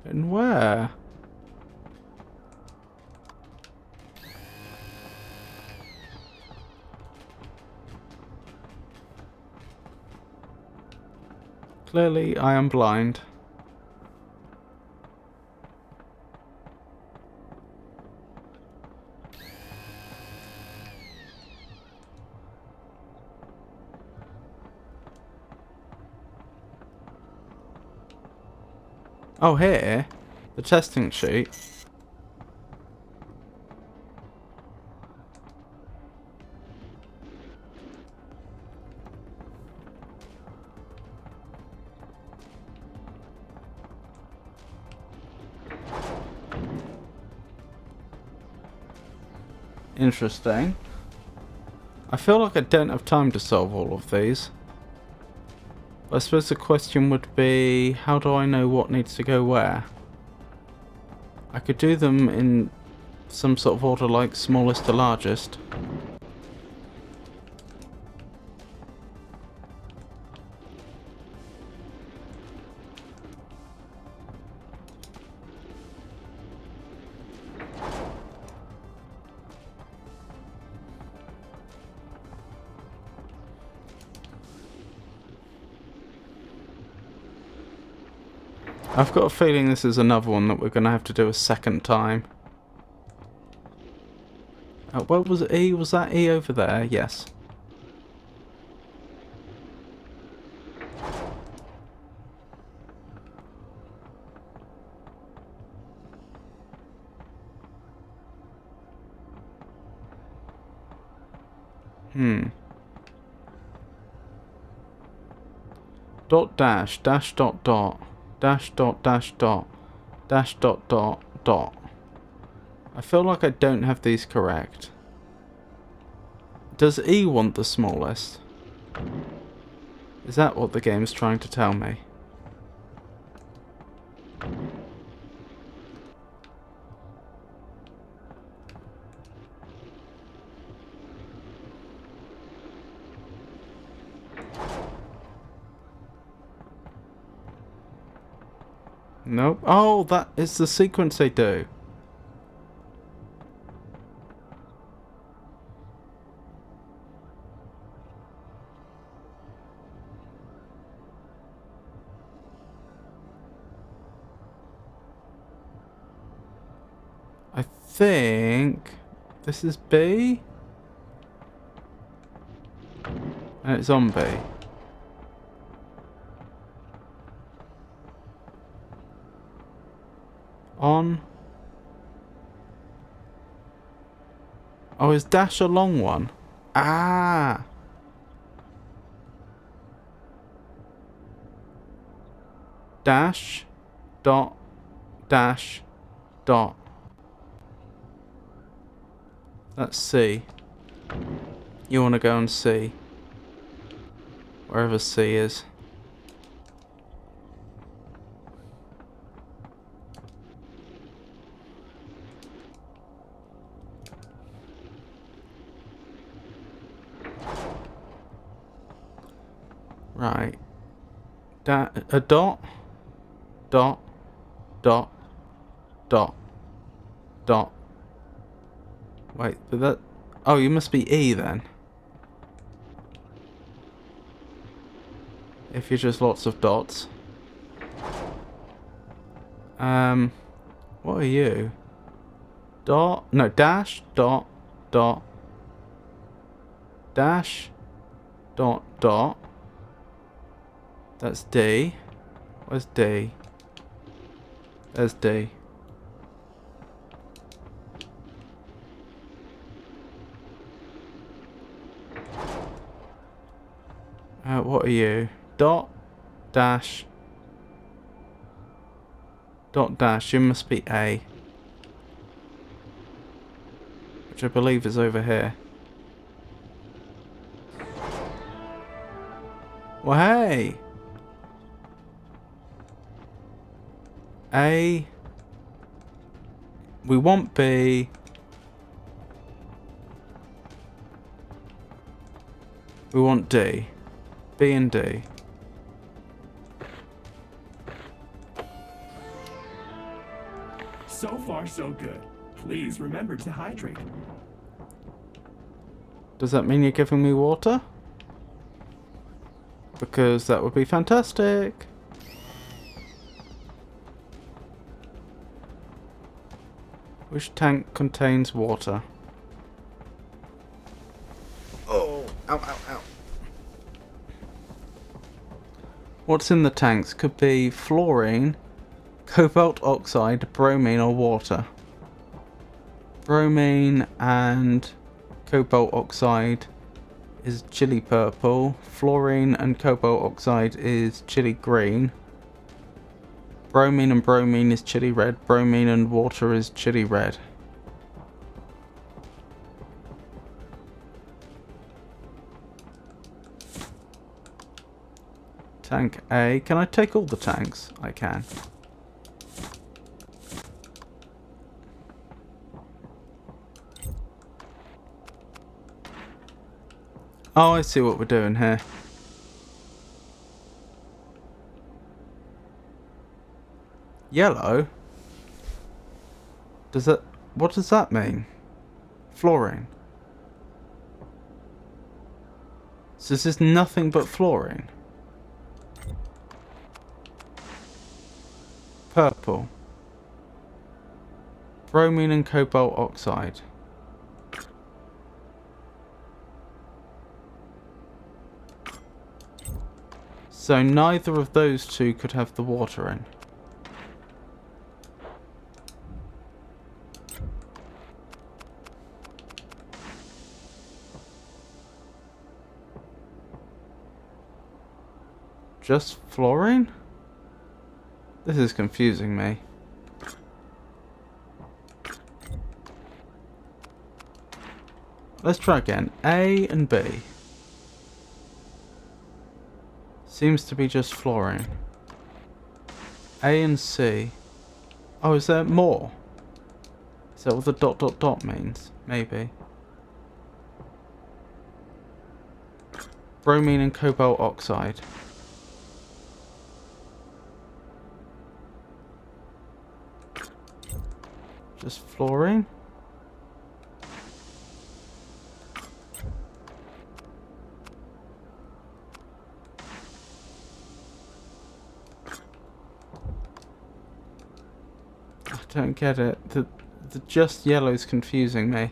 And where? Clearly, I am blind. Oh, here? The testing sheet. Interesting. I feel like I don't have time to solve all of these. I suppose the question would be, how do I know what needs to go where? I could do them in some sort of order like smallest to largest. I've got a feeling this is another one that we're going to have to do a second time. Where was it? E? Was that E over there? Yes. Dot dash dash dot dot dash dot dash dot dash dot dot dot. I feel like I don't have these correct. Does E want the smallest? Is that what the game's trying to tell me? Nope. Oh, that is the sequence they do. I think this is B. And it's on B. On. Oh, is dash a long one? Ah. Dash. Dot. Dash. Dot. That's C. You want to go and C. Wherever C is. Right. A dot. Dot. Dot. Dot. Dot. Wait, but that... Oh, you must be E then. If you're just lots of dots. What are you? Dot? No, dash, dot, dot. Dash, dot, dot. That's D. Where's D? There's D. What are you? Dot, dash, dot, dash. You must be A. Which I believe is over here. Well, hey! A. We want B. We want D. B and D. So far, so good. Please remember to hydrate. Does that mean you're giving me water? Because that would be fantastic. Which tank contains water? Oh, ow, ow, ow. What's in the tanks? Could be fluorine, cobalt oxide, bromine, or water. Bromine and cobalt oxide is chili purple. Fluorine and cobalt oxide is chili green. Bromine and bromine is chili red. Bromine and water is chili red. Tank A. Can I take all the tanks? I can. Oh, I see what we're doing here. Yellow? Does that... What does that mean? Fluorine. So this is nothing but fluorine. Purple. Bromine and cobalt oxide. So neither of those two could have the water in. Just fluorine? This is confusing me. Let's try again. A and B. Seems to be just fluorine. A and C. Oh, is there more? Is that what the dot dot dot means? Maybe. Bromine and cobalt oxide. Just fluorine. I don't get it. The just yellow's confusing me.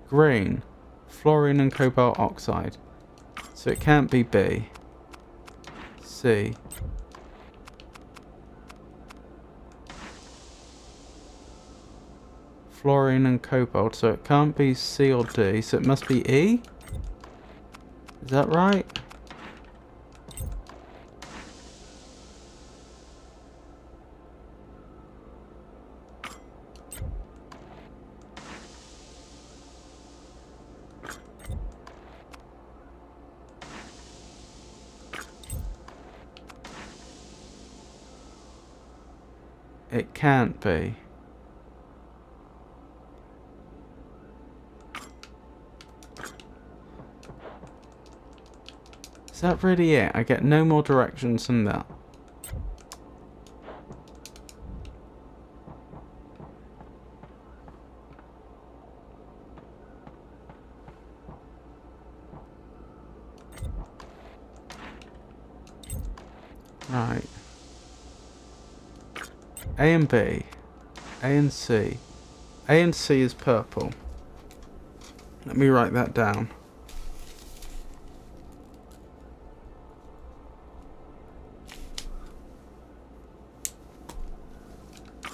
Green, fluorine and cobalt oxide. So it can't be B. C. Fluorine and cobalt, so it can't be C or D, so it must be E? Is that right? It can't be. Is that really it? I get no more directions than that. Right. A and B. A and C. A and C is purple. Let me write that down.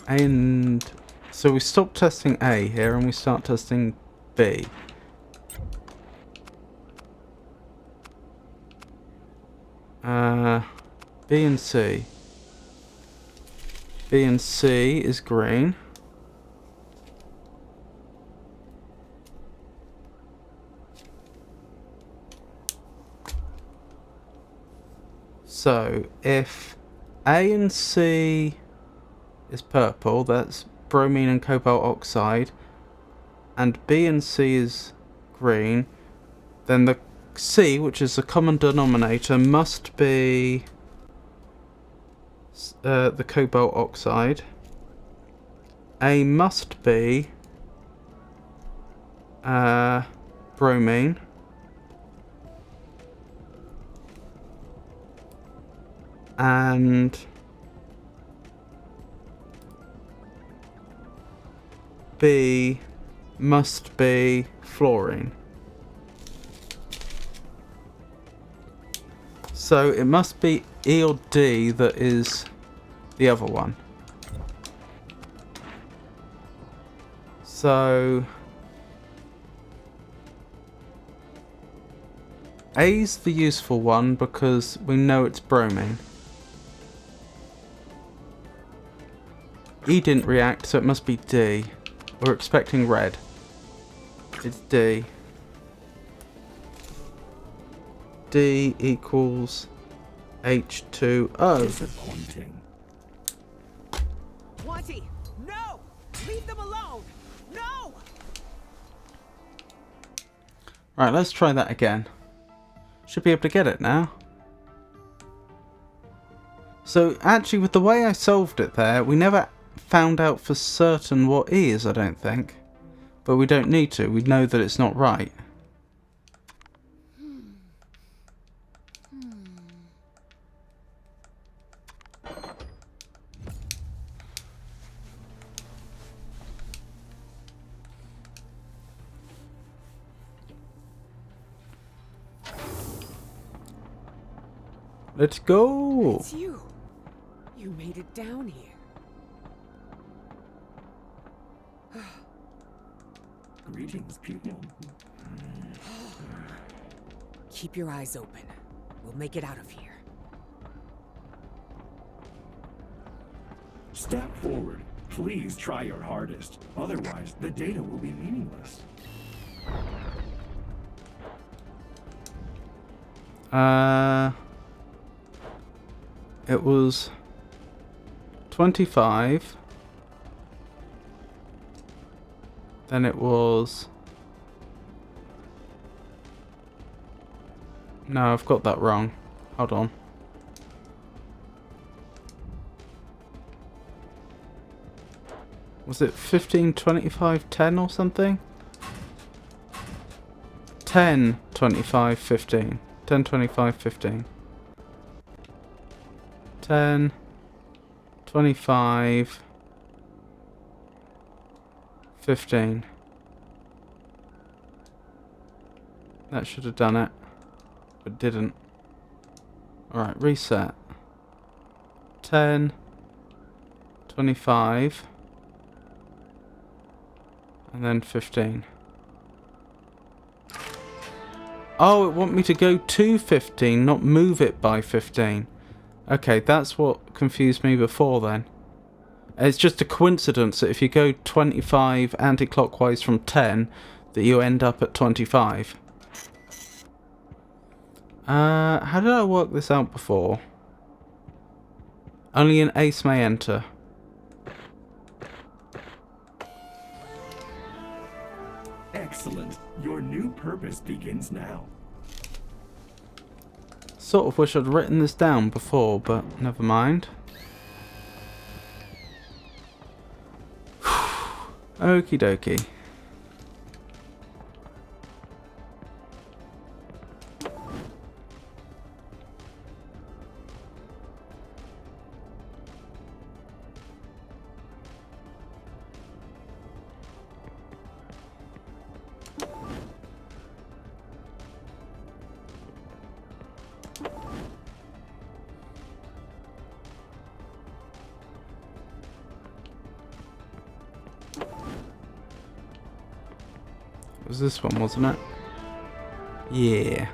And so we stop testing A here and we start testing B. B and C. B and C is green. So if A and C is purple, that's bromine and cobalt oxide, and B and C is green, then the C, which is the common denominator, must be the cobalt oxide. A must be bromine. And B must be fluorine. So it must be E or D that is the other one. So A's the useful one because we know it's bromine. E didn't react, so it must be D. We're expecting red. It's D. D equals H2O. Disappointing. Wanty, no! Leave them alone! No! Right, let's try that again. Should be able to get it now. So actually, with the way I solved it there, we never found out for certain what E is, I don't think. But we don't need to. We know that it's not right. Let's go! It's you. You made it down here. Greetings, people. Keep your eyes open. We'll make it out of here. Step forward. Please try your hardest. Otherwise, the data will be meaningless. It was 25. Then it was... No, I've got that wrong. Hold on. Was it 15, 25, 10 or something? 10, 25, 15. 10, 25, 15. 10, 25, 15. That should have done it, but didn't. Alright, reset. 10, 25, and then 15. Oh, it wants me to go to 15, not move it by 15. Okay, that's what confused me before then. It's just a coincidence that if you go 25 anti-clockwise from 10, that you end up at 25. How did I work this out before? Only an ace may enter. Excellent. Your new purpose begins now. Sort of wish I'd written this down before, but never mind. Okie dokie. It was this one, wasn't it? Yeah.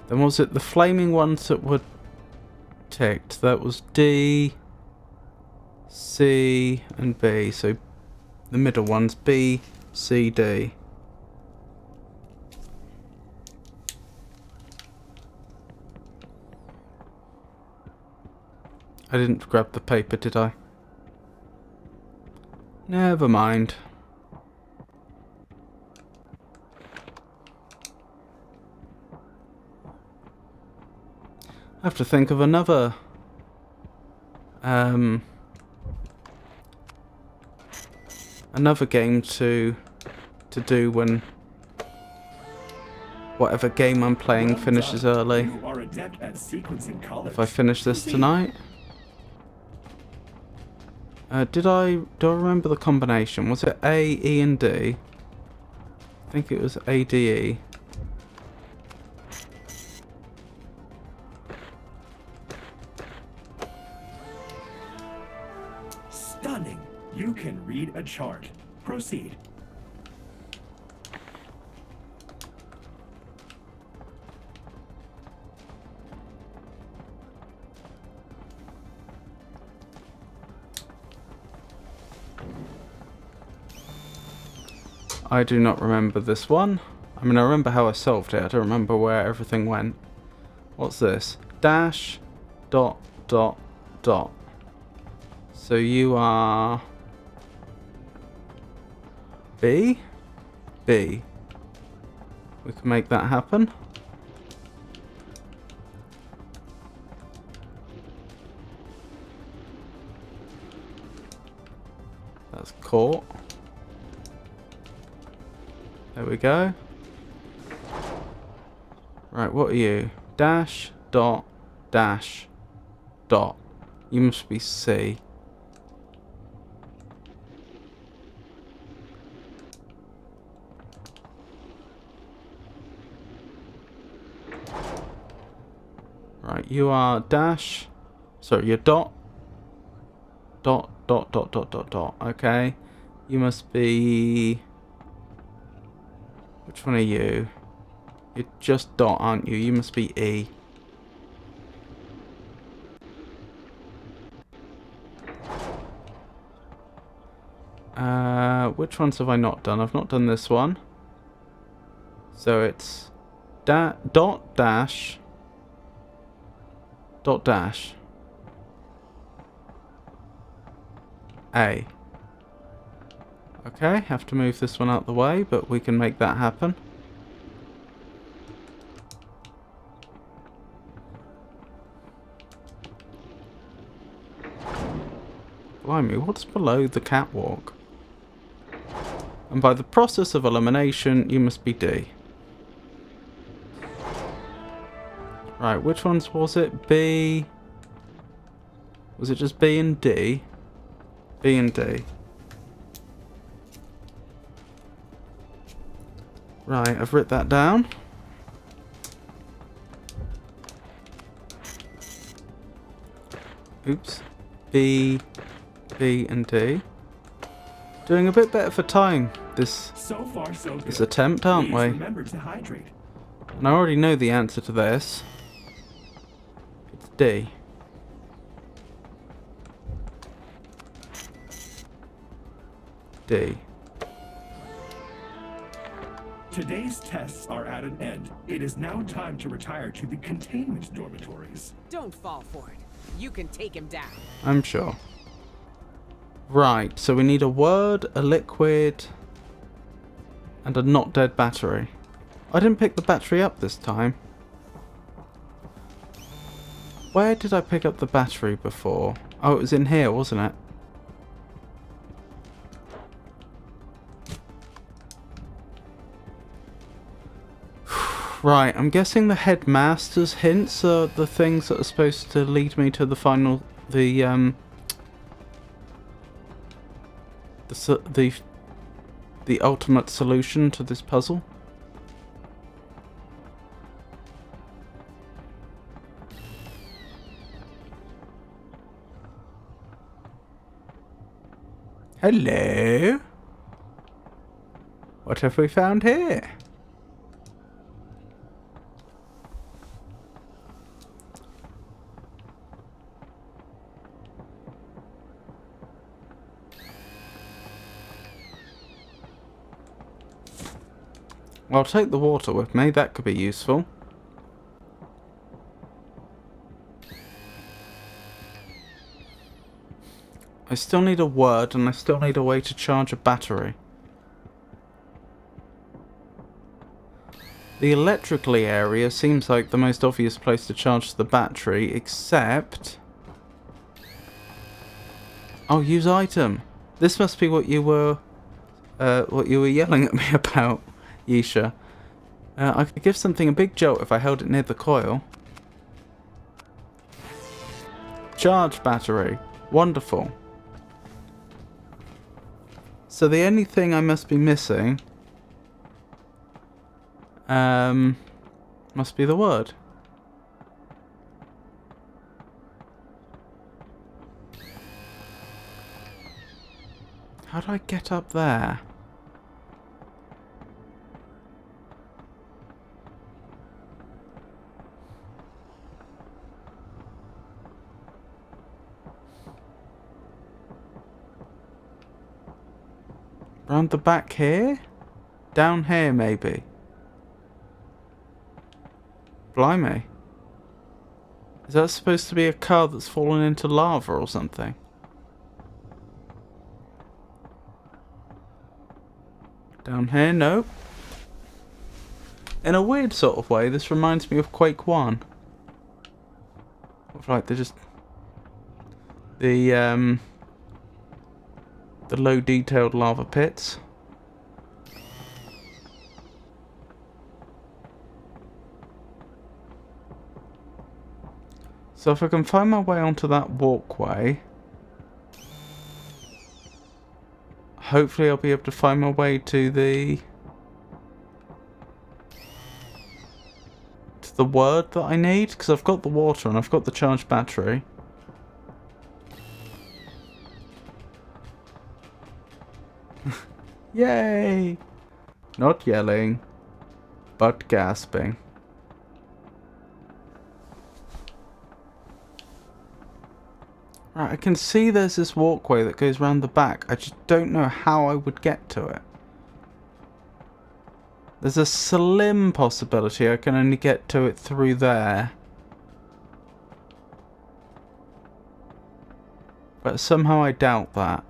Then was it the flaming ones that were ticked? That was D, C, and B. So the middle ones, B, C, D. I didn't grab the paper, did I? Never mind. I have to think of another game to do when whatever game I'm playing finishes early. You are adept at sequencing colors. If I finish this tonight. Do I remember the combination? Was it A, E, and D? I think it was A, D, E. Stunning. You can read a chart. Proceed. I do not remember this one. I mean, I remember how I solved it. I don't remember where everything went. What's this? Dash, dot, dot, dot. So you are... B? B. We can make that happen. That's caught. There we go. Right, what are you? Dash, dot, dash, dot. You must be C. Right, you are dash. Sorry, you're dot. Dot, dot, dot, dot, dot, dot. Okay. You must be... Which one are you? You're just dot, aren't you? You must be E. Which ones have I not done? I've not done this one. So it's dot, dash, Dot dash. A. Okay, have to move this one out the way, but we can make that happen. Blimey, what's below the catwalk? And by the process of elimination, you must be D. Right, which ones was it? B... Was it just B and D? B and D. Right, I've written that down. Oops. B, B and D. Doing a bit better for time this attempt, aren't we? Remember to hydrate. And I already know the answer to this. It's D. D. Today's tests are at an end. It is now time to retire to the containment dormitories. Don't fall for it. You can take him down. I'm sure. Right, so we need a word, a liquid, and a not dead battery. I didn't pick the battery up this time. Where did I pick up the battery before? Oh, it was in here, wasn't it? Right, I'm guessing the headmaster's hints are the things that are supposed to lead me to the final, the ultimate solution to this puzzle. Hello? What have we found here? I'll take the water with me, that could be useful. I still need a word and I still need a way to charge a battery. The electrically area seems like the most obvious place to charge the battery, except... Oh, use item. This must be what you were yelling at me about. Yisha. I could give something a big jolt if I held it near the coil. Charge battery. Wonderful. So the only thing I must be missing must be the word. How do I get up there? Round the back here? Down here, maybe? Blimey. Is that supposed to be a car that's fallen into lava or something? Down here? Nope. In a weird sort of way, this reminds me of Quake 1. Right, they're just... The low detailed lava pits. So if I can find my way onto that walkway, hopefully I'll be able to find my way to the word that I need, because I've got the water and I've got the charged battery. Yay! Not yelling, but gasping. Right, I can see there's this walkway that goes round the back. I just don't know how I would get to it. There's a slim possibility I can only get to it through there. But somehow I doubt that.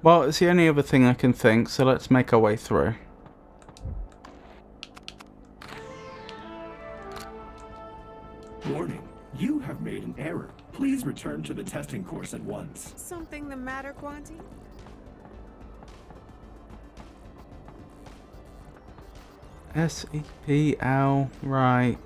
Well, it's the only other thing I can think, so let's make our way through. Warning, you have made an error. Please return to the testing course at once. Something the matter, Quanti? SEPL, right.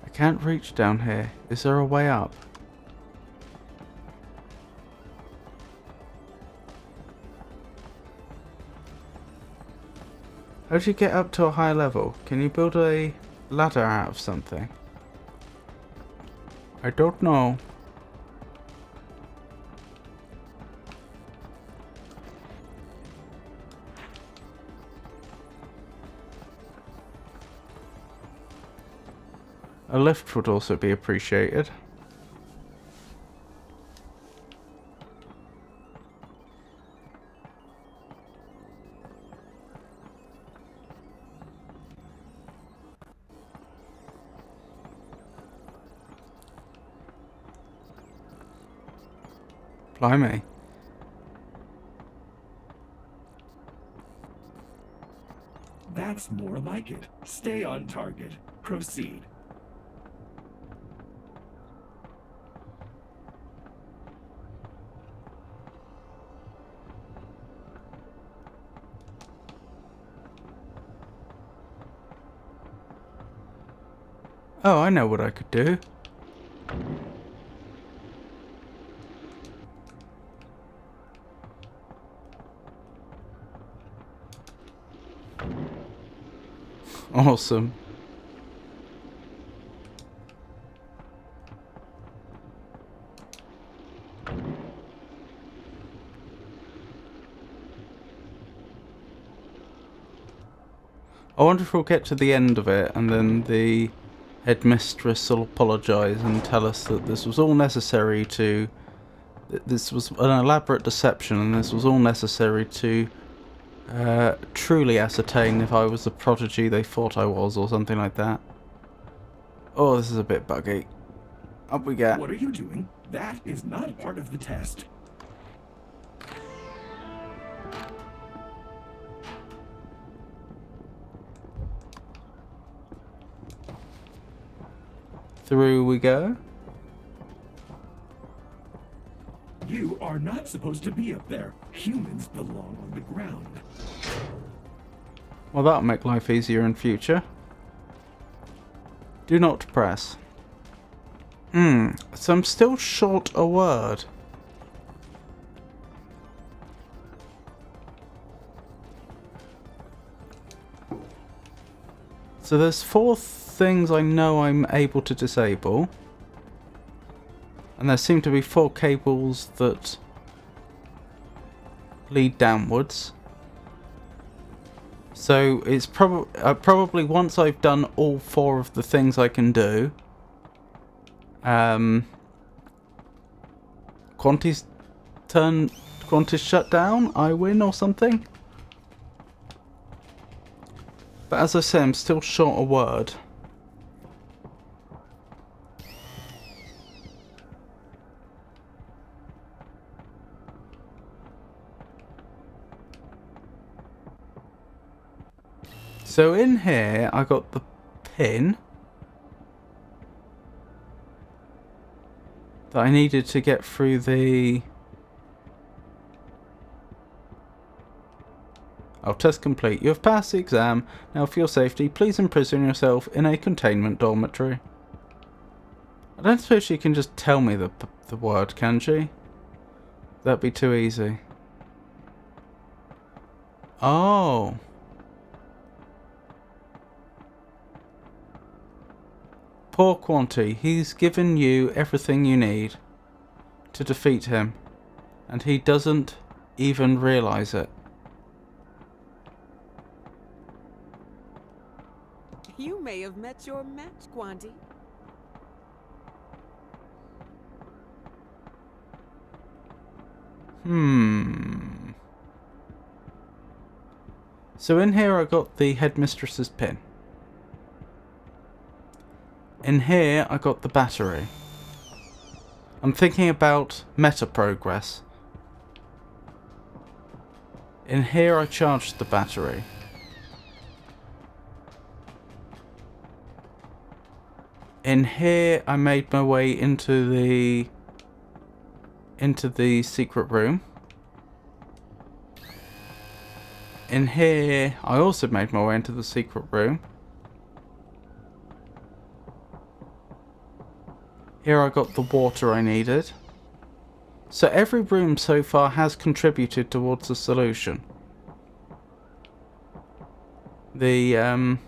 I can't reach down here. Is there a way up? How do you get up to a higher level? Can you build a ladder out of something? I don't know. A lift would also be appreciated. Blimey. That's more like it. Stay on target. Proceed. Oh, I know what I could do. Awesome. I wonder if we'll get to the end of it and then the headmistress will apologise and tell us that this was all necessary to... This was an elaborate deception and this was all necessary to truly ascertain if I was the prodigy they thought I was or something like that. Oh, this is a bit buggy. Up we get. What are you doing? That is not part of the test. Through we go. You are not supposed to be up there. Humans belong on the ground. Well, that'll make life easier in future. Do not press. So I'm still short a word. So there's 4 things I know I'm able to disable. And there seem to be 4 cables that lead downwards. So it's probably once I've done all 4 of the things I can do, Quanti's shut down, I win or something. But as I say, I'm still short a word. So in here, I got the pin that I needed to get through the... Oh, test complete. You have passed the exam. Now for your safety, please imprison yourself in a containment dormitory. I don't suppose she can just tell me the word, can she? That'd be too easy. Oh. Poor Quanti, he's given you everything you need to defeat him, and he doesn't even realise it. You may have met your match, Quanti. So in here I got the headmistress's pin. In here I got the battery. I'm thinking about meta progress. In here I charged the battery. In here I made my way into the secret room. In here I also made my way into the secret room. Here I got the water I needed. So every room so far has contributed towards the solution. The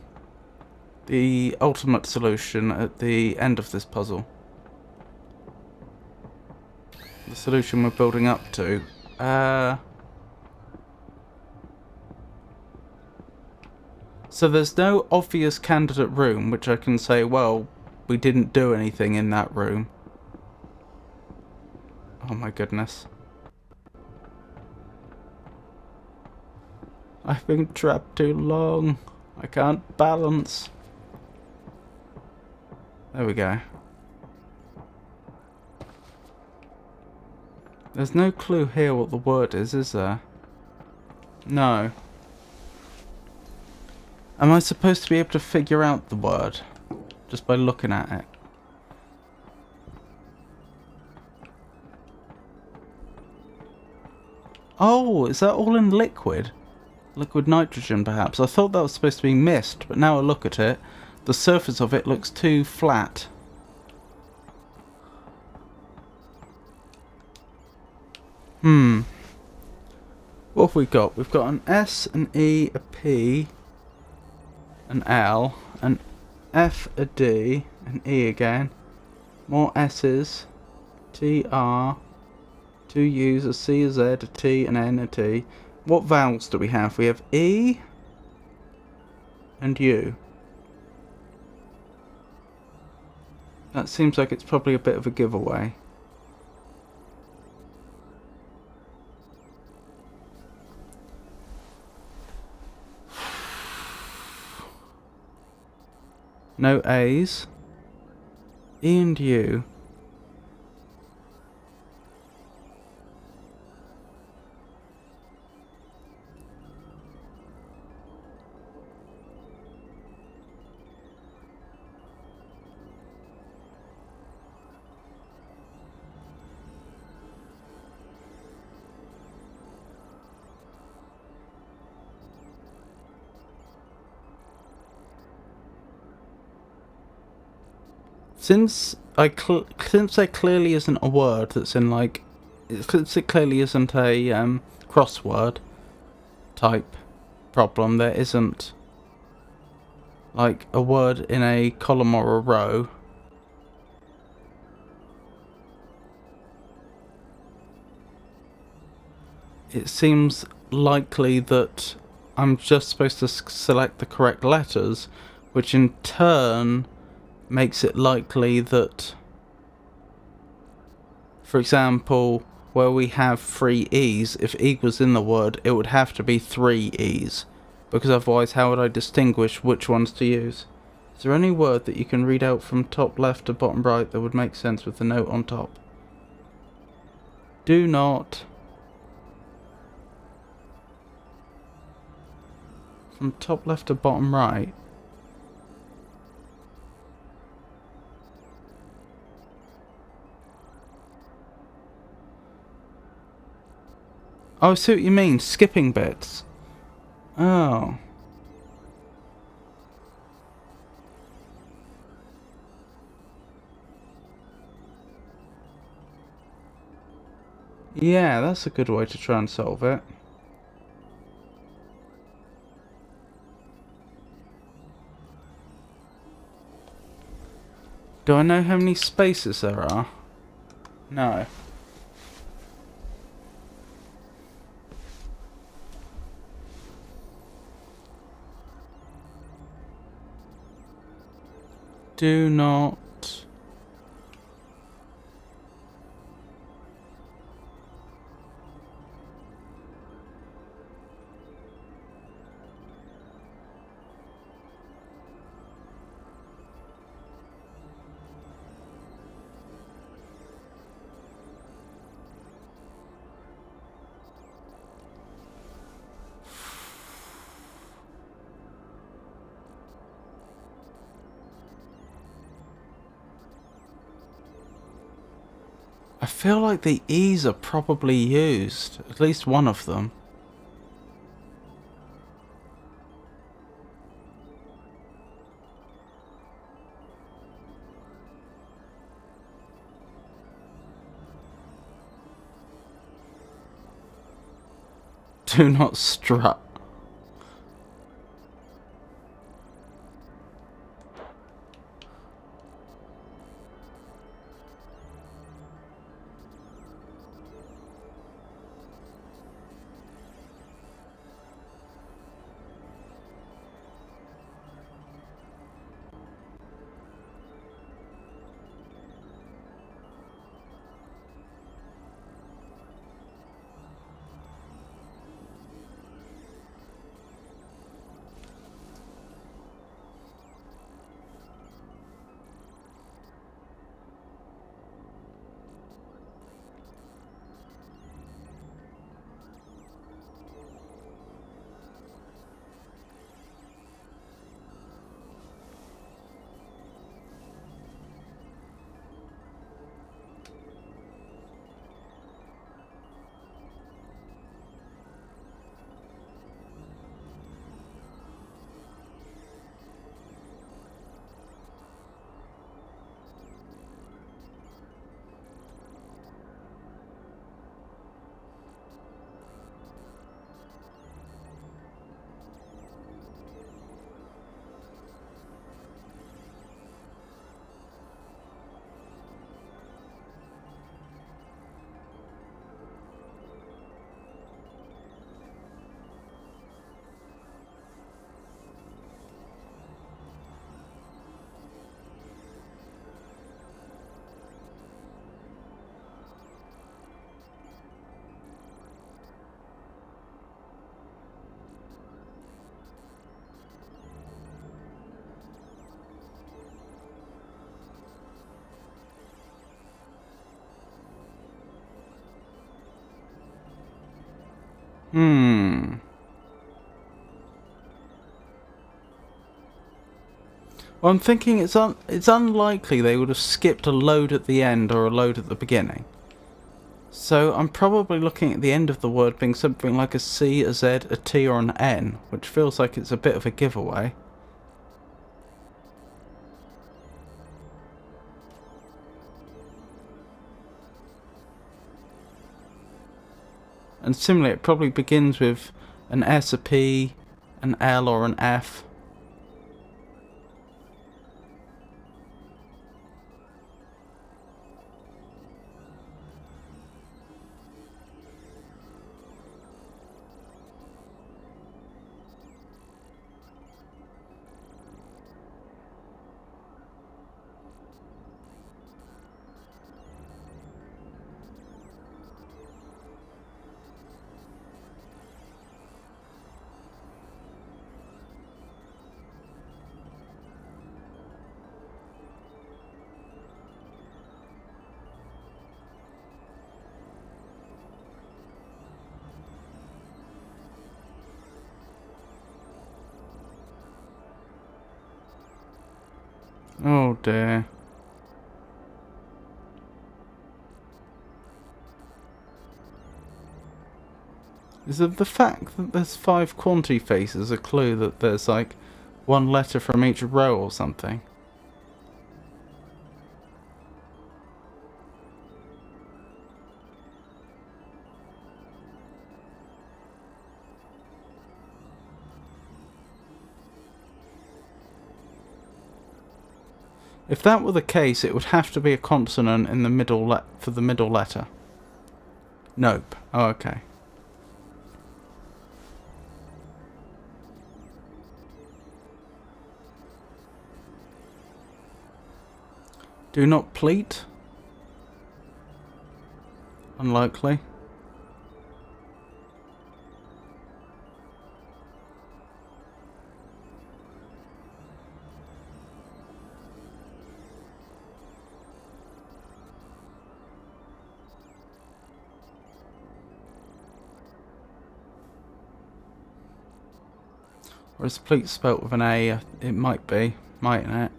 ultimate solution at the end of this puzzle. The solution we're building up to. So there's no obvious candidate room which I can say, well, we didn't do anything in that room. Oh my goodness. I've been trapped too long. I can't balance. There we go. There's no clue here what the word is there? No. Am I supposed to be able to figure out the word just by looking at it? Oh, is that all in liquid? Liquid nitrogen, perhaps. I thought that was supposed to be mist, but now I look at it, the surface of it looks too flat. What have we got? We've got an S, an E, a P, an L, an F, a D, an E again, more S's, T, R, two U's, a C, a Z, a T, an N, a T. What vowels do we have? We have E and U. That seems like it's probably a bit of a giveaway. No A's. E and U. Since there clearly isn't a word that's in like, since it clearly isn't a crossword type problem, there isn't like a word in a column or a row. It seems likely that I'm just supposed to select the correct letters, which in turn makes it likely that, for example, where we have 3 E's, if E was in the word, it would have to be 3 E's, because otherwise how would I distinguish which ones to use? Is there any word that you can read out from top left to bottom right that would make sense with the note on top? Do not. From top left to bottom right. Oh, I see what you mean. Skipping bits. Oh. Yeah, that's a good way to try and solve it. Do I know how many spaces there are? No. Do not. I feel like the E's are probably used, at least one of them. Do not strut. Well, I'm thinking it's unlikely they would have skipped a load at the end or a load at the beginning. So I'm probably looking at the end of the word being something like a C, a Z, a T or an N, which feels like it's a bit of a giveaway. And similarly, it probably begins with an S, a P, an L or an F. Oh dear. Is it the fact that there's 5 quantity faces a clue that there's like one letter from each row or something? If that were the case, it would have to be a consonant in the middle for the middle letter. Nope. Oh, okay. Do not pleat. Unlikely. Or is pleat spelt with an A? It might be, mightn't it?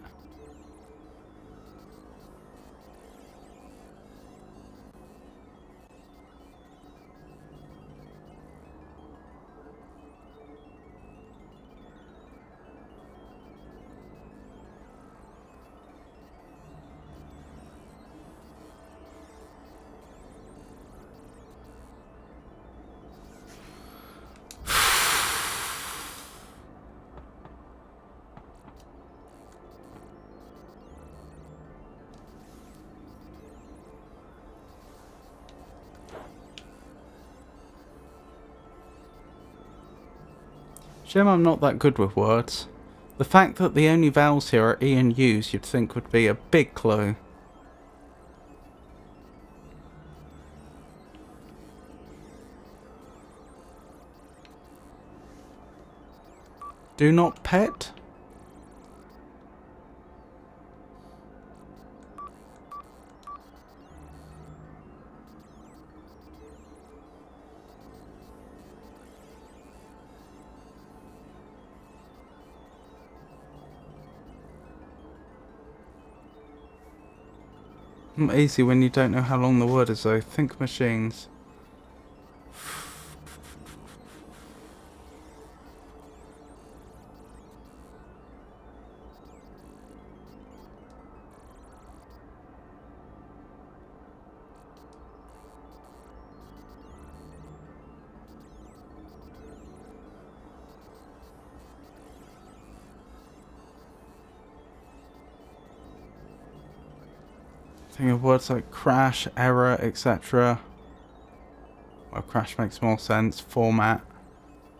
Jim, I'm not that good with words. The fact that the only vowels here are E and U's you'd think would be a big clue. Do not pet? Easy when you don't know how long the word is though. Think machines. Think of words like crash, error, etc. Well, crash makes more sense. Format,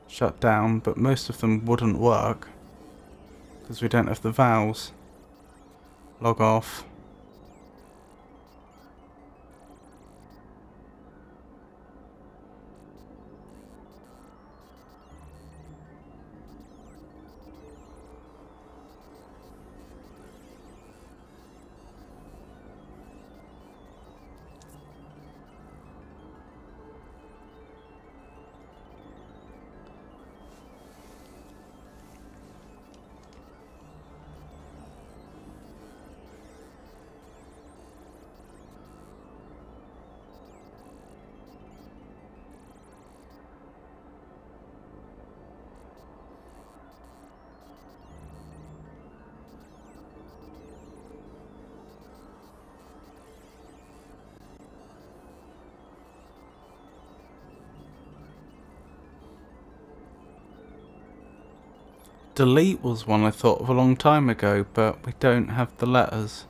shut down, but most of them wouldn't work because we don't have the vowels. Log off. Delete was one I thought of a long time ago, but we don't have the letters.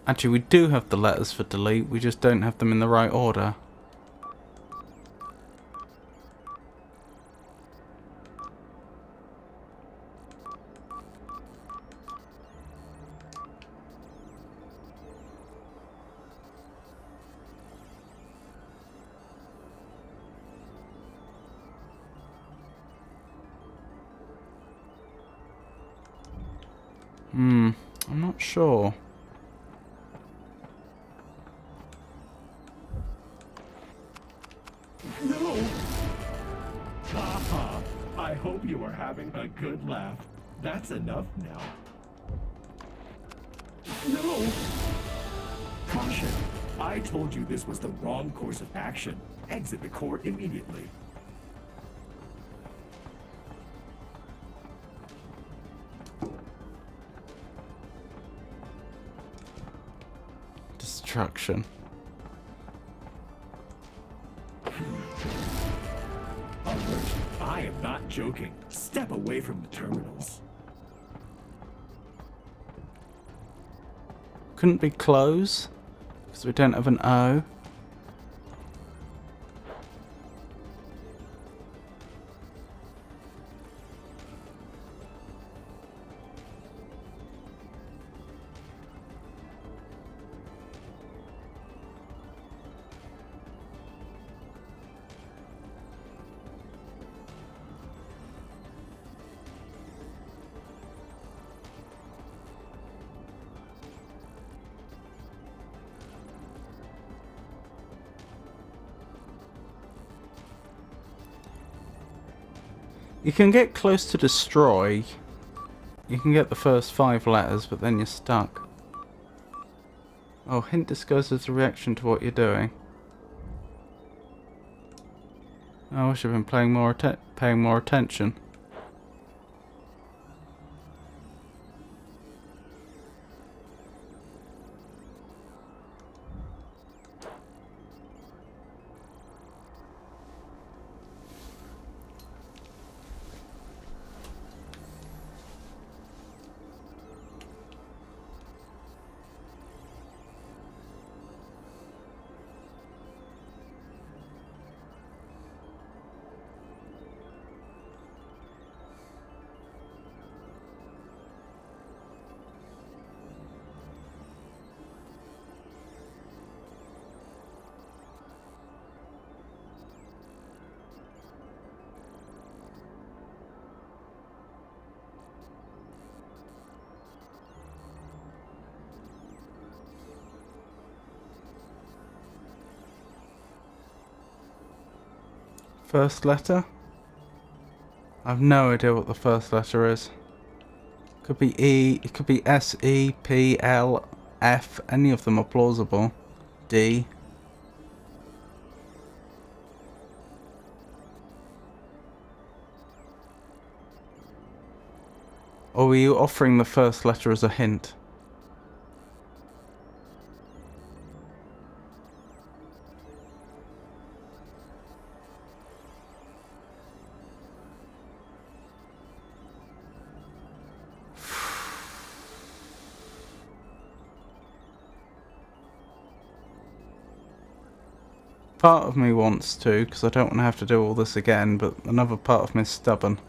Actually, we do have the letters for delete, we just don't have them in the right order. I'm not sure. No! Haha, I hope you are having a good laugh. That's enough now. No! Caution! I told you this was the wrong course of action. Exit the court immediately. Destruction. Alert. I am not joking. Step away from the terminals. Couldn't be close, because we don't have an O. You can get close to destroy. You can get the first 5 letters, but then you're stuck. Oh, hint disguises a reaction to what you're doing. I wish I'd been paying more attention. First letter? I've no idea what the first letter is. Could be E, it could be S, E, P, L, F. Any of them are plausible. D. Or were you offering the first letter as a hint? Part of me wants to, because I don't want to have to do all this again, but another part of me is stubborn.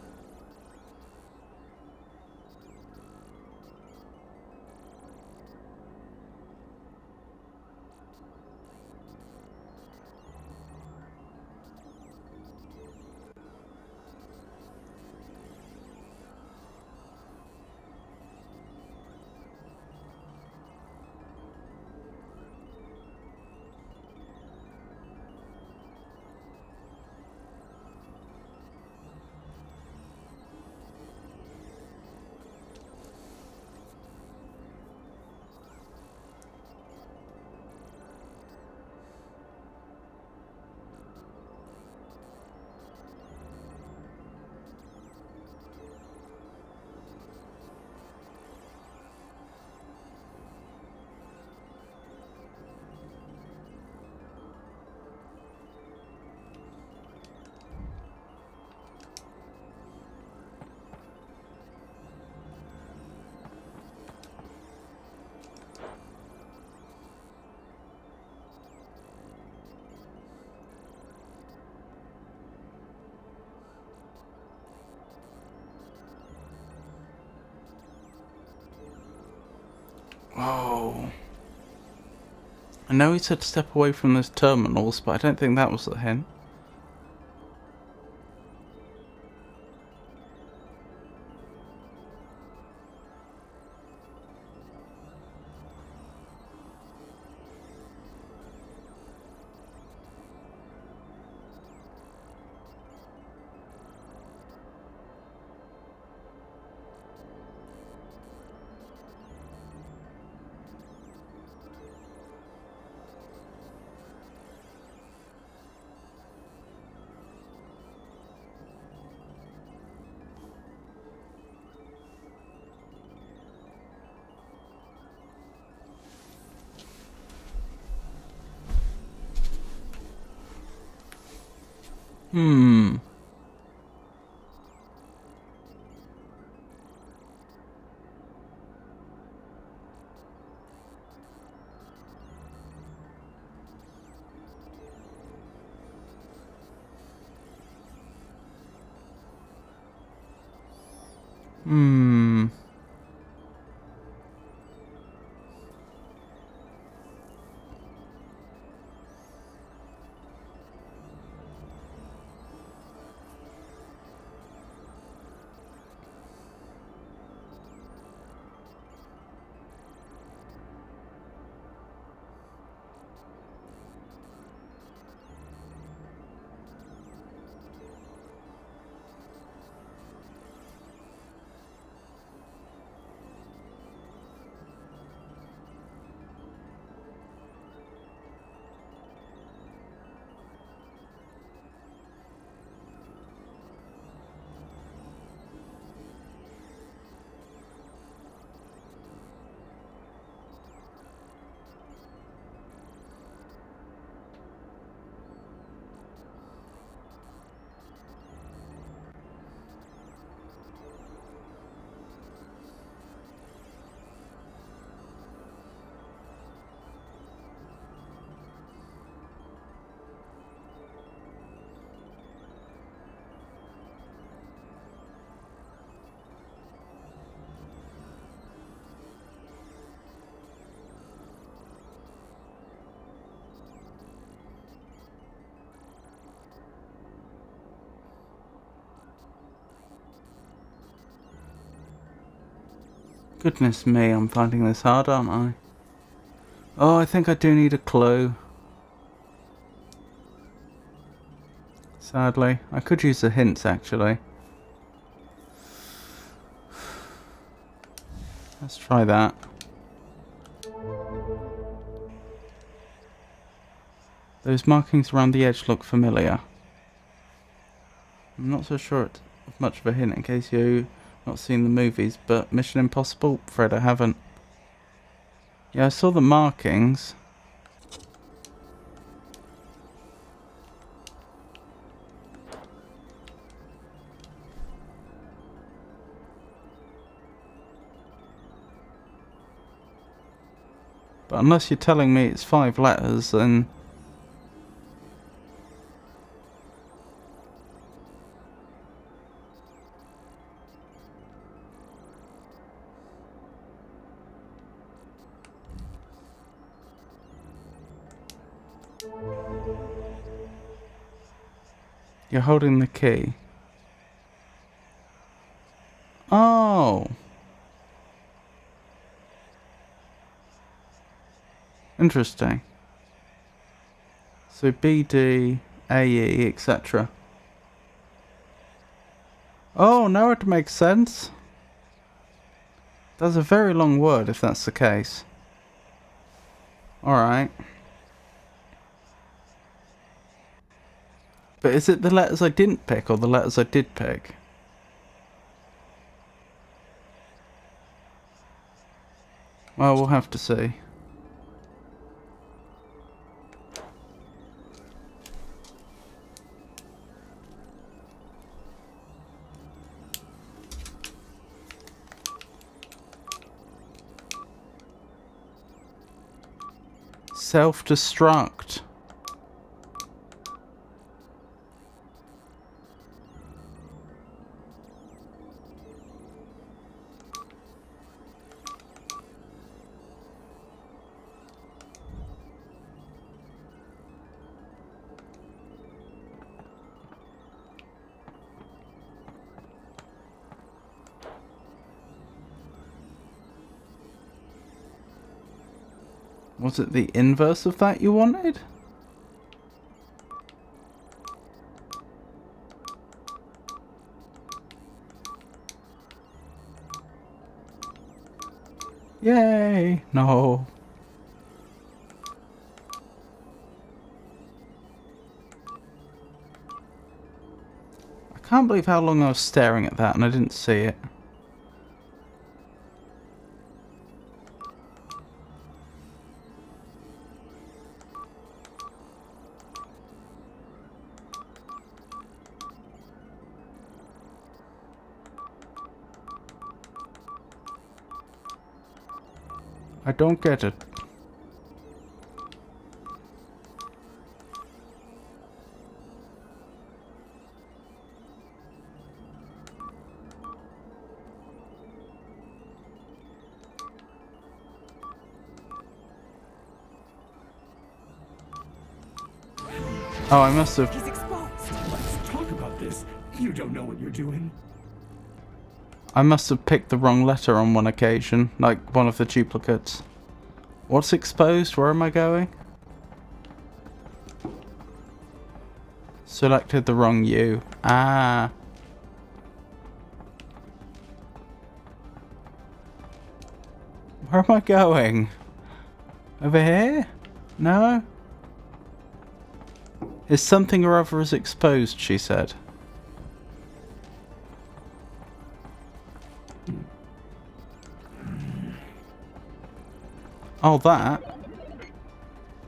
Oh. I know he said step away from those terminals, but I don't think that was the hint. Hmm. Goodness me, I'm finding this hard, aren't I? Oh, I think I do need a clue. Sadly. I could use the hints, actually. Let's try that. Those markings around the edge look familiar. I'm not so sure it's much of a hint in case you've not seen the movies, but Mission Impossible? Fred, I haven't. Yeah, I saw the markings. But unless you're telling me it's 5 letters, then... You're holding the key. Oh! Interesting. So B, D, A, E, etc. Oh, now it makes sense. That's a very long word if that's the case. Alright. But is it the letters I didn't pick or the letters I did pick? Well, we'll have to see. Self-destruct. Was it the inverse of that you wanted? Yay! No. I can't believe how long I was staring at that and I didn't see it. I don't get it. Oh, I must have... He's exposed. Let's talk about this. You don't know what you're doing. I must have picked the wrong letter on one occasion, like one of the duplicates. What's exposed? Where am I going? Selected the wrong U. Ah. Where am I going? Over here? No? Is something or other is exposed, she said. Oh, that.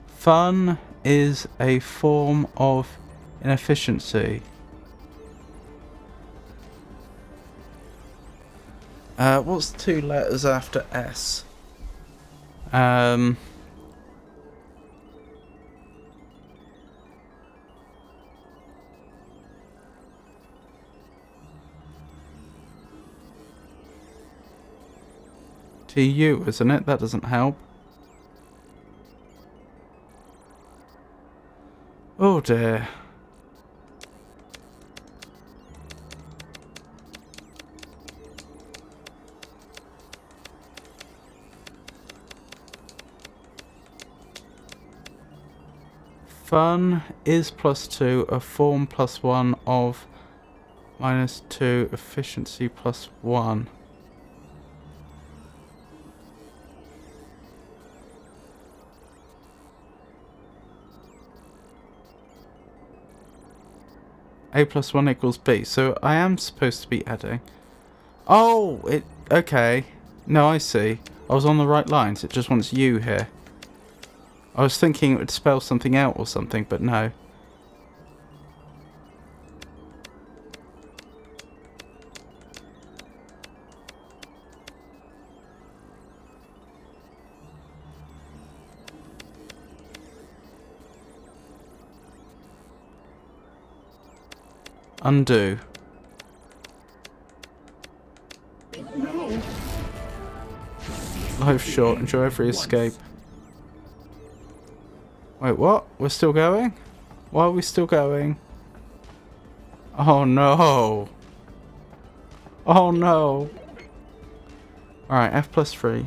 Fun is a form of inefficiency. What's 2 letters after S? TU, isn't it? That doesn't help. Oh dear. Fun is +2, a form +1 of -2, efficiency +1. A + 1 = B. So I am supposed to be adding. Oh, it... Okay. No, I see. I was on the right lines. It just wants U here. I was thinking it would spell something out or something, but no. Undo. No. Life's short. Enjoy every escape. Wait, what? We're still going? Why are we still going? Oh no. Oh no. Alright, F +3.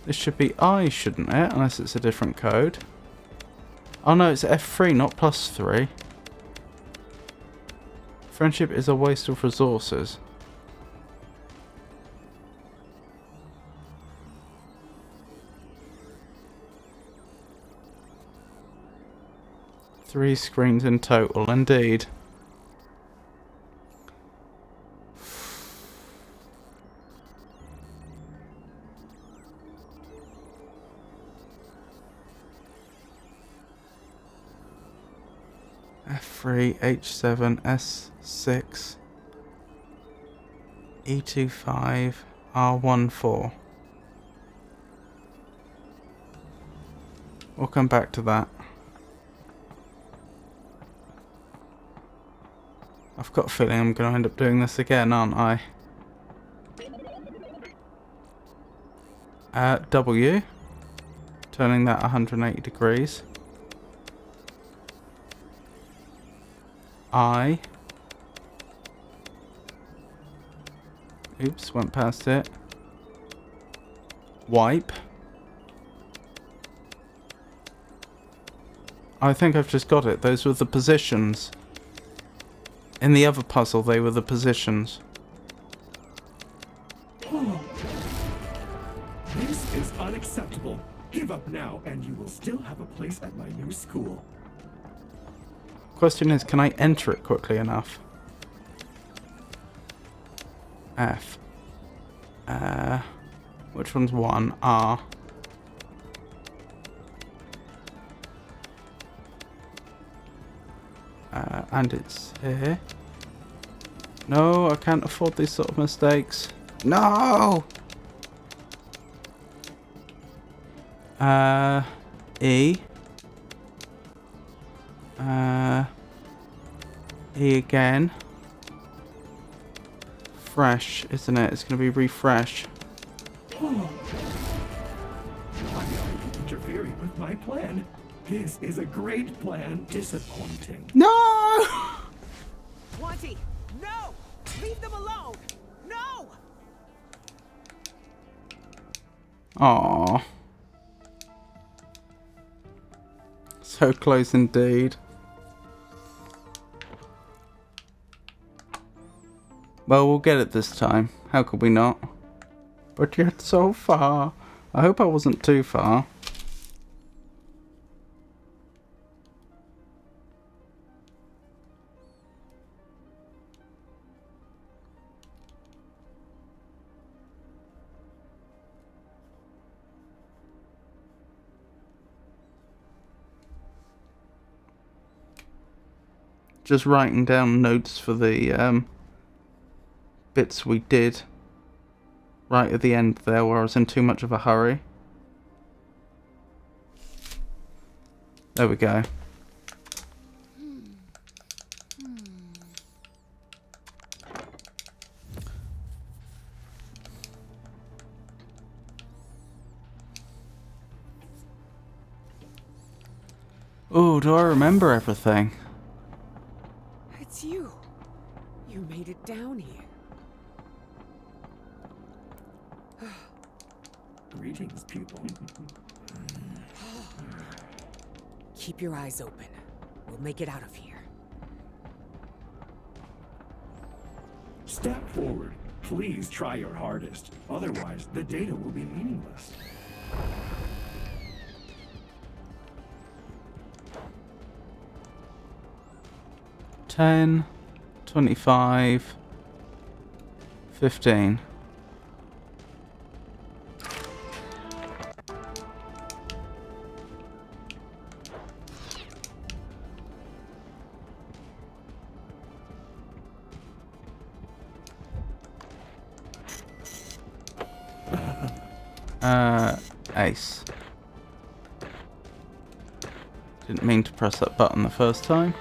This should be I, shouldn't it? Unless it's a different code. Oh no, it's F3, not +3. Friendship is a waste of resources. Three screens in total, indeed. F3, H7, S6, E25, R14. We'll come back to that. I've got a feeling I'm going to end up doing this again, aren't I? W. Turning that 180 degrees. I. Oops, went past it. Wipe. I think I've just got it. Those were the positions. In the other puzzle, they were the positions. This is unacceptable. Give up now, and you will still have a place at my new school. Question is, can I enter it quickly enough? F. Which one's 1? R. And it's here. No, I can't afford these sort of mistakes. No! E. E again. Fresh, isn't it? It's going to be refresh. Interfering with my plan. This is a great plan. Disappointing. No! Wanty, no! Leave them alone! No! Aww. So close indeed. Well, we'll get it this time. How could we not? But yet so far. I hope I wasn't too far. Just writing down notes for the bits we did right at the end there where I was in too much of a hurry. There we go. Oh, do I remember everything? It's you. You made it down here. Greetings, pupil. Keep your eyes open. We'll make it out of here. Step forward. Please try your hardest. Otherwise, the data will be meaningless. $10, $25, $15. Ace. Didn't mean to press that button the first time.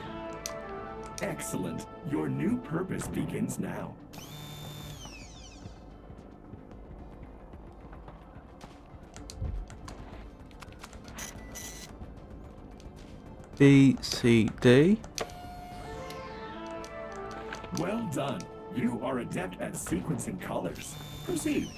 Excellent. Your new purpose begins now. B, C, D. Well done. You are adept at sequencing colors. Proceed.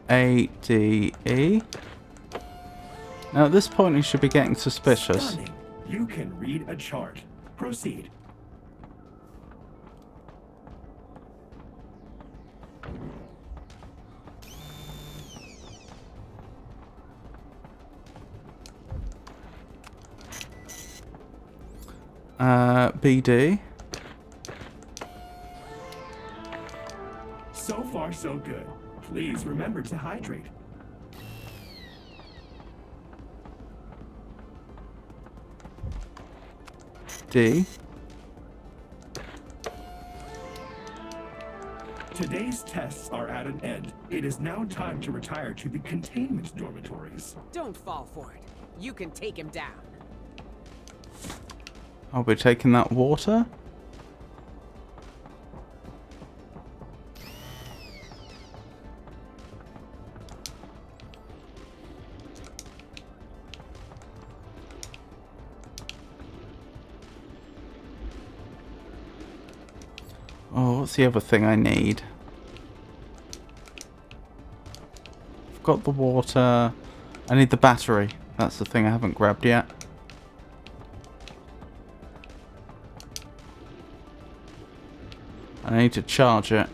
A, D, E. Now at this point he should be getting suspicious. Stunning. You can read a chart. Proceed. BD. So far, so good. Please remember to hydrate. D. Today's tests are at an end. It is now time to retire to the containment dormitories. Don't fall for it. You can take him down. I'll be taking that water. Oh, what's the other thing I need? I've got the water. I need the battery. That's the thing I haven't grabbed yet. I need to charge it.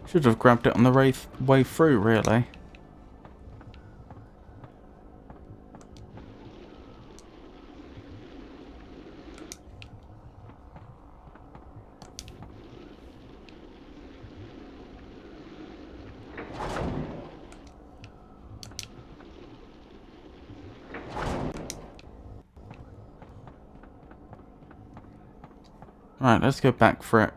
Should have grabbed it on the way through, really. Right, let's go back for it.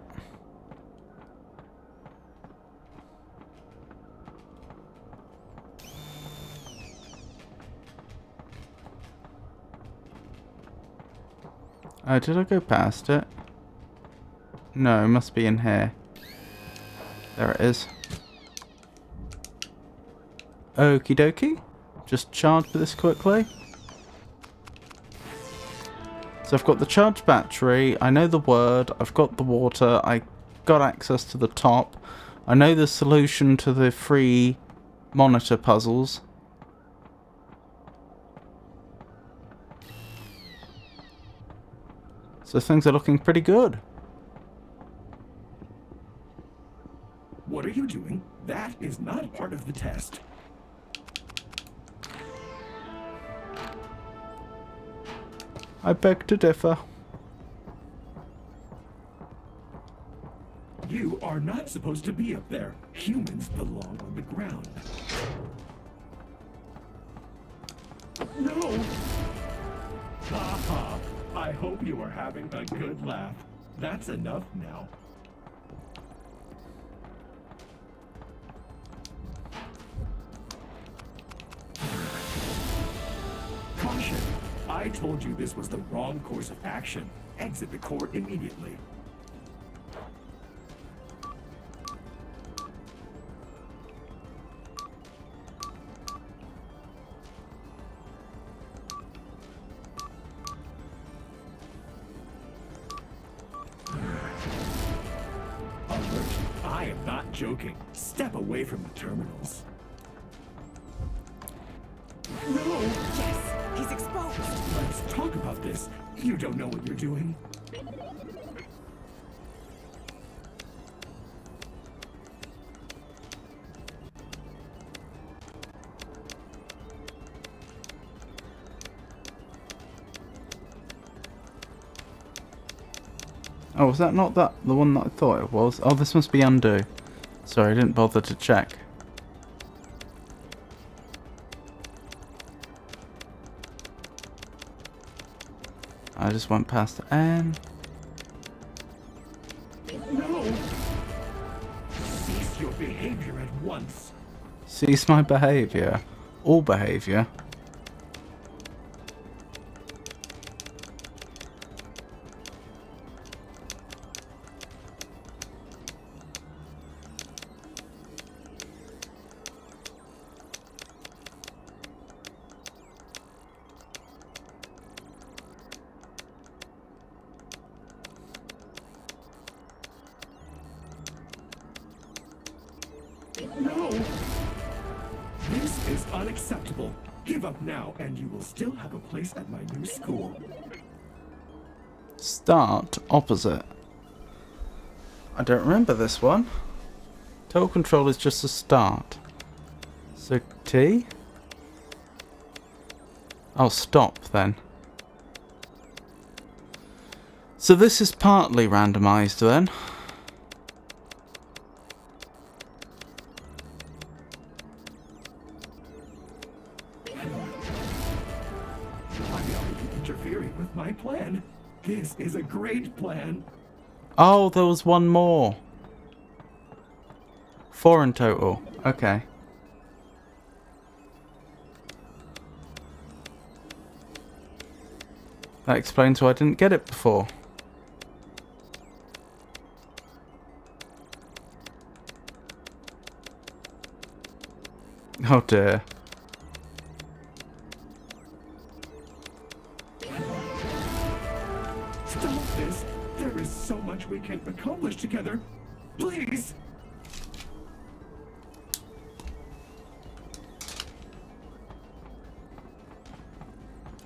Did I go past it? No, it must be in here. There it is. Okie dokie. Just charge for this quickly. So I've got the charged battery, I know the word, I've got the water, I got access to the top. I know the solution to the free monitor puzzles. So things are looking pretty good. What are you doing? That is not part of the test. I beg to differ. You are not supposed to be up there. Humans belong on the ground. No! Haha! I hope you are having a good laugh. That's enough now. Caution! I told you this was the wrong course of action. Exit the core immediately. Alert! I am not joking. Step away from the terminals. No! Yes! He's exposed! Let's talk about this. You don't know what you're doing. Oh, was that not the one that I thought it was? Oh, this must be undo. Sorry, I didn't bother to check. I just went past N. No! Cease your behavior at once. Cease my behaviour. All behaviour. No! This is unacceptable. Give up now, and you will still have a place at my new school. Start opposite. I don't remember this one. Total control is just a start. So T? Oh, stop then. So this is partly randomized then. Why are you interfering with my plan? This is a great plan. Oh, there was one more. 4 in total. Okay. That explains why I didn't get it before. Oh dear. Stop this. There is so much we can accomplish together. Please.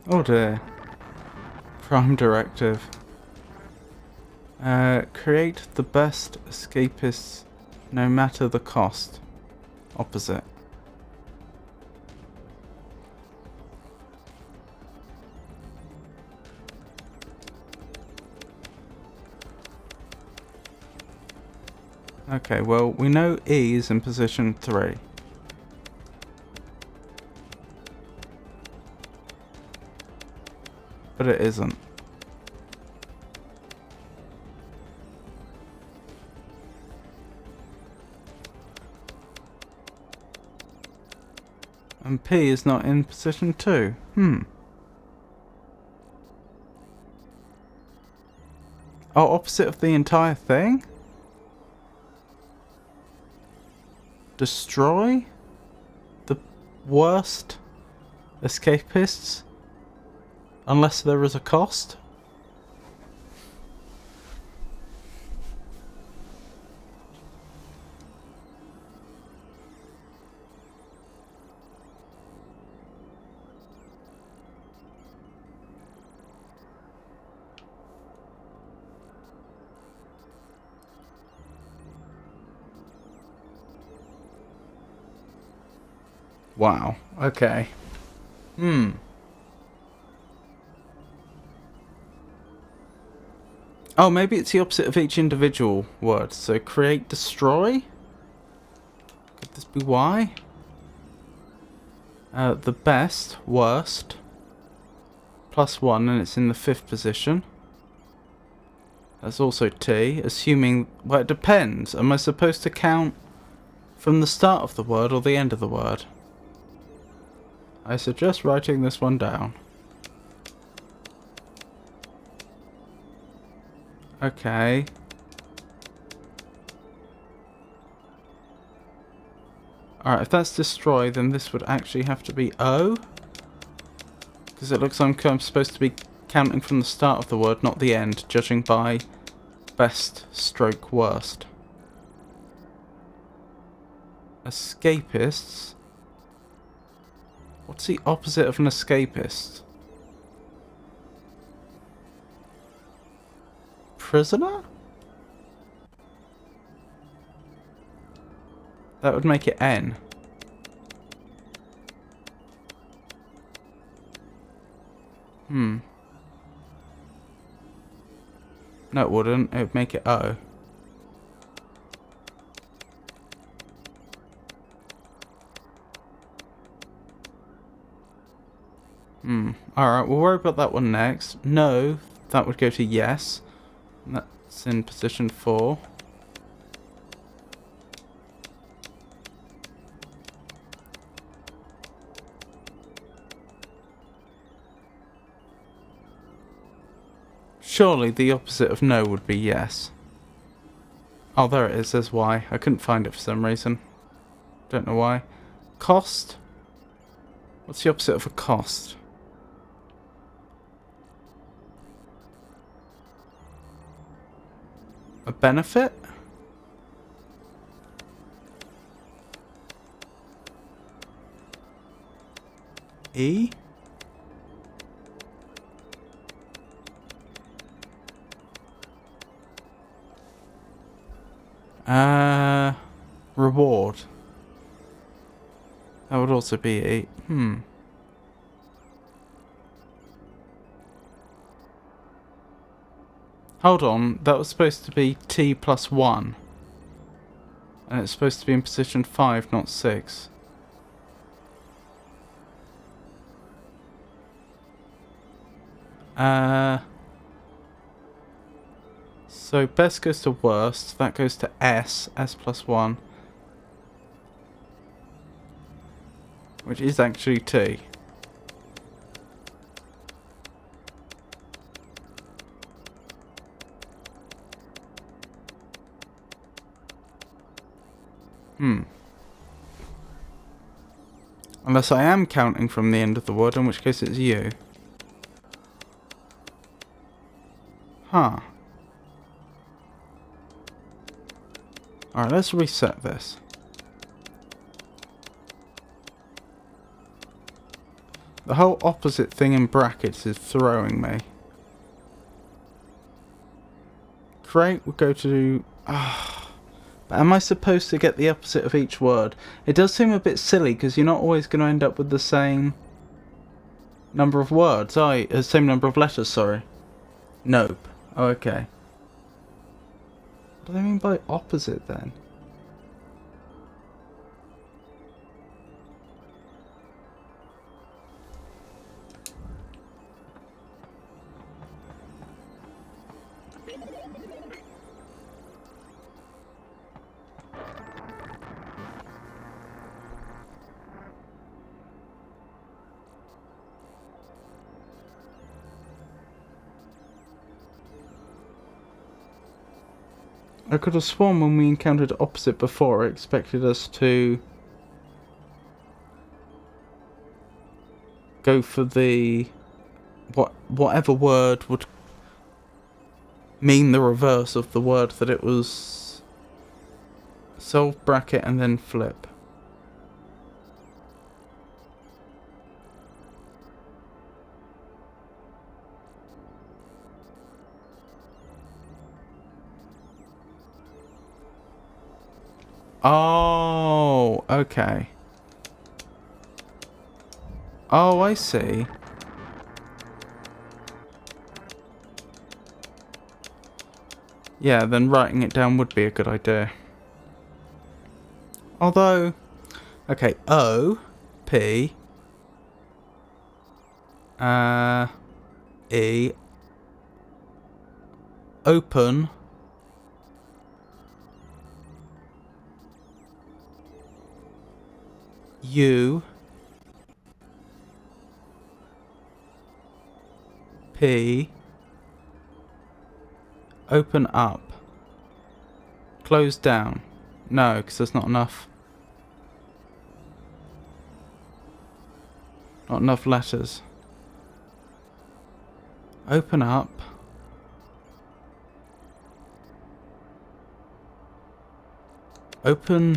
Oh dear. Prime directive. Create the best escapists no matter the cost. Opposite. Okay, well, we know E is in position 3. But it isn't. And P is not in position 2. Oh, opposite of the entire thing? Destroy the worst escapists? Unless there is a cost? Wow, okay. Oh, maybe it's the opposite of each individual word. So create, destroy? Could this be why? The best, worst. +1 and it's in the 5th position. That's also T, assuming... Well, it depends. Am I supposed to count from the start of the word or the end of the word? I suggest writing this one down. Okay. Alright, if that's destroy, then this would actually have to be O. Because it looks like I'm supposed to be counting from the start of the word, not the end, judging by best stroke worst. Escapists. What's the opposite of an escapist? Prisoner? That would make it N. No, it wouldn't. It would make it O. Alright, we'll worry about that one next. No, that would go to yes. And that's in position 4. Surely the opposite of no would be yes. Oh, there it is. There's Y. I couldn't find it for some reason. Don't know why. Cost? What's the opposite of a cost? A benefit? E? Reward. That would also be E. Hold on, that was supposed to be T plus 1. And it's supposed to be in position 5, not 6. So best goes to worst, that goes to S plus 1. Which is actually T. Unless I am counting from the end of the word, in which case it's U. Huh. Alright, let's reset this. The whole opposite thing in brackets is throwing me. Create would go to... But am I supposed to get the opposite of each word? It does seem a bit silly because you're not always going to end up with the same number of words, same number of letters, sorry. Nope. Oh, okay. What do they mean by opposite then? I could have sworn when we encountered opposite before, it expected us to go for the whatever word would mean the reverse of the word that it was. Solve bracket and then flip. Oh, okay. Oh, I see. Yeah, then writing it down would be a good idea. Although, okay, O, P, E, open, U, P, open up, close down. No, because there's not enough. Not enough letters. Open up. Open.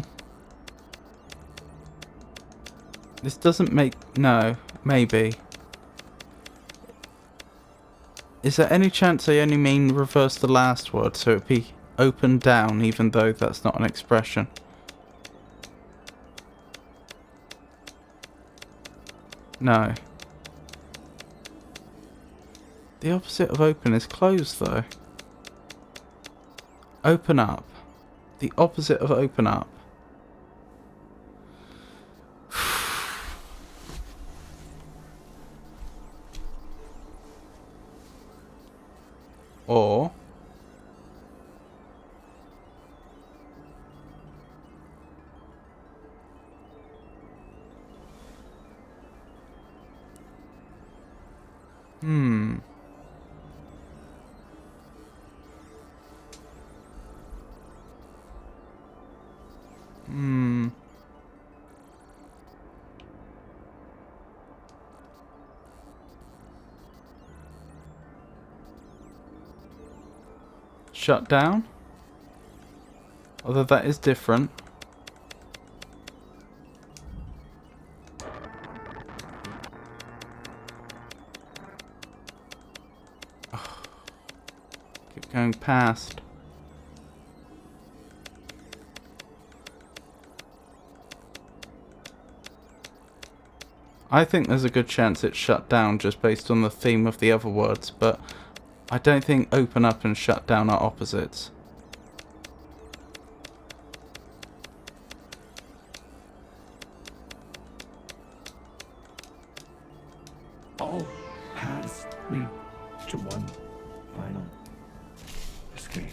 This doesn't make... No, maybe. Is there any chance I only mean reverse the last word so it'd be open down even though that's not an expression? No. The opposite of open is close though. Open up. The opposite of open up. Or shut down. Although that is different. Oh, keep going past. I think there's a good chance it's shut down just based on the theme of the other words, but I don't think open up and shut down are opposites. All paths lead to one final escape.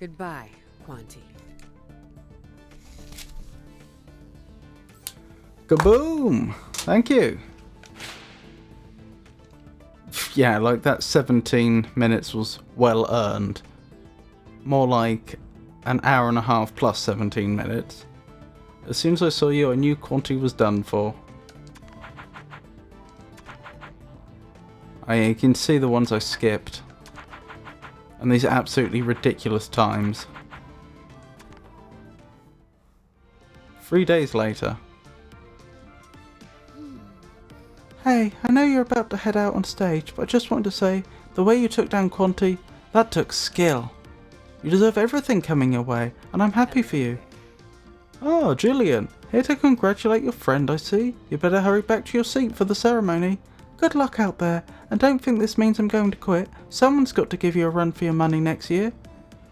Goodbye, Quanti. Kaboom! Thank you. Yeah, like that 17 minutes was well earned. More like an hour and a half plus 17 minutes. As soon as I saw you, I knew Quanti was done for. You can see the ones I skipped. And these absolutely ridiculous times. 3 days later. Hey, I know you're about to head out on stage, but I just wanted to say, the way you took down Quanti, that took skill. You deserve everything coming your way, and I'm happy for you. Oh, Julian, here to congratulate your friend, I see. You better hurry back to your seat for the ceremony. Good luck out there, and don't think this means I'm going to quit. Someone's got to give you a run for your money next year.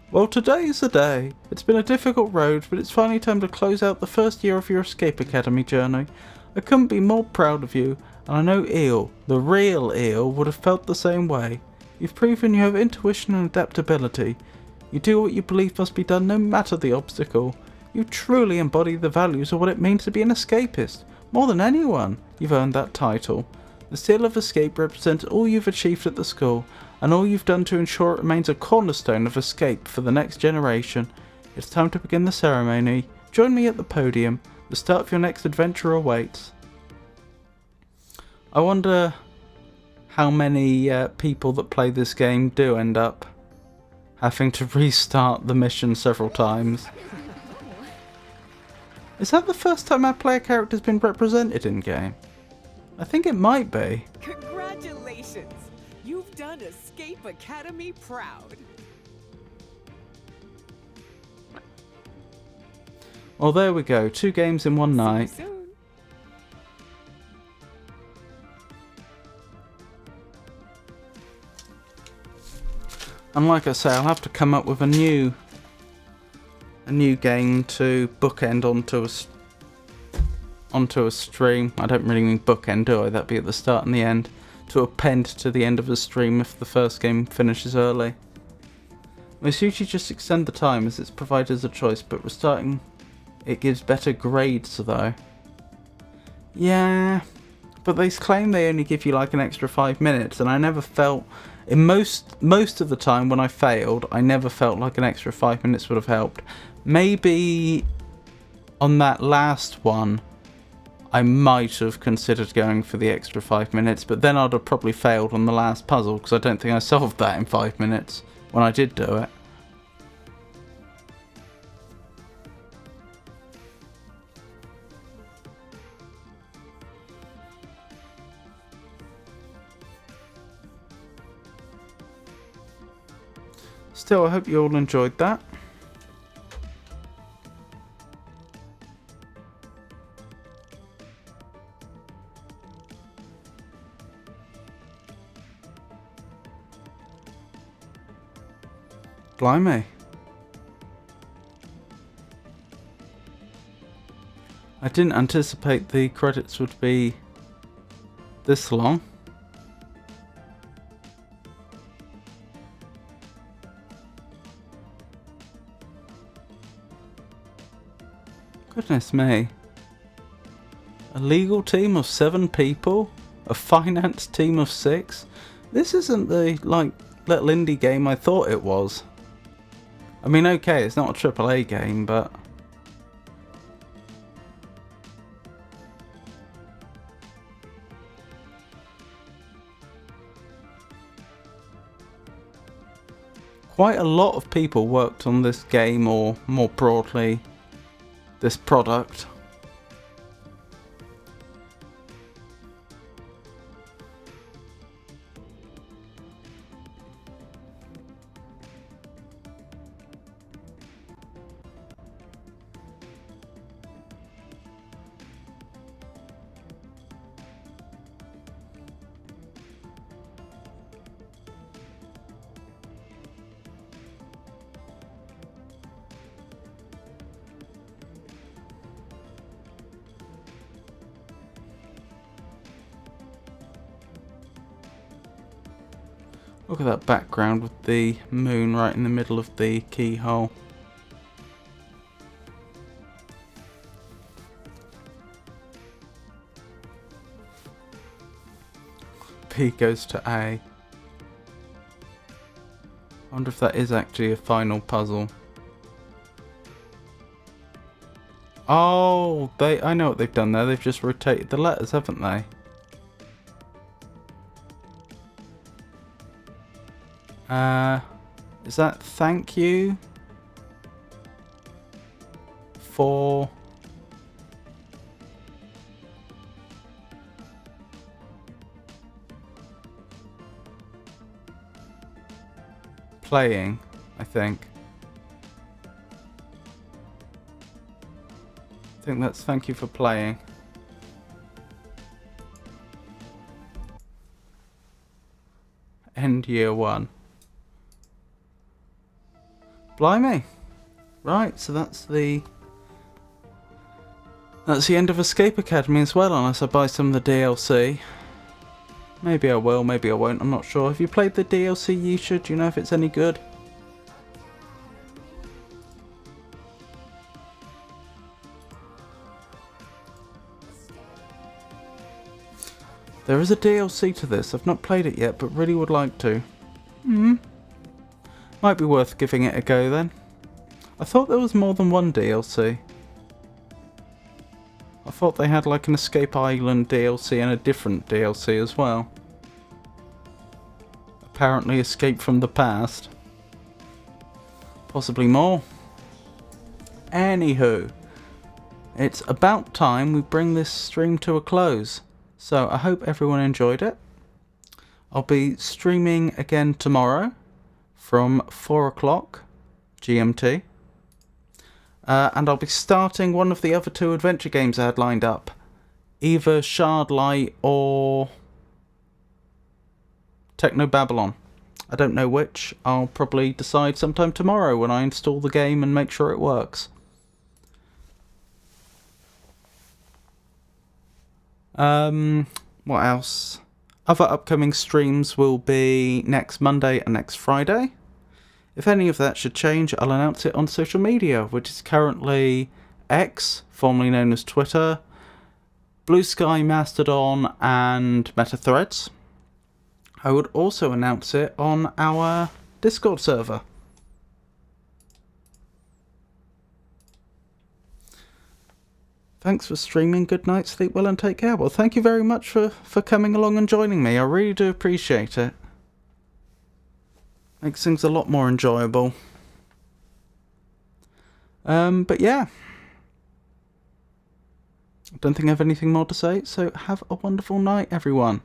Well, today is the day. It's been a difficult road, but it's finally time to close out the first year of your Escape Academy journey. I couldn't be more proud of you, and I know Eel, the real Eel, would have felt the same way. You've proven you have intuition and adaptability. You do what you believe must be done no matter the obstacle. You truly embody the values of what it means to be an escapist. More than anyone, you've earned that title. The seal of escape represents all you've achieved at the school, and all you've done to ensure it remains a cornerstone of escape for the next generation. It's time to begin the ceremony. Join me at the podium. The start of your next adventure awaits. I wonder how many people that play this game do end up having to restart the mission several times. Is that the first time our player character's been represented in game? I think it might be. Congratulations! You've done Escape Academy proud. Well, there we go. 2 games in one night. See you soon. And like I say, I'll have to come up with a new game to bookend onto a stream. I don't really mean bookend, do I? That'd be at the start and the end. To append to the end of the stream if the first game finishes early. Most usually just extend the time as it's provided as a choice, but restarting it gives better grades though. Yeah, but they claim they only give you like an extra 5 minutes, and I never felt, in most of the time when I failed, I never felt like an extra 5 minutes would have helped. Maybe on that last one I might have considered going for the extra 5 minutes, but then I'd have probably failed on the last puzzle because I don't think I solved that in 5 minutes when I did do it. Still, I hope you all enjoyed that. Blimey. I didn't anticipate the credits would be this long. Goodness me. A legal team of 7 people? A finance team of 6? This isn't the, like, little indie game I thought it was. I mean, okay, it's not a AAA game, but... quite a lot of people worked on this game, or more broadly, this product. Look at that background with the moon right in the middle of the keyhole. B goes to A. I wonder if that is actually a final puzzle. Oh, I know what they've done there. They've just rotated the letters, haven't they? Is that thank you for playing, I think. I think that's thank you for playing. End year 1. Blimey. Right, so that's the end of Escape Academy as well, unless I buy some of the DLC. Maybe I will, maybe I won't, I'm not sure. Have you played the DLC, Yusha? Do you know if it's any good? There is a DLC to this. I've not played it yet, but really would like to. Might be worth giving it a go then. I thought there was more than one DLC. I thought they had like an Escape Island DLC and a different DLC as well. Apparently Escape from the Past. Possibly more. Anywho, it's about time we bring this stream to a close. So I hope everyone enjoyed it. I'll be streaming again tomorrow from 4 o'clock GMT. And I'll be starting one of the other two adventure games I had lined up. Either Shardlight or Techno Babylon. I don't know which. I'll probably decide sometime tomorrow when I install the game and make sure it works. What else? Other upcoming streams will be next Monday and next Friday. If any of that should change, I'll announce it on social media, which is currently X, formerly known as Twitter, Blue Sky, Mastodon, and Meta Threads. I would also announce it on our Discord server. Thanks for streaming. Good night, sleep well, and take care. Well, thank you very much for coming along and joining me. I really do appreciate it. Makes things a lot more enjoyable. But yeah. I don't think I have anything more to say, so have a wonderful night, everyone.